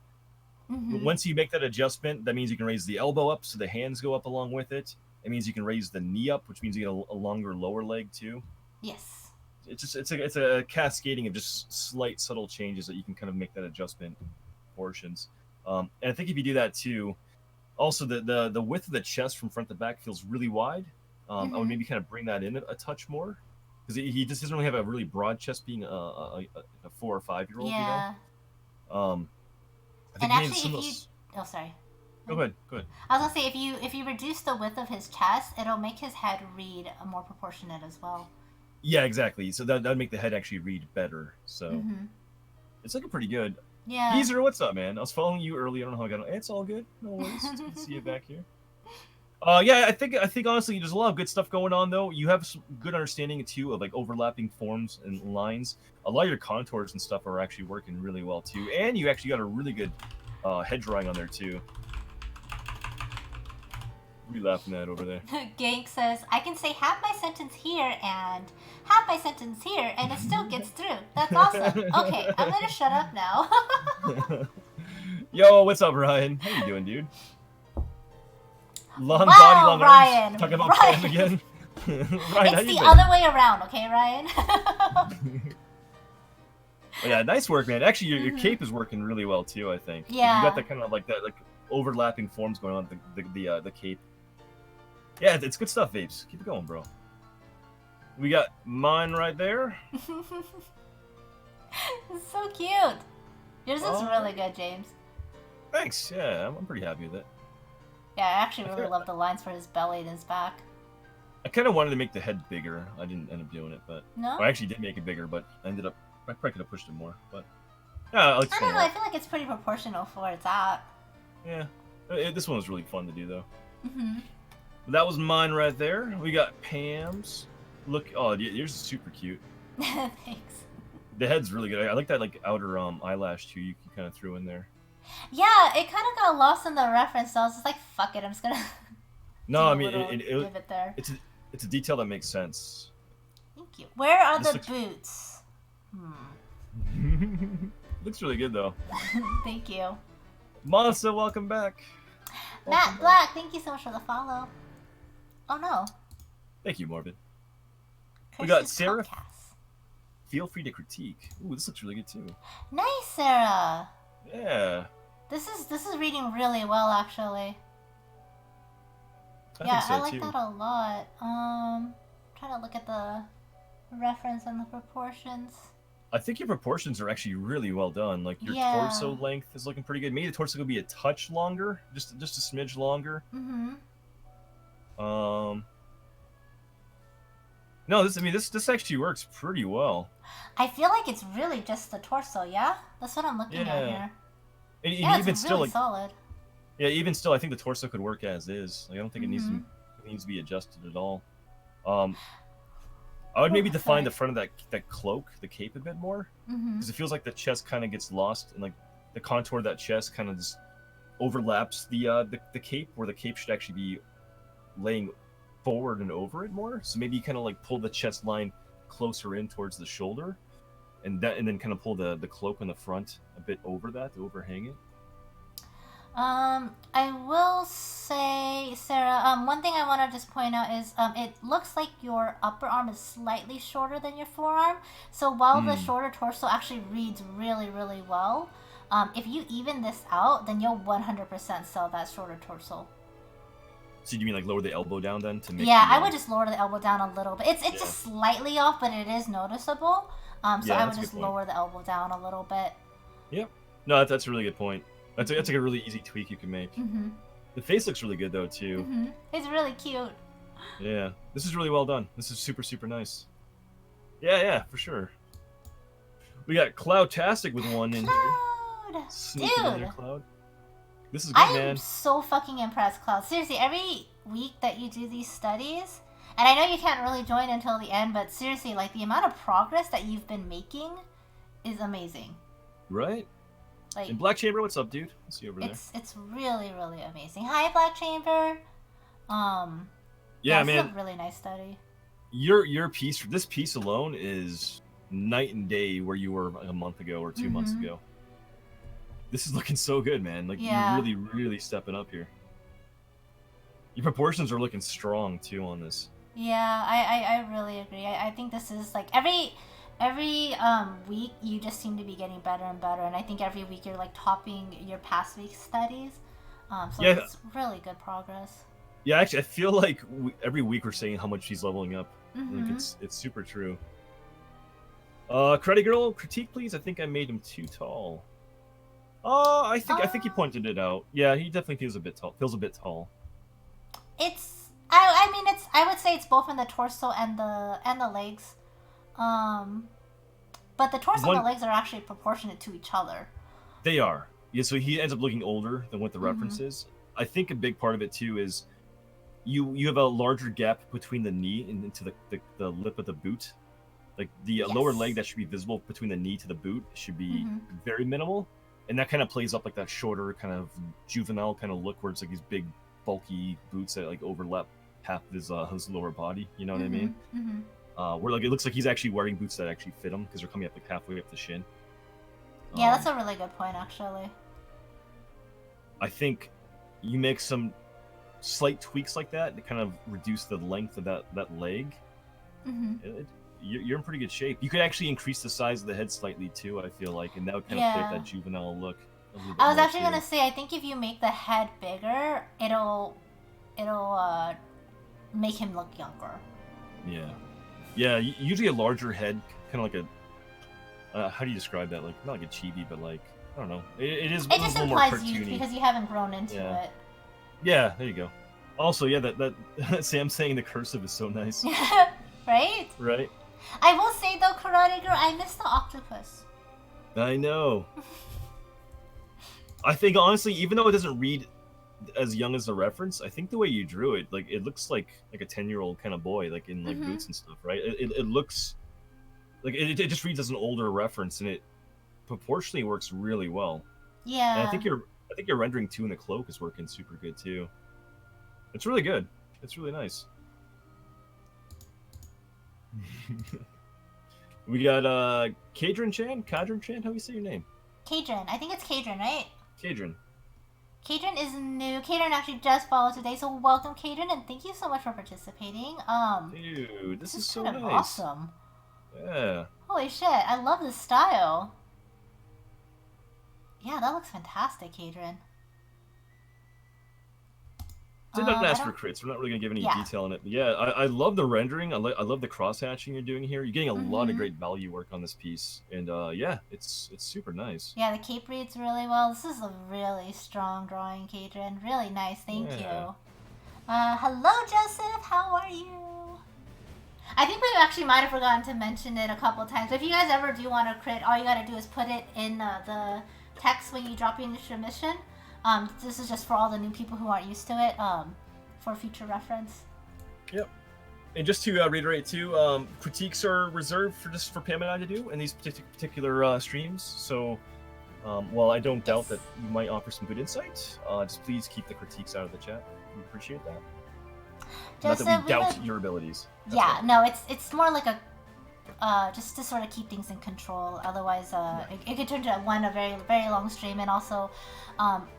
Once you make that adjustment, that means you can raise the elbow up, so the hands go up along with it. It means you can raise the knee up, which means you get a longer lower leg too. Yes. It's a cascading of just slight subtle changes that you can kind of make that adjustment portions. And I think if you do that too, also the width of the chest from front to back feels really wide. I would maybe kind of bring that in a touch more, because he just doesn't really have a really broad chest, being a 4 or 5 year old. Yeah. You know? I think and actually, oh sorry. Go ahead. I was gonna say if you reduce the width of his chest, it'll make his head read more proportionate as well. Yeah, exactly. So that'd make the head actually read better. So It's looking pretty good. Yeah. Geezer, what's up, man? I was following you early. I don't know how I got on. It's all good. No worries. It's good to see you back here. Yeah, I think honestly, there's a lot of good stuff going on though. You have some good understanding too of like overlapping forms and lines. A lot of your contours and stuff are actually working really well too, and you actually got a really good head drawing on there too. What are you laughing at over there? Gank says, I can say half my sentence here and half my sentence here, and it still gets through. That's awesome. Okay, I'm gonna shut up now. Yo, what's up, Ryan? How you doing, dude? Long wow, body, long Ryan. arms. Talking about Ryan. Pam again. Ryan, how It's you the been? other way around, okay, Ryan? Oh, yeah, nice work, man. Actually, your cape is working really well too. I think. Yeah. You got that kind of like that overlapping forms going on with the cape. Yeah, it's good stuff, Vapes. Keep it going, bro. We got mine right there. It's so cute. Yours is really good, James. Thanks. Yeah, I'm pretty happy with it. Yeah, I actually really love the lines for his belly and his back. I kind of wanted to make the head bigger. I didn't end up doing it, but No? I actually did make it bigger, but I probably could have pushed it more. But yeah, I don't know. I feel like it's pretty proportional for where it's at. Yeah, this one was really fun to do though. Mm-hmm. That was mine right there. We got Pam's. Look, oh, yours is super cute. Thanks. The head's really good. I like that like outer eyelash too. You kind of threw in there. Yeah, it kind of got lost in the reference, so I was just like, "Fuck it, I'm just gonna." No, I mean give it there. It's a detail that makes sense. Thank you. Where are This the looks... boots? Looks really good though. Thank you. Monster, welcome back. Matt Black, thank you so much for the follow. Oh no. Thank you, Morbid. We Curses got Sarah. Comcast. Feel free to critique. Ooh, this looks really good too. Nice, Sarah. Yeah. This is reading really well, actually. I like that a lot. Trying to look at the reference and the proportions. I think your proportions are actually really well done. Like your torso length is looking pretty good. Maybe the torso could be a touch longer, just a smidge longer. Mm-hmm. No, this actually works pretty well. I feel like it's really just the torso, yeah? That's what I'm looking at here. And yeah, even it's still, really like, solid. Yeah, even still, I think the torso could work as is. Like, I don't think it needs to be adjusted at all. I would maybe define the front of that cloak, the cape, a bit more, because it feels like the chest kind of gets lost, and like the contour of that chest kind of just overlaps the cape, where the cape should actually be laying forward and over it more. So maybe you kind of like pull the chest line closer in towards the shoulder, and then kind of pull the cloak in the front a bit over that to overhang it. I will say, Sarah, one thing I want to just point out is, it looks like your upper arm is slightly shorter than your forearm. So while the shorter torso actually reads really, really well, if you even this out, then you'll 100% sell that shorter torso. So you mean like lower the elbow down then to make? Yeah, I would just lower the elbow down a little bit. It's just slightly off, but it is noticeable. So I would just lower the elbow down a little bit. Yep. No, that's a really good point. That's like a really easy tweak you can make. The face looks really good though too. It's really cute. Yeah, this is really well done. This is super, super nice. Yeah, for sure. We got Cloud-tastic with one in here. Sneaking in there, Cloud. This is good, man. I'm so fucking impressed, Cloud. Seriously, every week that you do these studies, and I know you can't really join until the end, but seriously, like, the amount of progress that you've been making is amazing. Right? Like, and Black Chamber, what's up, dude? Let's see over there. It's really, really amazing. Hi, Black Chamber. Yeah, man. This is a really nice study. Your piece, this piece alone, is night and day where you were a month ago or 2 months ago. This is looking so good, man. Like, you're really, really stepping up here. Your proportions are looking strong too on this. Yeah, I really agree. I think this is like every week you just seem to be getting better and better, and I think every week you're like topping your past week's studies. So it's really good progress. Yeah, actually, I feel like every week we're saying how much she's leveling up. Like it's super true. Credit Girl, critique please. I think I made him too tall. I think he pointed it out. Yeah, he definitely feels a bit tall. I mean, I would say it's both in the torso and the legs. But the torso and the legs are actually proportionate to each other. They are. Yeah, so he ends up looking older than what the reference is. I think a big part of it too is you have a larger gap between the knee and into the lip of the boot. Like the lower leg that should be visible between the knee to the boot should be very minimal, and that kind of plays up like that shorter kind of juvenile kind of look where it's like these big bulky boots that like overlap half of his lower body. You know what I mean? Where like it looks like he's actually wearing boots that actually fit him because they're coming up like halfway up the shin. Yeah, that's a really good point, actually. I think you make some slight tweaks like that to kind of reduce the length of that leg. You're in pretty good shape. You could actually increase the size of the head slightly too, I feel like, and that would kind of play up that juvenile look a little bit. I was actually gonna say, I think if you make the head bigger, it'll make him look younger. Yeah. Usually a larger head, kind of like a how do you describe that? Like not like a chibi, but like I don't know. It is. It just implies youth because you haven't grown into it. Yeah, there you go. Also, yeah, that Sam saying the cursive is so nice. Right? Right. I will say though, Karate Girl, I miss the octopus. I know. I think honestly, even though it doesn't read as young as the reference, I think the way you drew it, like it looks like a 10-year-old kind of boy, like in like boots and stuff, right? It looks like it just reads as an older reference, and it proportionally works really well. Yeah. And I think your rendering too in the cloak is working super good too. It's really good. It's really nice. We got Kadrin Chan, how do you say your name? Kadrin. I think it's Kadrin, right? Kadrin. Kadrin is new. Kadrin actually just followed today, so welcome, Kadrin, and thank you so much for participating. Dude, this is so kind of nice. Awesome. Yeah. Holy shit, I love this style. Yeah, that looks fantastic, Kadrin. They don't ask for crits. We're not really gonna give any detail on it. But yeah, I love the rendering. I love the cross hatching you're doing here. You're getting a lot of great value work on this piece, and yeah, it's super nice. Yeah, the cape reads really well. This is a really strong drawing, Kadrin. Really nice. Thank you. Hello, Joseph. How are you? I think we actually might have forgotten to mention it a couple times. But if you guys ever do want to crit, all you gotta do is put it in the text when you drop your initial mission. This is just for all the new people who aren't used to it, for future reference. Yep. And just to reiterate too, critiques are reserved for Pam and I to do in these particular streams. So, while I don't doubt that you might offer some good insight, just please keep the critiques out of the chat. We appreciate that. Joseph, not that we doubt your abilities. That's no, it's more like a just to sort of keep things in control. Otherwise, it could turn into a very, very long stream. And also,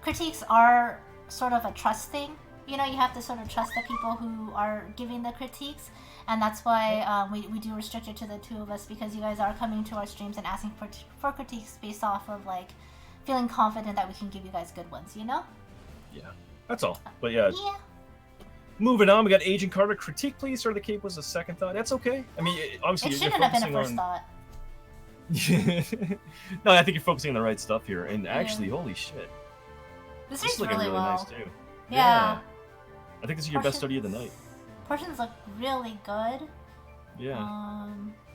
critiques are sort of a trust thing. You know, you have to sort of trust the people who are giving the critiques. And that's why we do restrict it to the two of us, because you guys are coming to our streams and asking for critiques based off of, like, feeling confident that we can give you guys good ones, you know? Yeah, that's all. But yeah. Moving on, we got Agent Carter. Critique, please. Sir, the cape was a second thought. That's okay. I mean, obviously, it shouldn't have been a first thought. No, I think you're focusing on the right stuff here. And actually, holy shit. This is looking really well. nice, too. Yeah. I think this is your best study of the night. Portions look really good. Yeah.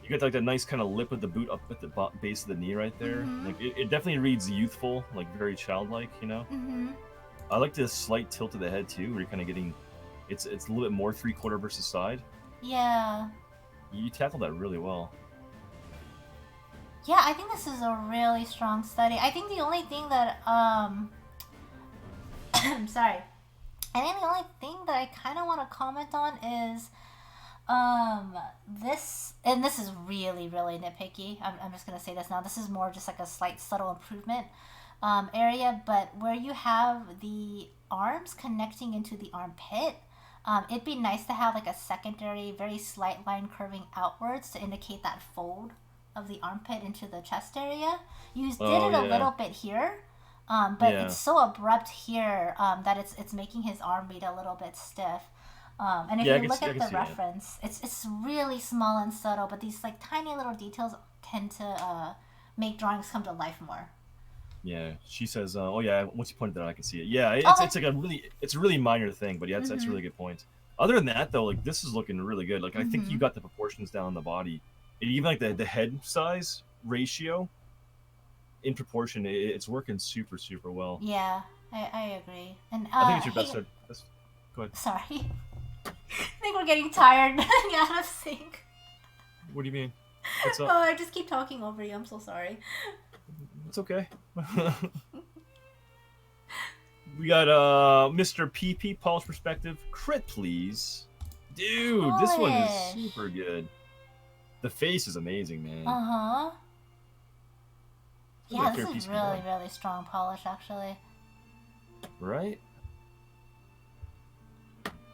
You got like that nice kind of lip of the boot up at the base of the knee right there. Like it definitely reads youthful, like very childlike, you know? I like this slight tilt of the head, too, where you're kind of getting... It's a little bit more 3/4 versus side. Yeah. You tackled that really well. Yeah, I think this is a really strong study. I think the only thing that I'm sorry. I think the only thing that I kind of want to comment on is this, and this is really, really nitpicky. I'm just going to say this now. This is more just like a slight subtle improvement area, but where you have the arms connecting into the armpit, it'd be nice to have like a secondary, very slight line curving outwards to indicate that fold of the armpit into the chest area. You did it a little bit here, but it's so abrupt here that it's making his arm read a little bit stiff. And if you look at the reference, it's really small and subtle, but these like tiny little details tend to make drawings come to life more. Yeah, she says, oh yeah, once you pointed that out, I can see it. Yeah, it's like a really minor thing, but yeah, that's a really good point. Other than that, though, like this is looking really good. Like I think you got the proportions down on the body, and even like the head size ratio in proportion, it's working super well. Yeah, I agree. And I think it's your hey, best art. Go ahead. sorry. I think we're getting tired, out of sync. What do you mean? What's Oh, up? I just keep talking over you. I'm so sorry. It's okay. We got Mr. PP polish perspective. Crit, please. Dude, this one is Polish. super good. The face is amazing, man. Uh-huh. It's my Yeah, favorite this piece is of really, art. really strong polish, actually. Right?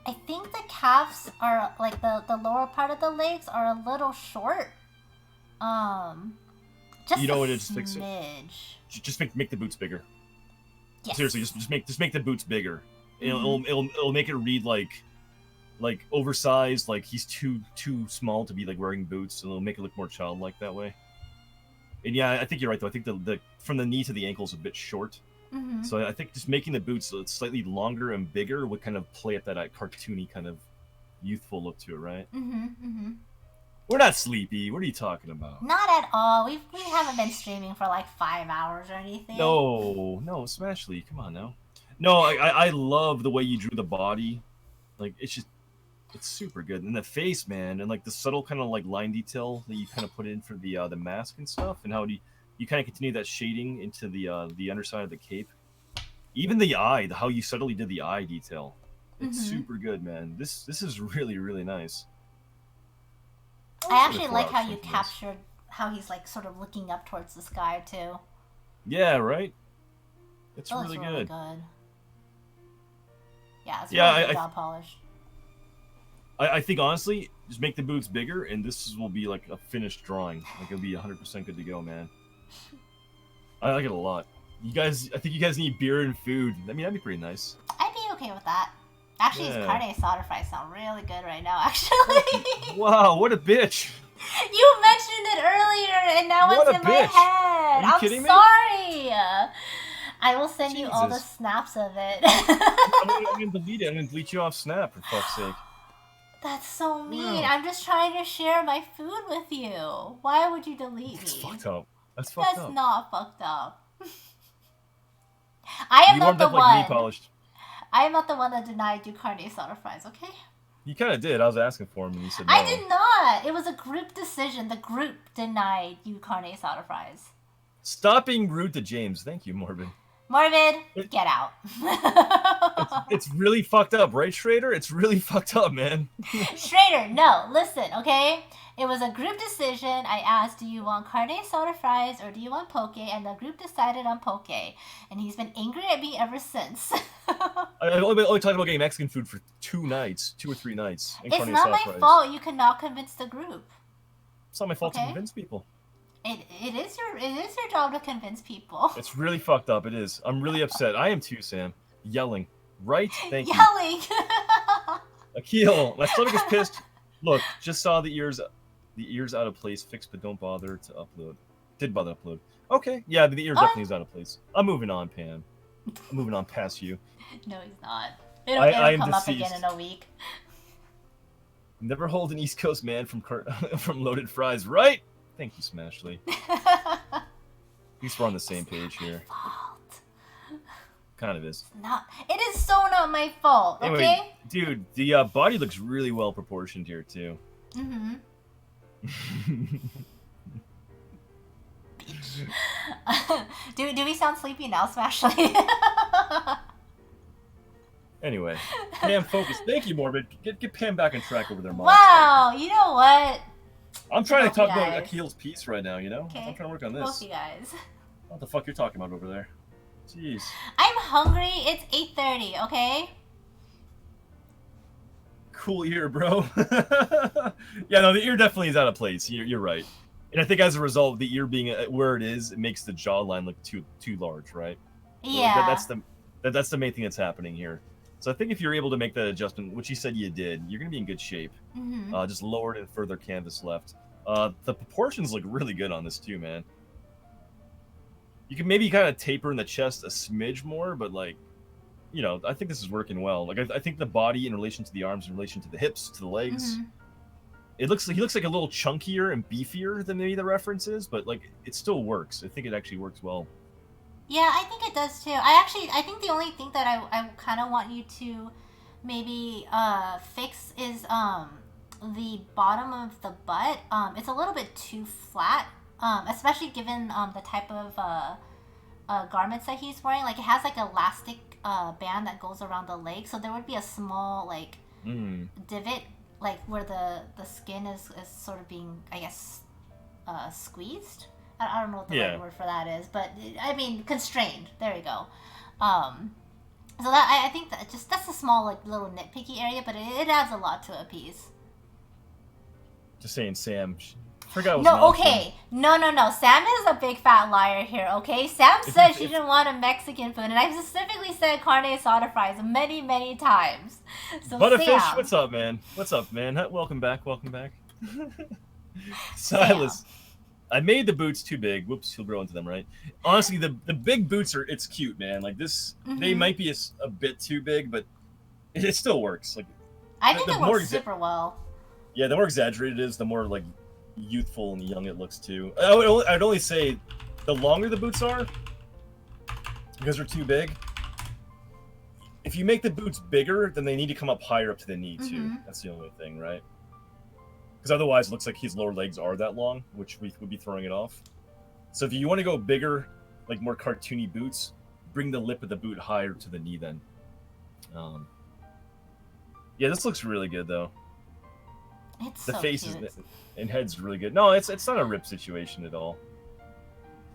I think the calves are, like, the lower part of the legs are a little short. Just You know a what? Just fix it. smidge. Just make the boots bigger. Yes. Seriously, just make the boots bigger. Mhm. It'll make it read like oversized, like he's too small to be like wearing boots, and it'll make it look more childlike that way. And yeah, I think you're right though. I think the from the knee to the ankle is a bit short. Mhm. So I think just making the boots slightly longer and bigger would kind of play at that cartoony kind of youthful look to it, right? Mhm. Mhm. We're not sleepy. What are you talking about? Not at all. We haven't been streaming for like 5 hours or anything. No, Smashly, come on now. No, I love the way you drew the body. Like it's super good. And the face, man, and like the subtle kind of like line detail that you kind of put in for the mask and stuff, and how you kind of continue that shading into the underside of the cape. Even the eye, how you subtly did the eye detail. It's super good, man. This is really nice. I actually like how you captured how he's like sort of looking up towards the sky too. Yeah, right? It's That really looks good. Yeah, it's Yeah, really good job polish. I think honestly, just make the boots bigger, and this will be like a finished drawing. Like it'll be 100% good to go, man. I like it a lot. You guys, I think you guys need beer and food. I mean, that'd be pretty nice. I'd be okay with that. Actually, his Yeah. carne solder fries sound really good right now, actually. Wow, what a bitch! You mentioned it earlier, and now What it's a in my bitch. head. Are you I'm kidding me? sorry. I will send you all the Jesus. snaps of it. I'm gonna delete it. I'm gonna delete you off Snap, for fuck's sake. That's so mean. Wow. I'm just trying to share my food with you. Why would you delete That's me? fucked up. That's fucked That's up. not fucked up. I am You not warmed the up like me one. polished. I am not the one that denied you carne solder fries, okay? You kind of did. I was asking for him, and you said no. I did not. It was a group decision. The group denied you carne solder fries. Stop being rude to James. Thank you, Morbid. Morbid, get out. It's really fucked up, right, Schrader? It's really fucked up, man. Schrader, no, listen, okay? It was a group decision. I asked, do you want carne solder fries or do you want poke? And the group decided on poke. And he's been angry at me ever since. I've only talked about getting Mexican food for 2 or 3 nights. And It's carne not asada my fries. fault you cannot convince the group. It's not my fault to Okay. convince people. It is your job to convince people. It's really fucked up. It is. I'm really upset. I am too, Sam. Yelling. Right? Thank you. Yelling. Akil, my stomach is pissed. Look, just saw the ears out of place fixed, but don't bother to upload. Did bother to upload. Okay, yeah, the ear definitely is out of place. I'm moving on, Pam. I'm moving on past you. No, he's not. It'll I am come up deceased. again in a week. Never hold an East Coast man from from loaded fries, right? Thank you, Smashly. At least we're on the same page here. Fault. Kind of is. It is so not my fault, okay? Anyway, dude, the body looks really well proportioned here too. Mm-hmm. do we sound sleepy now, Smashly? Anyway, Pam, focus. Thank you, Morbid. Get Pam back on track over there, Mom. Wow, you know what? I'm trying to Both talk you about guys. Akil's piece right now, you know? Okay. I'm trying to work on Both this. you guys. What the fuck you're talking about over there? Jeez. I'm hungry. It's 8:30, okay? Cool ear, bro. Yeah, no, the ear definitely is out of place. You're right. And I think as a result, the ear being where it is, it makes the jawline look too large, right? Yeah. That's the main thing that's happening here. So I think if you're able to make that adjustment, which you said you did, you're gonna be in good shape. Mm-hmm. Just lower it and further canvas left. The proportions look really good on this too, man. You can maybe kind of taper in the chest a smidge more, but like, you know, I think this is working well. Like I think the body in relation to the arms, in relation to the hips, to the legs, Mm-hmm. It looks like he looks like a little chunkier and beefier than maybe the reference is, but like it still works. I think it actually works well. Yeah, I think it does too. I think the only thing that I kind of want you to maybe fix is the bottom of the butt. It's a little bit too flat, especially given the type of garments that he's wearing. Like it has like elastic band that goes around the leg, so there would be a small like divot, like where the skin is sort of being, I guess, squeezed. I don't know what the right word for that is, but I mean constrained. There you go. So that I think that that's a small like little nitpicky area, but it adds a lot to a piece. Just saying, Sam. Forgot. No, okay. No. Sam is a big fat liar here, okay? Sam said she didn't want a Mexican food, and I specifically said carne asada fries many, many times. So Butterfish, Sam, what's up, man? What's up, man? Welcome back. Silas, Sam. I made the boots too big. Whoops, he'll grow into them, right? Honestly, the big boots it's cute, man. Like this, they might be a bit too big, but it still works. Like I think it works super well. Yeah, the more exaggerated it is, the more like youthful and young it looks too. I'd only say the longer the boots are, because they're too big. If you make the boots bigger, then they need to come up higher up to the knee too. That's the only thing, right? Because otherwise it looks like his lower legs are that long, which would be throwing it off. So if you want to go bigger, like more cartoony boots, bring the lip of the boot higher to the knee then. Yeah, this looks really good though. It's the so face cute. and head's really good. No, it's not a rip situation at all.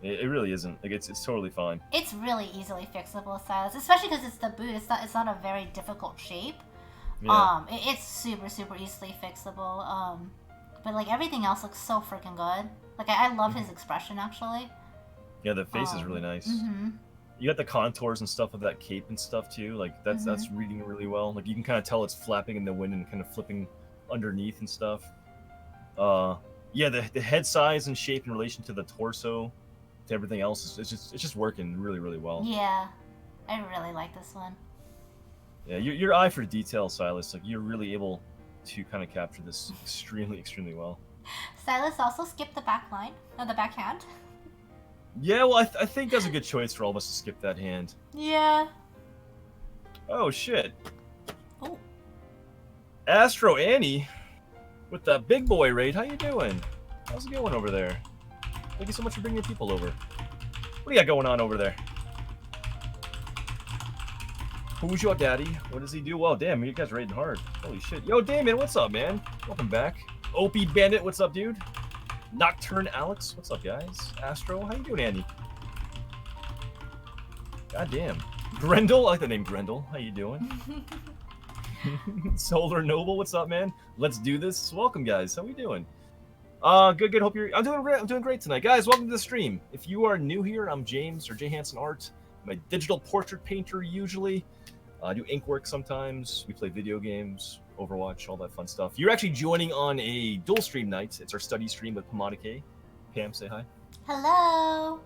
It really isn't. Like it's totally fine. It's really easily fixable, Silas, especially because it's the boot. It's not a very difficult shape. Yeah. It's super easily fixable. But like everything else looks so freaking good. Like I love his expression actually. Yeah, the face is really nice. You got the contours and stuff of that cape and stuff too. Like that's reading really well. Like you can kind of tell it's flapping in the wind and kind of flipping underneath and stuff. Yeah, the head size and shape in relation to the torso, to everything else, it's just working really well. Yeah, I really like this one. Yeah, your eye for detail, Silas, like you're really able to kind of capture this extremely well. Silas also skipped the back line, the backhand. Yeah, well, I think that's a good choice for all of us to skip that hand. Yeah. Oh shit. Oh. Astro Annie, with the big boy raid, how you doing? How's it going over there? Thank you so much for bringing your people over. What do you got going on over there? Who's your daddy? What does he do? Well, damn, you guys raiding hard. Holy shit. Yo, Damon, what's up, man? Welcome back. Opie Bandit, what's up, dude? Nocturne Alex, what's up, guys? Astro, how you doing, Andy? God damn. Grendel, I like the name Grendel. How you doing? Solar Noble, what's up, man? Let's do this. Welcome, guys. How we doing? Good. Hope you're. I'm doing great tonight, guys. Welcome to the stream. If you are new here, I'm James or JHanson Art. I'm a digital portrait painter usually. I do ink work sometimes. We play video games, Overwatch, all that fun stuff. You're actually joining on a dual stream night. It's our study stream with Pamadike. Pam, say hi. Hello.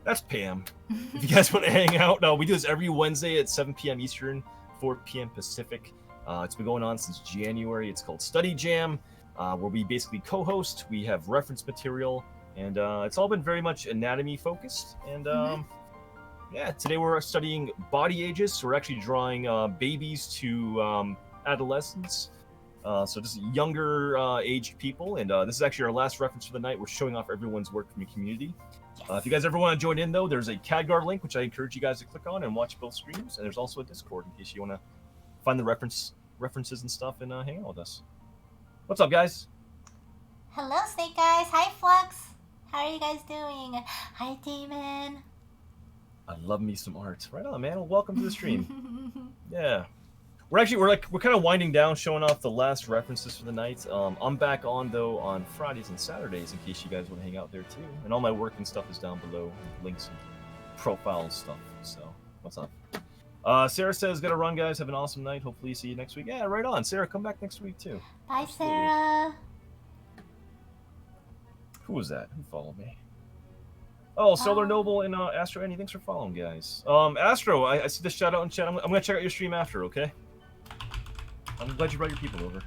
That's Pam. If you guys want to hang out, no, we do this every Wednesday at 7 p.m. Eastern, 4 p.m. Pacific. It's been going on since January. It's called Study Jam, where we basically co-host. We have reference material, and it's all been very much anatomy focused. And yeah, today we're studying body ages. So we're actually drawing babies to adolescents, so just younger aged people. And this is actually our last reference for the night. We're showing off everyone's work from your community. If you guys ever want to join in, though, there's a CADGuard link, which I encourage you guys to click on and watch both streams. And there's also a Discord in case you want to find the references and stuff and hang out with us. What's up, guys? Hello, Snake Guys. Hi, Flux. How are you guys doing? Hi, Damon. I love me some art. Right on, man. Well, welcome to the stream. Yeah. We're kind of winding down, showing off the last references for the night. I'm back on though on Fridays and Saturdays in case you guys want to hang out there too. And all my work and stuff is down below, links and profile stuff. So what's up? Sarah says, "Gotta run, guys. Have an awesome night. Hopefully, see you next week." Yeah, right on. Sarah, come back next week too. Bye, Absolutely. Sarah. Who was that? Who followed me? Oh, Solar Noble and Astro Annie, thanks for following, guys. Astro, I see the shout out in chat. I'm gonna check out your stream after, okay? I'm glad you brought your people over.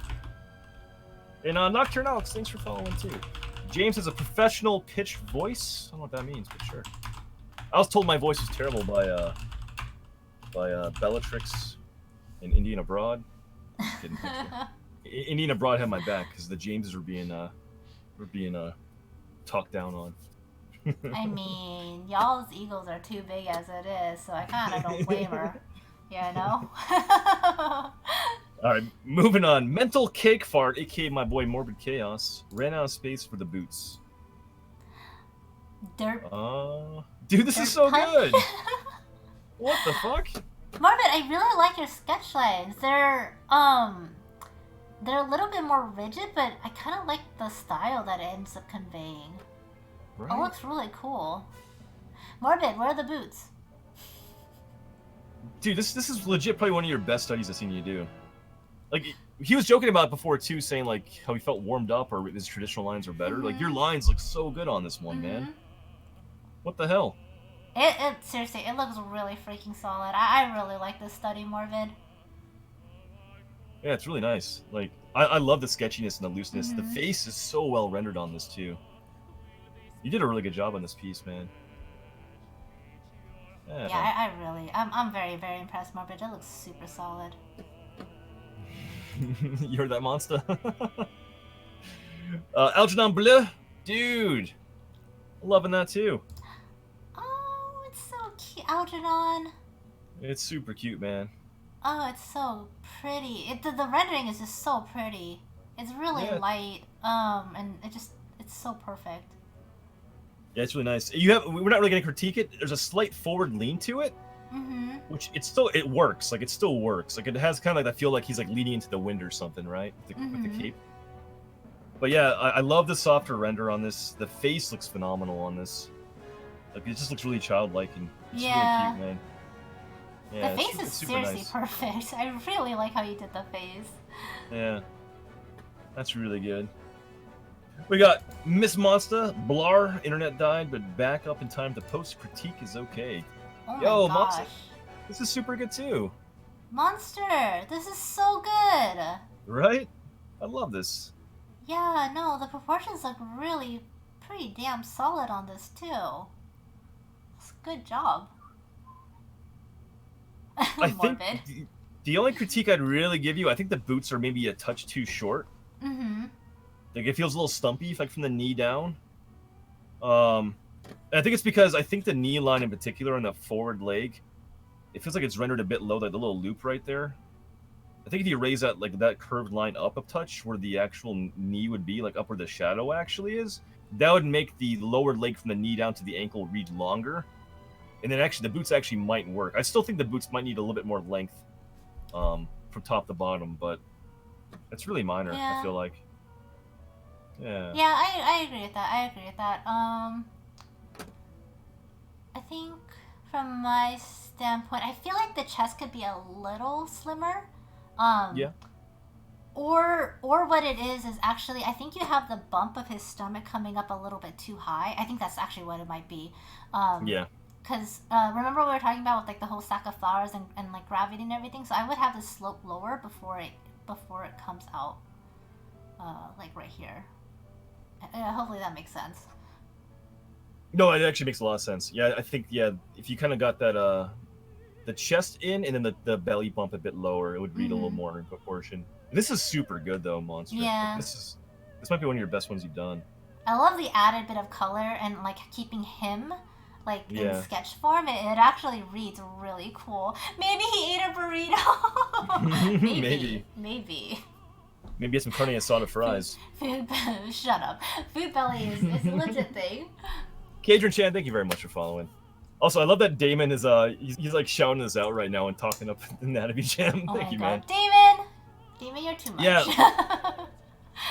And Nocturne Alex, thanks for following too. James has a professional pitched voice. I don't know what that means, but sure. I was told my voice was terrible by Bellatrix in Indian Abroad. Kidding, Indian Abroad had my back because the Jameses were being talked down on. I mean, y'all's egos are too big as it is, so I kind of don't blame her. You know? Alright, moving on. Mental Cake Fart, aka my boy Morbid Chaos, ran out of space for the boots. Dirt. Dude, this Dirt is so punch? good! What the fuck? Morbid, I really like your sketch lines. They're a little bit more rigid, but I kind of like the style that it ends up conveying. Right? It looks really cool. Morbid, where are the boots? Dude, this is legit probably one of your best studies I've seen you do. Like, he was joking about it before too, saying like how he felt warmed up or his traditional lines were better. Like, your lines look so good on this one, man. What the hell? It seriously, it looks really freaking solid. I really like this study, Morbid. Yeah, it's really nice. Like, I love the sketchiness and the looseness. The face is so well rendered on this too. You did a really good job on this piece, man. Yeah, I'm very, very impressed, Morbid. It looks super solid. You heard that, monster? Algernon Bleu, dude, loving that too. Oh, it's so cute, Algernon. It's super cute, man. Oh, it's so pretty. The rendering is just so pretty. It's really light, and it's so perfect. Yeah, it's really nice. We're not really gonna critique it. There's a slight forward lean to it, which it works. Like, it still works. Like, it has kind of like I feel like he's like leaning into the wind or something, right? With the cape. But yeah, I love the softer render on this. The face looks phenomenal on this. Like, it just looks really childlike and it's really cute, man. Yeah, the face is seriously nice. perfect. I really like how you did the face. Yeah, that's really good. We got Miss Monster, Blar, internet died, but back up in time to post. Critique is okay. Oh Yo, my gosh. Monster, this is super good too. Monster, this is so good. Right? I love this. Yeah, no, the proportions look really pretty damn solid on this too. It's a good job. I think the only critique I'd really give you, I think the boots are maybe a touch too short. Like, it feels a little stumpy, like from the knee down. I think it's because I think the knee line in particular on the forward leg, it feels like it's rendered a bit low, like the little loop right there. I think if you raise that, like, that curved line up a touch where the actual knee would be, like up where the shadow actually is, that would make the lower leg from the knee down to the ankle read longer. And then actually the boots actually might work. I still think the boots might need a little bit more length from top to bottom, but it's really minor, I feel like. Yeah. Yeah, I agree with that. I agree with that. I think from my standpoint, I feel like the chest could be a little slimmer. Yeah. Or what it is actually, I think you have the bump of his stomach coming up a little bit too high. I think that's actually what it might be. Yeah. Because remember we were talking about with like the whole stack of flowers and like gravity and everything. So I would have the slope lower before it comes out, like right here. Hopefully that makes sense. No, it actually makes a lot of sense. Yeah, I think if you kind of got that the chest in and then the belly bump a bit lower, it would read a little more in proportion. This is super good though, Monster. Yeah. This might be one of your best ones you've done. I love the added bit of color and like keeping him like in sketch form. It actually reads really cool. Maybe he ate a burrito. Maybe. Maybe get some carne asada fries. Shut up. Food belly is a legit thing. Cadron Chan, thank you very much for following. Also, I love that Damon is he's like shouting this out right now and talking up Anatomy Jam. Thank you, man. Damon, you're too much.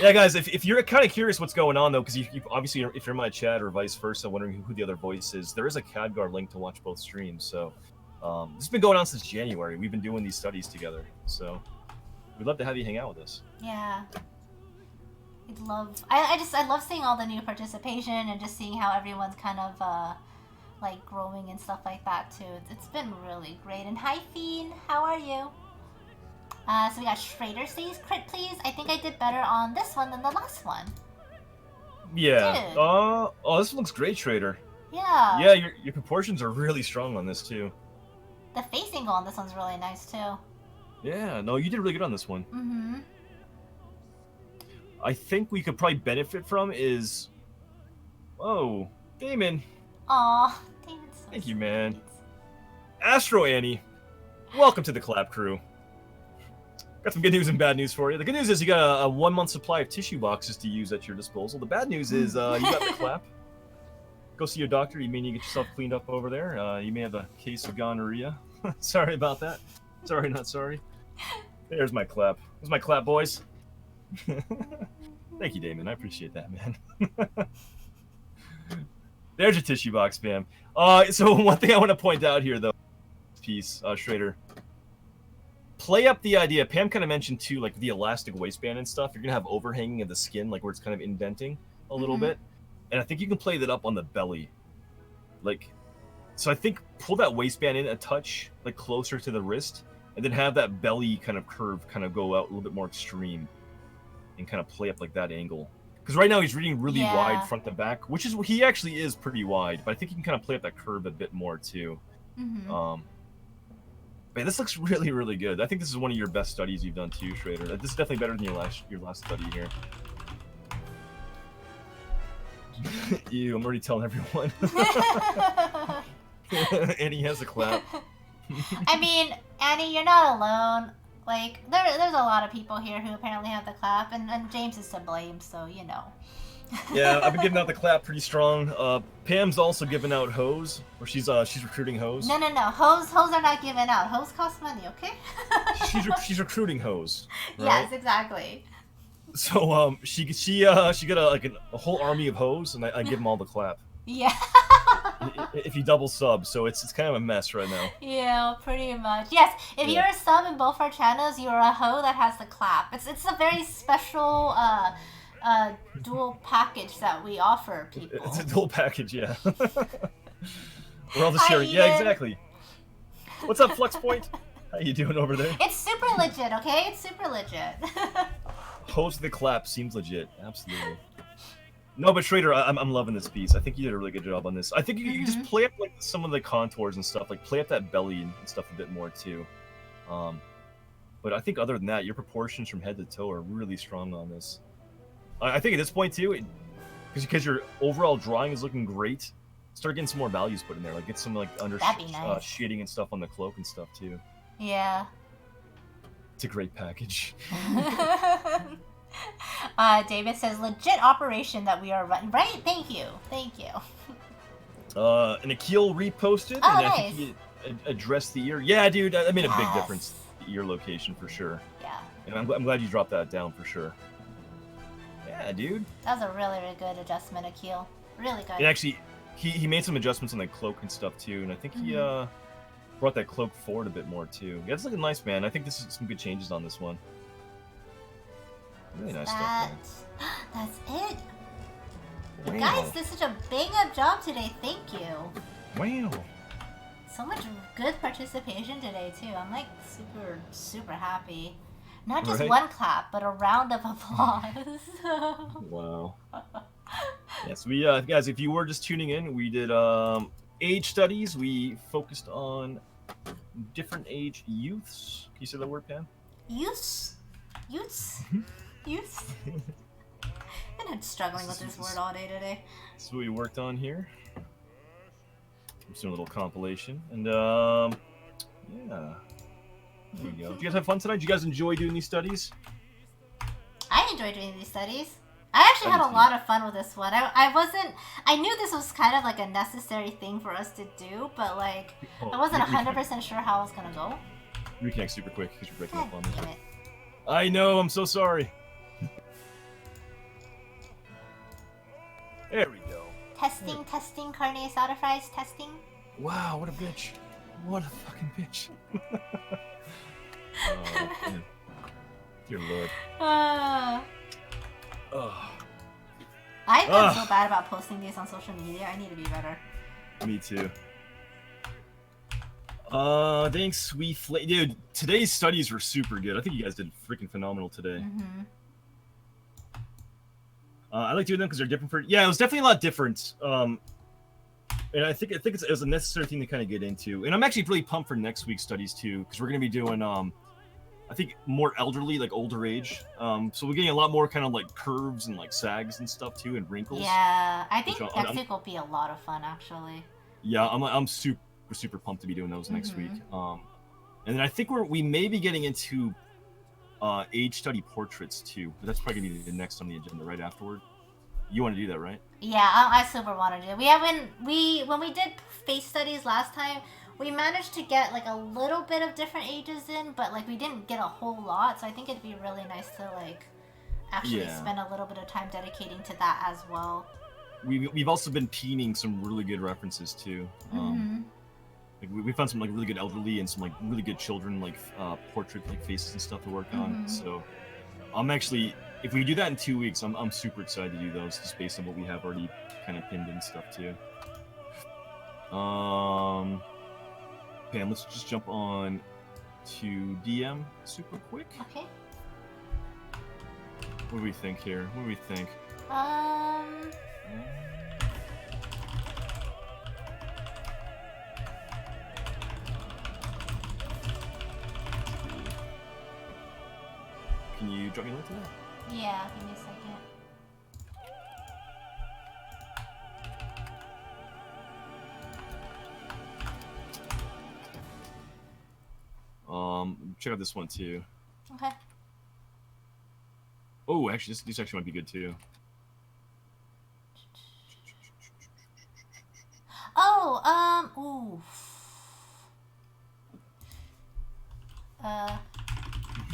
Yeah, guys, if you're kind of curious what's going on though, because you obviously if you're in my chat or vice versa, wondering who the other voice is, there is a Khadgar link to watch both streams. So this has been going on since January. We've been doing these studies together, so we'd love to have you hang out with us. Yeah. I love seeing all the new participation and just seeing how everyone's kind of like growing and stuff like that too. It's been really great. And hi Fiend, how are you? So we got Schrader says, crit please. I think I did better on this one than the last one. Yeah. Dude. Oh, this looks great, Trader. Yeah. Yeah, your proportions are really strong on this too. The face angle on this one's really nice too. Yeah, no, you did really good on this one. Mm-hmm. I think we could probably benefit from is... Oh, Damon. Aw, Damon's so Thank you, sweet. man. Astro Annie, welcome to the Clap crew. Got some good news and bad news for you. The good news is you got a 1 month supply of tissue boxes to use at your disposal. The bad news is you got the Clap. Go see your doctor. You may need to get yourself cleaned up over there. You may have a case of gonorrhea. Sorry about that. Sorry, not sorry. There's my Clap. There's my Clap, boys. Thank you, Damon. I appreciate that, man. There's your tissue box, fam. So one thing I want to point out here, though, piece, Schrader. Play up the idea. Pam kind of mentioned too, like the elastic waistband and stuff. You're gonna have overhanging of the skin, like where it's kind of indenting a little bit, and I think you can play that up on the belly, like. So I think pull that waistband in a touch, like closer to the wrist, and then have that belly kind of curve, kind of go out a little bit more extreme, and kind of play up like that angle. Because right now he's reading really wide front to back, which is he actually is pretty wide, but I think he can kind of play up that curve a bit more too. Man, this looks really, really good. I think this is one of your best studies you've done too, Schrader. This is definitely better than your last study here. Ew, I'm already telling everyone. Annie has a Clap. I mean, Annie, you're not alone. Like, there's a lot of people here who apparently have the Clap, and James is to blame, so you know. Yeah, I've been giving out the Clap pretty strong. Pam's also giving out hose, or she's recruiting hose. No. Hose are not given out. Hose costs money, okay? she's recruiting hose. Right? Yes, exactly. So she got a whole army of hose, and I give them all the Clap. Yeah. If you double sub, so it's kind of a mess right now. Yeah, pretty much. Yes, if you're a sub in both our channels, you're a hoe that has the Clap. It's a very special dual package that we offer people. It's a dual package, yeah. We're all just sharing. Yeah, exactly. What's up, Flux Point? How you doing over there? It's super legit, okay? It's super legit. Hose the Clap seems legit, absolutely. No, but Schrader, I'm loving this piece. I think you did a really good job on this. I think you just play up like some of the contours and stuff, like play up that belly and stuff a bit more too. But I think other than that, your proportions from head to toe are really strong on this. I think at this point too, because your overall drawing is looking great, start getting some more values put in there. Like get some like under shading and stuff on the cloak and stuff too. Yeah. It's a great package. David says, legit operation that we are running. Right? Thank you. And Akil reposted, oh, and nice. I think he addressed the ear. Yeah, dude, I made a big difference. The ear location for sure. Yeah. And I'm glad you dropped that down for sure. Yeah, dude. That was a really, really good adjustment, Akil. Really good. And actually, he made some adjustments on the cloak and stuff too, and I think he brought that cloak forward a bit more too. Yeah, it's looking nice, man. I think this is some good changes on this one. Really nice stuff, man. That's it. Wow. Guys, this is such a bang-up job today. Thank you. Wow. So much good participation today, too. I'm, like, super, super happy. Not just one clap, but a round of applause. Wow. Yes, we, guys, if you were just tuning in, we did age studies. We focused on different age youths. Can you say that word, Pam? Youths? Youths? Youths? I'm not struggling with this word all day today. This is what we worked on here. I'm just doing a little compilation. And, yeah. There you go. Did you guys have fun tonight? Did you guys enjoy doing these studies? I enjoyed doing these studies. I actually had a lot of fun with this one. I knew this was kind of like a necessary thing for us to do, but like, I wasn't 100% sure how it was going to go. Reconnect super quick because you're breaking up on Damn me. it. I know, I'm so sorry. There we go. Testing, carne asada fries, testing. Wow, what a bitch. What a fucking bitch. Oh, man. Dear Lord. I feel so bad about posting these on social media. I need to be better. Me too. Thanks, sweet dude. Today's studies were super good. I think you guys did freaking phenomenal today. Mm-hmm. I like doing them because they're different for. Yeah, it was definitely a lot different. And I think it was a necessary thing to kind of get into. And I'm actually really pumped for next week's studies too, because we're gonna be doing I think more elderly, like older age. So we're getting a lot more kind of like curves and like sags and stuff too, and wrinkles. Yeah, I think next week will be a lot of fun actually. Yeah, I'm super pumped to be doing those next week. And then I think we may be getting into age study portraits too, but that's probably gonna be the next on the agenda right afterward. You want to do that, right? Yeah, I super want to do it. When we did face studies last time, we managed to get like a little bit of different ages in, but like we didn't get a whole lot. So I think it'd be really nice to like actually spend a little bit of time dedicating to that as well. We've also been peening some really good references too. Like we found some like really good elderly and some like really good children like portrait like faces and stuff to work on. So I'm actually, if we do that in 2 weeks, I'm super excited to do those just based on what we have already kind of pinned and stuff too. Pam, let's just jump on to DM super quick. Okay. What do we think here? What do we think? Can you drop me a link to that? Yeah, give me a second. Check out this one too. Okay. Oh, actually, this actually might be good too. Oh, ooh.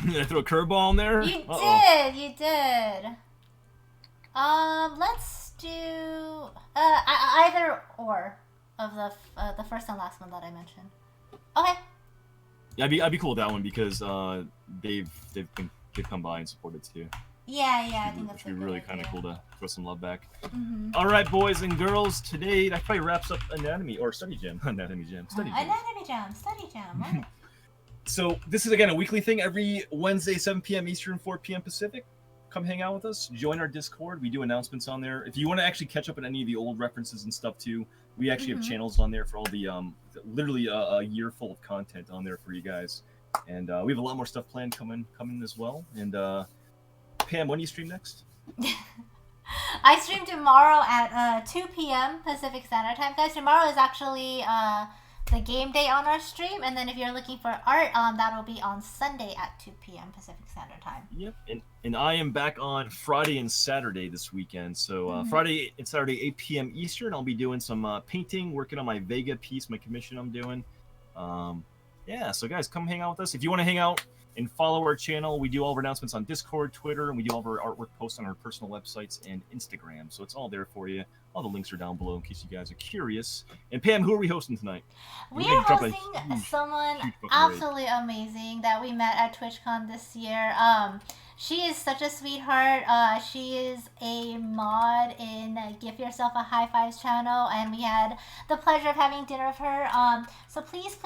Did I throw a curveball in there? You did. Let's do either or of the first and last one that I mentioned. Okay. Yeah, I'd be cool with that one because they've come by and supported too. Yeah, I think that's be really kind of cool to throw some love back. Mm-hmm. All right, boys and girls, today that probably wraps up Anatomy or Study Jam. Anatomy Jam. Study Jam. So this is again a weekly thing every Wednesday, 7 p.m. Eastern, 4 p.m. Pacific. Come hang out with us. Join our Discord. We do announcements on there. If you want to actually catch up on any of the old references and stuff too, we actually have channels on there for all the literally a year full of content on there for you guys. And we have a lot more stuff planned coming as well. And Pam, when do you stream next? I stream tomorrow at 2 p.m. Pacific Standard Time. Guys, tomorrow is actually the game day on our stream, and then if you're looking for art, that'll be on Sunday at 2 p.m. Pacific Standard Time. Yep, and I am back on Friday and Saturday this weekend. So Friday and Saturday, 8 p.m. Eastern, I'll be doing some painting, working on my Vega piece, my commission I'm doing. Yeah, so guys, come hang out with us. If you want to hang out and follow our channel, we do all of our announcements on Discord, Twitter, and we do all of our artwork posts on our personal websites and Instagram. So it's all there for you. All the links are down below in case you guys are curious. And Pam, who are we hosting tonight? We are hosting someone absolutely amazing that we met at TwitchCon this year. She is such a sweetheart. She is a mod in Give Yourself a High Fives channel, and we had the pleasure of having dinner with her. So please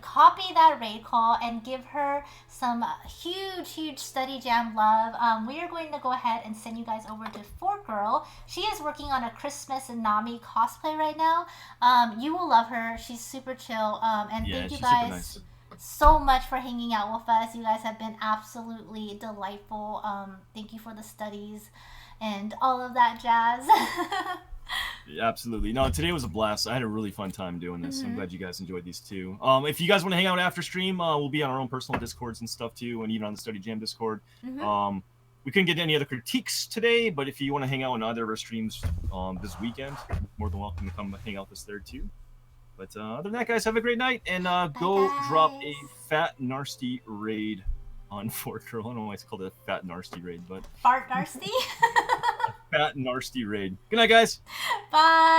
copy that raid call and give her some huge Study Jam love. We are going to go ahead and send you guys over to Fork Girl. She is working on a Christmas Nami cosplay right now. You will love her. She's super chill. And thank you guys so much for hanging out with us. You guys have been absolutely delightful. Thank you for the studies and all of that jazz. Yeah, absolutely. No, today was a blast. I had a really fun time doing this. I'm glad you guys enjoyed these too. If you guys want to hang out after stream, we'll be on our own personal Discords and stuff too, and even on the Study Jam Discord. We couldn't get any other critiques today, but if you want to hang out on either of our streams this weekend, more than welcome to come hang out with us there too. But other than that, guys, have a great night, and go drop a fat nasty raid on Fork Girl. I don't know why it's called a fat nasty raid, but Fart nasty? Fat nasty raid. Good night, guys. Bye.